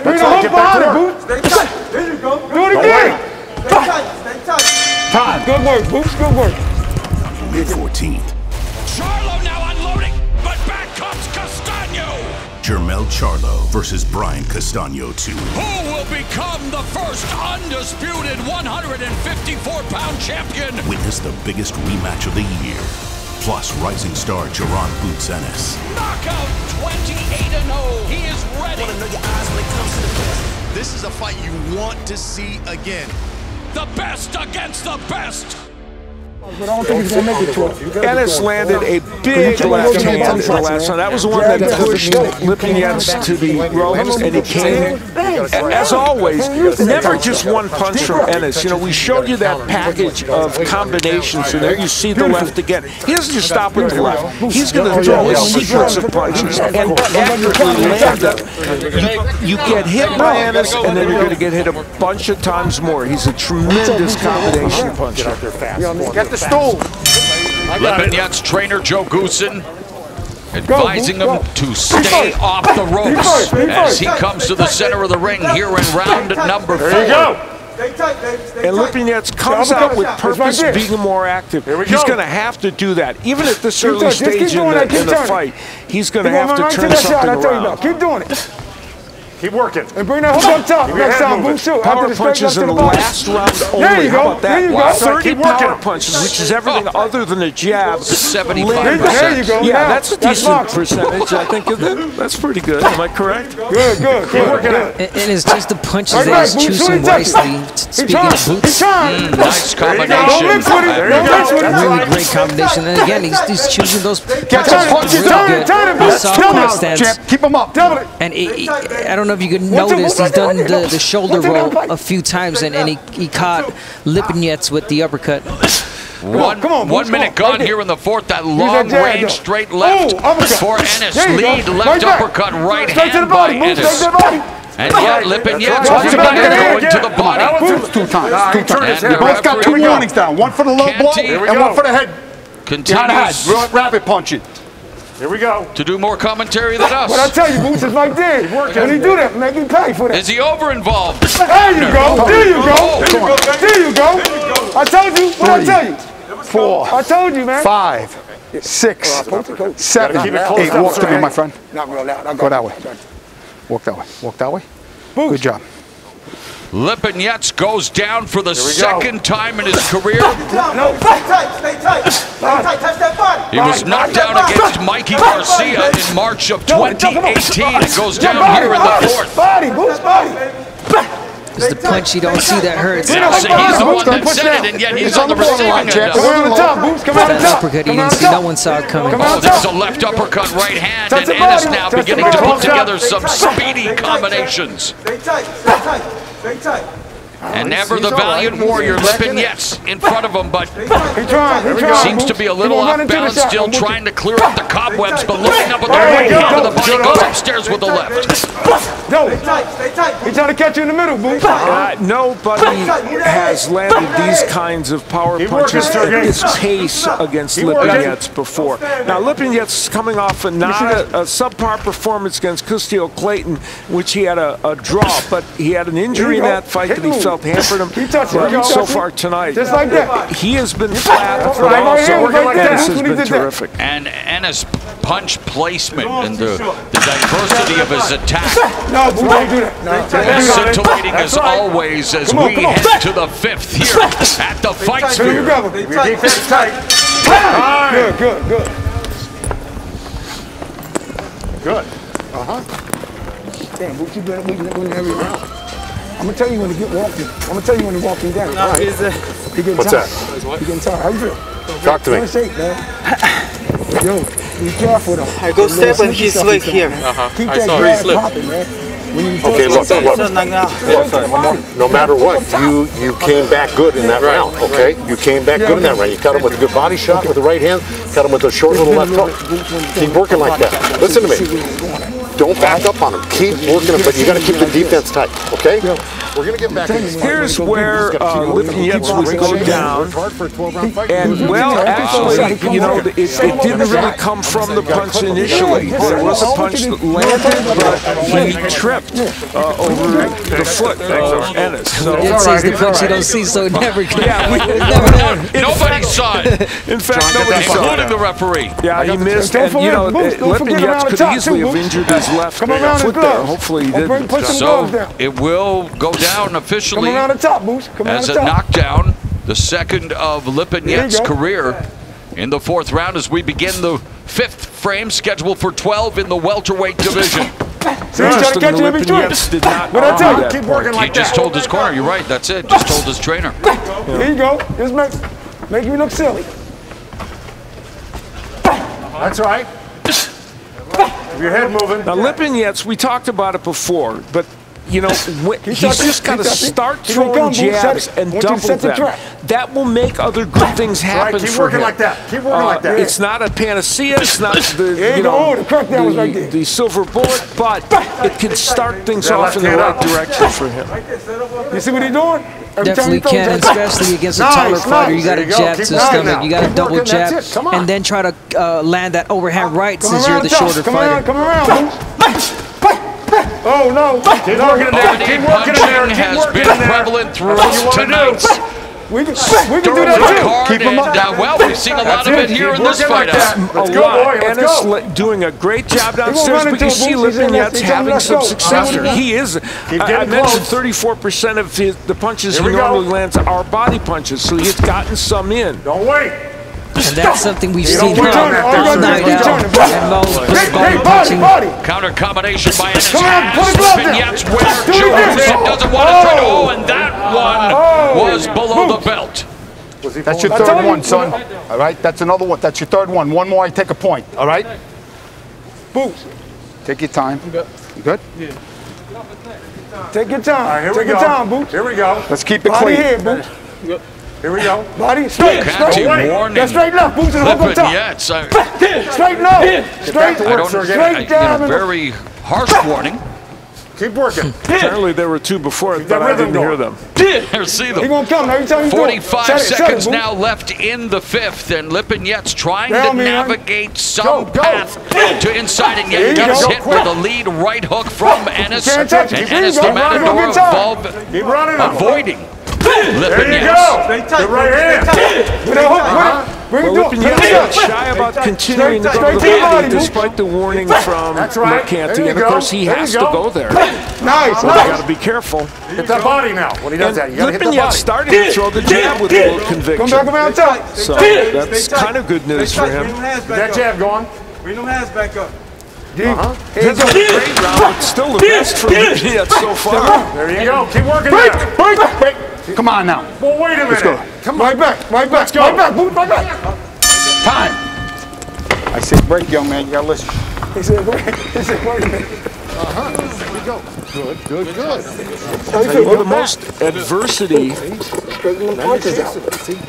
Bring the hook behind it, Boots. Stay tight. There you go. Do it again. Stay tight. Time. Good work, Boots. Good work. May 14th. Charlo now unloading, but back comes Castano. Jermell Charlo versus Brian Castano 2. Who will become the first undisputed 154-pound champion? Witness the biggest rematch of the year. Plus rising star Jaron Boots Ennis. Knockout 28-0. He is ready. Want to know your eyes when it comes to the best. This is a fight you want to see again. The best against the best. But I don't think he's going to make it to it. Ennis landed a big left hand in the last one. That was the one that pushed Lipinets to the ropes, and he came, as always, never just one punch from Ennis. You know, we showed you that package of combinations, and there you see the left again. He doesn't just stop with the left. He's going to throw a sequence of punches and accurately land them. You get hit by Ennis, and then you're going to get hit a bunch of times more. He's a tremendous combination puncher. Get the stool. Lipinets trainer Joe Goossen advising him to stay off the ropes as he comes to the center of the ring here in round number 4. There you go. And Lipinets comes out with purpose, being more active. He's going to have to do that. Even at this early stage in the fight, he's going to have to turn something around. Keep doing it. Keep working. And bring that hook up top. Next time, boom, shoot. Power punches in the last round only. There you go. How about that? There you go. 30 power punches, which is everything other than a jab. 75%. There you go. Yeah, that's a decent percentage, I think. That's pretty good. Am I correct? Good, good. Keep working And it's just the punches that he's choosing wisely. Speaking of boots, nice combination. Don't mix with it. Don't mix with it. really great combination. And again, he's choosing those punches Turn it, really good. Soft stance. Keep him up. And I don't know if you could notice, he's done the shoulder roll a few times, and he caught Lipinets with the uppercut. One minute gone here in the fourth. That long range straight left for Ennis. Lead left uppercut, right hand by Ennis. And yet Lipinets once again going to the body. Two times. They both got 2 warnings down. One for the low blow and one for the head. Continues rapid punching. Here we go. To do more commentary than us. What I tell you, Boots, is like this. When he do that, make him pay for that. Is he over involved? There you go. There you go. There you go. I told you. What I tell you? 4. I told you, man. 5, 6, 7, 8. Walk to me, my friend. Not real loud. Go that way. Walk that way. Walk that way. Good job. Lipinets goes down for the second time in his career. No, stay tight, stay tight. Stay tight, touch that body. He was knocked down against Mikey Garcia in March of 2018. It goes down here in the fourth. Body, Boots, body. It's the punch you don't see that hurts. He's the one that said it, and yet he's on the receiving end. Come on the top, Boots. Come on the top. Uppercut, he didn't see. No one saw it coming. Oh, there's a left uppercut, right hand, and Ennis now beginning to put together some speedy combinations. Stay tight, stay tight, stay tight. And ever the valiant warrior, Lipinets in front of him, but seems to be a little off balance, still trying to clear up the cobwebs, but looking up with the right hand to the body, goes upstairs with the left. Go. He's trying to catch you in the middle, Boots. Nobody has landed these kinds of power punches at this pace against Lipinets before. Now, Lipinets is coming off not a subpar performance against Castillo Clayton, which he had a draw, but he had an injury in that fight that he felt hampered him. But so far tonight, just like that. He has been flat, but also Ennis has been terrific. And Ennis' punch placement and the diversity of his attack. No, Boo, don't do that. Scintillating as always as we head to the fifth here at the Fight Sphere. Defense tight. Good. Good. Damn, Boots, you've been winning every round. I'm gonna tell you when to get walking. I'm gonna tell you when to walk him down. No, he's getting what's tired. that? He's getting tired. How you feel? Talk to me. Shake, man. Yo, be careful though. I go step and he's like here. Keep that grab popping, man. Okay, look. No matter what, you came back good in that round, okay? You came back good in that round. You cut him with a good body shot with the right hand, cut him with a short little left hook. Keep working like that. Listen to me. Don't back up on him. Keep working him, but you got to keep the defense tight, okay? We're going to get back in this fight. Here's where Lipinets would go down. And, well, actually, you know, it didn't really come from the punch initially. There was a punch that landed, but he tripped over the foot of Ennis. So It says the punch you don't see, so it never could. Nobody saw it. In fact, nobody saw it. Including the referee. Yeah, he missed, and, you know, Lipinets could easily have injured his left foot there. Hopefully he didn't. So it will go down officially Come around the top, Boots. Come as a knockdown, the second of Lipinets' career in the fourth round as we begin the fifth frame scheduled for 12 in the welterweight division. So he's trying to catch you in between. But I tell you, keep working like that. He just told his corner, you're right, that's it, just told his trainer. Here you go. Just make Make me look silly. That's right. Your head moving. Now, Lipinets, we talked about it before, but you know, he's just got to start throwing jabs and double them. That will make other good things happen Keep for working him. like that. Keep working like that. It's not a panacea. It's not the, the silver bullet, but it can start things off in the right direction for him. You see what he's doing? Definitely can, especially against a taller fighter. You got to jab to the stomach. You got to double jab, and then try to land that overhand right since you're the shorter fighter. Come around. Oh no! Keep working in there. Keep working in there. Has been prevalent throughout tonight's We can do that too. Keep him up. Well, we've seen a lot of it here in this fight. Let's go, boy. Let's go. Doing a great job downstairs, but you see Lipinets having some success here. He is. I mentioned 34% of the punches he normally lands are body punches, so he's gotten some in. Don't wait. And that's something we've seen all night out. Counter combination by Ennis. Lipinets where Johnson doesn't want to try to. Oh, and that one was below the belt. That's your third one, son. All right, that's another one. That's your third one. One more, I take a point. All right? Boots. Take your time. You good? Yeah. Take your time. All right, Take your time, Boots. Here we go. Let's keep it Body clean. here, Boots. Here we go. Body straight. That's straight left. Boots and hook up top. Straight left. Straight jab. Very harsh warning. Keep working. Apparently there were two before it, but I didn't hear them. See them. He gonna come. Every time 45 seconds now left in the fifth, and Lipinets trying to navigate some path to inside, and yet gets hit with a lead right hook from Ennis. And Ennis, the Matador, avoiding There you go. Good right hand. Well, Lipinets shy about continuing to go to the body despite the warning from Mercanti, and of course he has to go there. Nice. So they got to be careful. Hit that body now. When he does that, you got to hit the body. Lipinets starting to throw the jab with a little conviction. Come back around top. So that's kind of good news for him. Get that jab going. Bring them hands back up. That's a great round. Still the best for Lipinets so far. There you go. Keep working there. Come on now. Well, wait a minute. Let's go. Come on. Right back. Let's go. Right back. Boots. Right back. Time. I said break, young man. You got to listen. He said break. He said wait a minute. Here we go. Good. Well, the most adversity. Straighten the punches out.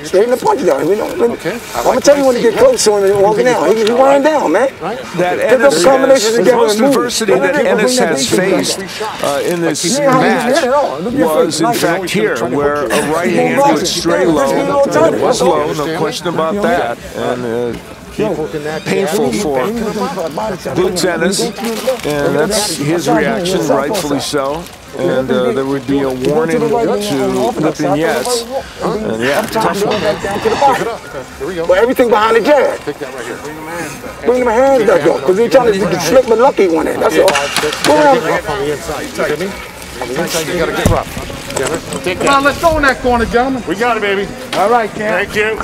Straighten the punches out. I'm going to tell you when to get close to him and walking out. He's wind down, man. That Ennis the most adversity that Ennis has faced in this match was, in fact, here, where a right hand would stray low. It was low, no question about that. And painful for Boots Ennis, and that's his reaction, rightfully so. And there would be a warning to Lipinets. And yeah, tough one. Here we go. But everything behind the jab. Take that right here. Bring my hands back up, because he's trying to slip my lucky one in. That's all. Go around. On the inside. You feel me? On the inside, you got to get rough. Take Come on, let's go in that corner, gentlemen. We got it, baby. All right, Cam. Thank you.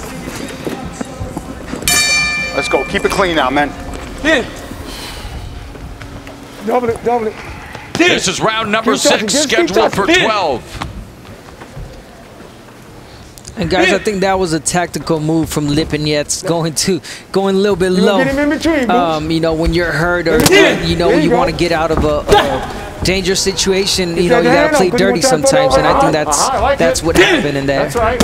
Let's go. Keep it clean now, man. Double it. This is round number 6, scheduled for 12. And guys, I think that was a tactical move from Lipinets, going a little bit low. Get him in between, you know, when you're hurt or you know when you want to get out of a dangerous situation, you know, you gotta play dirty sometimes, and I think that's what happened in there. That's right.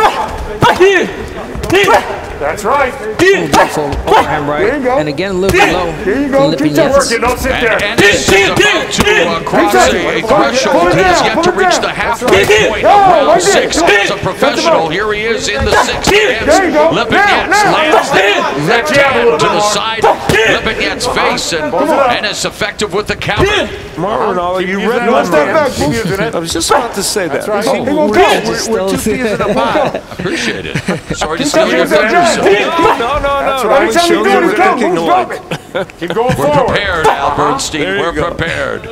That's right. Beautiful overhand right, and again a little bit low. There you go. Keep working. Don't sit there. And Ennis is about to cross a threshold. He has yet to reach the halfway point of round 6 as a professional. Here he is in the 6th against Lipinets. Lands that left hand to the side. Lipinets' face, and Ennis effective with the counter. Marvin, you read my mind. I was just about to say that. We're 2 peas in a pod. Appreciate it. Sorry to see you defend yourself. No. Every time you do it, keep going forward. We're prepared, Al Bernstein. We're prepared.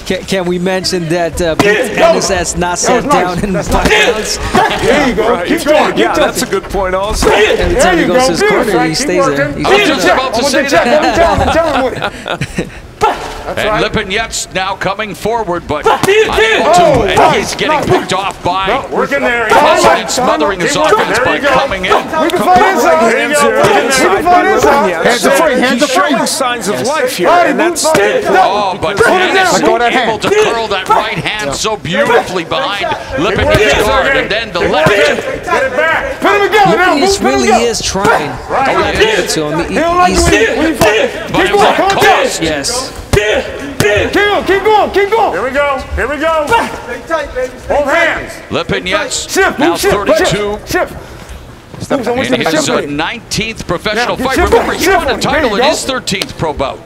Can we mention that Ennis has not sat down in 5 rounds? There you go. Keep going. Yeah, that's a good point also. Every time he goes to his corner, he stays there. I was just about to say that. Tell him with it. And Lipinets now coming forward, but unable to, and he's getting picked off by President smothering his offense by coming in. We can fight inside. Hands are free. Hands are free. Showing signs of life here, and that's oh, but Ennis able to curl that right hand so beautifully behind Lipinets' guard, and then the left. Get it back. Put him together now. Lipinets really is trying. Oh, he is. To him. He don't like but it was a cost. Yes. Keep going. Here we go. Hold hands. Lipinets now 32. In his 19th professional fight. Remember, he won a title in his 13th pro bout.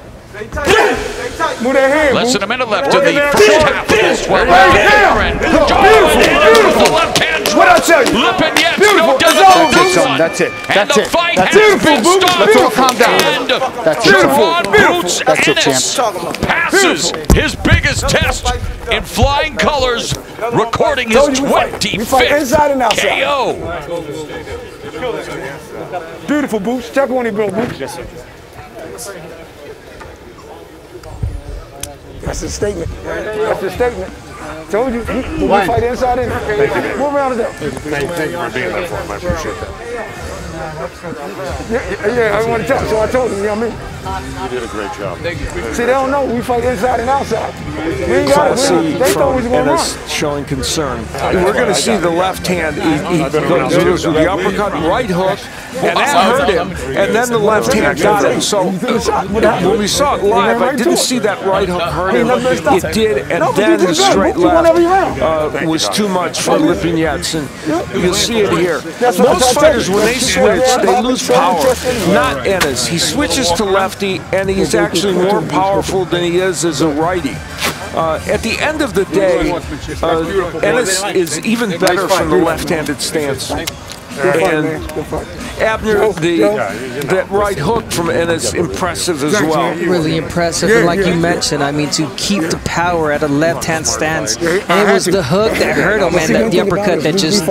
Less than a minute left in the first half of this 12-round the left hand drop. Lipinets, no doubt. That's it. And the fight has been stopped. Let's all calm down. And That's Jeron Boots That's it, Ennis champ. passes his biggest test in flying colors, recording his 25th KO. Beautiful, Boots. Check one of your Boots. That's a statement. Told you. We fight inside in. What round is that? Thank you for being there for him. I appreciate that. Yeah, I want to tell. So I told him, you know what I mean? You did a great job. See, they don't know. We fight inside and outside. We ain't got it. They thought we was going to run. Showing concern. We're going to see the left hand. He goes with the uppercut, right hook, and that hurt him. And then the left hand got him. So when we saw it live, I didn't see that right hook hurt him. It did, and then the straight left was too much for Lipinets. And you'll see it here. Most fighters, when they switch, they lose power. Not Ennis. He switches to lefty, and he's actually more powerful than he is as a righty. At the end of the day, Ennis is even better from the left-handed stance. And Abner, that right hook from Ennis, impressive as well. Really impressive, and like you mentioned, I mean, to keep the power at a left-hand stance. And it was the hook that hurt him, and the uppercut that just,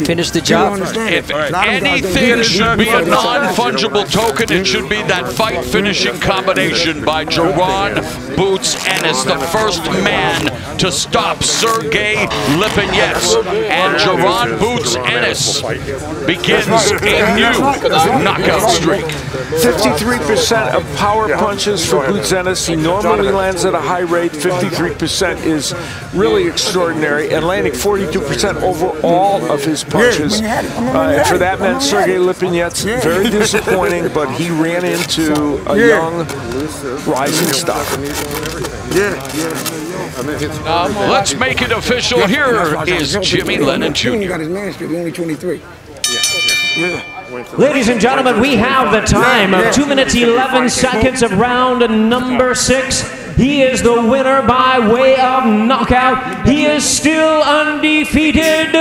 finished the job. If anything should be a non-fungible token, it should be that fight-finishing combination by Jeron Boots Ennis, the first man to stop Sergey Lipinets. And Jeron Boots Ennis begins a new knockout streak. 53% of power punches for Boots Ennis. He normally lands at a high rate. 53% is really extraordinary, and landing 42% over all of his punches. And for that man, Sergey Lipinets, very disappointing, but he ran into a young rising star. Let's make it official. Here is Jimmy Lennon Jr. He got his manuscript, only 23. Ladies and gentlemen, we have the time of 2 minutes 11 seconds of round number 6. He is the winner by way of knockout. He is still undefeated,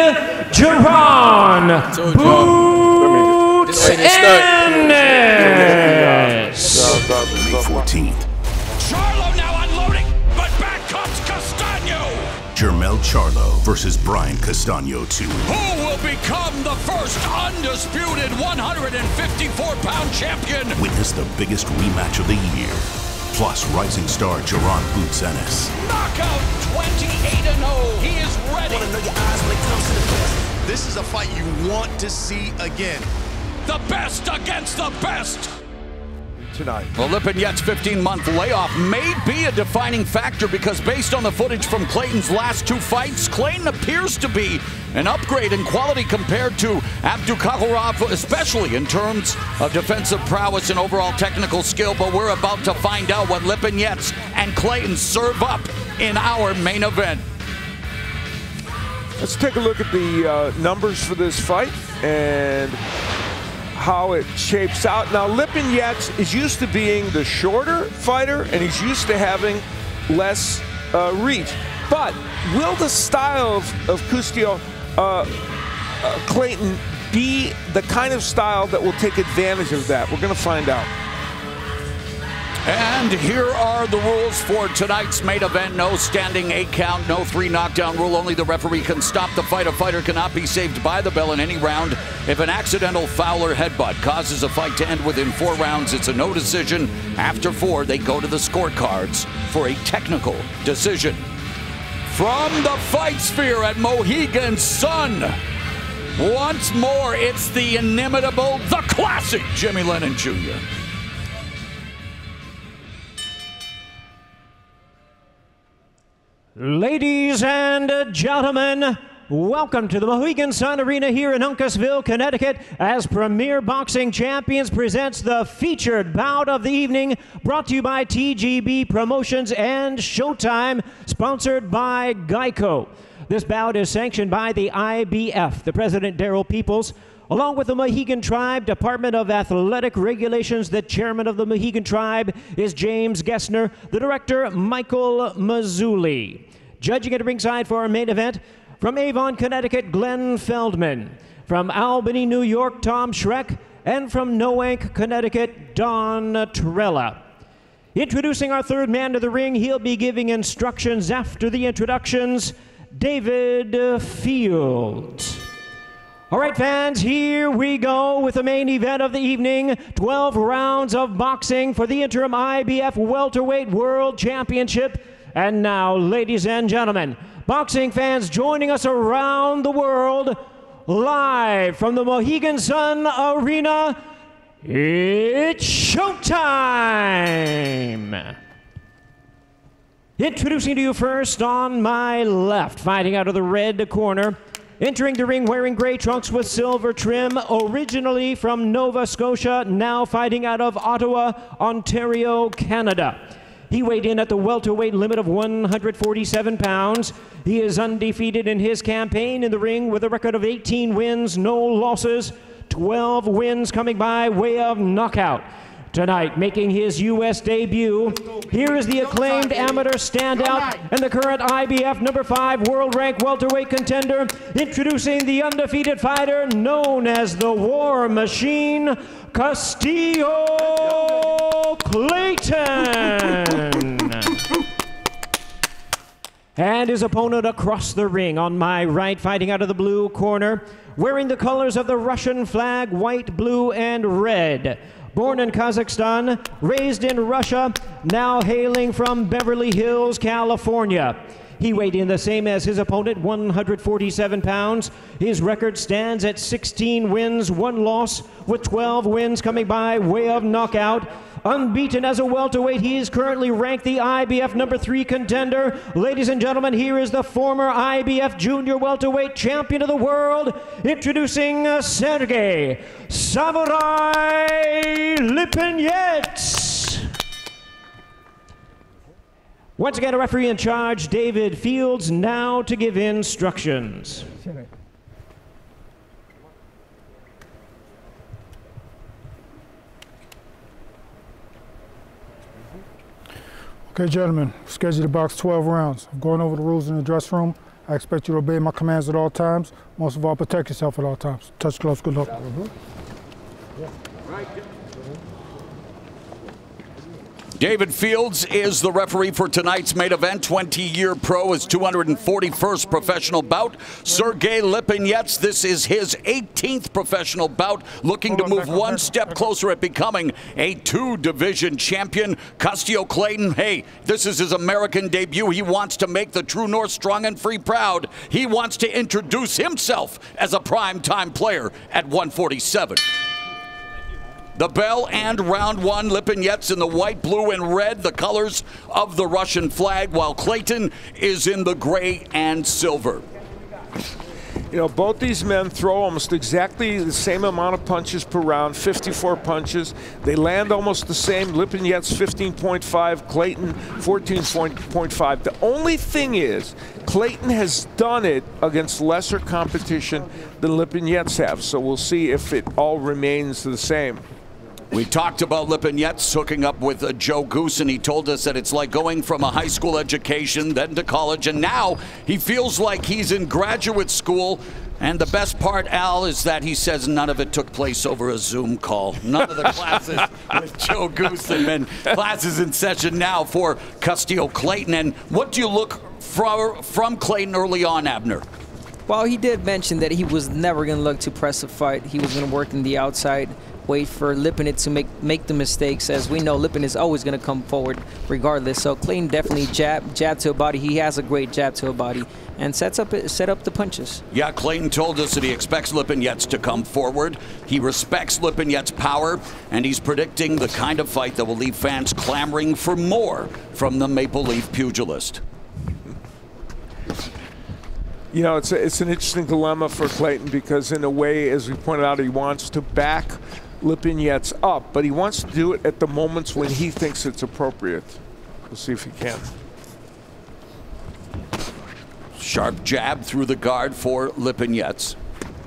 Jeron Boots Ennis. May 14th. Charlo now unloading, but back comes Castano. Jermell Charlo versus Brian Castano 2. Who will become the first undisputed 154-pound champion? Witness the biggest rematch of the year. Plus rising star Jeron Boots Ennis. Knockout 28-0. He is ready. Want to know your eyes when it comes to the best. This is a fight you want to see again. The best against the best. Tonight. Well, Lipinets' 15-month layoff may be a defining factor because based on the footage from Clayton's last 2 fights, Clayton appears to be an upgrade in quality compared to Abdukakharov, especially in terms of defensive prowess and overall technical skill. But we're about to find out what Lipinets and Clayton serve up in our main event. Let's take a look at the numbers for this fight and how it shapes out. Now, Lipinets is used to being the shorter fighter, and he's used to having less reach. But will the style of Clayton be the kind of style that will take advantage of that? We're going to find out. And here are the rules for tonight's main event. No standing 8 count, no 3 knockdown rule. Only the referee can stop the fight. A fighter cannot be saved by the bell in any round. If an accidental foul or headbutt causes a fight to end within 4 rounds, it's a no decision. After 4, they go to the scorecards for a technical decision. From the fight sphere at Mohegan Sun, once more, it's the inimitable, the classic Jimmy Lennon Jr. Ladies and gentlemen, welcome to the Mohegan Sun Arena here in Uncasville, Connecticut, as Premier Boxing Champions presents the featured bout of the evening, brought to you by TGB Promotions and Showtime, sponsored by Geico. This bout is sanctioned by the IBF, the President Daryl Peoples, along with the Mohegan Tribe Department of Athletic Regulations. The chairman of the Mohegan Tribe is James Gessner, the director Michael Mazzulli. Judging at ringside for our main event, from Avon, Connecticut, Glenn Feldman. From Albany, New York, Tom Schreck. And from Noank, Connecticut, Don Trella. Introducing our third man to the ring, he'll be giving instructions after the introductions, David Fields. All right, fans, here we go with the main event of the evening. 12 rounds of boxing for the interim IBF Welterweight World Championship. And now, ladies and gentlemen, boxing fans joining us around the world, live from the Mohegan Sun Arena, it's showtime! Introducing to you first on my left, fighting out of the red corner, entering the ring wearing gray trunks with silver trim, originally from Nova Scotia, now fighting out of Ottawa, Ontario, Canada. He weighed in at the welterweight limit of 147 pounds. He is undefeated in his campaign in the ring with a record of 18 wins, no losses, 12 wins coming by way of knockout. Tonight, making his U.S. debut, here is the acclaimed amateur standout and the current IBF number 5 world-ranked welterweight contender, introducing the undefeated fighter known as the War Machine, Castillo Clayton. And his opponent across the ring on my right, fighting out of the blue corner, wearing the colors of the Russian flag, white, blue, and red. Born in Kazakhstan, raised in Russia, now hailing from Beverly Hills, California. He weighed in the same as his opponent, 147 pounds. His record stands at 16 wins, 1 loss, with 12 wins coming by way of knockout. Unbeaten as a welterweight, he is currently ranked the IBF number 3 contender. Ladies and gentlemen, here is the former IBF junior welterweight champion of the world, introducing Sergey Samurai Lipinets. Once again, a referee in charge, David Fields, now to give instructions. Okay, gentlemen, scheduled to box 12 rounds. I'm going over the rules in the dressing room. I expect you to obey my commands at all times. Most of all, protect yourself at all times. Touch gloves, good luck. David Fields is the referee for tonight's main event. 20-year pro, his 241st professional bout. Sergey Lipinets, this is his 18th professional bout, looking to move one step closer at becoming a 2-division champion. Castillo Clayton, hey, this is his American debut. He wants to make the True North strong and free proud. He wants to introduce himself as a prime-time player at 147. The bell and round 1, Lipinets in the white, blue, and red, the colors of the Russian flag, while Clayton is in the gray and silver. You know, both these men throw almost exactly the same amount of punches per round, 54 punches. They land almost the same. Lipinets 15.5, Clayton 14.5. The only thing is, Clayton has done it against lesser competition than Lipinets have, so we'll see if it all remains the same. We talked about Lipinets hooking up with Joe Goose, and he told us that it's like going from a high school education, then to college, and now he feels like he's in graduate school And the best part, Al, is that he says none of it took place over a Zoom call. None of the classes with Joe Goosen, and classes in session now for Custio Clayton. And what do you look from Clayton early on, Abner? Well, he did mention that he was never going to look to press a fight. He was going to work in the outside, wait for Lipinets to make the mistakes. As we know, Lipinets is always going to come forward regardless. So Clayton definitely jab to a body. He has a great jab to a body and set up the punches. Yeah, Clayton told us that he expects Lipinets to come forward. He respects Lipinets' power, and he's predicting the kind of fight that will leave fans clamoring for more from the Maple Leaf pugilist. You know, it's an interesting dilemma for Clayton because, in a way, as we pointed out, he wants to back Lipinets up, but he wants to do it at the moments when he thinks it's appropriate. We'll see if he can. Sharp jab through the guard for Lipinets.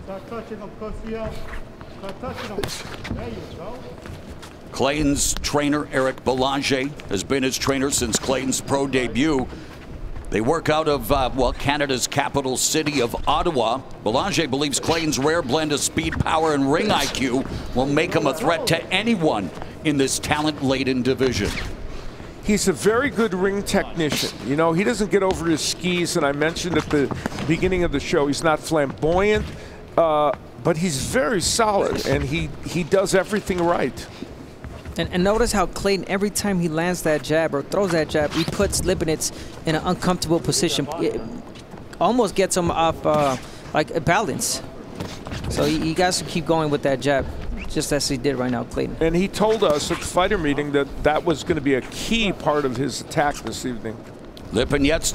Start touching him, Custio. Start touching him. There you go. Clayton's trainer, Eric Belanger, has been his trainer since Clayton's pro debut. They work out of, well, Canada's capital city of Ottawa. Belanger believes Clayton's rare blend of speed, power, and ring IQ will make him a threat to anyone in this talent-laden division. He's a very good ring technician. You know, he doesn't get over his skis, and I mentioned at the beginning of the show, he's not flamboyant, but he's very solid, and he does everything right. And notice how Clayton, every time he lands that jab or throws that jab, he puts Lipinets in an uncomfortable position. It almost gets him off like a balance. So he has to keep going with that jab, just as he did right now, Clayton. And he told us at the fighter meeting that that was going to be a key part of his attack this evening. Lipinets,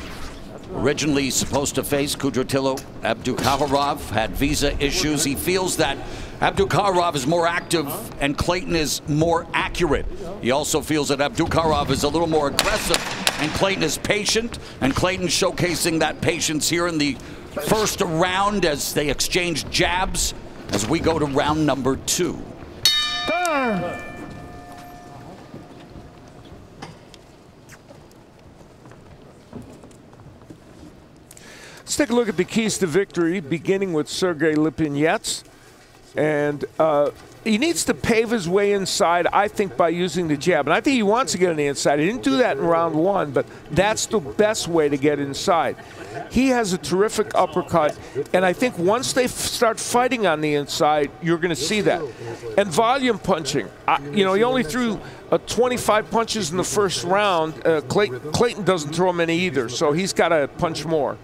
originally supposed to face Kudratillo Abdukharov, had visa issues. He feels that Abdukharov is more active and Clayton is more accurate. He also feels that Abdukharov is a little more aggressive and Clayton is patient, and Clayton showcasing that patience here in the first round as they exchange jabs as we go to round number 2. Turn. Let's take a look at the keys to victory, beginning with Sergey Lipinets. And he needs to pave his way inside, I think, by using the jab. And I think he wants to get on the inside. He didn't do that in round 1, but that's the best way to get inside. He has a terrific uppercut, and I think once they start fighting on the inside, you're going to see that. And volume punching. You know, he only threw 25 punches in the first round. Clayton doesn't throw many either, so he's got to punch more.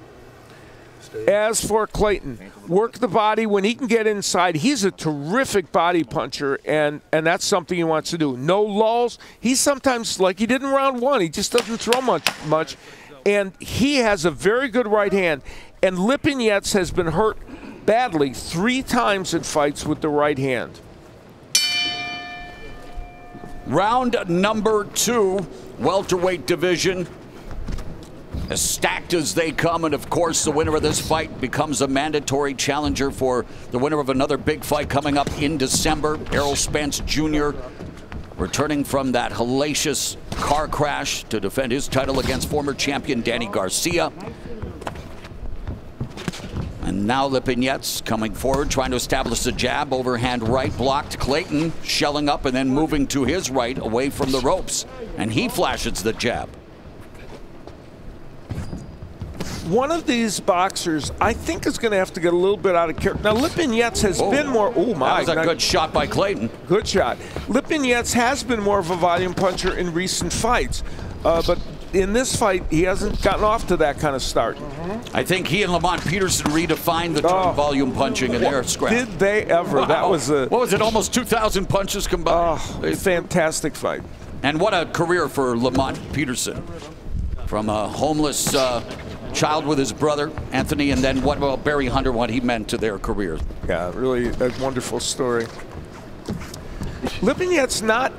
As for Clayton, work the body when he can get inside. He's a terrific body puncher, and that's something he wants to do. No lulls. He's sometimes, like he did in round 1, he just doesn't throw much. And he has a very good right hand. And Lipinets has been hurt badly 3 times in fights with the right hand. Round number 2, welterweight division. As stacked as they come, and of course the winner of this fight becomes a mandatory challenger for the winner of another big fight coming up in December. Errol Spence Jr. returning from that hellacious car crash to defend his title against former champion Danny Garcia. And now Lipinets coming forward, trying to establish the jab, overhand right, blocked. Clayton shelling up and then moving to his right away from the ropes, and he flashes the jab. One of these boxers, I think, is going to have to get a little bit out of character. Now, Lipinets has been more... Oh, my. That was a good shot by Clayton. Good shot. Lipinets has been more of a volume puncher in recent fights. But in this fight, he hasn't gotten off to that kind of start. I think he and Lamont Peterson redefined the term volume punching in their scrap. Did they ever? Wow. That was a... What was it, almost 2,000 punches combined? Oh, fantastic fight. And what a career for Lamont Peterson. From a homeless... child with his brother, Anthony, and then what about Barry Hunter, what he meant to their careers. Yeah, really a wonderful story. Lipinets not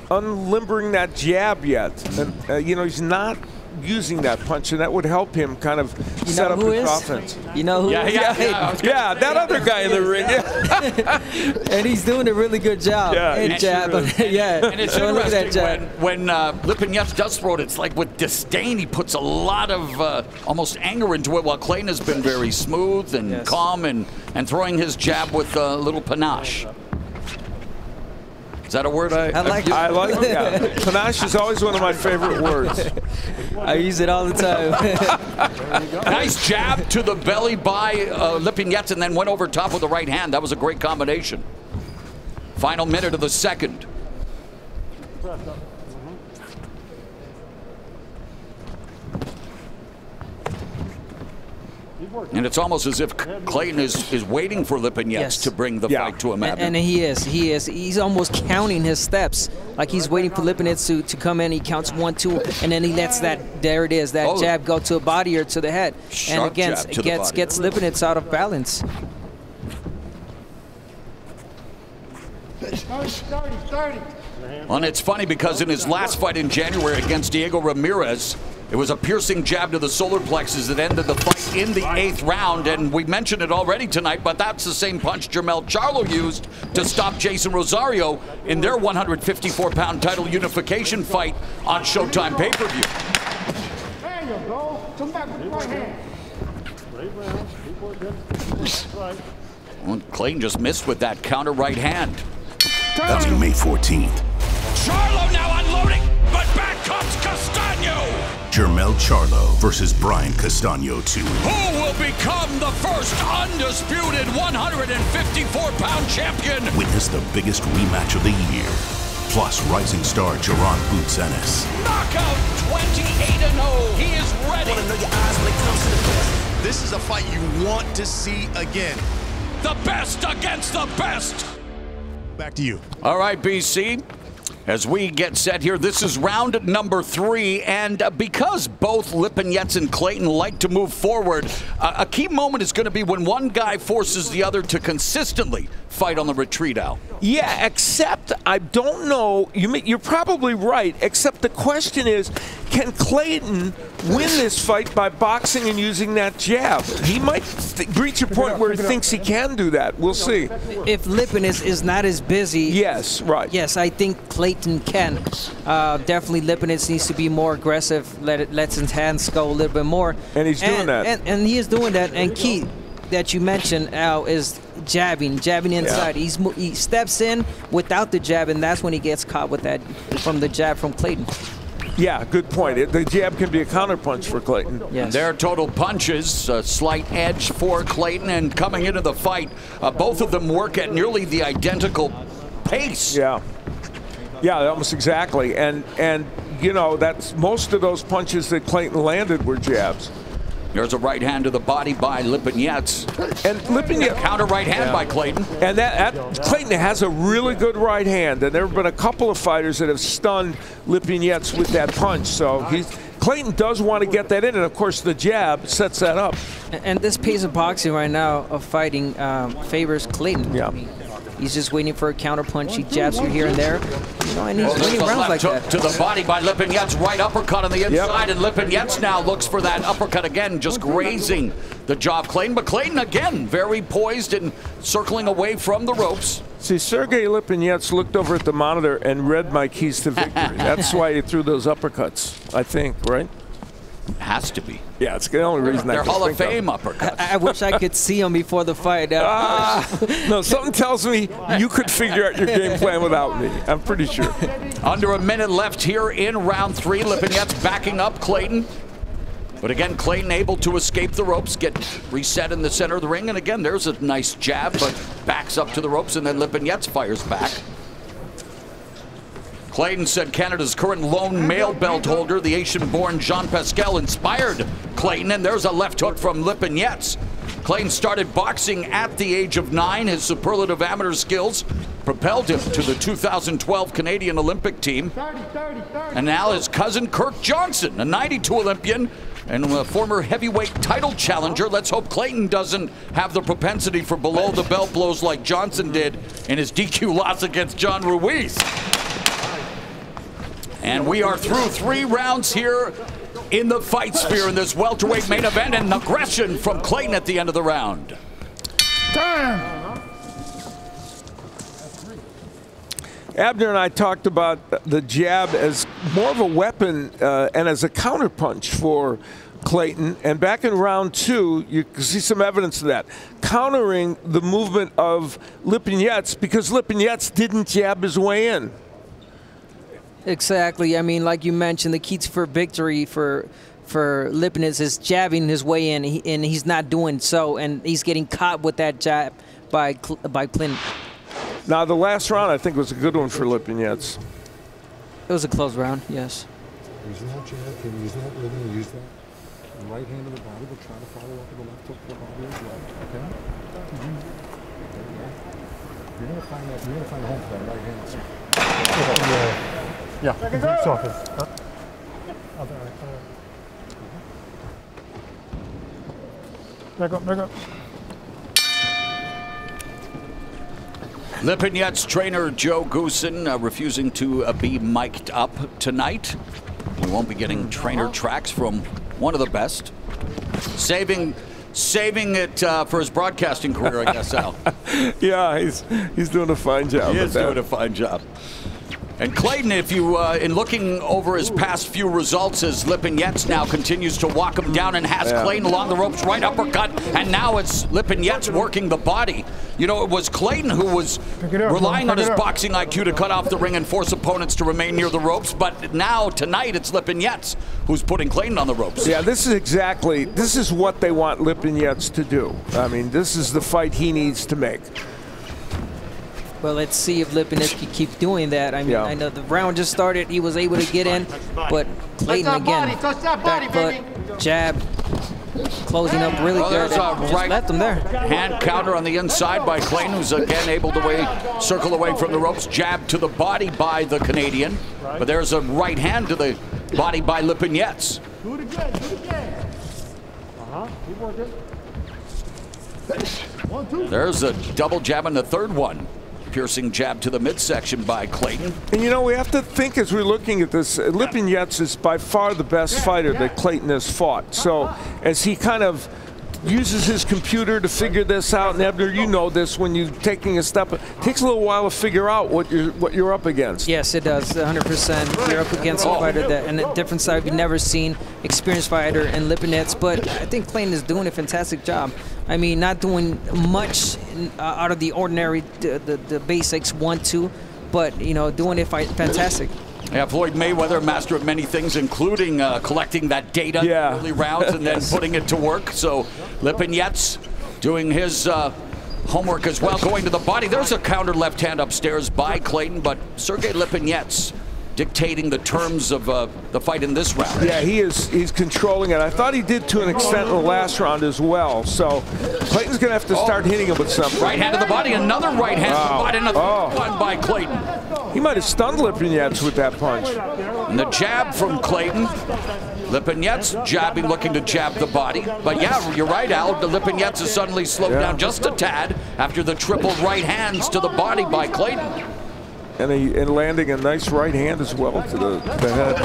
unlimbering that jab yet. And, you know, he's not using that punch, and that would help him kind of You know who is? Offense. You know who? Yeah, that other guy in the ring. Yeah. And he's doing a really good job. Yeah, and jab. Yeah. And it's look at that interesting jab. when Lipinets does throw it, it's like with disdain. He puts a lot of almost anger into it, while Clayton has been very smooth and calm and throwing his jab with a little panache. Is that a word I like it. I like it. Yeah. Panache is always one of my favorite words. I use it all the time. Nice jab to the belly by Lipinets, and then went over top with the right hand. That was a great combination. Final minute of the second. And it's almost as if Clayton is waiting for Lipinets to bring the fight to him. And he is. He's almost counting his steps. Like he's waiting for Lipinets to come in. He counts 1, 2, and then he lets that jab go to a body or to the head. Sharp and again, it gets Lipinets out of balance. 30. And it's funny because in his last fight in January against Diego Ramirez, it was a piercing jab to the solar plexus that ended the fight in the 8th round, and we mentioned it already tonight, but that's the same punch Jermell Charlo used to stop Jason Rosario in their 154-pound title unification fight on Showtime pay-per-view. There you go. Come back with the right hand. Well, Clayton just missed with that counter right hand. That's May 14th. Charlo now unloading, but back comes Castaño. Jermell Charlo versus Brian Castaño 2. Who will become the first undisputed 154-pound champion? Witness the biggest rematch of the year. Plus rising star Jaron Boots Ennis. Knockout 28-0. He is ready. I want to know your eyes when it comes to the best. This is a fight you want to see again. The best against the best. Back to you. All right, BC. As we get set here, this is round number 3, and because both Lipinets and Clayton like to move forward, a key moment is going to be when one guy forces the other to consistently fight on the retreat out. Yeah, except I don't know, you're probably right, except the question is, can Clayton win this fight by boxing and using that jab? He might reach a point where he thinks he can do that. We'll see. If Lipinets is not as busy. Yes, right. Yes, I think Clayton can. Definitely Lipinets needs to be more aggressive, lets his hands go a little bit more. And he's doing that. And he is doing that. And key that you mentioned, Al, is jabbing inside. Yeah. He steps in without the jab, and that's when he gets caught with that from the jab from Clayton. Yeah, good point. The jab can be a counterpunch for Clayton. Yes. Their total punches, a slight edge for Clayton, and coming into the fight, both of them work at nearly the identical pace. Yeah. Yeah, almost exactly. And you know, that's most of those punches that Clayton landed were jabs. There's a right hand to the body by Lipinets. And Lipinets counter right hand by Clayton. And that Clayton has a really good right hand, and there have been a couple of fighters that have stunned Lipinets with that punch. So Clayton does want to get that in, and of course the jab sets that up. And this pace of boxing right now of fighting favors Clayton. Yeah. He's just waiting for a counter punch. He jabs you here and there. You know, and he's winning rounds like that. To the body by Lipinets, right uppercut on the inside, and Lipinets now looks for that uppercut again, just grazing the jaw of Clayton. But Clayton again, very poised and circling away from the ropes. See, Sergey Lipinets looked over at the monitor and read my keys to victory. That's why he threw those uppercuts, I think, right? Has to be. Yeah, it's the only reason They're Hall of Fame uppercuts. I wish I could see him before the fight. No, something tells me you could figure out your game plan without me. I'm pretty sure. Under a minute left here in round 3. Lipinets backing up Clayton. But again, Clayton able to escape the ropes, get reset in the center of the ring. And again, there's a nice jab, but backs up to the ropes, and then Lipinets fires back. Clayton said Canada's current lone male belt holder, the Haitian-born Jean Pascal, inspired Clayton, and there's a left hook from Lipinets. Clayton started boxing at the age of 9. His superlative amateur skills propelled him to the 2012 Canadian Olympic team. And now his cousin Kirk Johnson, a 92 Olympian and a former heavyweight title challenger. Let's hope Clayton doesn't have the propensity for below-the-belt blows like Johnson did in his DQ loss against John Ruiz. And we are through 3 rounds here in the fight sphere in this welterweight main event, and aggression from Clayton at the end of the round. Abner and I talked about the jab as more of a weapon and as a counterpunch for Clayton. And back in round 2, you can see some evidence of that. Countering the movement of Lipinets because Lipinets didn't jab his way in. Exactly. I mean, like you mentioned, the key for victory for Lipinets is jabbing his way in, and he's not doing so, and he's getting caught with that jab by Clinton. Now, the last round, I think, was a good one for Lipinets. It was a close round, yes. Use that jab, can use that, we're going to use that. The right hand of the body, we'll try to follow up with the left hook of the body as well, okay? You're going to find that, you're going to find a home for that right hand. Yeah, softest. Back up. Lipinets trainer Joe Goossen refusing to be mic'd up tonight. We won't be getting trainer tracks from one of the best. Saving it for his broadcasting career, I guess, Al. Yeah, he's doing a fine job. He is doing a fine job. And Clayton, if you, in looking over his past few results, as Lipinets now continues to walk him down and has Clayton along the ropes, right uppercut, and now it's Lipinets working the body. You know, it was Clayton who was relying on his boxing IQ to cut off the ring and force opponents to remain near the ropes, but now, tonight, it's Lipinets who's putting Clayton on the ropes. Yeah, this is what they want Lipinets to do. I mean, this is the fight he needs to make. Well, let's see if Lipinets can keep doing that. I mean, I know the round just started. He was able to get in, but Clayton again, back foot, jab, closing up really good. Just left him there. Hand counter on the inside by Clayton, who's again able to circle away from the ropes. Jab to the body by the Canadian, but there's a right hand to the body by Lipinets. Do it again. Keep working. 1, 2. There's a double jab in the third one. Piercing jab to the midsection by Clayton. And you know, we have to think as we're looking at this, Lipinets is by far the best fighter that Clayton has fought. So as he kind of uses his computer to figure this out, and Ebner, you know this, when you're taking a step, it takes a little while to figure out what you're up against. Yes, it does, 100%. You're up against a fighter that, and a different side we've never seen, experienced fighter in Lipinets, but I think Clayton is doing a fantastic job. I mean, not doing much out of the ordinary, the basics, 1-2, but, you know, doing it fantastic. Yeah, Floyd Mayweather, master of many things, including collecting that data in early rounds and then putting it to work. So Lipinets doing his homework as well, going to the body. There's a counter left hand upstairs by Clayton, but Sergey Lipinets dictating the terms of the fight in this round. Yeah, he's controlling it. I thought he did to an extent in the last round as well. So Clayton's going to have to start hitting him with something. Right hand to the body, another right hand to the body, another one by Clayton. He might have stunned Lipinets with that punch. And the jab from Clayton. Lipinets jabbing, looking to jab the body. But yeah, you're right, Al. The Lipinets has suddenly slowed down just a tad after the triple right hands to the body by Clayton. And landing a nice right hand as well to the head.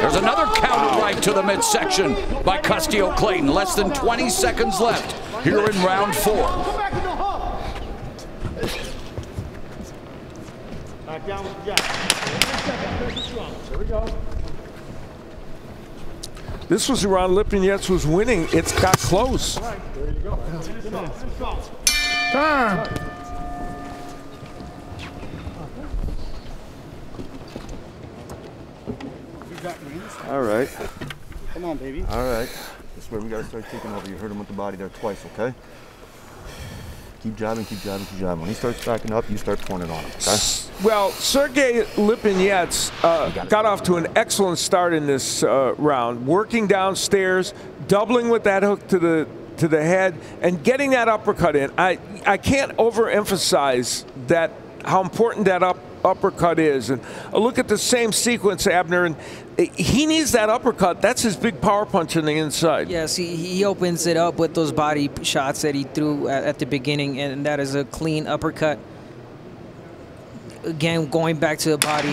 There's another counter right to the midsection by Custio Clayton. Less than 20 seconds left here in round 4. Back down with the jab. Here we go. This was around Lipinets was winning. It's got close. There you go. Time. All right. Come on, baby. All right. This is where we got to start taking over. You hurt him with the body there twice, okay? Keep jabbing, keep jabbing, keep jabbing. When he starts backing up, you start pouring it on him, okay? Well, Sergey Lipinets got off to an excellent start in this round, working downstairs, doubling with that hook to the head, and getting that uppercut in. I can't overemphasize that how important that uppercut is. And a look at the same sequence, Abner, and he needs that uppercut. That's his big power punch on the inside. Yes, he opens it up with those body shots that he threw at the beginning, and that is a clean uppercut. Again, going back to the body.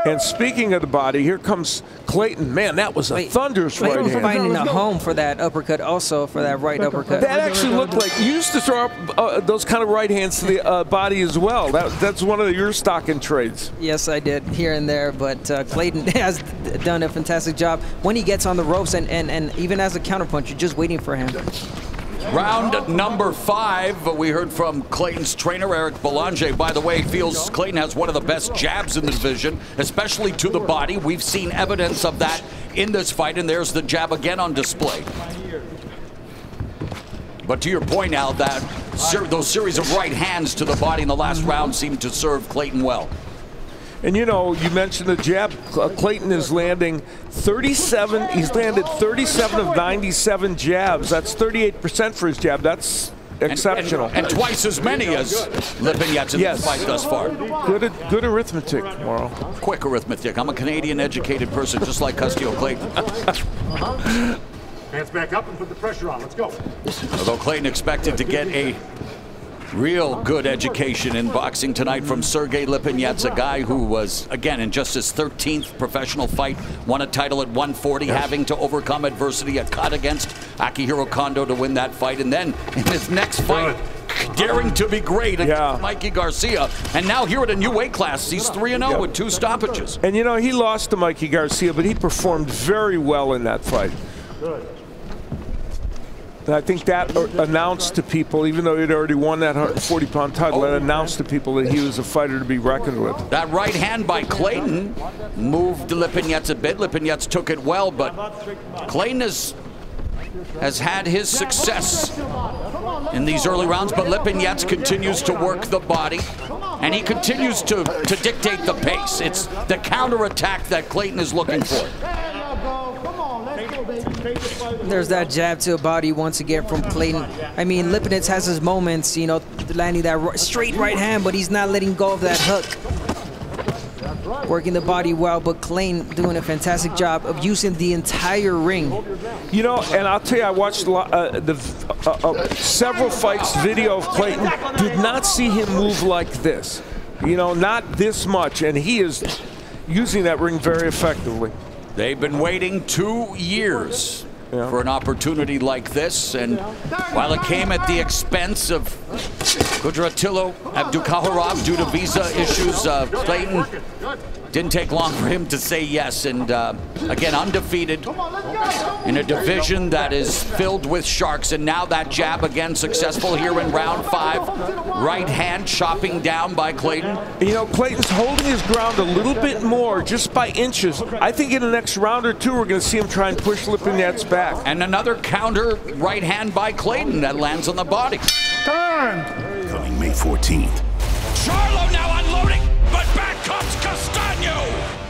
And speaking of the body, here comes Clayton. Man, that was a thunderous right hand. Clayton finding a home for that uppercut also, for that right uppercut. That actually looked like you used to throw up those kind of right hands to the body as well. That's one of your stock in trades. Yes, I did here and there, but Clayton has done a fantastic job when he gets on the ropes and even as a counterpunch, you're just waiting for him. Round number 5, we heard from Clayton's trainer, Eric Belanger. By the way, feels Clayton has one of the best jabs in the division, especially to the body. We've seen evidence of that in this fight, and there's the jab again on display. But to your point, Al, those series of right hands to the body in the last round seemed to serve Clayton well. And you know, you mentioned the jab. Clayton is landing 37. He's landed 37 of 97 jabs. That's 38% for his jab. That's exceptional. And twice as many as Lipinets in this fight thus far. Good arithmetic, Mauro. Quick arithmetic. I'm a Canadian-educated person, just like Castillo Clayton. Hands back up and put the pressure on. Let's go. Although Clayton expected to get a real good education in boxing tonight from Sergey Lipinets, a guy who was, again, in just his 13th professional fight, won a title at 140, having to overcome adversity, a cut against Akihiro Kondo to win that fight, and then in his next fight, daring to be great against Mikey Garcia. And now here at a new weight class, he's 3-0 with 2 stoppages. And you know, he lost to Mikey Garcia, but he performed very well in that fight. Good. And I think that announced to people, even though he'd already won that 140-pound title, that announced to people that he was a fighter to be reckoned with. That right hand by Clayton moved Lipinets a bit. Lipinets took it well, but Clayton has had his success in these early rounds, but Lipinets continues to work the body, and he continues to dictate the pace. It's the counterattack that Clayton is looking for. There's that jab to the body once again from Clayton. I mean, Lipinets has his moments, you know, landing that straight right hand, but he's not letting go of that hook. Working the body well, but Clayton doing a fantastic job of using the entire ring. You know, and I'll tell you, I watched several fights video of Clayton. Did not see him move like this. You know, not this much, and he is using that ring very effectively. They've been waiting 2 years for an opportunity like this, and while it came at the expense of Kudratillo Abdukahorov due to visa issues, Clayton didn't take long for him to say yes, and again, undefeated in a division that is filled with sharks, and now that jab again successful here in round 5. Right hand chopping down by Clayton. You know, Clayton's holding his ground a little bit more, just by inches. I think in the next round or 2, we're going to see him try and push Lipinets back. And another counter right hand by Clayton that lands on the body. Coming May 14th. Charlo now unloading, but back comes Castaño.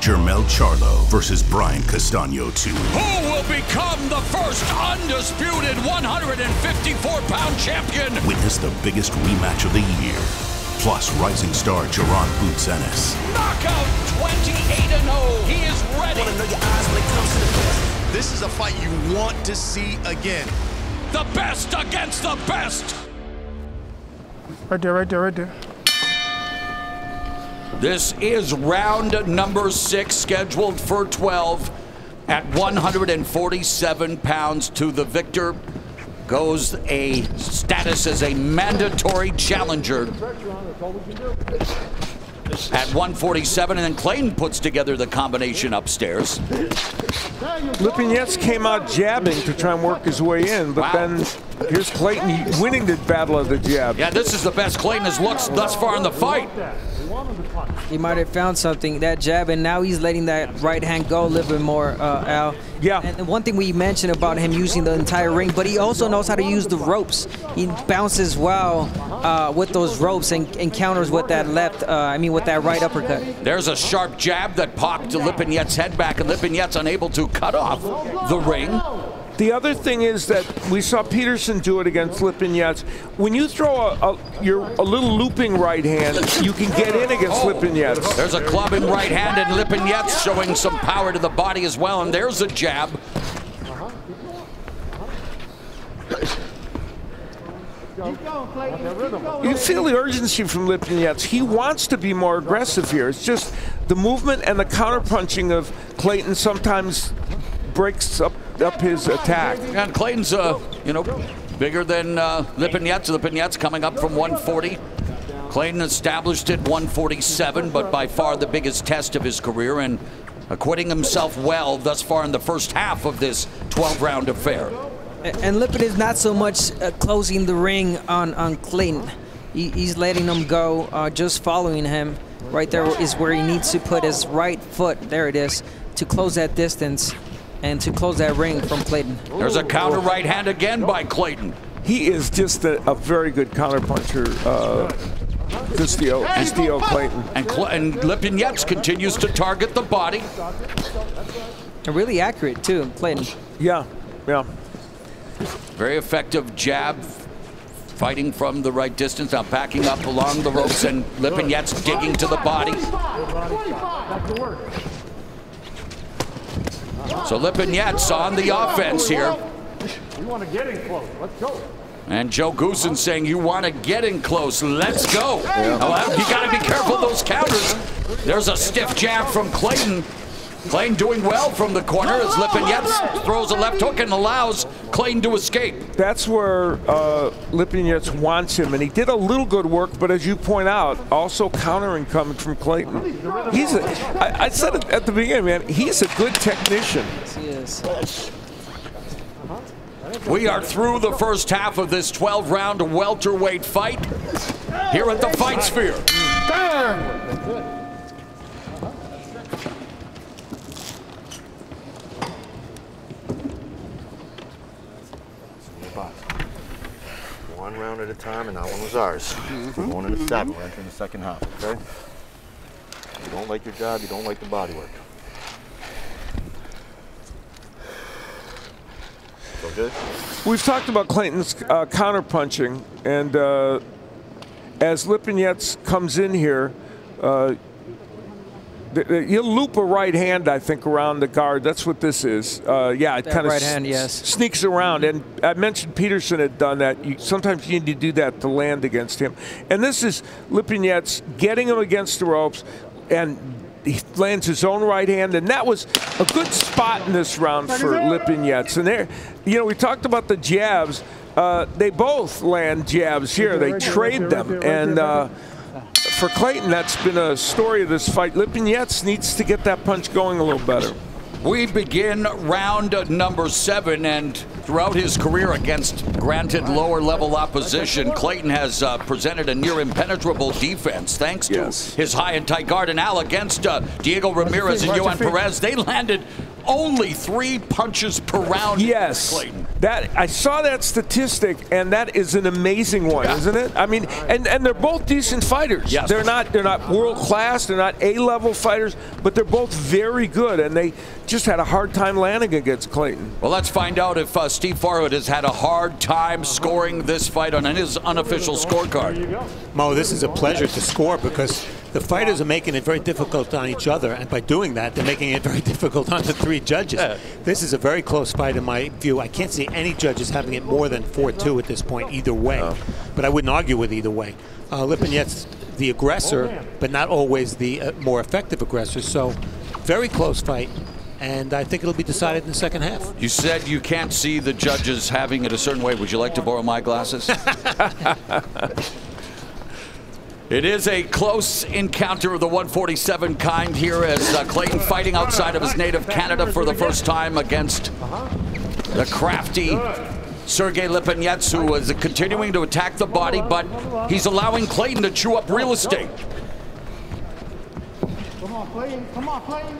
Jermell Charlo versus Brian Castaño 2. Who will become the first undisputed 154-pound champion? Witness the biggest rematch of the year. Plus rising star Jaron Boots Ennis. Knockout 28-0. He is ready. Want to know your eyes when it comes to the best. This is a fight you want to see again. The best against the best. Right there, right there, right there. This is round number 6, scheduled for 12 at 147 pounds. To the victor goes a status as a mandatory challenger at 147, and then Clayton puts together the combination upstairs. Lipinets came out jabbing to try and work his way in, but then here's Clayton winning the battle of the jab. Yeah, this is the best Clayton has looked thus far in the fight. He might have found something, that jab, and now he's letting that right hand go a little bit more, Al. Yeah. And one thing we mentioned about him using the entire ring, but he also knows how to use the ropes. He bounces well with those ropes and counters with that with that right uppercut. There's a sharp jab that popped Lipinets' head back, and Lipinets unable to cut off the ring. The other thing is that we saw Peterson do it against Lipinets. When you throw a little looping right hand, you can get in against Lipinets. There's a clubbing right hand, and Lipinets showing some power to the body as well, and there's a jab. You feel the urgency from Lipinets. He wants to be more aggressive here. It's just the movement and the counterpunching of Clayton sometimes breaks up his attack. And Clayton's, you know, bigger than Lipinets. Lipinets coming up from 140. Clayton established at 147, but by far the biggest test of his career, and acquitting himself well thus far in the first half of this 12-round affair. And Lipinets not so much closing the ring on Clayton. He's letting him go, just following him. Right there is where he needs to put his right foot, there it is, to close that distance and to close that ring from Clayton. There's a counter right hand again by Clayton. He is just a very good counterpuncher, Castillo Clayton. And Lipinets continues to target the body. And really accurate, too, Clayton. Yeah, yeah. Very effective jab, fighting from the right distance, now backing up along the ropes, and Lipinets digging to the body. So Lipinets on the offense here. You want to get in close. Let's go. And Joe Goossen saying, you want to get in close. Let's go. Yeah. Well, you got to be careful of those counters. There's a stiff jab from Clayton. Clayton doing well from the corner as Lipinets throws a left hook and allows Clayton to escape. That's where Lipinets wants him, and he did a little good work, but as you point out, also countering coming from Clayton. I said it at the beginning, man, he's a good technician. Yes, he is. We are through the first half of this 12-round welterweight fight here at the Fight Sphere. One round at a time, and that one was ours. We're going into 7. We're entering the second half, okay? You don't like your job, you don't like the body work. So good? We've talked about Clayton's counterpunching, and as Lipinets comes in here, he'll loop a right hand, I think, around the guard. That's what this is. Yeah, it kind of right hand, yes, sneaks around. And I mentioned Peterson had done that. Sometimes you need to do that to land against him. And this is Lipinets getting him against the ropes, and he lands his own right hand. And that was a good spot in this round for Lipinets. And there, you know, we talked about the jabs. They both land jabs here. They trade them. And for Clayton, that's been a story of this fight. Lipinets needs to get that punch going a little better. We begin round number 7, and throughout his career against granted lower-level opposition, Clayton has presented a near impenetrable defense thanks to his high and tight guard. And Al, against Diego Ramirez and Yohan Perez, they landed only 3 punches per round. Yes, Clayton. That I saw that statistic, and that is an amazing one, isn't it? I mean, and they're both decent fighters. Yes. They're not world class, they're not A-level fighters, but they're both very good, and they just had a hard time landing against Clayton. Well, let's find out if Steve Farhood has had a hard time scoring this fight on his unofficial scorecard. Mo, this is a pleasure to score because the fighters are making it very difficult on each other, and by doing that, they're making it very difficult on the 3 judges. This is a very close fight in my view. I can't see any judges having it more than 4-2 at this point either way, but I wouldn't argue with either way. Lipinets, the aggressor, but not always the more effective aggressor, so very close fight. And I think it'll be decided in the second half. You said you can't see the judges having it a certain way. Would you like to borrow my glasses? It is a close encounter of the 147 kind here as Clayton fighting outside of his native Canada for the first time against the crafty Sergey Lipinets, who is continuing to attack the body, but he's allowing Clayton to chew up real estate. Come on, Clayton. Come on, Clayton.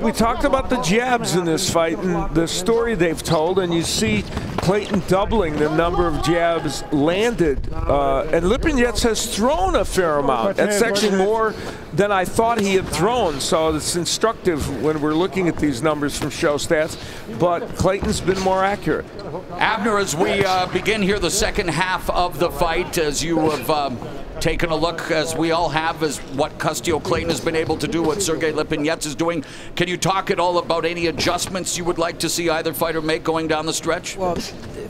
We talked about the jabs in this fight and the story they've told, and you see Clayton doubling the number of jabs landed. And Lipinets has thrown a fair amount. That's actually more than I thought he had thrown, so it's instructive when we're looking at these numbers from Show Stats. But Clayton's been more accurate. Abner, as we begin here the second half of the fight, as you have taken a look, as we all have, as what Castillo Clayton has been able to do, what Sergey Lipinets is doing. Can you talk at all about any adjustments you would like to see either fighter make going down the stretch? Well,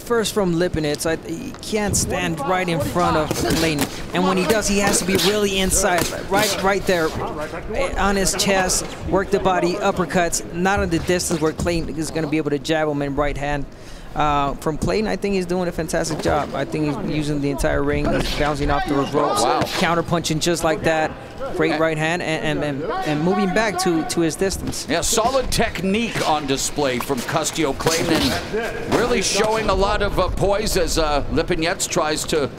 first from Lipinets, he can't stand right in front of Clayton. And when he does, he has to be really inside, right there, on his chest, work the body, uppercuts, not in the distance where Clayton is going to be able to jab him in right hand. From Clayton, I think he's doing a fantastic job. I think he's using the entire ring. He's bouncing off the ropes, counter punching just like that. Great right hand and moving back to his distance. Yeah, solid technique on display from Custio Clayton, and really showing a lot of poise as Lipinets tries to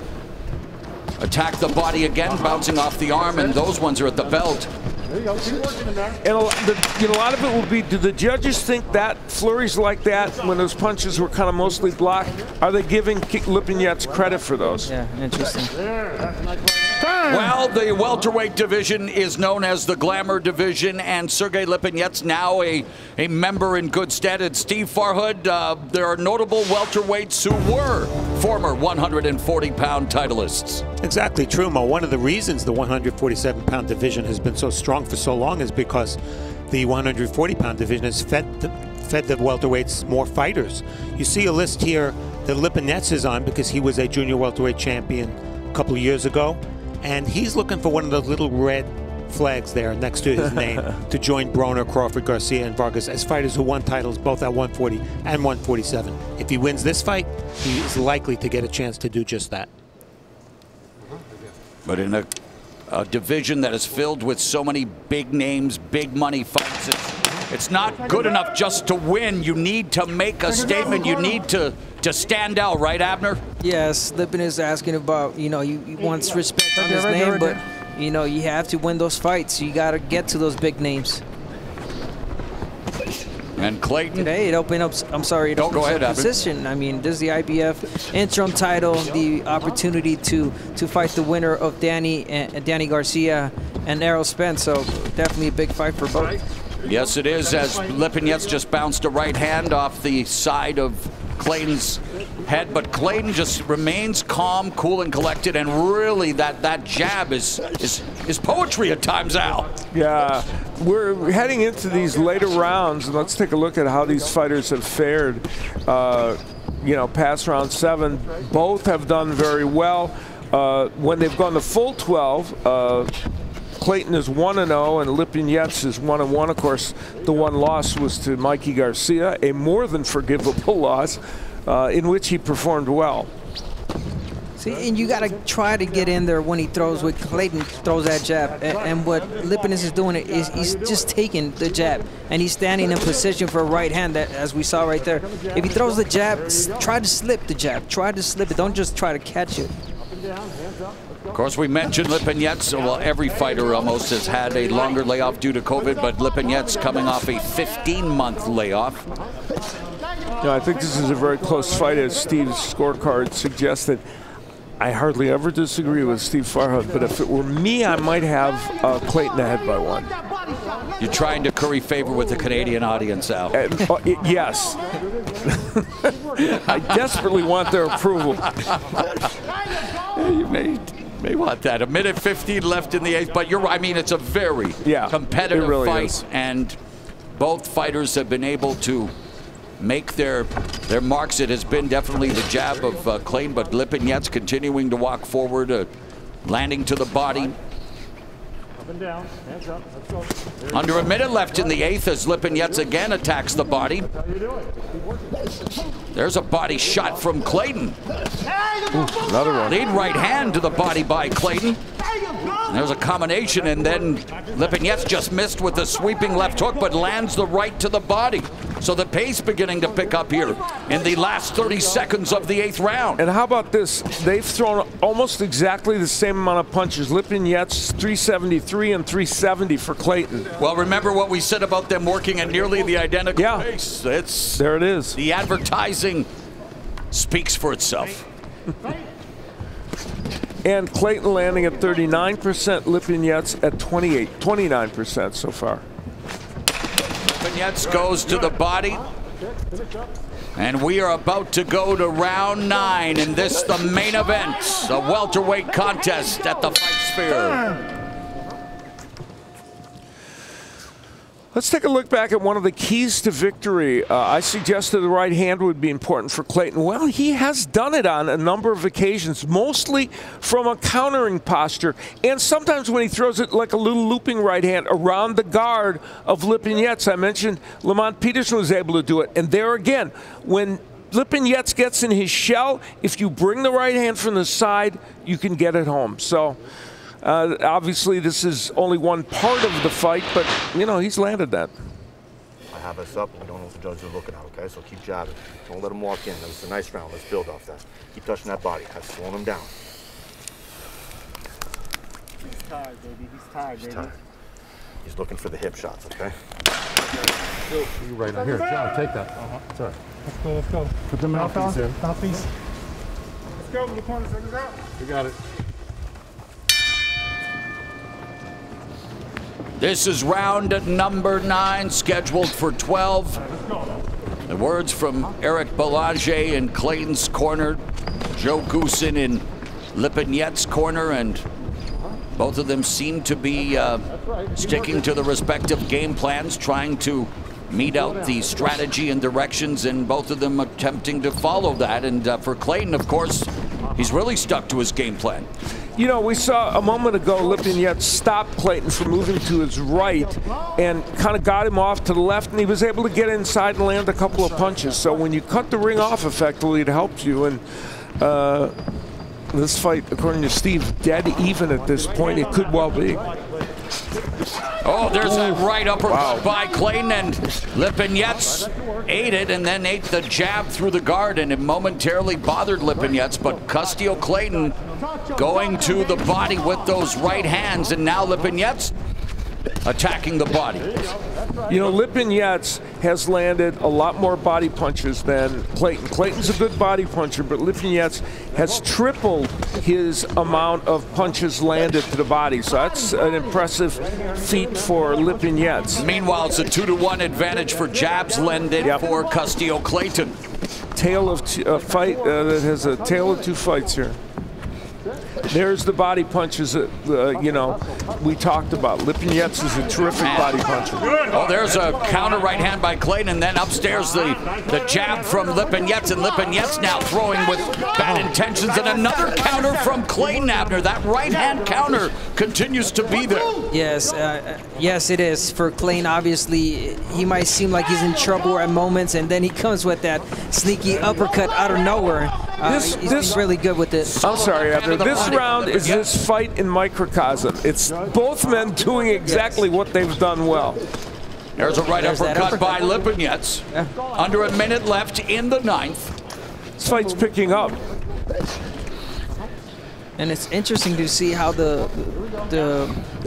attack the body again, bouncing off the arm, and those ones are at the belt. And a lot of it will be, do the judges think that flurries like that, when those punches were kind of mostly blocked, are they giving Lipinets credit for those? Yeah, interesting. Well, the welterweight division is known as the Glamour division, and Sergey Lipinets now a member in good stead. And Steve Farhood, there are notable welterweights who were former 140-pound titleists. Exactly true, Mo. One of the reasons the 147-pound division has been so strong for so long is because the 140-pound division has fed the welterweights more fighters. You see a list here that Lipinets is on because he was a junior welterweight champion a couple of years ago, and he's looking for one of those little red flags there next to his name to join Broner, Crawford, Garcia, and Vargas as fighters who won titles both at 140 and 147. If he wins this fight, he is likely to get a chance to do just that. But in a division that is filled with so many big names, big money fights, it's not good enough just to win. You need to make a statement. You need to stand out, right, Abner? Yes, Lipinets is asking about, he wants respect on his name, but, you have to win those fights. You got to get to those big names. And Clayton? Today it opened up, it opens up position. I mean, this is the IBF interim title, the opportunity to fight the winner of Danny Garcia and Errol Spence, so definitely a big fight for both. Yes, it is, as Lipinets just bounced a right hand off the side of Clayton's head, but Clayton just remains calm, cool, and collected, and really that jab is poetry at times, Al. Yeah, we're heading into these later rounds, and let's take a look at how these fighters have fared. Past round 7, both have done very well. When they've gone the full 12, Clayton is 1-0 and Lipinets is 1-1. Of course, the one loss was to Mikey Garcia, a more than forgivable loss in which he performed well. See, and you got to try to get in there when he throws, when Clayton throws that jab. And what Lipinets is doing is he's just taking the jab, and he's standing in position for a right hand, that, as we saw right there. If he throws the jab, try to slip the jab. Try to slip it. Don't just try to catch it. Of course, we mentioned Lipinets. Well, every fighter almost has had a longer layoff due to COVID, but Lipinets coming off a 15-month layoff. I think this is a very close fight, as Steve's scorecard suggested. I hardly ever disagree with Steve Farhood, but if it were me, I might have Clayton ahead by 1. You're trying to curry favor with the Canadian audience, Al. Yes. I desperately want their approval. You may want that. 1:15 left in the 8th, but you're right. I mean, it's a very competitive fight, and both fighters have been able to make their marks. It has been definitely the jab of Clayton, but Lipinets continuing to walk forward, landing to the body. Up and down, hands up, let's go. Under a minute left in the 8th as Lipinets again attacks the body. There's a body shot from Clayton. Another one. Lead right hand to the body by Clayton. There's a combination, and then Lipinets just missed with the sweeping left hook, but lands the right to the body. So the pace beginning to pick up here in the last 30 seconds of the 8th round. And how about this? They've thrown almost exactly the same amount of punches. Lipinets 373 and 370 for Clayton. Well, remember what we said about them working at nearly the identical pace. There it is. The advertising speaks for itself. And Clayton landing at 39%, Lipinets at 29% so far. Lipinets goes to the body. And we are about to go to round 9 in this, the main event, the welterweight contest at the Fight Sphere. Let's take a look back at one of the keys to victory. I suggested the right hand would be important for Clayton. Well, he has done it on a number of occasions, mostly from a countering posture, and sometimes when he throws it like a little looping right hand around the guard of Lipinets. I mentioned Lamont Peterson was able to do it, and there again, when Lipinets gets in his shell, if you bring the right hand from the side, you can get it home. So obviously this is only one part of the fight, but you know, he's landed that. I have us up, and we don't know what the judges are looking at, okay? So keep jabbing. Don't let him walk in. That was a nice round. Let's build off that. Keep touching that body. That's slowing him down. He's tired, baby. He's tired, baby. Tired. He's looking for the hip shots, okay? You right now. Here, John, take that. Sorry. Let's go, let's go. Put the mouthpiece in. Mouthpiece. Let's go, the corner, send us out. You got it. This is round number 9, scheduled for 12. The words from Eric Belanger in Clayton's corner, Joe Goosen in Lipinets' corner, and both of them seem to be sticking to the respective game plans, trying to mete out the strategy and directions, and both of them attempting to follow that. And for Clayton, of course, he's really stuck to his game plan. You know, we saw a moment ago Lipinets stop Clayton from moving to his right and kind of got him off to the left, and he was able to get inside and land a couple of punches. So when you cut the ring off effectively, it helps you. And this fight, according to Steve, dead even at this point. It could well be. Oh, there's that right uppercut by Clayton, and Lipinets ate it and then ate the jab through the guard, and it momentarily bothered Lipinets, but Custio Clayton going to the body with those right hands, and now Lipinets attacking the body. You know, Lipinets has landed a lot more body punches than Clayton. Clayton's a good body puncher, but Lipinets has tripled his amount of punches landed to the body. So that's an impressive feat for Lipinets. Meanwhile, it's a 2-to-1 advantage for jabs landed for Custio Clayton. Tale of a fight that has a tale of two fights here. There's the body punches that, you know, we talked about. Lipinets is a terrific body puncher. Oh, there's a counter right hand by Clayton, and then upstairs the jab from Lipinets, and Lipinets now throwing with bad intentions, and another counter from Clayton, Abner. That right hand counter continues to be there. Yes, yes, it is. For Clayton, obviously, he might seem like he's in trouble at moments, and then he comes with that sneaky uppercut out of nowhere. He's really good with it. I'm sorry, Abner. This round is this fight in microcosm. It's both men doing exactly what they've done well. There's a right uppercut by Lipinets. Under a minute left in the 9th. This fight's picking up. And it's interesting to see how the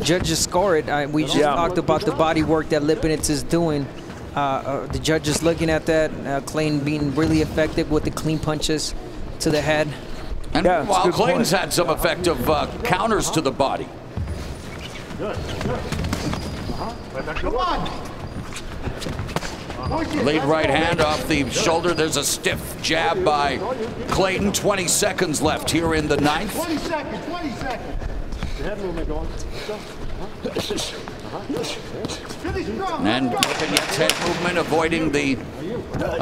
judges score it. We just talked about the body work that Lipinets is doing. The judges looking at that. Clayton being really effective with the clean punches to the head. And while Clayton's had some effective counters to the body. Come on. Lead right hand off the shoulder. There's a stiff jab by Clayton. 20 seconds left here in the 9th. 20 seconds, 20 seconds. The head movement going. And Lipinets' head movement, avoiding the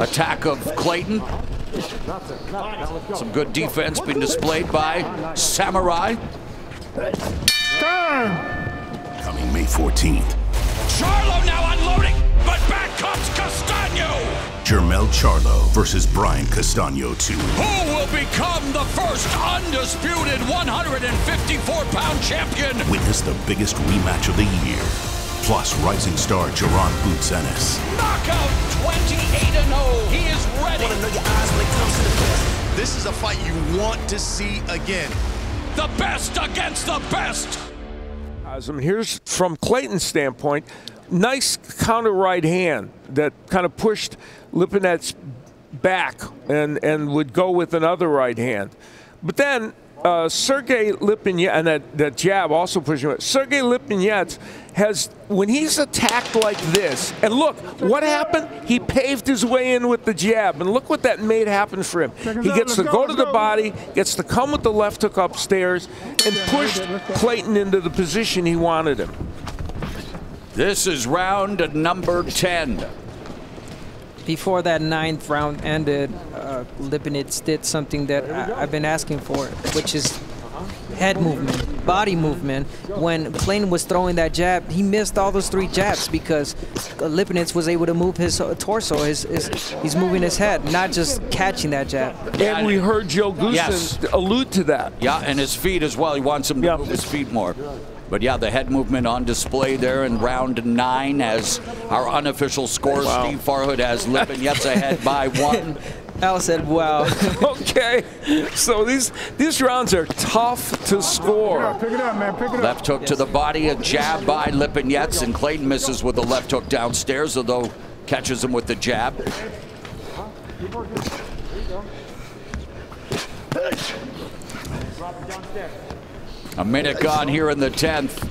attack of Clayton. Some good defense being displayed by Samurai. Coming May 14th. Charlo now unloading, but back comes Castaño. Jermell Charlo versus Brian Castaño 2. Who will become the first undisputed 154-pound champion? Witness the biggest rematch of the year. Plus rising star Jaron Boots Ennis. Knockout 28-0. He is ready. This is a fight you want to see again. The best against the best. Here's from Clayton's standpoint, nice counter right hand that kind of pushed Lipinets back and would go with another right hand. But then Sergey Lipinets, and that jab also pushed him. Sergey Lipinets has, when he's attacked like this, and look, what happened? He paved his way in with the jab, and look what that made happen for him. He gets to go to the body, gets to come with the left hook upstairs, and push Clayton into the position he wanted him. This is round number 10. Before that 9th round ended, Lipinets did something that I've been asking for, which is head movement, body movement. When Clayton was throwing that jab, he missed all those 3 jabs because Lipinets was able to move his torso. He's moving his head, not just catching that jab. And we heard Joe Goosen allude to that. Yeah, and his feet as well. He wants him to move his feet more. But yeah, the head movement on display there in round 9 as our unofficial score. Steve Farhood has Lipinets ahead by 1. Al said, wow. Okay, so these rounds are tough to score. Pick it up, man. Pick it up. Left hook to the body, a jab by Lipinets, and Clayton misses with the left hook downstairs, although catches him with the jab. A minute gone here in the 10th.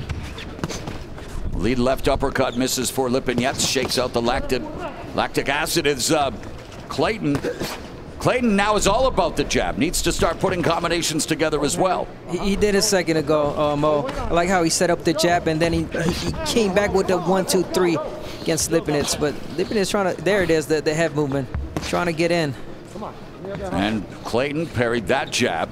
Lead left uppercut misses for Lipinets, shakes out the lactic acid is Clayton. Clayton now is all about the jab. Needs to start putting combinations together as well. He did a second ago, Mo. I like how he set up the jab and then he came back with the 1, 2, 3 against Lipinets. But Lipinets trying to, there it is, the head movement, trying to get in. And Clayton parried that jab.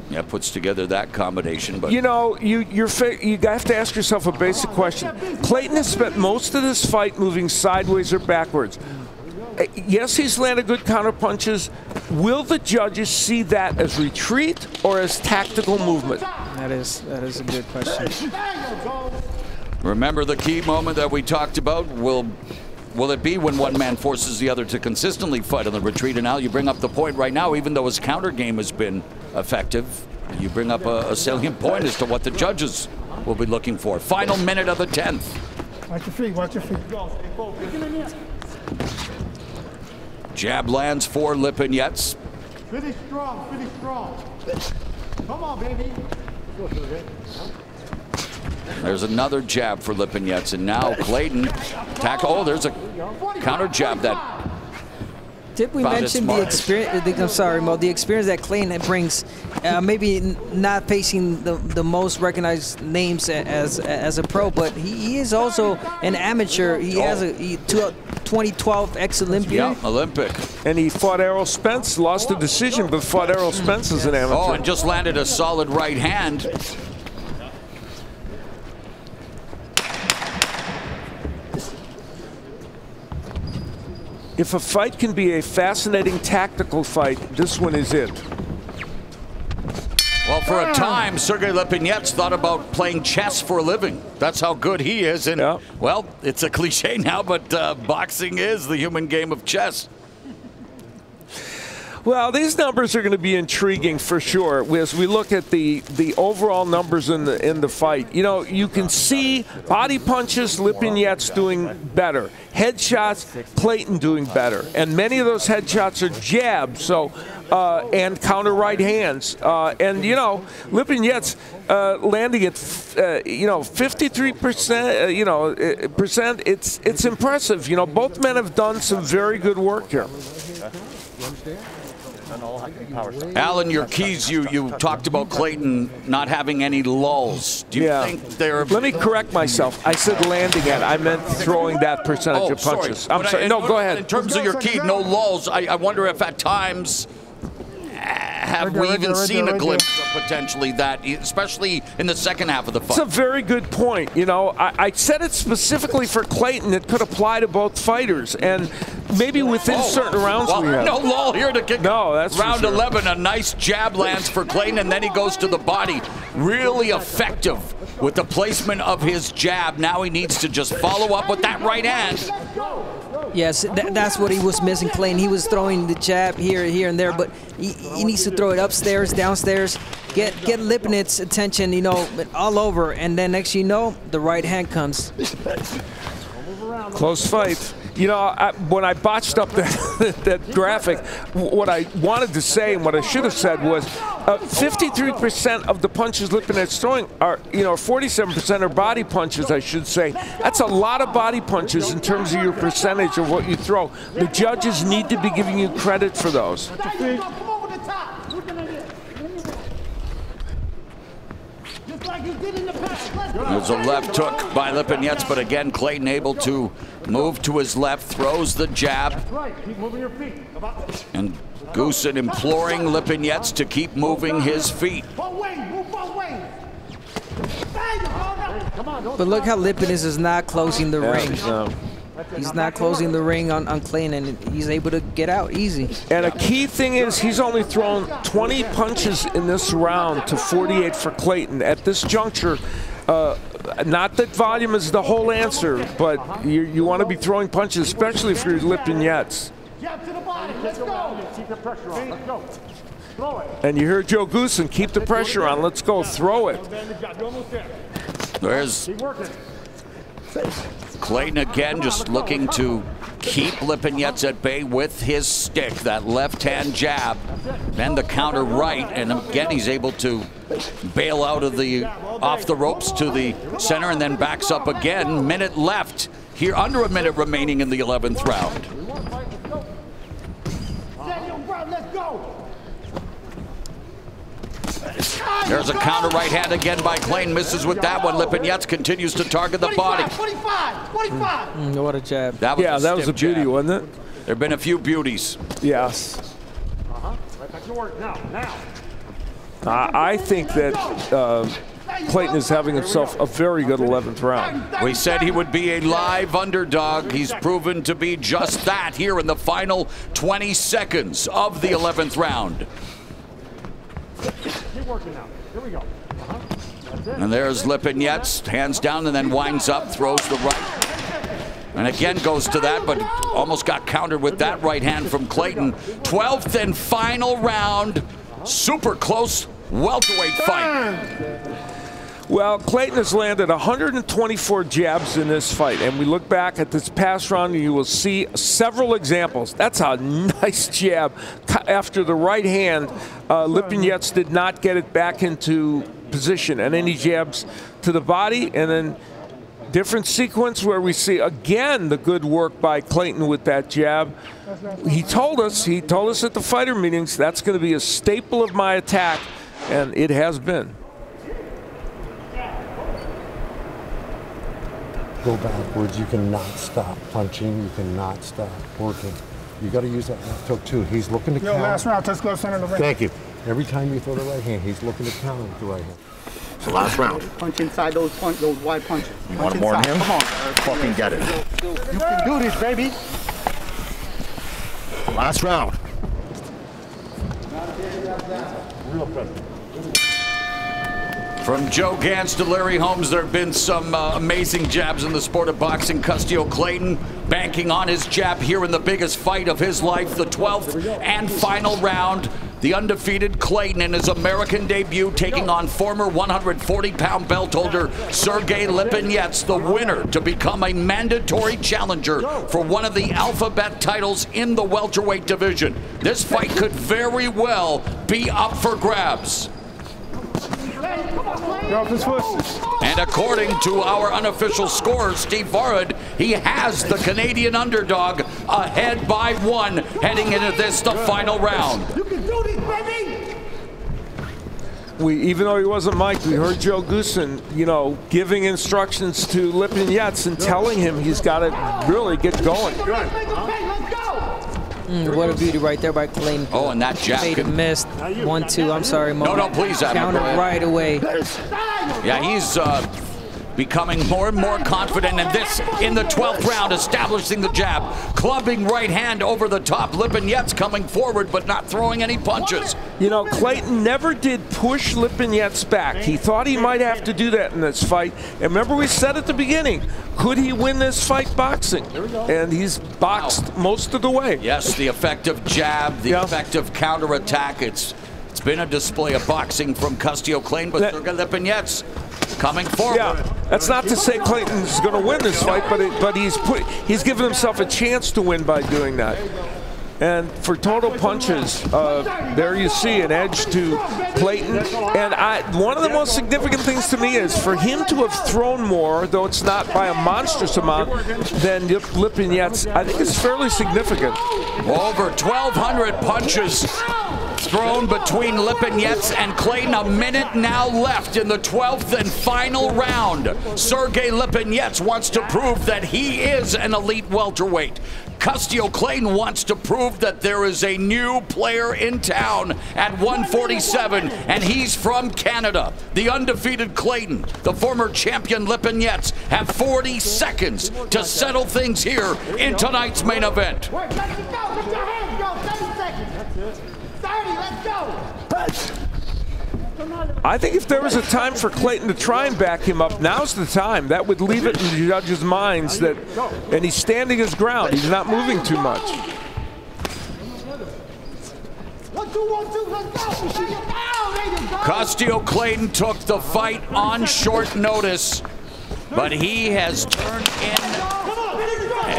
Yeah, puts together that combination. But you know, you have to ask yourself a basic question. Clayton has spent most of this fight moving sideways or backwards. Yes, he's landed good counter punches. Will the judges see that as retreat or as tactical movement? That is a good question. Remember the key moment that we talked about? Will it be when one man forces the other to consistently fight on the retreat? And now you bring up the point right now, even though his counter game has been effective, you bring up a salient point as to what the judges will be looking for. Final minute of the 10th. Watch your feet, watch your feet. Jab lands for Lipinets. Finish strong, finish strong. Come on, baby. There's another jab for Lipinets, and now Clayton tackle. Oh, there's a counter jab that. Did we mention the experience? I'm sorry, Mo. The experience that Clayton brings, maybe not facing the most recognized names as a pro, but he is also an amateur. He has a 2012 ex-Olympian. Yeah, Olympic. And he fought Errol Spence, lost the decision, but fought Errol Spence as an amateur. Oh, and just landed a solid right hand. If a fight can be a fascinating tactical fight, this one is it. Well, for a time, Sergey Lipinets thought about playing chess for a living. That's how good he is. And, well, it's a cliche now, but boxing is the human game of chess. Well, these numbers are going to be intriguing for sure as we look at the overall numbers in the fight. You know, you can see body punches, Lipinets doing better. Headshots, Clayton doing better. And many of those headshots are jabs, so and counter right hands. And, you know, Lipinets landing at, 53%, percent, it's impressive. You know, both men have done some very good work here. Alan, your keys, you talked about Clayton not having any lulls. Do you think they're... Let me correct myself. I said landing at. I meant throwing that percentage of punches. Sorry. I'm sorry. No, go ahead. In terms of your key, no lulls, I wonder if at times... Have we even seen a glimpse of potentially that, especially in the second half of the fight? It's a very good point. You know, I said it specifically for Clayton. It could apply to both fighters, and maybe within certain rounds we have. No lull here to kick. No, that's round for sure. 11. A nice jab lands for Clayton, and then he goes to the body. Really effective with the placement of his jab. Now he needs to just follow up with that right hand. Yes, that's what he was missing, Clayton. He was throwing the jab here, and there, but he needs to throw it upstairs, downstairs, get Lipinets' attention, you know, all over, and then next you know, the right hand comes. Close fight. You know, when I botched up that graphic, what I wanted to say and what I should have said was 53% of the punches Lipinets throwing are, 47% are body punches, I should say. That's a lot of body punches in terms of your percentage of what you throw. The judges need to be giving you credit for those. Just like you did in the past. Let's There's a left hook by Lipinets, but again, Clayton able to move to his left, throws the jab. And Goossen imploring Lipinets to keep moving his feet. But look how Lipinets is not closing the ring. He's not closing the ring on Clayton, and he's able to get out easy. And a key thing is he's only thrown 20 punches in this round to 48 for Clayton. At this juncture, not that volume is the whole answer, but you want to be throwing punches, especially if you're Lipinets. And you hear Joe Goossen, keep the pressure on, let's go, throw it. There's Clayton again, just looking to keep Lipinets at bay with his stick, that left-hand jab, then the counter right, and again he's able to bail out of off the ropes to the center and then backs up again. Minute left here, under a minute remaining in the 11th round. There's a counter right hand again by Clayton, misses with that one. Lipinets continues to target the body. 25. What a jab. That was a beauty, jab. wasn't it? There have been a few beauties. Yes. I think that Clayton is having himself a very good 11th round. We said he would be a live underdog. He's proven to be just that here in the final 20 seconds of the 11th round. And there's Lipinets, hands down and then winds up, throws the right. And again goes to that, but almost got countered with that right hand from Clayton. 12th and final round, super close welterweight fight. Well, Clayton has landed 124 jabs in this fight, and we look back at this past round and you will see several examples. That's a nice jab. After the right hand, Lipinets did not get it back into position, and then he jabs to the body, and then different sequence where we see again the good work by Clayton with that jab. He told us at the fighter meetings, that's going to be a staple of my attack, and it has been. Go backwards. You cannot stop punching. You cannot stop working. You got to use that left hook too. He's looking to counter. Last round, touch glove center of the ring. Thank you. Every time you throw the right hand, he's looking to counter with the right hand. So last round. Punch inside those wide punches. You want more than him? Come on. Fucking get it. You can do this, baby. Last round. Real present. From Joe Gantz to Larry Holmes, there have been some amazing jabs in the sport of boxing. Custio Clayton banking on his jab here in the biggest fight of his life, the 12th and final round. The undefeated Clayton in his American debut taking on former 140-pound belt holder Sergey Lipinets, the winner to become a mandatory challenger for one of the alphabet titles in the welterweight division. This fight could very well be up for grabs. And according to our unofficial scorer, Steve Farhad, he has the Canadian underdog ahead by 1 heading into this, the final round. You can do this, baby! Even though he wasn't mic'd, we heard Joe Goossen, giving instructions to Lipinets and telling him he's got to really get going. What a beauty right there by Clayton. Oh, and that jab. Made him miss. 1-2. I'm sorry, Mo. No, please. Counter right away. Yeah, he's becoming more and more confident in this in the 12th round, establishing the jab, clubbing right hand over the top. Lipinets coming forward, but not throwing any punches. Clayton never did push Lipinets back. He thought he might have to do that in this fight. And remember we said at the beginning, could he win this fight boxing? And he's boxed most of the way. Yes, the effective jab, the effective counterattack. It's been a display of boxing from Custio Clayton, but Sergey Lipinets coming forward. Yeah, that's not to say Clayton's going to win this fight, but he's given himself a chance to win by doing that. And for total punches, there you see an edge to Clayton. And one of the most significant things to me is for him to have thrown more, though it's not by a monstrous amount, than Lipinets. I think it's fairly significant. Over 1,200 punches thrown between Lipinets and Clayton. A minute now left in the 12th and final round. Sergey Lipinets wants to prove that he is an elite welterweight. Custio Clayton wants to prove that there is a new player in town at 147, and he's from Canada. The undefeated Clayton, the former champion Lipinets, have 40 seconds to settle things here in tonight's main event. Let's go. Get your hands go. 30 seconds. 30, let's go. I think if there was a time for Clayton to try and back him up, now's the time. That would leave it in the judges' minds that, and he's standing his ground. He's not moving too much. 1, 2, 1, 2, let's go. Custio Clayton took the fight on short notice, but he has turned in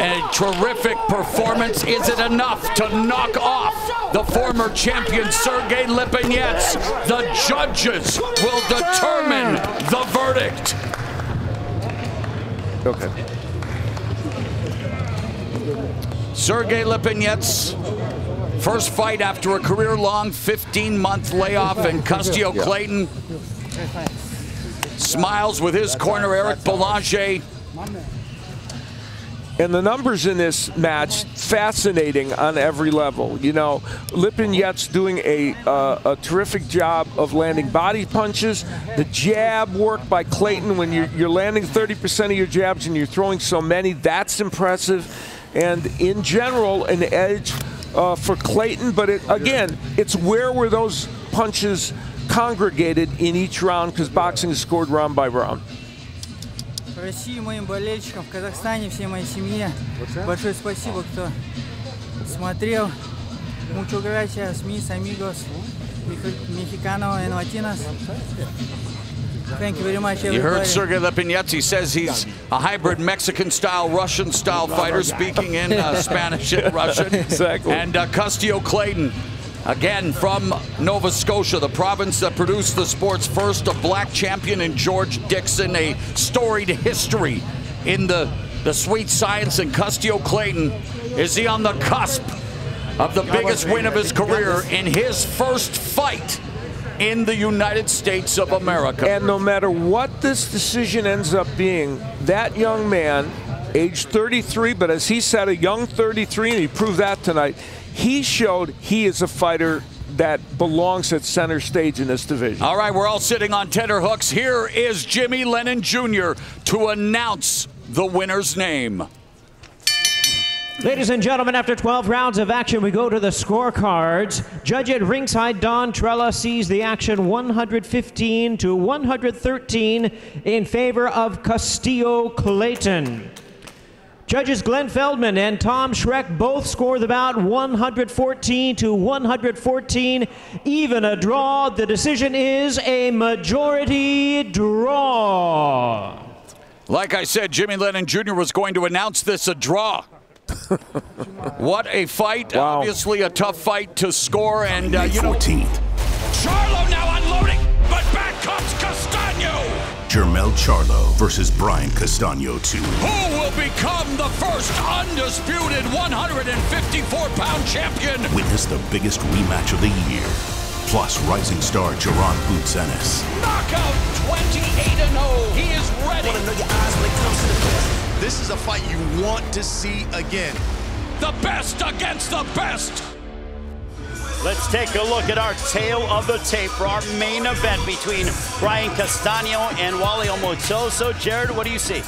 a terrific performance. Is it enough to knock off the former champion Sergey Lipinets? The judges will determine the verdict. Okay. Sergey Lipinets, first fight after a career-long 15-month layoff, and Custio Clayton smiles with his corner, Eric Boulanger. And the numbers in this match, fascinating on every level. You know, Lipinets doing a terrific job of landing body punches. The jab work by Clayton, when you're landing 30% of your jabs and you're throwing so many, that's impressive. And in general, an edge for Clayton. But again, it's where were those punches congregated in each round, because boxing is scored round by round. России, моим болельщикам, в Казахстане, всей моей семье. Большое спасибо, кто смотрел. Muchas gracias, mis amigos mexicanos and latinos. Thank you very much, everybody. You heard Sergey Lipinets. He says he's a hybrid Mexican-style, Russian-style fighter, speaking in Spanish and Russian. Exactly. And Custio Clayton, again from Nova Scotia, the province that produced the sport's first black champion in George Dixon, a storied history in the sweet science. And Custio Clayton, is he on the cusp of the biggest win of his career in his first fight in the United States of America? And no matter what this decision ends up being, that young man, age 33, but as he said, a young 33, and he proved that tonight, he showed he is a fighter that belongs at center stage in this division. All right, we're all sitting on tenter hooks. Here is Jimmy Lennon Jr. to announce the winner's name. Ladies and gentlemen, after 12 rounds of action, we go to the scorecards. Judge at ringside, Don Trella, sees the action 115 to 113 in favor of Custio Clayton. Judges Glenn Feldman and Tom Schreck both score the bout 114 to 114. Even a draw. The decision is a majority draw. Like I said, Jimmy Lennon Jr. was going to announce this a draw. What a fight. Wow. Obviously a tough fight to score. And you know, 14th. Charlo now unloading, but back comes Castaño. Jermell Charlo versus Brian Castaño 2. Who will become the first undisputed 154-pound champion? Witness the biggest rematch of the year. Plus rising star Jaron Boots Ennis. Knockout 28-0. He is ready. Want to know your eyes when it comes to the best. This is a fight you want to see again. The best against the best. Let's take a look at our tail of the tape for our main event between Brian Castaño and Wally Omotoso. Jared, what do you see?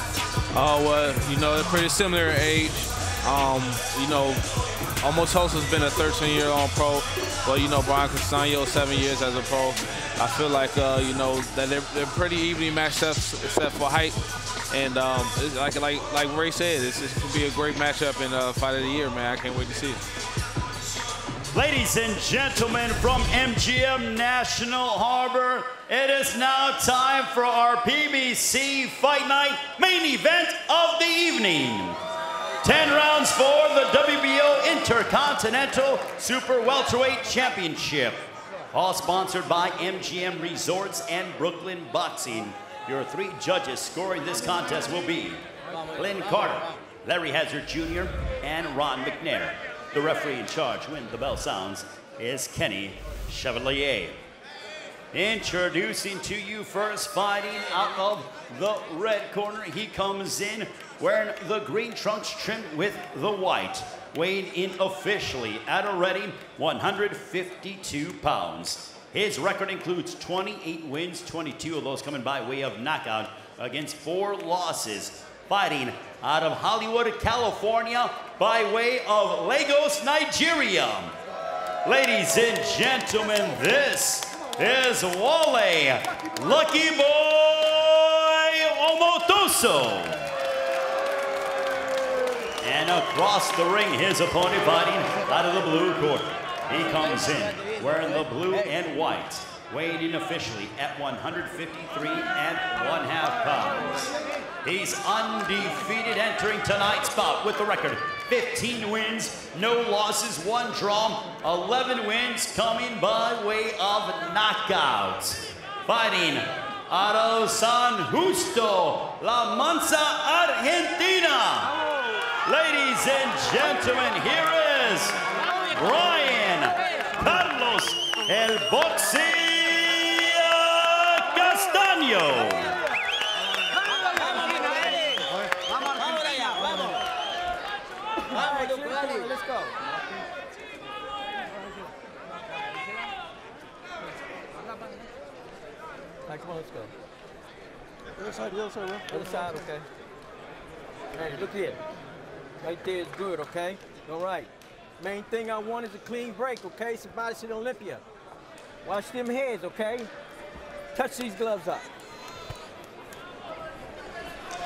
Well, you know, they're pretty similar in age. You know, Omotoso's been a 13-year-old pro, but you know, Brian Castaño 7 years as a pro. I feel like you know, that they're pretty evenly matched up except for height. And it's like Ray said, this could be a great matchup in Fight of the Year, man. I can't wait to see it. Ladies and gentlemen, from MGM National Harbor, it is now time for our PBC Fight Night main event of the evening. 10 rounds for the WBO Intercontinental Super Welterweight Championship. All sponsored by MGM Resorts and Brooklyn Boxing. Your three judges scoring this contest will be Glenn Carter, Larry Hazard Jr., and Ron McNair. The referee in charge when the bell sounds is Kenny Chevalier. Introducing to you first, fighting out of the red corner. He comes in wearing the green trunks trimmed with the white. Weighing in officially at a ready 152 pounds. His record includes 28 wins, 22 of those coming by way of knockout against 4 losses. Fighting out of Hollywood, California by way of Lagos, Nigeria. Ladies and gentlemen, this is Wale Lucky Boy Omotoso. And across the ring, his opponent fighting out of the blue corner. He comes in wearing the blue and white, weighing in officially at 153.5 pounds. He's undefeated entering tonight's bout with the record 15 wins, no losses, 1 draw, 11 wins coming by way of knockouts. Fighting out of San Justo, La Mansa, Argentina. Ladies and gentlemen, here is Brian Carlos El Boxia Castaño. Let's go. Come on, let's go. Other side, bro. Other side, okay. Hey, look here. Right there is good, okay? All right. Main thing I want is a clean break, okay? Somebody should Olympia. Watch them heads, okay? Touch these gloves up.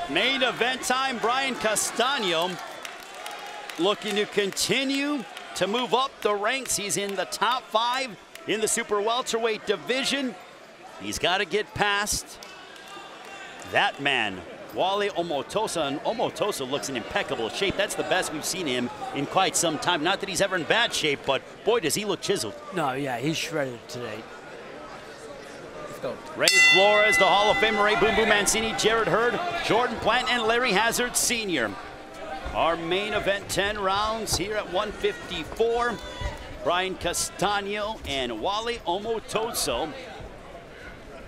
Main event time, Brian Castaño looking to continue to move up the ranks. He's in the top 5 in the super welterweight division. He's got to get past that man, Wale Omotoso, and Omotoso looks in impeccable shape. That's the best we've seen him in quite some time. Not that he's ever in bad shape, but boy, does he look chiseled. No, yeah, he's shredded today. Let's go. Ray Flores, the Hall of Famer Ray Boom Boom Mancini, Jared Hurd, Jordan Plant, and Larry Hazard Sr. Our main event, 10 rounds here at 154. Brian Castaño and Wale Omotoso.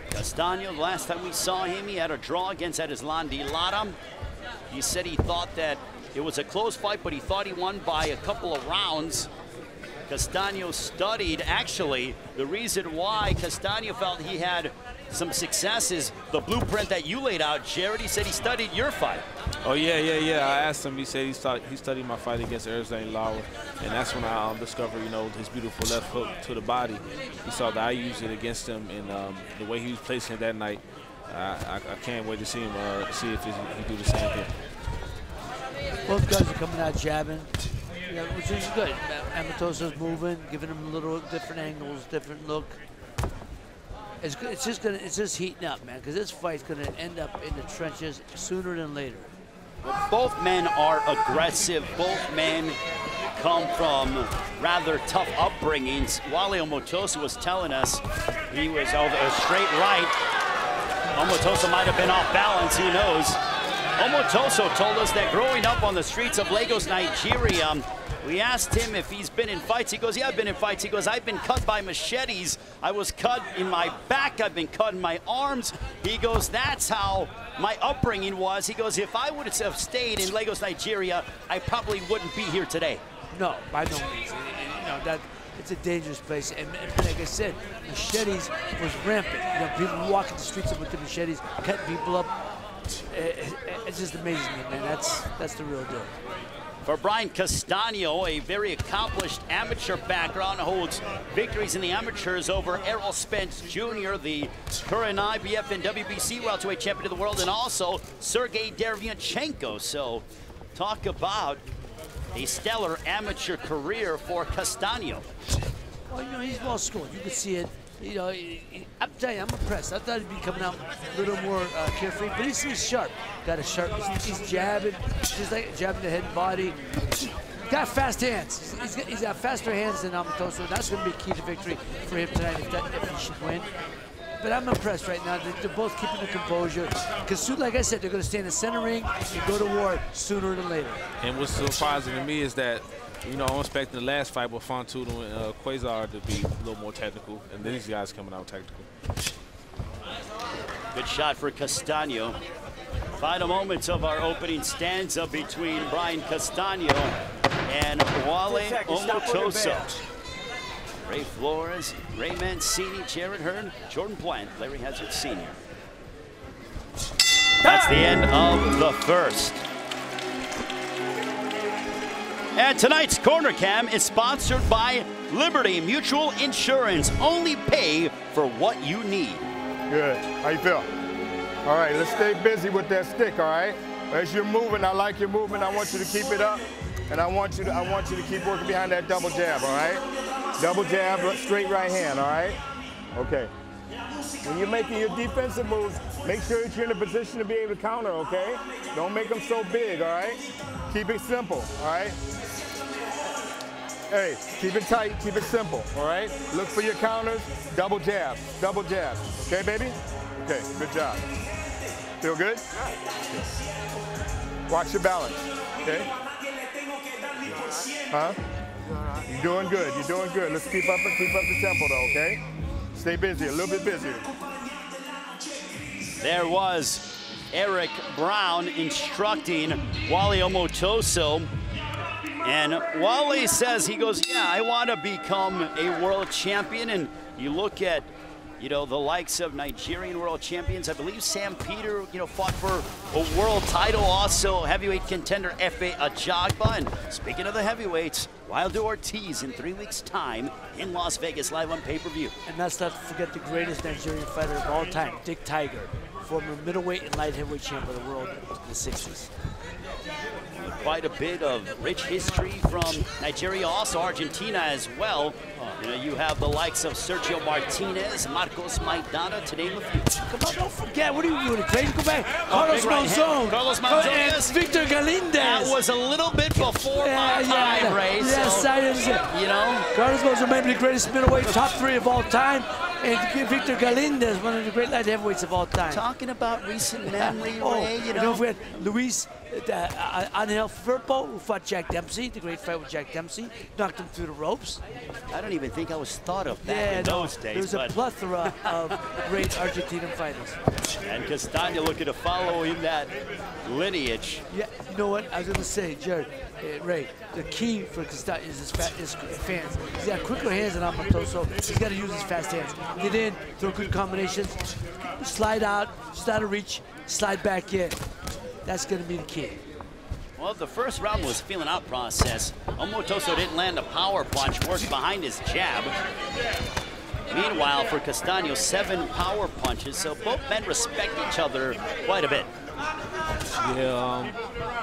Castaño, the last time we saw him, he had a draw against Erislandy Lara. He said he thought that it was a close fight, but he thought he won by a couple of rounds. Castaño studied, actually, the reason why Castaño felt he had some success is the blueprint that you laid out, Jared. He said he studied your fight. Oh, yeah. I asked him, he said he studied my fight against Erislandy Lara, and that's when I discovered, you know, his beautiful left hook to the body. He saw that I used it against him, and the way he was placing it that night, I can't wait to see him, see if he do the same thing. Both guys are coming out jabbing, which is good. Omotoso's moving, giving him a little different angles, different look. It's good. It's just heating up, man, because this fight's gonna end up in the trenches sooner than later. Well, both men are aggressive. Both men come from rather tough upbringings. Wale Omotoso was telling us he was over a straight right. Omotoso might have been off balance, who knows. Omotoso told us that growing up on the streets of Lagos, Nigeria, we asked him if he's been in fights. He goes, yeah, I've been in fights. He goes, I've been cut by machetes. I was cut in my back. I've been cut in my arms. He goes, that's how my upbringing was. He goes, if I would have stayed in Lagos, Nigeria, I probably wouldn't be here today. No, by no means. It's a dangerous place. And like I said, machetes was rampant. People walking the streets with the machetes, cutting people up. It's just amazing, man. That's the real deal. For Brian Castaño, a very accomplished amateur background, holds victories in the amateurs over Errol Spence Jr., the current IBF and WBC welterweight champion of the world, and also Sergey Derevyanchenko. So talk about a stellar amateur career for Castaño. Well, he's well scored. You can see it. I'm telling you, I'm impressed. I thought he'd be coming out a little more carefree, but he's sharp. Got a sharp, he's jabbing, just like jabbing the head and body. Got fast hands. He's got faster hands than Omotoso. That's going to be key to victory for him tonight if he should win. But I'm impressed right now. They're both keeping the composure. Because, like I said, they're going to stay in the center ring and go to war sooner than later. And what's surprising to me is that You know, I'm expecting the last fight with Fontuno and Quasar to be a little more technical, and these guys coming out technical. Good shot for Castaño. Final moments of our opening stanza between Brian Castaño and Wally Omotoso. Ray Flores, Ray Mancini, Jared Hearn, Jordan Plant, Larry Hazard Sr. That's the end of the first. And tonight's Corner Cam is sponsored by Liberty Mutual Insurance. Only pay for what you need. Good. How you feel? All right, let's stay busy with that stick, all right? As you're moving, I like your movement. I want you to keep it up, and I want you to keep working behind that double jab, all right? Double jab, straight right hand, all right? Okay. When you're making your defensive moves, make sure that you're in a position to be able to counter, okay? Don't make them so big, all right? Keep it simple, all right? Hey, keep it tight, keep it simple, all right? Look for your counters, double jab, double jab. Okay, baby? Okay, good job. Feel good? Watch your balance, okay? Huh? You're doing good, you're doing good. Let's keep up the tempo though, okay? Stay busy, a little bit busier. There was Eric Brown instructing Wally Omotoso. And Wally says, he goes, yeah, I want to become a world champion. And you look at, you know, the likes of Nigerian world champions. I believe Sam Peter, you know, fought for a world title. Also, heavyweight contender Efe Ajagba. And speaking of the heavyweights, Wilder Ortiz in 3 weeks' time in Las Vegas, live on pay-per-view. And let's not forget the greatest Nigerian fighter of all time, Dick Tiger, former middleweight and light heavyweight champion of the world in the 60s. Quite a bit of rich history from Nigeria, also Argentina as well. You know, you have the likes of Sergio Martinez, Marcos Maidana, to name a few. Come on, don't forget, what are you doing? Crazy, go back. Carlos Monzon. Carlos Monzon, and Victor Galindez. That was a little bit before my time, Ray. Yes, so, I understand. You know? Carlos Monzon, maybe the greatest middleweight, top 3 of all time. And Victor Galindez, one of the great light heavyweights of all time. Talking about recent memory, Ray, you know? Don't forget, Luis Angel Firpo, who fought Jack Dempsey, the great fight with Jack Dempsey, knocked him through the ropes. I don't even think I was thought of back in those days. There's a plethora of great Argentinian fighters. And Castaño looking to follow in that lineage. Yeah, you know what? I was going to say, Jared, Ray, the key for Castaño is his fans. He's got quicker hands than Omotoso. He's got to use his fast hands. Get in, throw good combinations, slide out, just out of reach, slide back in. That's going to be the key. Well, the first round was feeling out process. Omotoso didn't land a power punch, worked behind his jab. Meanwhile, for Castaño, 7 power punches, so both men respect each other quite a bit. Yeah,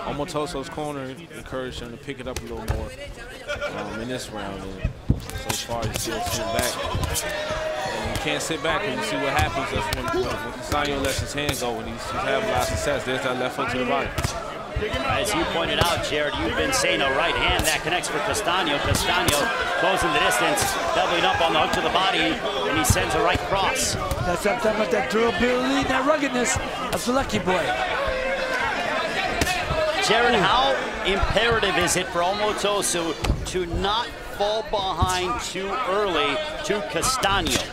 Omotoso's corner encouraged him to pick it up a little more in this round. And so far, he's still sitting back. And you can't sit back and you see what happens. That's when Castaño lets his hand go and he's having a lot of success. There's that left hook to the body. As you pointed out, Jared, you've been saying a right hand that connects for Castaño. Castaño closing the distance, doubling up on the hook to the body, and he sends a right cross. That's what I'm talking about, that durability, that ruggedness of the Lucky Boy. Jared, how imperative is it for Omotoso to not fall behind too early to Castaño?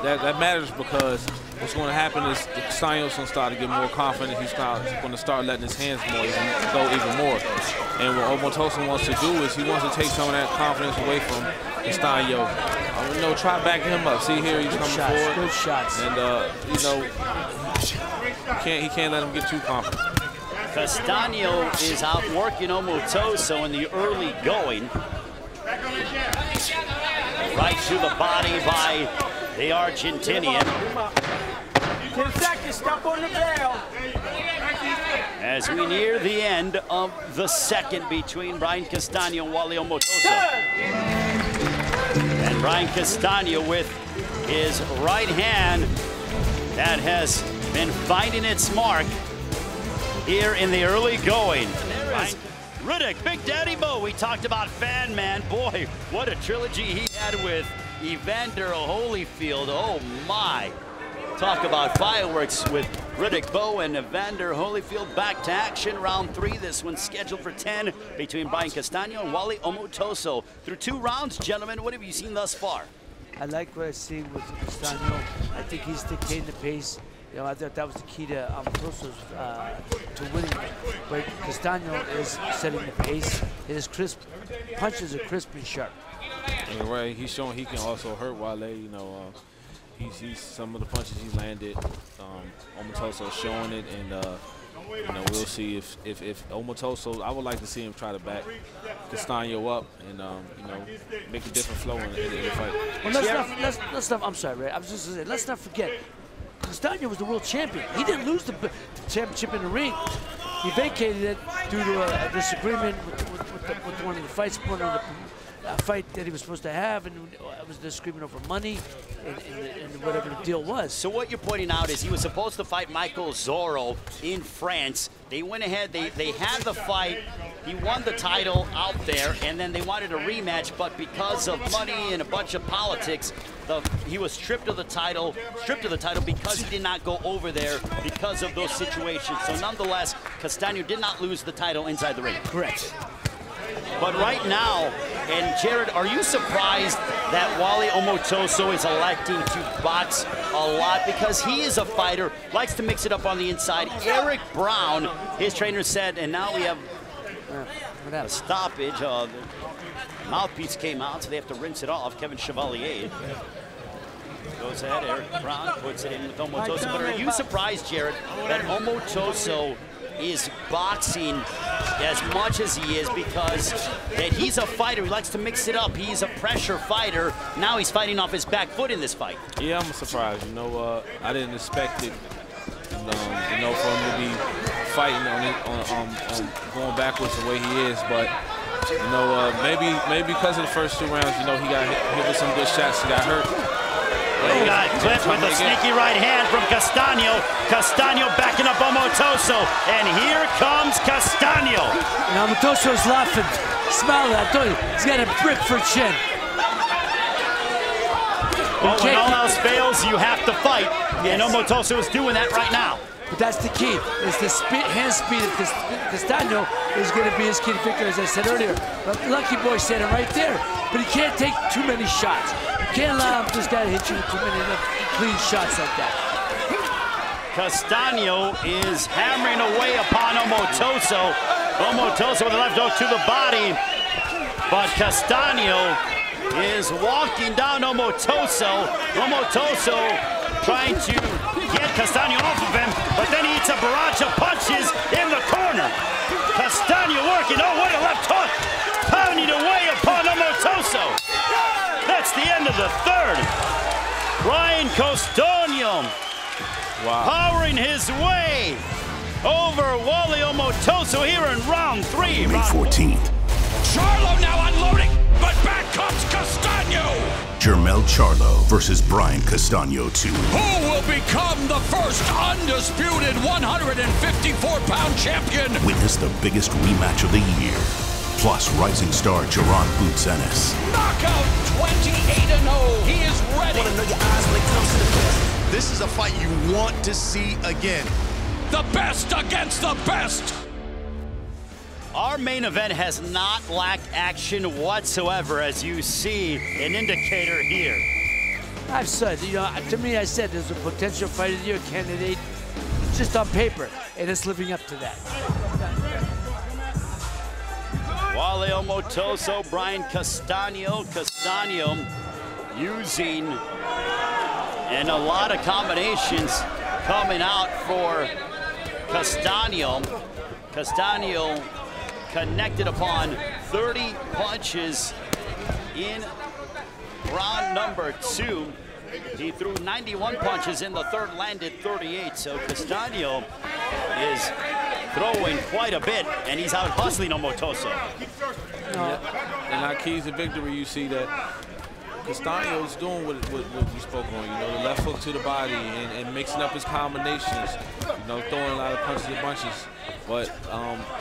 That matters because what's going to happen is Castaño's going to start to get more confident. He's going to start letting his hands go even more. And what Omotoso wants to do is he wants to take some of that confidence away from Castaño. You know, try backing him up. See here, he's coming forward. Good shots. And you know, he can't let him get too confident. Castaño is outworking Omotoso in the early going. Right to the body by the Argentinian. 10 seconds, stop on the bell. As we near the end of the second between Brian Castaño and Wally Omotoso. And Brian Castaño with his right hand that has been finding its mark here in the early going. There is Riddick, Big Daddy Mo. We talked about Fan Man. Boy, what a trilogy he had with Evander Holyfield. Oh my. Talk about fireworks with Riddick Bowe and Evander Holyfield back to action. Round 3, this one's scheduled for 10 between Brian Castano and Wally Omotoso. Through 2 rounds, gentlemen, what have you seen thus far? I like what I see with Castano. I think he's dictating the pace. You know, I thought that was the key to Omotoso's to winning. But Castano is setting the pace. His crisp punches are crisp and sharp. And right, he's showing he can also hurt Wale. You know, he's some of the punches he landed. Omotoso showing it, and you know, we'll see if Omotoso. I would like to see him try to back Castano up and you know, make a different flow in the fight. Well, let's not. I'm sorry, Ray. I was just gonna say, let's not forget. Castano was the world champion. He didn't lose the championship in the ring. He vacated it due to a disagreement with one of the fights, one of the fight that he was supposed to have, and it was a disagreement over money and whatever the deal was. So what you're pointing out is he was supposed to fight Michael Zorro in France. They went ahead, they had the fight. He won the title out there, and then they wanted a rematch, but because of money and a bunch of politics, he was stripped of the title because he did not go over there because of those situations. So nonetheless, Castano did not lose the title inside the ring. Correct. But right now, and Jared, are you surprised that Wally Omotoso is electing to box a lot? Because he is a fighter, likes to mix it up on the inside. Eric Brown, his trainer, said, and now we have a stoppage. The mouthpiece came out, so they have to rinse it off. Kevin Chevalier goes ahead. Eric Brown puts it in with Omotoso. But are you surprised, Jared, that Omotoso is boxing as much as he is, because that he's a fighter, he likes to mix it up, he's a pressure fighter. Now he's fighting off his back foot in this fight. Yeah, I'm surprised. You know, I didn't expect it, you know, for him to be fighting on going backwards the way he is, but you know, maybe because of the first 2 rounds, you know, he got hit with some good shots, he got hurt. He got clipped with a sneaky right hand from Castano. Castano backing up Omotoso, and here comes Castano. And Omotoso's laughing, smiling. I told you, he's got a brick for chin. Well, when all else fails, you have to fight, and Omotoso is doing that right now. But that's the key, is the hand speed of Castano is going to be his key to victory, as I said earlier. But Lucky Boy said it right there, but he can't take too many shots. Can't allow this guy to hit you with too many clean shots like that. Castano is hammering away upon Omotoso. Omotoso with the left hook to the body, but Castano is walking down Omotoso. Omotoso trying to get Castano off of him, but then he hits a barrage of punches in the corner. Castano working, oh, what a left hook, pounding away upon Omotoso. That's the end of the 3rd. Brian Castano powering his way over Wally Omotoso here in round 3. May 14th. Charlo now unloading, but back comes Castano. Jermell Charlo versus Brian Castano 2. Who will become the first undisputed 154-pound champion? Witness the biggest rematch of the year. Plus rising star Jaron Boots Ennis. Knockout 28-0. He is ready. Want to know your eyes when it comes to the best. This is a fight you want to see again. The best against the best. Our main event has not lacked action whatsoever, as you see an indicator here. I've said, you know, to me, I said there's a potential fight of the year candidate. It's just on paper, and it's living up to that. Wally Omotoso, Brian Castano. Castano using and a lot of combinations coming out for Castano. Castano connected upon 30 punches in round number 2. He threw 91 punches in the 3rd, landed 38. So Castano is throwing quite a bit, and he's out hustling Omotoso. Yeah. And our keys to victory, you see that Castaño's doing what we spoke on, you know, the left hook to the body and mixing up his combinations, you know, throwing a lot of punches and bunches. But,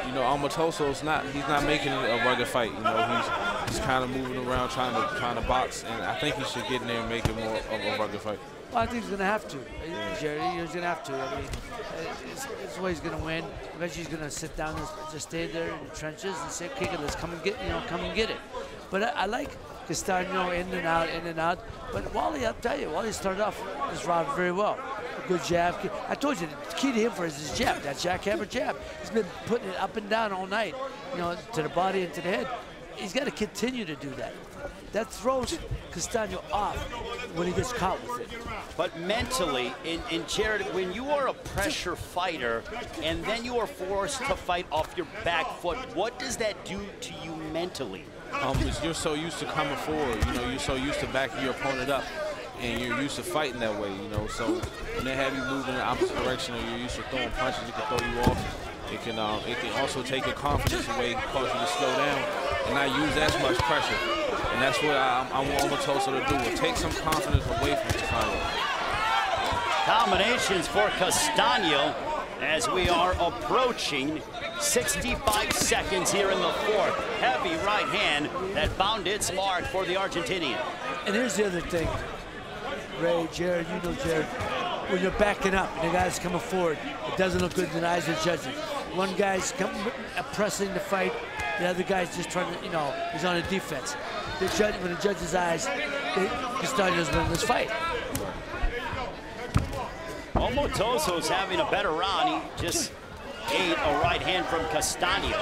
you know, Almotoso's he's not making it a rugged fight, you know, he's kind of moving around trying to box, and I think he should get in there and make it more of a rugged fight. Well, I think he's going to have to, Jerry. He's going to have to. I mean, it's the way he's going to win. Eventually, he's going to sit down and just stay there in the trenches and say, "Okay, let's come and get it." But I like Castaño in and out. But Wally, I'll tell you, Wally started off this round very well. A good jab. I told you the key to him for his jab, that jackhammer jab. He's been putting it up and down all night, you know, to the body and to the head. He's got to continue to do that. That throws Castaño off when he gets caught with it. But mentally, in Jared, when you are a pressure fighter and then you are forced to fight off your back foot, what does that do to you mentally? You're so used to coming forward, you know, you're so used to backing your opponent up, and you're used to fighting that way, you know. So when they have you move in the opposite direction, or you're used to throwing punches, it can throw you off. It can also take your confidence away, cause you to slow down and not use as much pressure. And that's what I want Almotoso to do, take some confidence away from Castaño. Combinations for Castaño as we are approaching 65 seconds here in the fourth. Heavy right hand that found its mark for the Argentinian. And here's the other thing, Ray, Jared, you know, Jared, when you're backing up and the guy's coming forward, it doesn't look good in the eyes of the judges. One guy's pressing the fight, the other guy's just trying to, you know, he's on a defense. When the judge's eyes, Castaño's winning this fight. Almotoso's having a better round. He just ate a right hand from Castaño.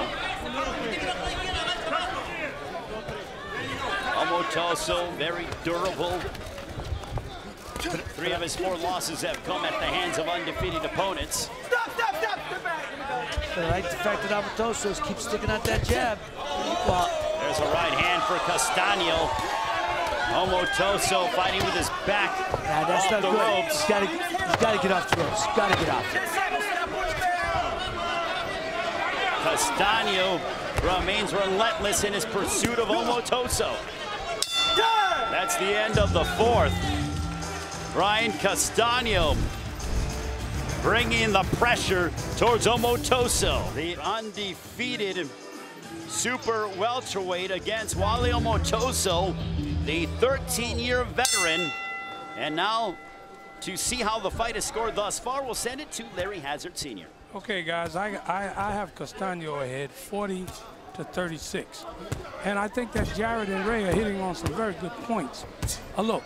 Almotoso, very durable. 3 of his 4 losses have come at the hands of undefeated opponents. Stop! I like the fact that Almotoso keeps sticking out that jab. Well, there's a right hand for Castaño. Almotoso fighting with his back that's off not the good. ropes. He's got to get off the ropes. Got to get off. Castaño remains relentless in his pursuit of Almotoso. That's the end of the fourth. Brian Castaño bringing the pressure towards Almotoso. The undefeated super welterweight against Wally Almotoso, the 13-year veteran. And now, to see how the fight is scored thus far, we'll send it to Larry Hazard Sr. Okay, guys, I have Castaño ahead 40-36. And I think that Jared and Ray are hitting on some very good points. Look,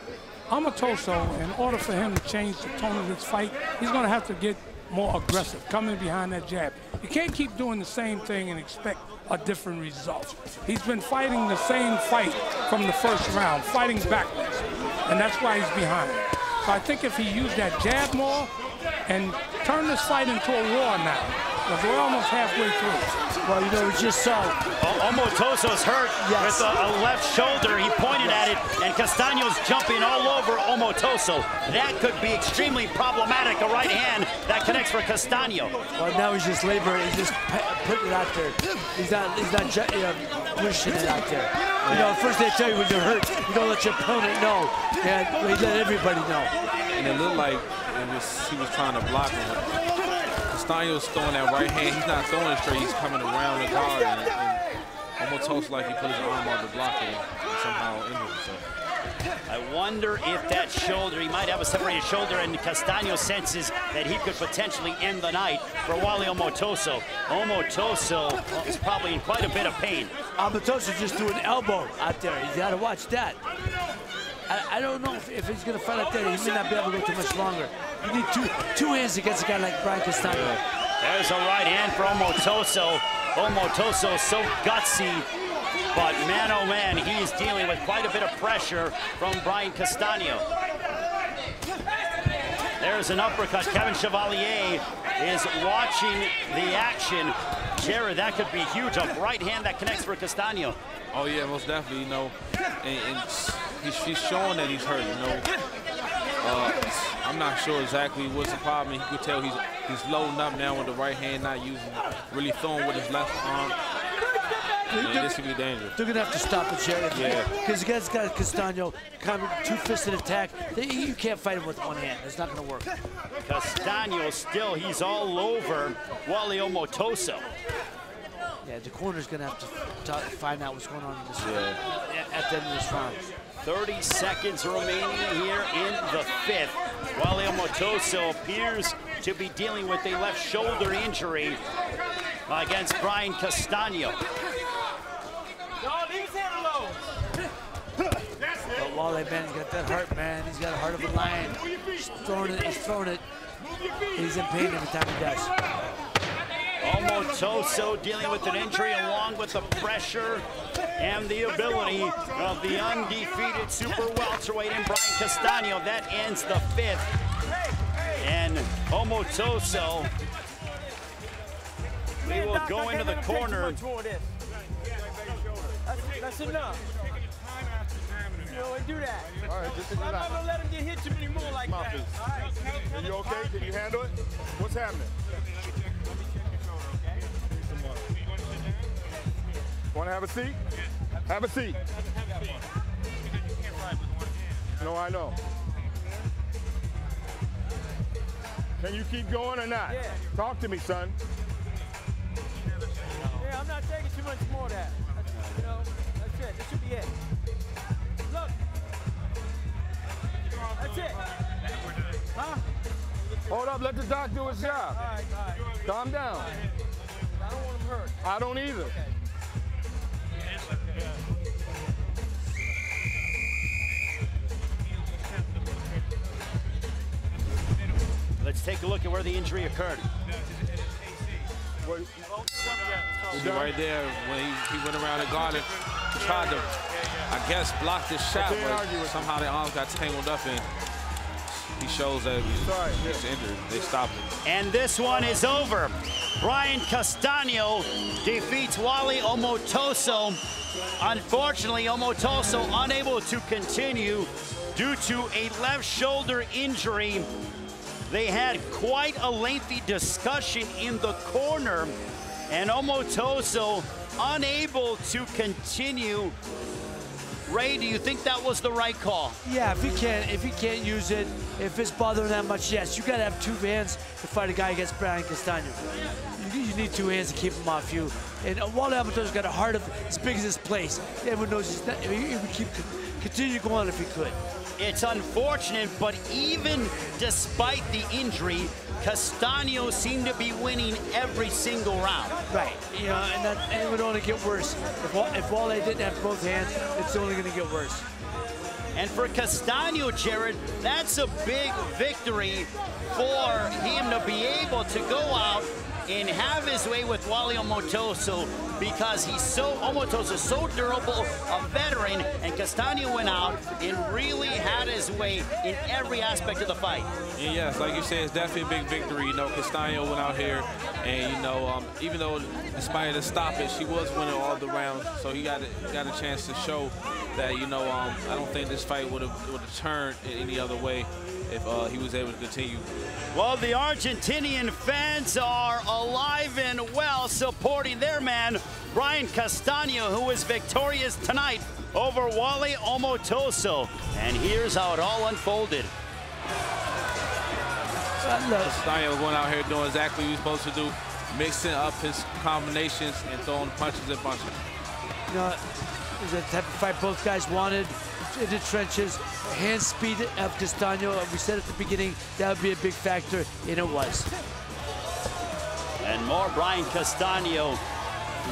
Almotoso, in order for him to change the tone of this fight, he's going to have to get more aggressive, coming behind that jab. You can't keep doing the same thing and expect a different result. He's been fighting the same fight from the first round, fighting backwards, and that's why he's behind. So I think if he used that jab more and turn this fight into a war now, because we're almost halfway through. Well, you know, we just saw Almotoso's hurt with a left shoulder. He pointed at it, and Castaño's jumping all over Almotoso. That could be extremely problematic, a right hand that connects for Castaño. Well, now he's just laboring. He's just putting it out there. He's not pushing it out there. You know, first they tell you when you're hurt, you don't let your opponent know. And we let everybody know. And it looked like he was trying to block him. Castaño's throwing that right hand. He's not throwing it straight. He's coming around the guard. And Almotoso like he put his arm out to block it and somehow injured himself. I wonder if that shoulder, he might have a separated shoulder, and Castaño senses that he could potentially end the night for Wally Almotoso. Almotoso is probably in quite a bit of pain. Almotoso just threw an elbow out there. You got to watch that. I don't know if he's going to fight like that. He may not be able to go too much longer. You need two hands against a guy like Brian Castaño. There's a right hand for Almotoso. Almotoso so gutsy, but man, oh man, he's dealing with quite a bit of pressure from Brian Castaño. There's an uppercut. Kevin Chevalier is watching the action. Jared, that could be huge. A right hand that connects for Castaño. Oh yeah, most definitely, you know, and he's showing that he's hurt, you know. I'm not sure exactly what's the problem. You could tell he's loading up now with the right hand, not using it, really throwing with his left arm. this could be dangerous. They're going to have to stop it, Jared. Yeah. Because you guys got Castano, kind of two-fisted attack. You can't fight him with one hand. It's not going to work. Castano still, he's all over Wally Omotoso. Yeah, the corner's going to have to find out what's going on in this at the end of this round. 30 seconds remaining here in the 5th. Wally Omotoso appears to be dealing with a left shoulder injury against Brian Castano. But Wally, man, he's got that heart, man. He's got a heart of a lion. He's throwing it, he's throwing it. He's in pain every time he does. Omotoso dealing with an injury along with the pressure and the ability of the undefeated super welterweight in Brian Castano. That ends the 5th. And Omotoso, we will go into the corner. That's enough. You know, do that. All right, just I'm not gonna let him get hit too many more like that. Are you okay? Can you handle it? What's happening? Want to have a seat? Have a seat. No, I know. Can you keep going or not? Yeah. Talk to me, son. Yeah, I'm not taking too much more of that. You know, that's it. This should be it. Look. That's it. Huh? Hold up, let the doc do his job. All right. Calm down. I don't want him hurt. I don't either. Okay. Let's take a look at where the injury occurred. See right there, when he went around and guarded, he tried to, I guess, block this shot, but somehow the arms got tangled up and he shows that he's injured. They stopped him. And this one is over. Brian Castano defeats Wally Omotoso. Unfortunately, Omotoso unable to continue due to a left shoulder injury. They had quite a lengthy discussion in the corner, and Omotoso unable to continue. Ray, do you think that was the right call? Yeah, if he can't use it, if it's bothering that much, yes. You got to have two hands to fight a guy against Brian Castano. You need two hands to keep him off you. And Wally Omotoso's got a heart of as big as this place. Everyone knows he's not, he would continue going if he could. It's unfortunate, but even despite the injury, Castano seemed to be winning every single round. Right, you know, and it would only get worse. If Wally didn't have both hands, it's only going to get worse. And for Castano, Jared, that's a big victory for him to be able to go out and have his way with Wally Omotoso, because Omotoso's so durable, a veteran, and Castano went out and really had his way in every aspect of the fight. And yes, like you said, it's definitely a big victory. You know, Castano went out here, and you know, even though despite the stoppage, he was winning all the rounds, so he got a chance to show that, you know, I don't think this fight would have turned any other way if he was able to continue. Well, the Argentinian fans are alive and well, supporting their man, Brian Castano, who was victorious tonight over Wally Omotoso. And here's how it all unfolded. Castano going out here doing exactly what he was supposed to do, mixing up his combinations and throwing punches and punches. You know, it was the type of fight both guys wanted. In the trenches, hand speed of Castano. We said at the beginning that would be a big factor, and it was. And more Brian Castano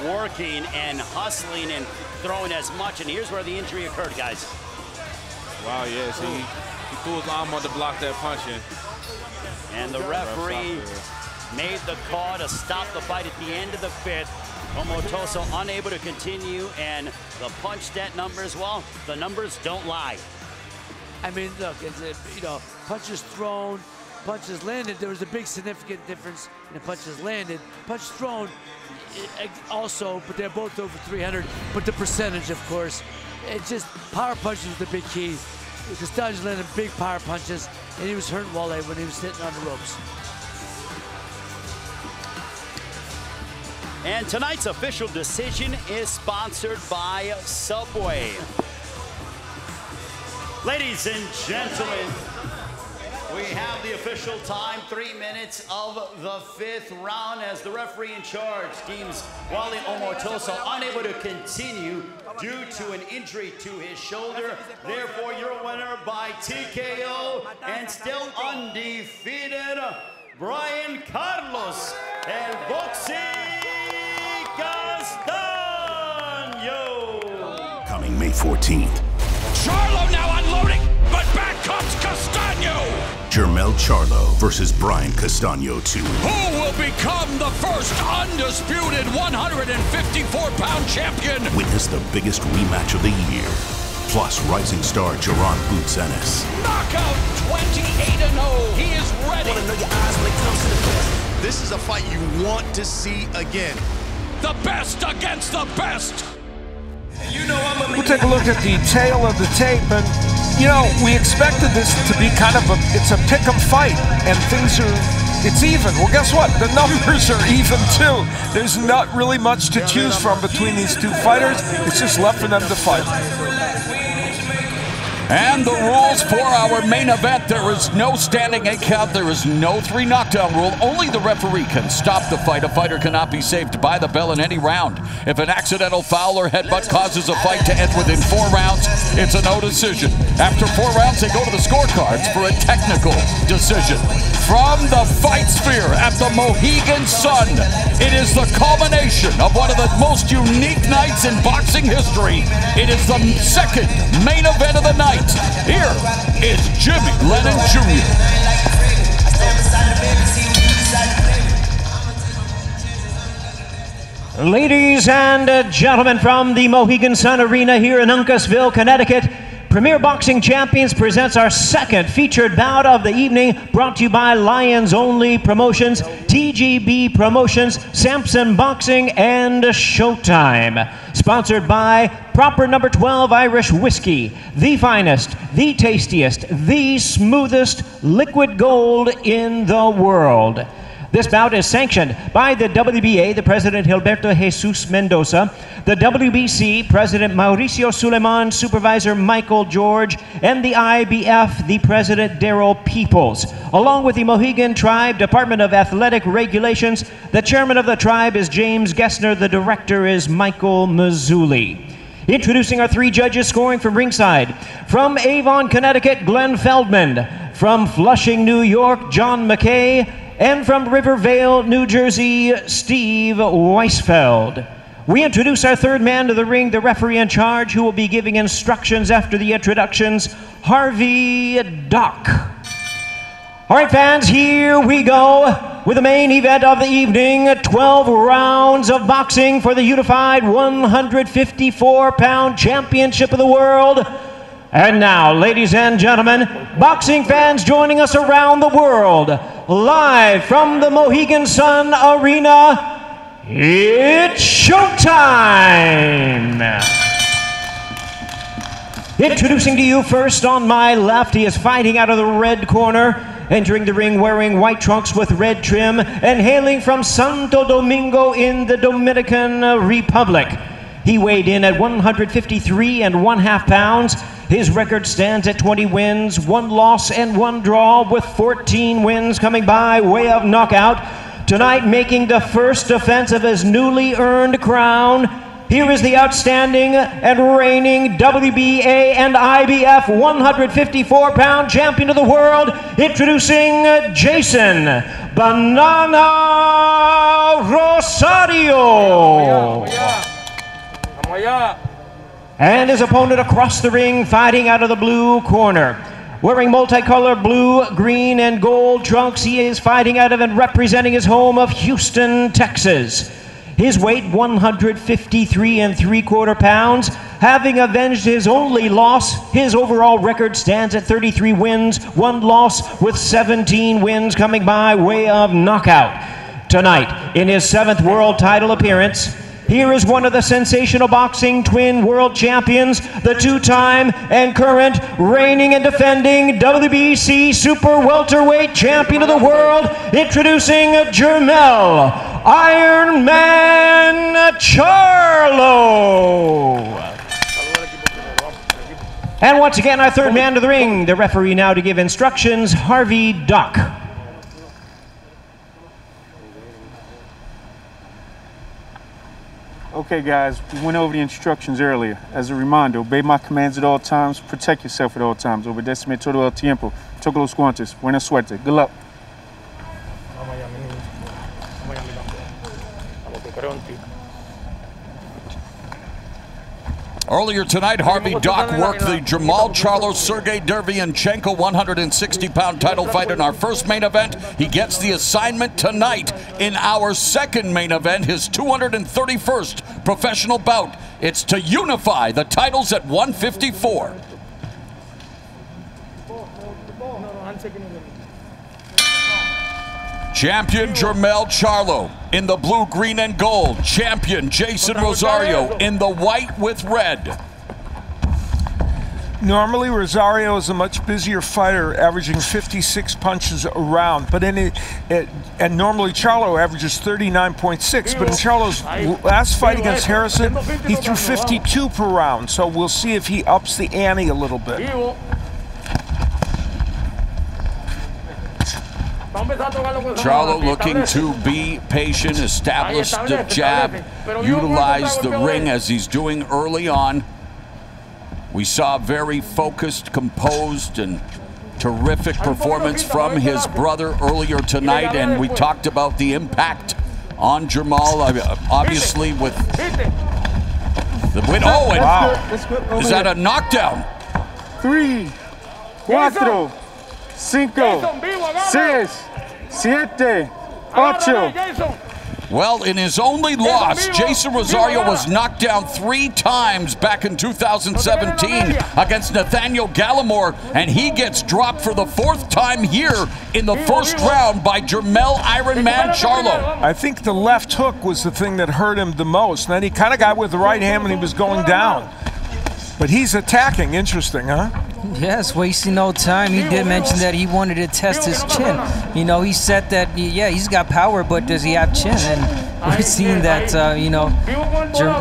working and hustling and throwing as much. And here's where the injury occurred, guys. Wow, yes, he threw his arm on to block that punch in. And the referee made the call to stop the fight at the end of the 5th. Omotoso unable to continue, and the punch stat numbers, well, the numbers don't lie. I mean, look, you know, punches thrown, punches landed. There was a big significant difference in the punches landed. Punches thrown also, but they're both over 300. But the percentage, of course, it's just power punches was the big key. Castano landed big power punches, and he was hurting Wally when he was sitting on the ropes. And tonight's official decision is sponsored by Subway. Ladies and gentlemen, we have the official time, 3 minutes of the 5th round, as the referee in charge deems Wally Omotoso unable to continue due to an injury to his shoulder. Therefore, your winner by TKO and still undefeated, Brian Carlos El Boxing Castaño. Coming May 14th. Charlo now unloading, but back comes Castaño. Jermell Charlo versus Brian Castaño 2. Who will become the first undisputed 154-pound champion? Witness the biggest rematch of the year. Plus rising star Jaron Boots Ennis. Knockout 28-0. He is ready. This is a fight you want to see again. The best against the best. We'll take a look at the tail of the tape, and you know, we expected this to be kind of it's a pick'em fight, and it's even. Well, guess what? The numbers are even too. There's not really much to choose from between these two fighters. It's just left for them to fight. And the rules for our main event: there is no standing 8 count, there is no 3 knockdown rule. Only the referee can stop the fight. A fighter cannot be saved by the bell in any round. If an accidental foul or headbutt causes a fight to end within 4 rounds, it's a no decision. After 4 rounds, they go to the scorecards for a technical decision. From the fight sphere at the Mohegan Sun, it is the culmination of one of the most unique nights in boxing history. It is the second main event of the night. Here is Jimmy Lennon Jr. Ladies and gentlemen, from the Mohegan Sun Arena here in Uncasville, Connecticut, Premier Boxing Champions presents our second featured bout of the evening, brought to you by Lions Only Promotions, TGB Promotions, Samson Boxing, and Showtime. Sponsored by Proper No. 12 Irish Whiskey, the finest, the tastiest, the smoothest liquid gold in the world. This bout is sanctioned by the WBA, the President Gilberto Jesus Mendoza, the WBC, President Mauricio Suleiman, Supervisor Michael George, and the IBF, the President Daryl Peoples. Along with the Mohegan Tribe Department of Athletic Regulations, the Chairman of the Tribe is James Gessner, the Director is Michael Mazzulli. Introducing our 3 judges scoring from ringside. From Avon, Connecticut, Glenn Feldman. From Flushing, New York, John McKay. And from Rivervale, New Jersey, Steve Weisfeld. We introduce our 3rd man to the ring, the referee in charge, who will be giving instructions after the introductions, Harvey Dock. All right, fans, here we go with the main event of the evening, 12 rounds of boxing for the unified 154-pound championship of the world. And now, ladies and gentlemen, boxing fans joining us around the world, live from the Mohegan Sun Arena, it's showtime! Introducing to you first on my left, he is fighting out of the red corner, entering the ring wearing white trunks with red trim, and hailing from Santo Domingo in the Dominican Republic. He weighed in at 153 1/2 pounds. His record stands at 20 wins, 1 loss, and 1 draw, with 14 wins coming by way of knockout. Tonight, making the first defense of his newly earned crown, here is the outstanding and reigning WBA and IBF 154-pound champion of the world, introducing Jason Banana Rosario. And his opponent across the ring, fighting out of the blue corner. Wearing multicolored blue, green, and gold trunks, he is fighting out of and representing his home of Houston, Texas. His weight, 153 3/4 pounds. Having avenged his only loss, his overall record stands at 33 wins, 1 loss, with 17 wins coming by way of knockout. Tonight, in his 7th world title appearance, here is one of the sensational boxing twin world champions, the 2-time and current reigning and defending WBC super welterweight champion of the world, introducing Jermell Iron Man Charlo. And once again, our third man to the ring, the referee now to give instructions, Harvey Dock. Okay, guys, we went over the instructions earlier. As a reminder, obey my commands at all times, protect yourself at all times. Obedéceme todo el tiempo. Toca los guantes. Buena suerte. Good luck. Earlier tonight, Harvey Dock worked the Jermall Charlo Sergey Derevyanchenko 160-pound title fight in our first main event. He gets the assignment tonight in our second main event, his 231st professional bout. It's to unify the titles at 154. Champion Jermell Charlo in the blue, green, and gold. Champion Jason Rosario in the white with red. Normally, Rosario is a much busier fighter, averaging 56 punches a round. But and normally Charlo averages 39.6. But in Charlo's last fight against Harrison, he threw 52 per round. So we'll see if he ups the ante a little bit. Charlo looking to be patient, establish the jab, utilize the ring as he's doing early on. We saw a very focused, composed, and terrific performance from his brother earlier tonight, and we talked about the impact on Jermall, obviously with the win. Oh, and wow. Is that a knockdown? 3, 4, 5, 6, 7, 8. Well, in his only loss, Jason Rosario was knocked down 3 times back in 2017 against Nathaniel Gallimore, and he gets dropped for the 4th time here in the first round by Jermell Iron Man Charlo. I think the left hook was the thing that hurt him the most. And then he kind of got with the right hand when he was going down. But he's attacking. Interesting, huh? Yes, wasting no time. He did mention that he wanted to test his chin. You know, he said that, yeah, he's got power, but does he have chin? And we're seeing that, you know,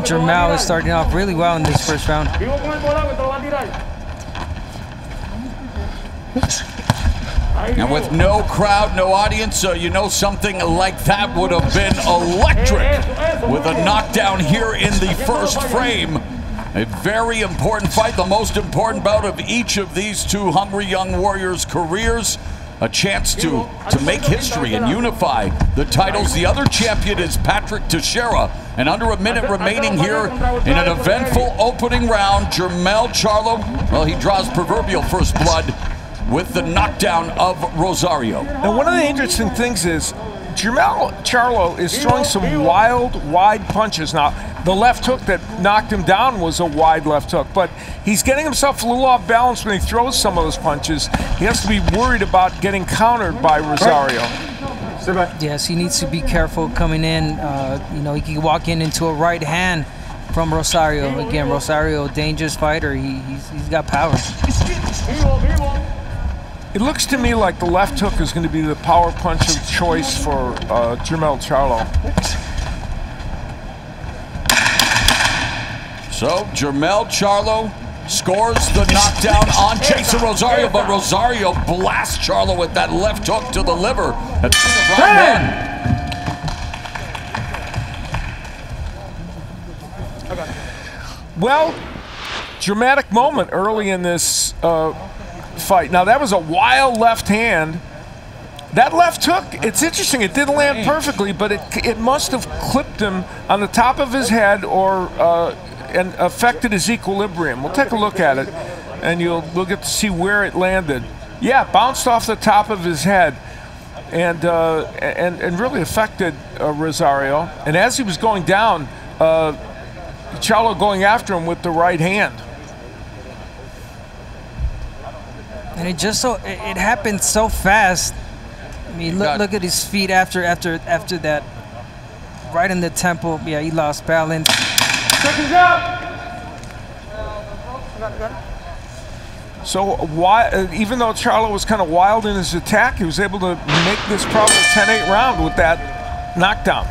Jermell is starting off really well in this first round. And with no crowd, no audience, you know something like that would have been electric with a knockdown here in the first frame. A very important fight, the most important bout of each of these two hungry young warriors' careers. A chance to make history and unify the titles. The other champion is Patrick Teixeira. And under a minute remaining here in an eventful opening round, Jermell Charlo, well, he draws proverbial first blood with the knockdown of Rosario. Now, one of the interesting things is Jermell Charlo is throwing some wild, wide punches. Now, the left hook that knocked him down was a wide left hook, but he's getting himself a little off balance when he throws some of those punches. He has to be worried about getting countered by Rosario. Yes, he needs to be careful coming in. You know, he can walk into a right hand from Rosario. Again, Rosario, dangerous fighter. He's got power. It looks to me like the left hook is going to be the power punch of choice for Jermell Charlo. So Jermell Charlo scores the knockdown on Jason Rosario, but Rosario blasts Charlo with that left hook to the liver. That's round 1. Well, dramatic moment early in this fight. Now, that was a wild left hand. That left hook, it's interesting, it didn't land perfectly, but it must have clipped him on the top of his head or and affected his equilibrium. We'll take a look at it, and we'll get to see where it landed. Yeah, bounced off the top of his head, and really affected Rosario. And as he was going down, Charlo going after him with the right hand. And it happened so fast. I mean, look at his feet after that, right in the temple. Yeah, he lost balance. Seconds out. So even though Charlo was kind of wild in his attack, he was able to make this probably a 10-8 round with that knockdown.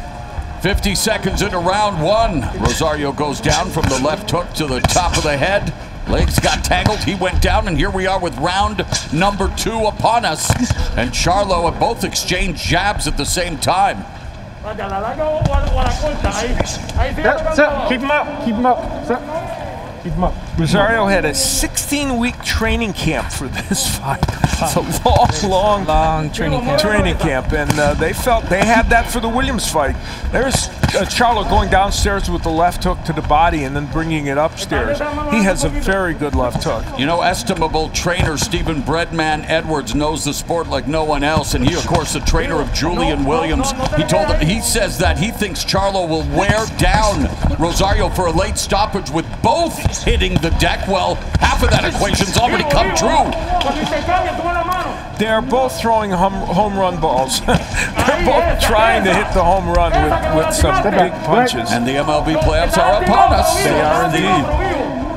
50 seconds into round one. Rosario goes down from the left hook to the top of the head. Legs got tangled, he went down, and here we are with round number 2 upon us. And Charlo have both exchanged jabs at the same time. Keep him up, keep him up. Keep him up. Rosario had a 16-week training camp for this fight. It's a long training camp. And they felt they had that for the Williams fight. There's Charlo going downstairs with the left hook to the body and then bringing it upstairs. He has a very good left hook. You know, estimable trainer Stephen Breadman Edwards knows the sport like no one else, and he, of course, the trainer of Julian Williams. He says that he thinks Charlo will wear down Rosario for a late stoppage with both hitting the deck. Well, half of that equation's already come true. They're both throwing home run balls. They're both trying to hit the home run with some big punches. And the MLB playoffs are upon us. They are indeed.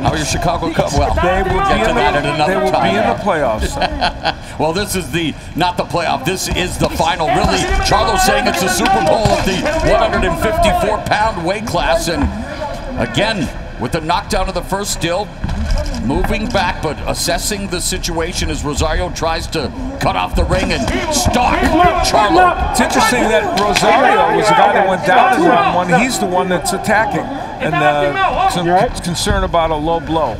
How are your Chicago Cubs? Well, they will be in the playoffs. Well, this is not the playoff. This is the final. Really, Charlo saying it's the Super Bowl of the 154-pound weight class. And again, with the knockdown of the first, still moving back, but assessing the situation as Rosario tries to cut off the ring and stalk Charlo. It's interesting that Rosario was the guy that went down in round 1. He's the one that's attacking, and some concern about a low blow.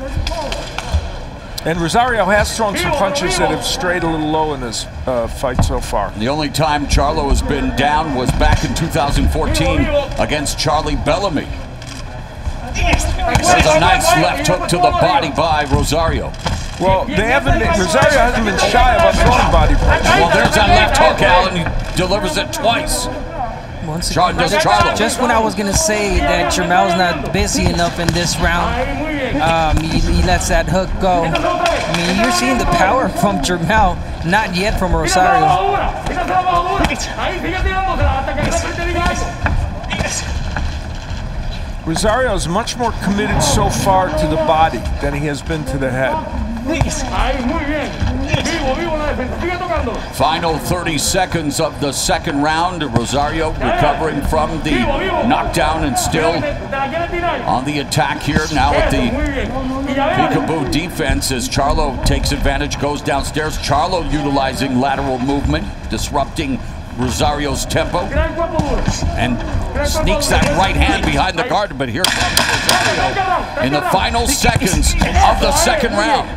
And Rosario has thrown some punches that have strayed a little low in this fight so far. The only time Charlo has been down was back in 2014 against Charlie Bellamy. There's a nice left hook to the body by Rosario. Well, Rosario hasn't been shy about throwing body punches. Well, there's that left hook, Alan. He delivers it twice. Just when I was going to say that Jermel's not busy enough in this round, he lets that hook go. I mean, you're seeing the power from Jermel, not yet from Rosario. Rosario is much more committed so far to the body than he has been to the head. Final 30 seconds of the second round. Rosario recovering from the knockdown and still on the attack here now with the peekaboo defense as Charlo takes advantage, goes downstairs. Charlo utilizing lateral movement, disrupting Rosario's tempo, and sneaks that right hand behind the guard. But here comes Rosario in the final seconds of the second round.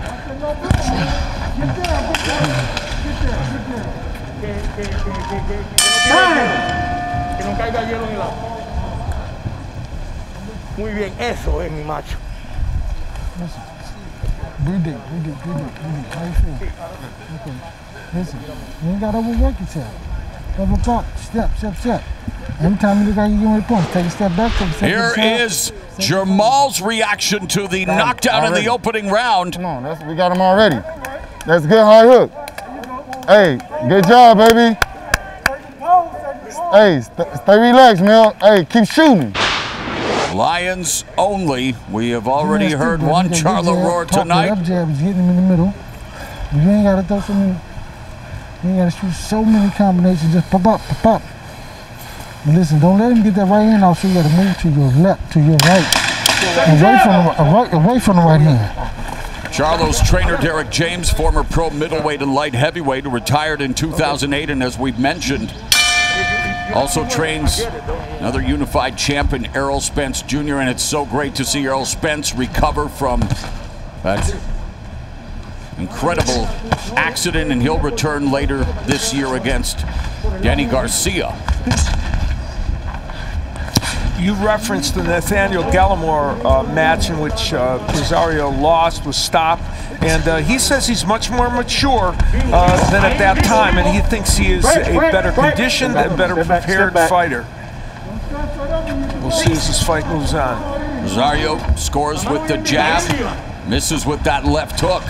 Muy bien, eso es mi macho. Breathe in. How you feel? Okay. Listen, you ain't got to overwork yourself. Double pump, step. Every time you look like you're going to pump, take a step back, take a step Here is Jermal's reaction to the knockdown in the opening round. Come on, we got him already. That's a good hard hook. Hey, good job, baby. Hey, stay relaxed, man. Hey, keep shooting. Lions only. We have already heard one Charlo roar tonight. Up jab is hitting him in the middle. You ain't got to throw so many. You ain't got to shoot so many combinations. Just pop. But listen, don't let him get that right hand off. So you got to move to your left, to your right, away from the right hand. Charlo's trainer Derek James, former pro middleweight and light heavyweight, retired in 2008, and as we've mentioned, also trains another unified champion, Errol Spence Jr., and it's so great to see Errol Spence recover from that incredible accident, and he'll return later this year against Danny Garcia. You referenced the Nathaniel Gallimore match in which Rosario lost, was stopped, and he says he's much more mature than at that time, and he thinks he is a better conditioned and better prepared fighter. We'll see as this fight moves on. Rosario scores with the jab, misses with that left hook,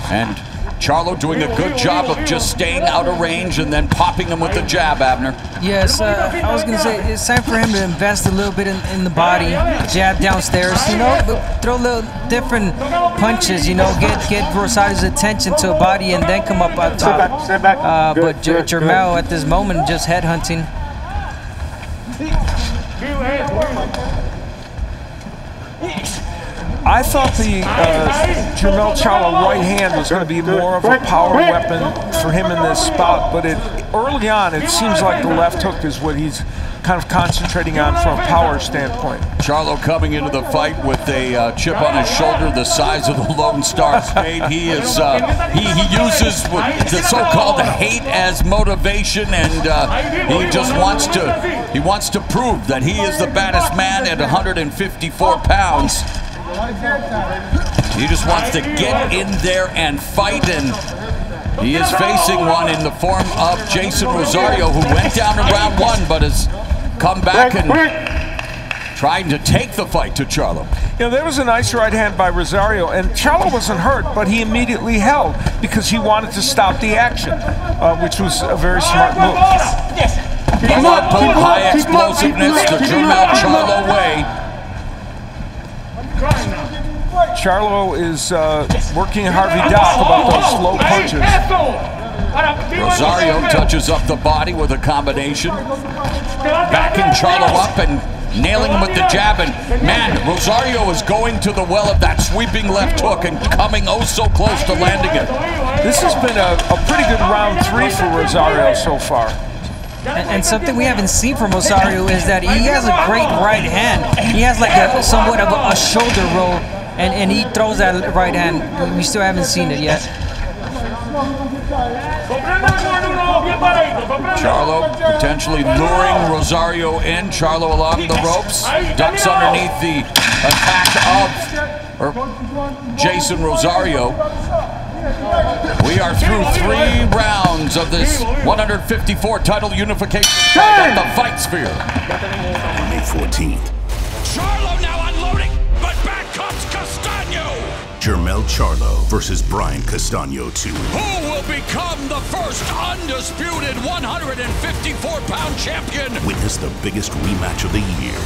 and Charlo doing a good job of just staying out of range and then popping him with the jab, Abner. Yes, I was going to say it's time for him to invest a little bit in the body, jab downstairs, you know, throw little different punches, you know, get Rosario's attention to a body and then come up on top. Step back. But Jermel at this moment just headhunting. I thought the Jermell Charlo right hand was going to be more of a power weapon for him in this spot, but early on it seems like the left hook is what he's kind of concentrating on from a power standpoint. Charlo coming into the fight with a chip on his shoulder the size of the Lone Star Spade. He is he uses the so-called hate as motivation, and he just wants to prove that he is the baddest man at 154 pounds. He just wants to get in there and fight, and he is facing one in the form of Jason Rosario, who went down in round 1 but has come back and trying to take the fight to Charlo. You know, there was a nice right hand by Rosario, and Charlo wasn't hurt, but he immediately held because he wanted to stop the action, which was a very smart move. High explosiveness, the Jermell Charlo way. Charlo is working Harvey Dock about those low punches. Rosario touches up the body with a combination. Backing Charlo up and nailing him with the jab. And man, Rosario is going to the well of that sweeping left hook and coming oh so close to landing it. This has been a pretty good round 3 for Rosario so far. And something we haven't seen from Rosario is that he has a great right hand. He has like somewhat of a shoulder roll, and he throws that right hand. We still haven't seen it yet. Charlo potentially luring Rosario in. Charlo along the ropes, ducks underneath the attack of Jason Rosario. We are through 3 rounds of this 154 title unification fight at the Fight Sphere. On May 14th. Charlo now unloading, but back comes Castaño. Jermell Charlo versus Brian Castaño 2. Who will become the first undisputed 154-pound champion? Witness the biggest rematch of the year.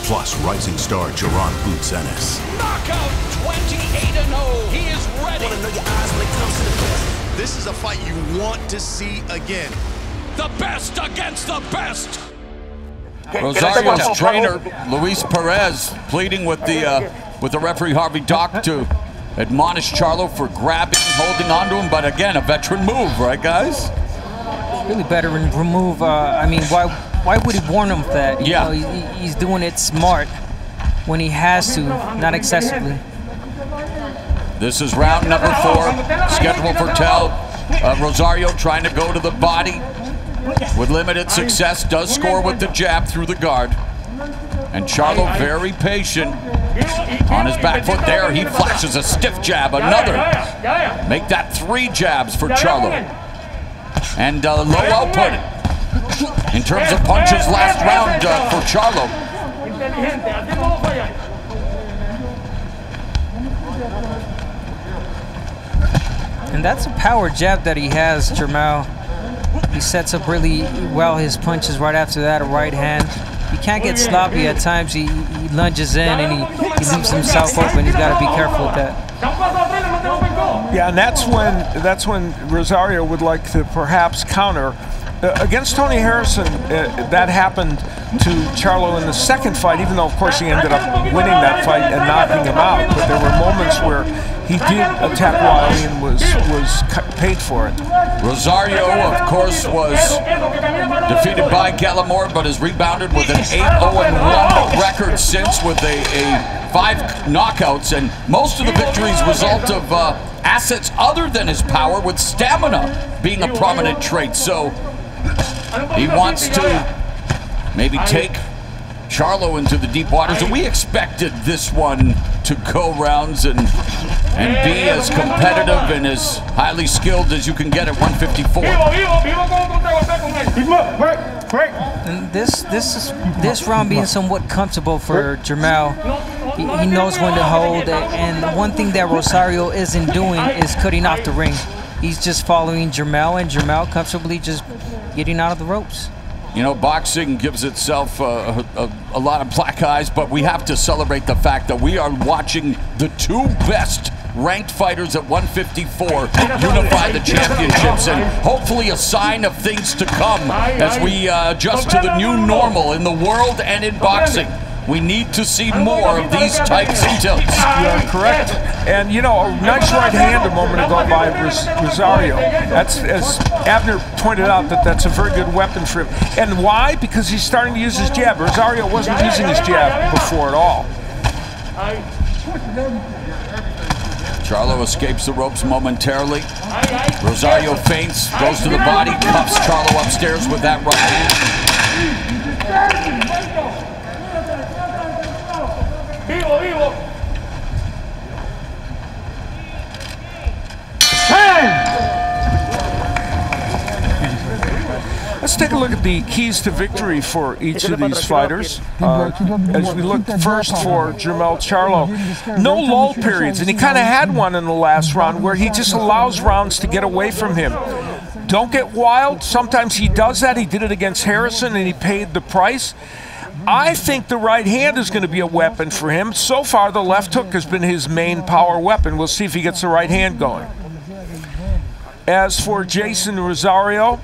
Plus rising star Jaron Boots Ennis. Knockout 28-0. He is ready. This is a fight you want to see again. The best against the best. Rosario's trainer, Luis Perez, pleading with the referee Harvey Dock to admonish Charlo for grabbing, holding onto him, but again, a veteran move, right, guys? Really veteran move. I mean, why would he warn him for that? You know, he's doing it smart when he has to, not excessively. This is round number 4, scheduled for Rosario trying to go to the body with limited success, does score with the jab through the guard. And Charlo very patient on his back foot there. He flashes a stiff jab, another. Make that 3 jabs for Charlo. And low output in terms of punches last round for Charlo. And that's a power jab that he has, Jermell. He sets up really well his punches right after that, a right hand. He can't get sloppy at times. He lunges in and he leaves himself open. He's got to be careful with that. Yeah, and that's when Rosario would like to perhaps counter. Against Tony Harrison, that happened to Charlo in the second fight, even though, of course, he ended up winning that fight and knocking him out. But there were moments where he did attack Wiley and was paid for it. Rosario, of course, was defeated by Gallimore, but has rebounded with an 8-0-1 record since, with a 5 knockouts, and most of the victories result of assets other than his power, with stamina being a prominent trait. So he wants to maybe take Charlo into the deep waters, and we expected this one to go rounds and be as competitive and as highly skilled as you can get at 154. And this round being somewhat comfortable for Jermell. He knows when to hold, and one thing that Rosario isn't doing is cutting off the ring. He's just following Jermell, and Jermell comfortably just getting out of the ropes. You know, boxing gives itself a lot of black eyes, but we have to celebrate the fact that we are watching the 2 best ranked fighters at 154 unify the championships, and hopefully a sign of things to come as we adjust to the new normal in the world and in boxing. We need to see more of these types of tilts. You're correct. And, you know, a nice right hand a moment ago by Rosario. That's, as Abner pointed out, that's a very good weapon for him. And why? Because he's starting to use his jab. Rosario wasn't using his jab before at all. Charlo escapes the ropes momentarily. Rosario feints, goes to the body, cuffs Charlo upstairs with that right hand. Let's take a look at the keys to victory for each of these fighters. As we look first for Jermell Charlo, no lull periods, and he kind of had one in the last round where he just allows rounds to get away from him. Don't get wild. Sometimes he does that. He did it against Harrison, and he paid the price. I think the right hand is going to be a weapon for him. So far, the left hook has been his main power weapon. We'll see if he gets the right hand going. As for Jason Rosario,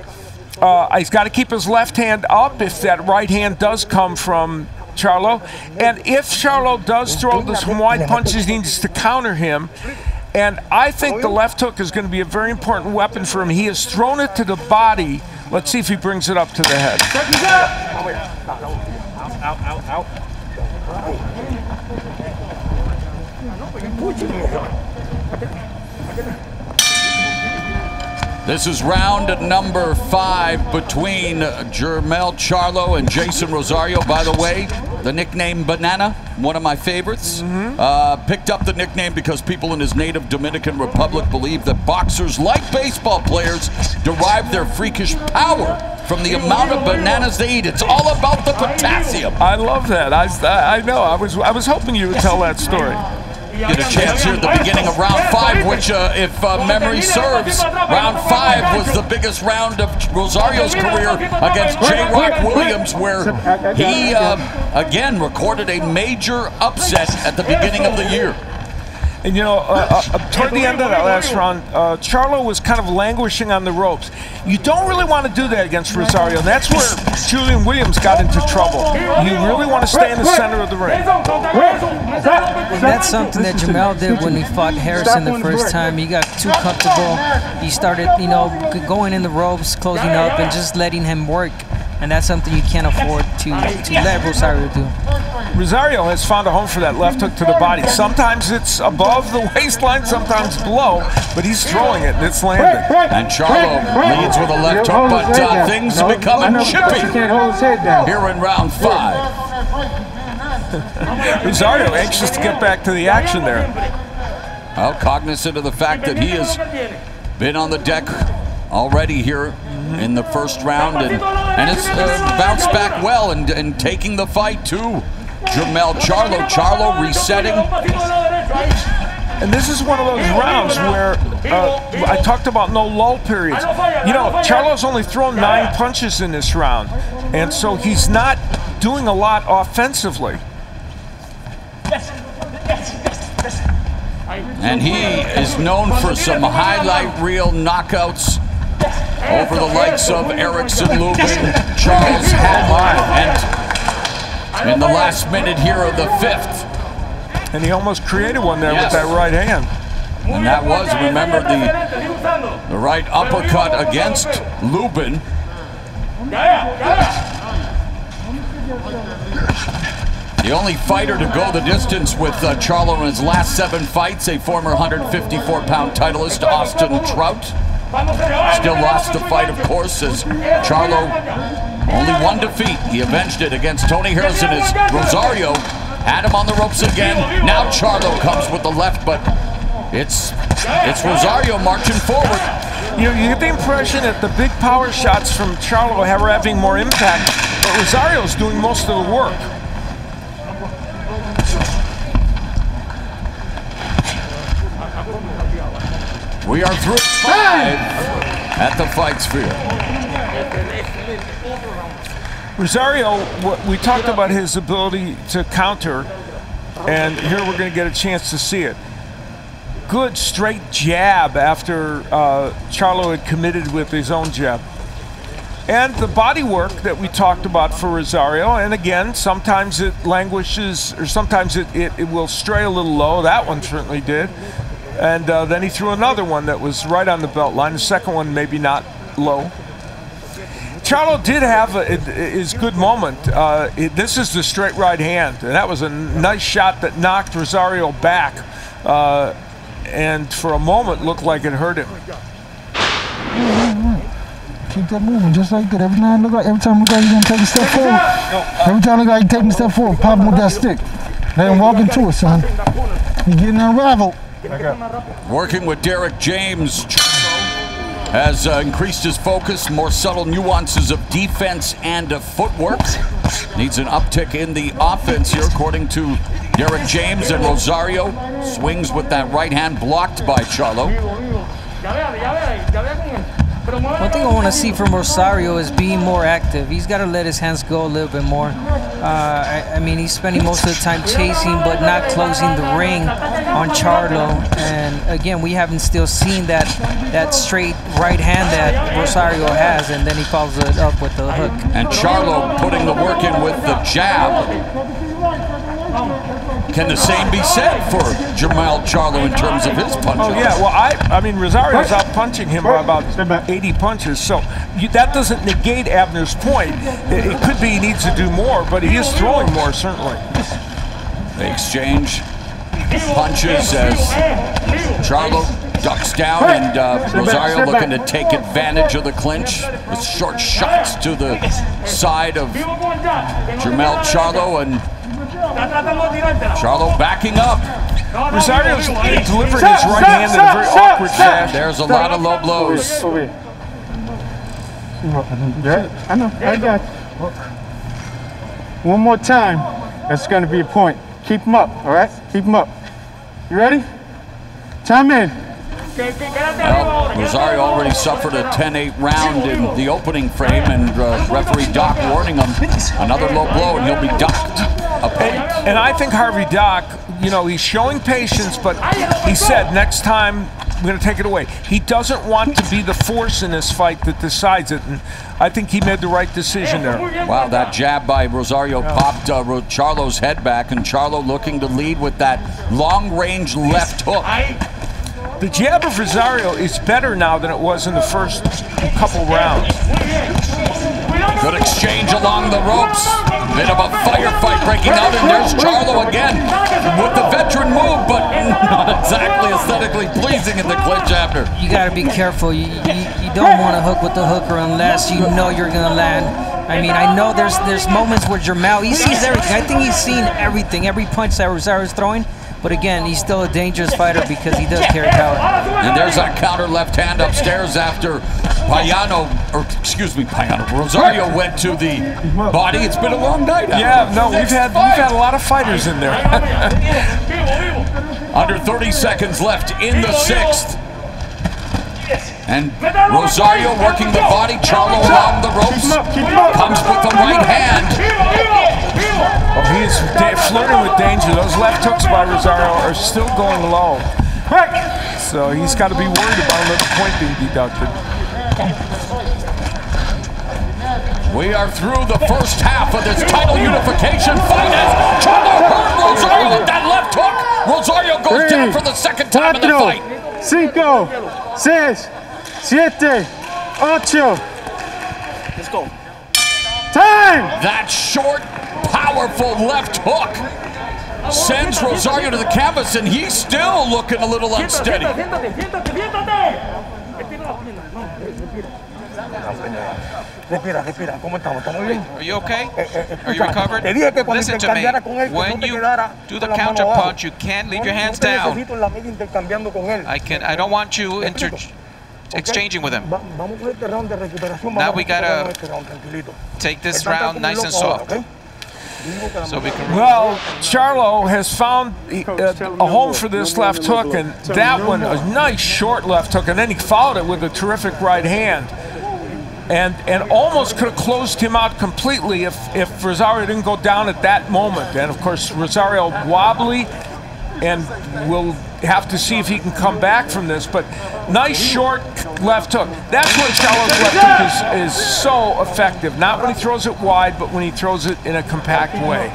he's got to keep his left hand up if that right hand does come from Charlo. And if Charlo does throw some wide punches, he needs to counter him. And I think the left hook is going to be a very important weapon for him. He has thrown it to the body. Let's see if he brings it up to the head. This is round number 5 between Jermell Charlo and Jason Rosario. By the way, the nickname Banana, one of my favorites. Picked up the nickname because people in his native Dominican Republic believe that boxers, like baseball players, derive their freakish power from the amount of bananas they eat. It's all about the potassium. I love that. I know. I was hoping you would tell that story. Get a chance here at the beginning of round 5, which, if memory serves, round 5 was the biggest round of Rosario's career against J. Rock Williams, where he, again, recorded a major upset at the beginning of the year. And, you know, toward the end of that last round, Charlo was kind of languishing on the ropes. You don't really want to do that against Rosario. And that's where Julian Williams got into trouble. You really want to stay in the center of the ring. And that's something that Jermell did when he fought Harrison the first time. He got too comfortable. He started, you know, going in the ropes, closing up, and just letting him work. And that's something you can't afford to let Rosario do. Rosario has found a home for that left hook to the body. Sometimes it's above the waistline, sometimes below, but he's throwing it and it's landing. And Charlo leads with a left hook, but things are becoming chippy here in round 5. Rosario anxious to get back to the action there. Well, cognizant of the fact that he has been on the deck already here in the first round, and it's bounced back well and taking the fight to Jermell Charlo. Charlo resetting. And this is one of those rounds where I talked about no lull periods. You know, Charlo's only thrown 9 punches in this round, and so he's not doing a lot offensively. And he is known for some highlight reel knockouts over the likes of Erickson, Lubin, Charles Hatline, and in the last minute here of the 5th. And he almost created one there with that right hand. And that was, remember, the right uppercut against Lubin. The only fighter to go the distance with Charlo in his last 7 fights, a former 154-pound titleist, Austin Trout. Still lost the fight, of course, as Charlo only 1 defeat. He avenged it against Tony Harrison as Rosario had him on the ropes again. Now Charlo comes with the left, but it's Rosario marching forward. You get the impression that the big power shots from Charlo are having more impact, but Rosario's doing most of the work. We are through 5 at the Fight Sphere. Rosario, we talked about his ability to counter, and here we're going to get a chance to see it. Good straight jab after Charlo had committed with his own jab. And the body work that we talked about for Rosario, and again, sometimes it languishes, or sometimes it will stray a little low. That one certainly did. And then he threw another one that was right on the belt line. The second one maybe not low. Charlo did have his good moment. This is the straight right hand, and that was a nice shot that knocked Rosario back, and for a moment looked like it hurt him. Keep that moving, just like that. Every time look like you're gonna take a step forward. Every time look like you're taking a step forward, pop him with that stick. Let him walk into it, son. He's getting unraveled. Working with Derek James, has increased his focus, more subtle nuances of defense and of footwork. Needs an uptick in the offense here, according to Derek James. And Rosario swings with that right hand blocked by Charlo. One thing I want to see from Rosario is being more active. He's got to let his hands go a little bit more. I mean, he's spending most of the time chasing, but not closing the ring on Charlo. And again, we haven't still seen that straight right hand that Rosario has, and then he follows it up with the hook. And Charlo putting the work in with the jab. Can the same be said for Jermell Charlo in terms of his punches? Oh yeah, well I mean Rosario's out punching him by about 80 punches, so that doesn't negate Abner's point. It could be he needs to do more, but he is throwing more certainly. They exchange punches as Charlo ducks down, and Rosario looking to take advantage of the clinch with short shots to the side of Jermell Charlo, and Charlo backing up. Rosario's delivering his right hand in a very awkward fashion. There's a lot of low blows. I know, I got you. One more time, that's going to be a point. Keep him up, all right? Keep him up. You ready? Time in. Well, Rosario already suffered a 10-8 round in the opening frame, and referee Doc warning him another low blow and he'll be docked. And I think Harvey Doc, you know, he's showing patience, but he said next time I'm going to take it away. He doesn't want to be the force in this fight that decides it, and I think he made the right decision there. Wow, that jab by Rosario popped Charlo's head back, and Charlo looking to lead with that long-range left hook. The jab of Rosario is better now than it was in the first couple rounds. Good exchange along the ropes. Bit of a firefight breaking out, and there's Charlo again with the veteran move, but not exactly aesthetically pleasing in the clinch after. You got to be careful. You don't want to hook with the hooker unless you know you're going to land. I mean, I know there's moments where Jermell, he sees everything. I think he's seen everything, every punch that Rosario's throwing. But again, he's still a dangerous fighter because he does carry power. And there's that counter left hand upstairs after Rosario went to the body. It's been a long night. Yeah, no, we've had a lot of fighters in there. Under 30 seconds left in the sixth. And Rosario working the body, Charlo along the ropes, comes with the right hand. Oh, he is flirting with danger. Those left hooks by Rosario are still going low. So he's got to be worried about another point being deducted. We are through the first half of this title unification fight as Charlo hurt Rosario with that left hook. Rosario goes down for the second time in the fight. 5, 6, 7, 8. Let's go. Time! That short, powerful left hook sends Rosario to the canvas, and he's still looking a little unsteady. Are you okay? Are you recovered? Listen to me. When you do the counter punch, you can't leave your hands down. I don't want you exchanging with him. Now we gotta take this round nice and soft. So we can. Well, Charlo has found a home for this left hook, and that one, a nice short left hook, and then he followed it with a terrific right hand. And almost could have closed him out completely if Rosario didn't go down at that moment. And of course, Rosario wobbly, and we'll have to see if he can come back from this. But nice short left hook. That's when Charlo's left hook is so effective. Not when he throws it wide, but when he throws it in a compact way.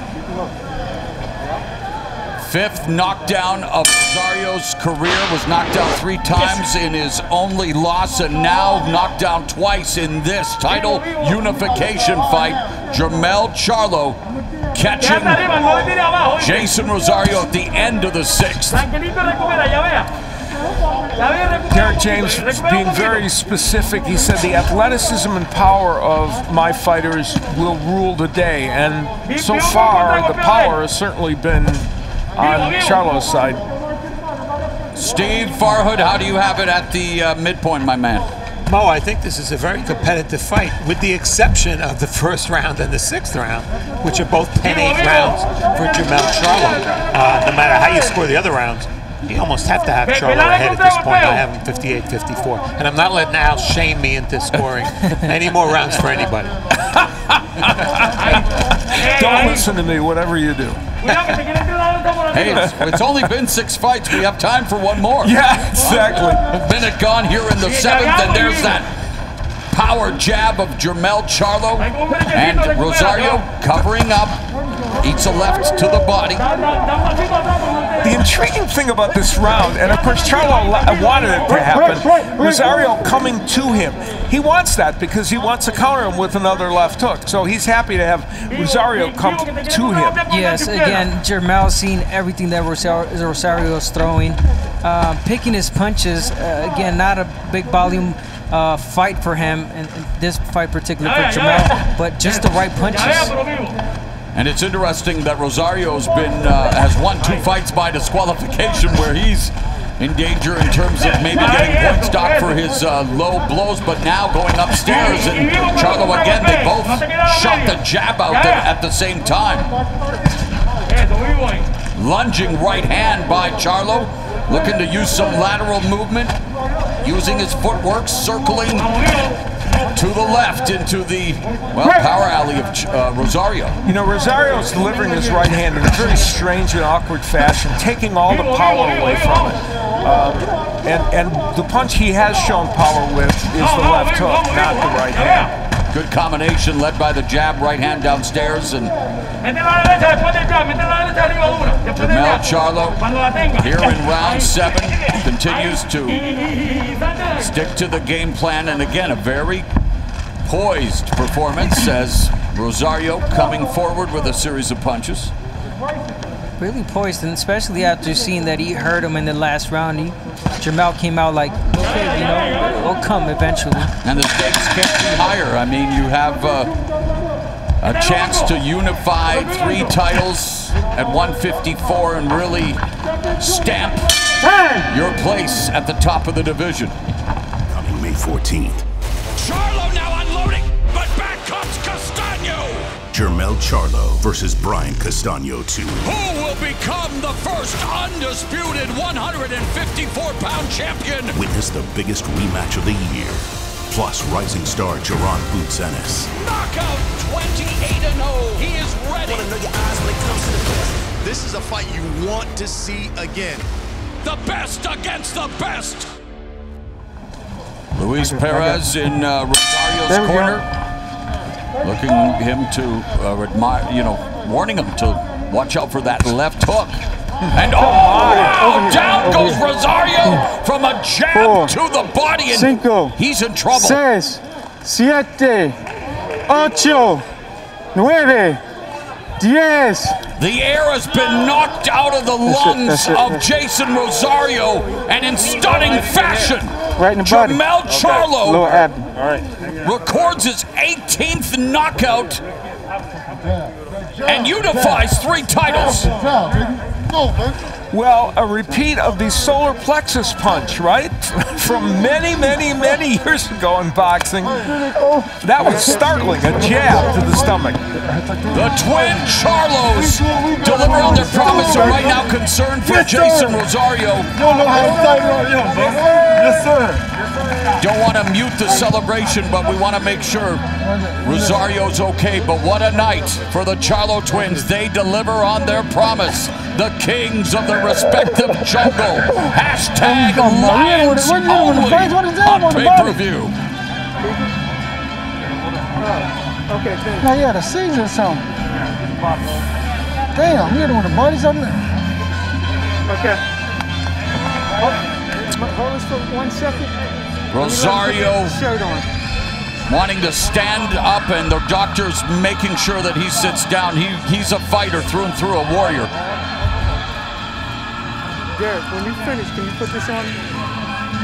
5th knockdown of Rosario's career, was knocked out 3 times in his only loss, and now knocked down twice in this title unification fight. Jermell Charlo catching Jason Rosario at the end of the 6th. Derek James being very specific. He said the athleticism and power of my fighters will rule the day, and so far the power has certainly been on Charlo's side. Steve Farhood, how do you have it at the midpoint, my man? Mo, I think this is a very competitive fight, with the exception of the 1st round and the 6th round, which are both 10-8 rounds for Jermell Charlo. No matter how you score the other rounds, you almost have to have Charlo ahead at this point. I have him 58-54. And I'm not letting Al shame me into scoring any more rounds for anybody. Don't listen to me, whatever you do. Hey, it's only been 6 fights. We have time for one more. Yeah, exactly. A minute gone here in the 7th, and there's that power jab of Jermell Charlo. And Rosario covering up, eats a left to the body. The intriguing thing about this round, and of course Charlo wanted it to happen, Rosario coming to him. He wants that because he wants to counter him with another left hook. So he's happy to have Rosario come to him. Yes, again, Jermell seeing everything that Rosario is throwing. Picking his punches, again, not a big volume fight for him, and this fight particularly for Jermell, but just the right punches. And it's interesting that Rosario's has won 2 fights by disqualification, where he's in danger in terms of maybe getting point stock for his low blows, but now going upstairs, and Charlo again, they both shot the jab out there at the same time. Lunging right hand by Charlo, looking to use some lateral movement, using his footwork, circling to the left into the, well, power alley of Rosario. You know, Rosario's delivering his right hand in a very strange and awkward fashion, taking all the power away from it. And the punch he has shown power with is the left hook, not the right hand. Good combination led by the jab, right hand downstairs, and Jermell Charlo here in round 7 continues to stick to the game plan, and again a very poised performance as Rosario coming forward with a series of punches. Really poised, and especially after seeing that he hurt him in the last round, Jermell came out like, okay, you know, it'll come eventually. And the stakes can't be higher. I mean, you have a chance to unify 3 titles at 154 and really stamp your place at the top of the division. Coming May 14th. Charlo now unloading, but back comes Castaño. Jermell Charlo versus Brian Castaño 2. Who will become the first undisputed 154-pound champion? Witness the biggest rematch of the year. Plus rising star Jaron Boots Ennis. Knockout 28-0. He is ready. This is a fight you want to see again. The best against the best. Luis Perez in Rosario's corner, looking him to admire, you know, warning him to watch out for that left hook. And wow, down goes Rosario from a jab to the body, and he's in trouble. 6, 7, 8, 9, 10. The air has been knocked out of the lungs of Jason Rosario, and in stunning fashion, right in the body. Jermell Charlo records his 18th knockout and unifies 3 titles. Well, a repeat of the solar plexus punch, right? From many, many, many years ago in boxing. That was startling, a jab to the stomach. The twin Charlos deliver on their promise, and right now concerned for Jason Rosario. Yes, sir. Don't want to mute the celebration, but we want to make sure Rosario's okay. But what a night for the Charlo twins. They deliver on their promise. the kings of their respective jungle. Hashtag Lions only on pay-per-view. Okay, now he had a seizure or something. Damn, you doing the body something? Okay. Hold this for 1 second. Rosario wanting to stand up, and the doctor's making sure that he sits down. He's a fighter through and through, a warrior. Derek, when you finish, can you put this on?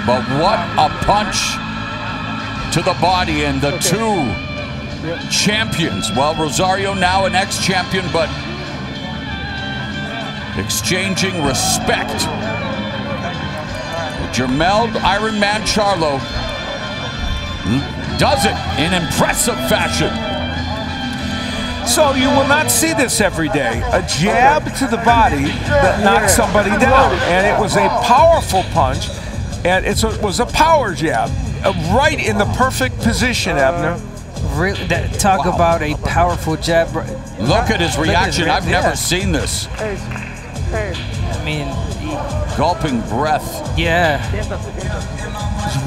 But what a punch to the body, and the two champions. Well, Rosario now an ex-champion, but exchanging respect. Jermell Iron Man Charlo does it in impressive fashion. So you will not see this every day. A jab to the body that knocks somebody down. And it was a powerful punch, and it was a power jab. Right in the perfect position, Abner. Really, talk about a powerful jab. Look at his reaction. I've never seen this. I mean, gulping breath. Yeah. His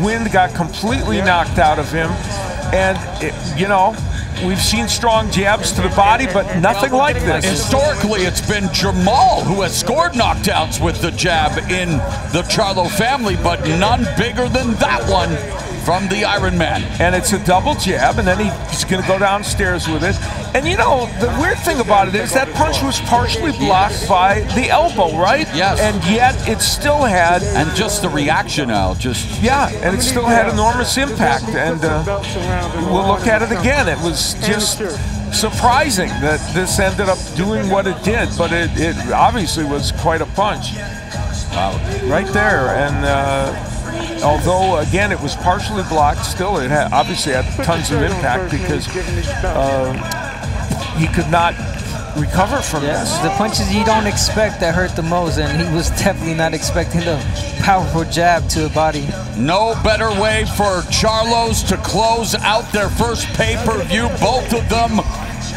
wind got completely knocked out of him. And, you know, we've seen strong jabs to the body, but nothing like this. Historically, it's been Jermall who has scored knockdowns with the jab in the Charlo family, but none bigger than that one from the Iron Man. And it's a double jab, and then he's going to go downstairs with it. And you know, the weird thing about it is that punch was partially blocked by the elbow, right? Yes. And yet it still had... And just the reaction, Al, just... Yeah, and it still had enormous impact. And we'll look at it again. It was just surprising that this ended up doing what it did, but it obviously was quite a punch. Wow. Right there. And... although, again, it was partially blocked, still it had, obviously had tons of impact because he could not recover from this. The punches you don't expect that hurt the most, and he was definitely not expecting the powerful jab to the body. No better way for Charlos to close out their first pay-per-view, both of them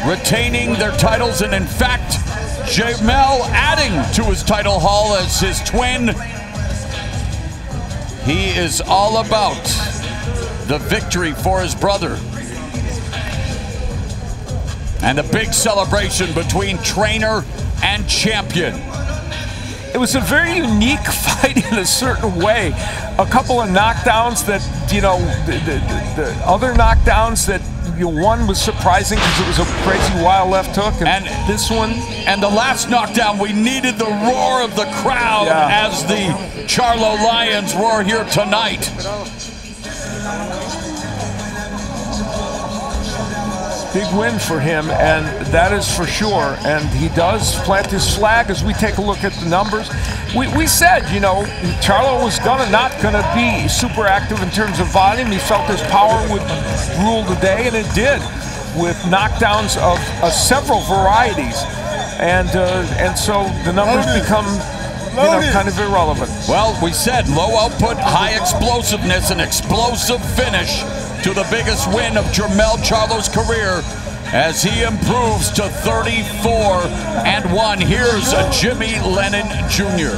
retaining their titles, and in fact, Jermell adding to his title haul as his twin. He is all about the victory for his brother. And a big celebration between trainer and champion. It was a very unique fight in a certain way. A couple of knockdowns that, you know, the other knockdowns that one was surprising because it was a crazy wild left hook, and this one. And the last knockdown, we needed the roar of the crowd as the Charlo Lions roar here tonight. Big win for him, and that is for sure. And he does plant his flag as we take a look at the numbers. We said, you know, Charlo was not gonna be super active in terms of volume. He felt his power would rule the day, and it did, with knockdowns of several varieties. And so the numbers become, you know, kind of irrelevant. Well, we said low output, high explosiveness, and explosive finish to the biggest win of Jermell Charlo's career as he improves to 34-1. Here's Jimmy Lennon Jr.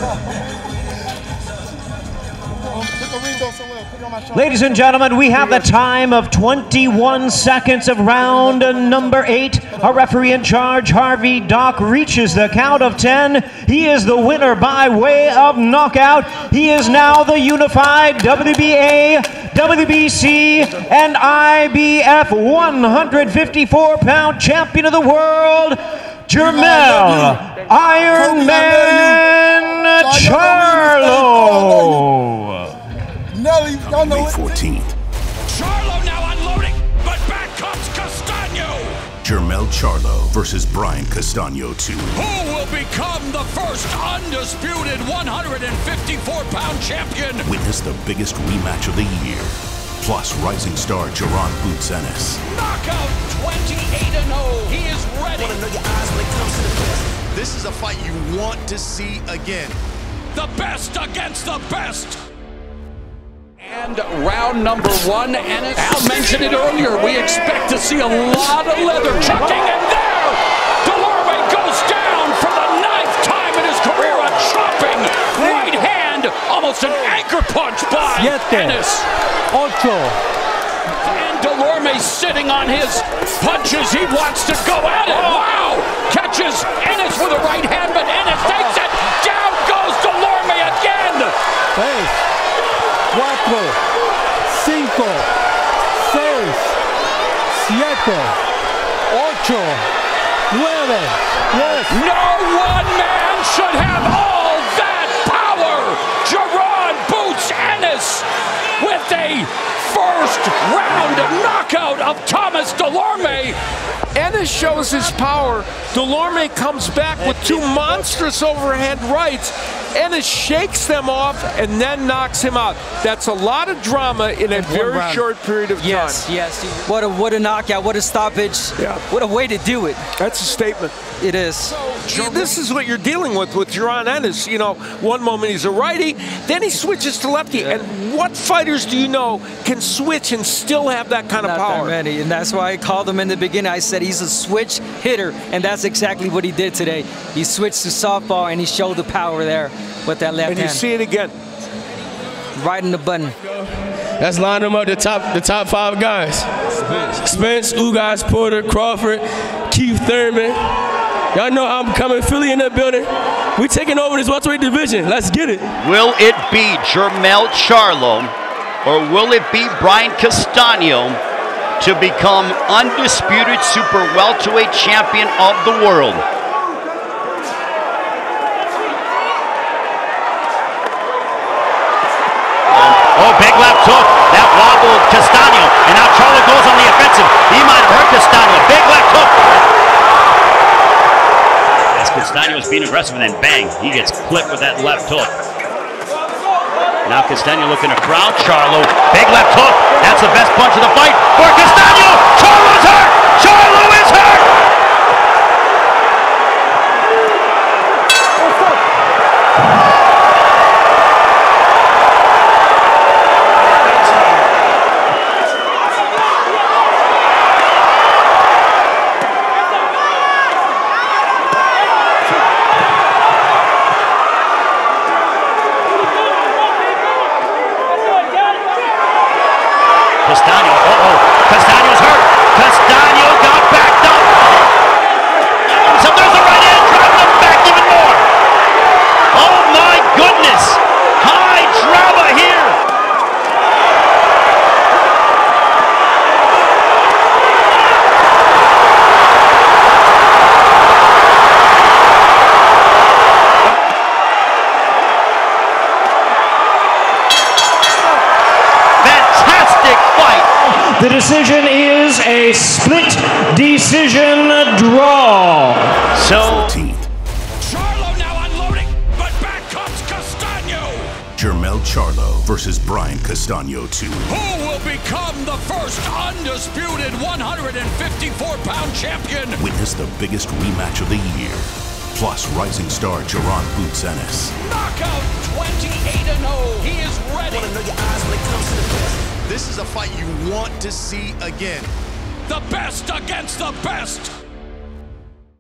Ladies and gentlemen, we have the time of 21 seconds of round number 8. Our referee in charge, Harvey Dock, reaches the count of 10. He is the winner by way of knockout. He is now the unified WBA, WBC, and IBF 154-pound champion of the world, Jermell Iron Man Charlo. May 14th. Charlo now unloading, but back comes Castaño. Jermell Charlo versus Brian Castaño 2. Who will become the first undisputed 154-pound champion? Witness the biggest rematch of the year. Plus rising star Gerard Boots Ennis. Knockout 28-0. He is ready. Want to know your eyes when it comes to the best. This is a fight you want to see again. The best against the best. And round number 1, Ennis. Al mentioned it earlier. We expect to see a lot of leather chucking, and there, Dulorme goes down for the 9th time in his Ennis. 8. And Delorme sitting on his punches. He wants to go at it. Wow! Catches Ennis with a right hand, but Ennis takes it. Down goes Delorme again. 6, 4, 5, 6, 7, 8, 9. Yes. No one man should have all that power. Jaron Boots Ennis with a first round knockout of Thomas Delorme. Ennis shows his power. Delorme comes back with 2 monstrous overhead rights. Ennis shakes them off and then knocks him out. That's a lot of drama in a very short period of time. Yes. What a knockout. What a stoppage. Yeah. What a way to do it. That's a statement. It is. So, this is what you're dealing with Jaron Ennis. You know, one moment he's a righty, then he switches to lefty. Yeah. And what fighters do you know can switch and still have that kind of power? Not that many. And that's why I called him in the beginning. I said he's a switch hitter, and that's exactly what he did today. He switched to softball, and he showed the power there with that left hand. And you see it again. Right in the button. Let's line them up, the top 5 guys. Spence, Ugas, Porter, Crawford, Keith Thurman. Y'all know I'm coming. Philly in the building. We taking over this welterweight division. Let's get it. Will it be Jermell Charlo or will it be Brian Castano to become undisputed super welterweight champion of the world? Oh, big left hook. That wobbled Castano. And now Charlo goes on the offensive. He might have hurt Castano. Big left hook. As Castano is being aggressive, and then bang, he gets clipped with that left hook. Now Castano looking to crowd Charlo. Big left hook. That's the best punch of the fight for Castano. Charlo's hurt. Charlo is hurt. Castano, Castano's hurt. Castano got backed up. So there's a right hand, driving him back even more. Oh my goodness. High drama here. The decision is a split decision draw. So Charlo now unloading, but back comes Castano. Jermell Charlo versus Brian Castano 2. Who will become the first undisputed 154-pound champion? Witness the biggest rematch of the year. Plus rising star Jaron Boots Ennis. Knockout 28-0. He is ready. This is a fight you want to see again. The best against the best.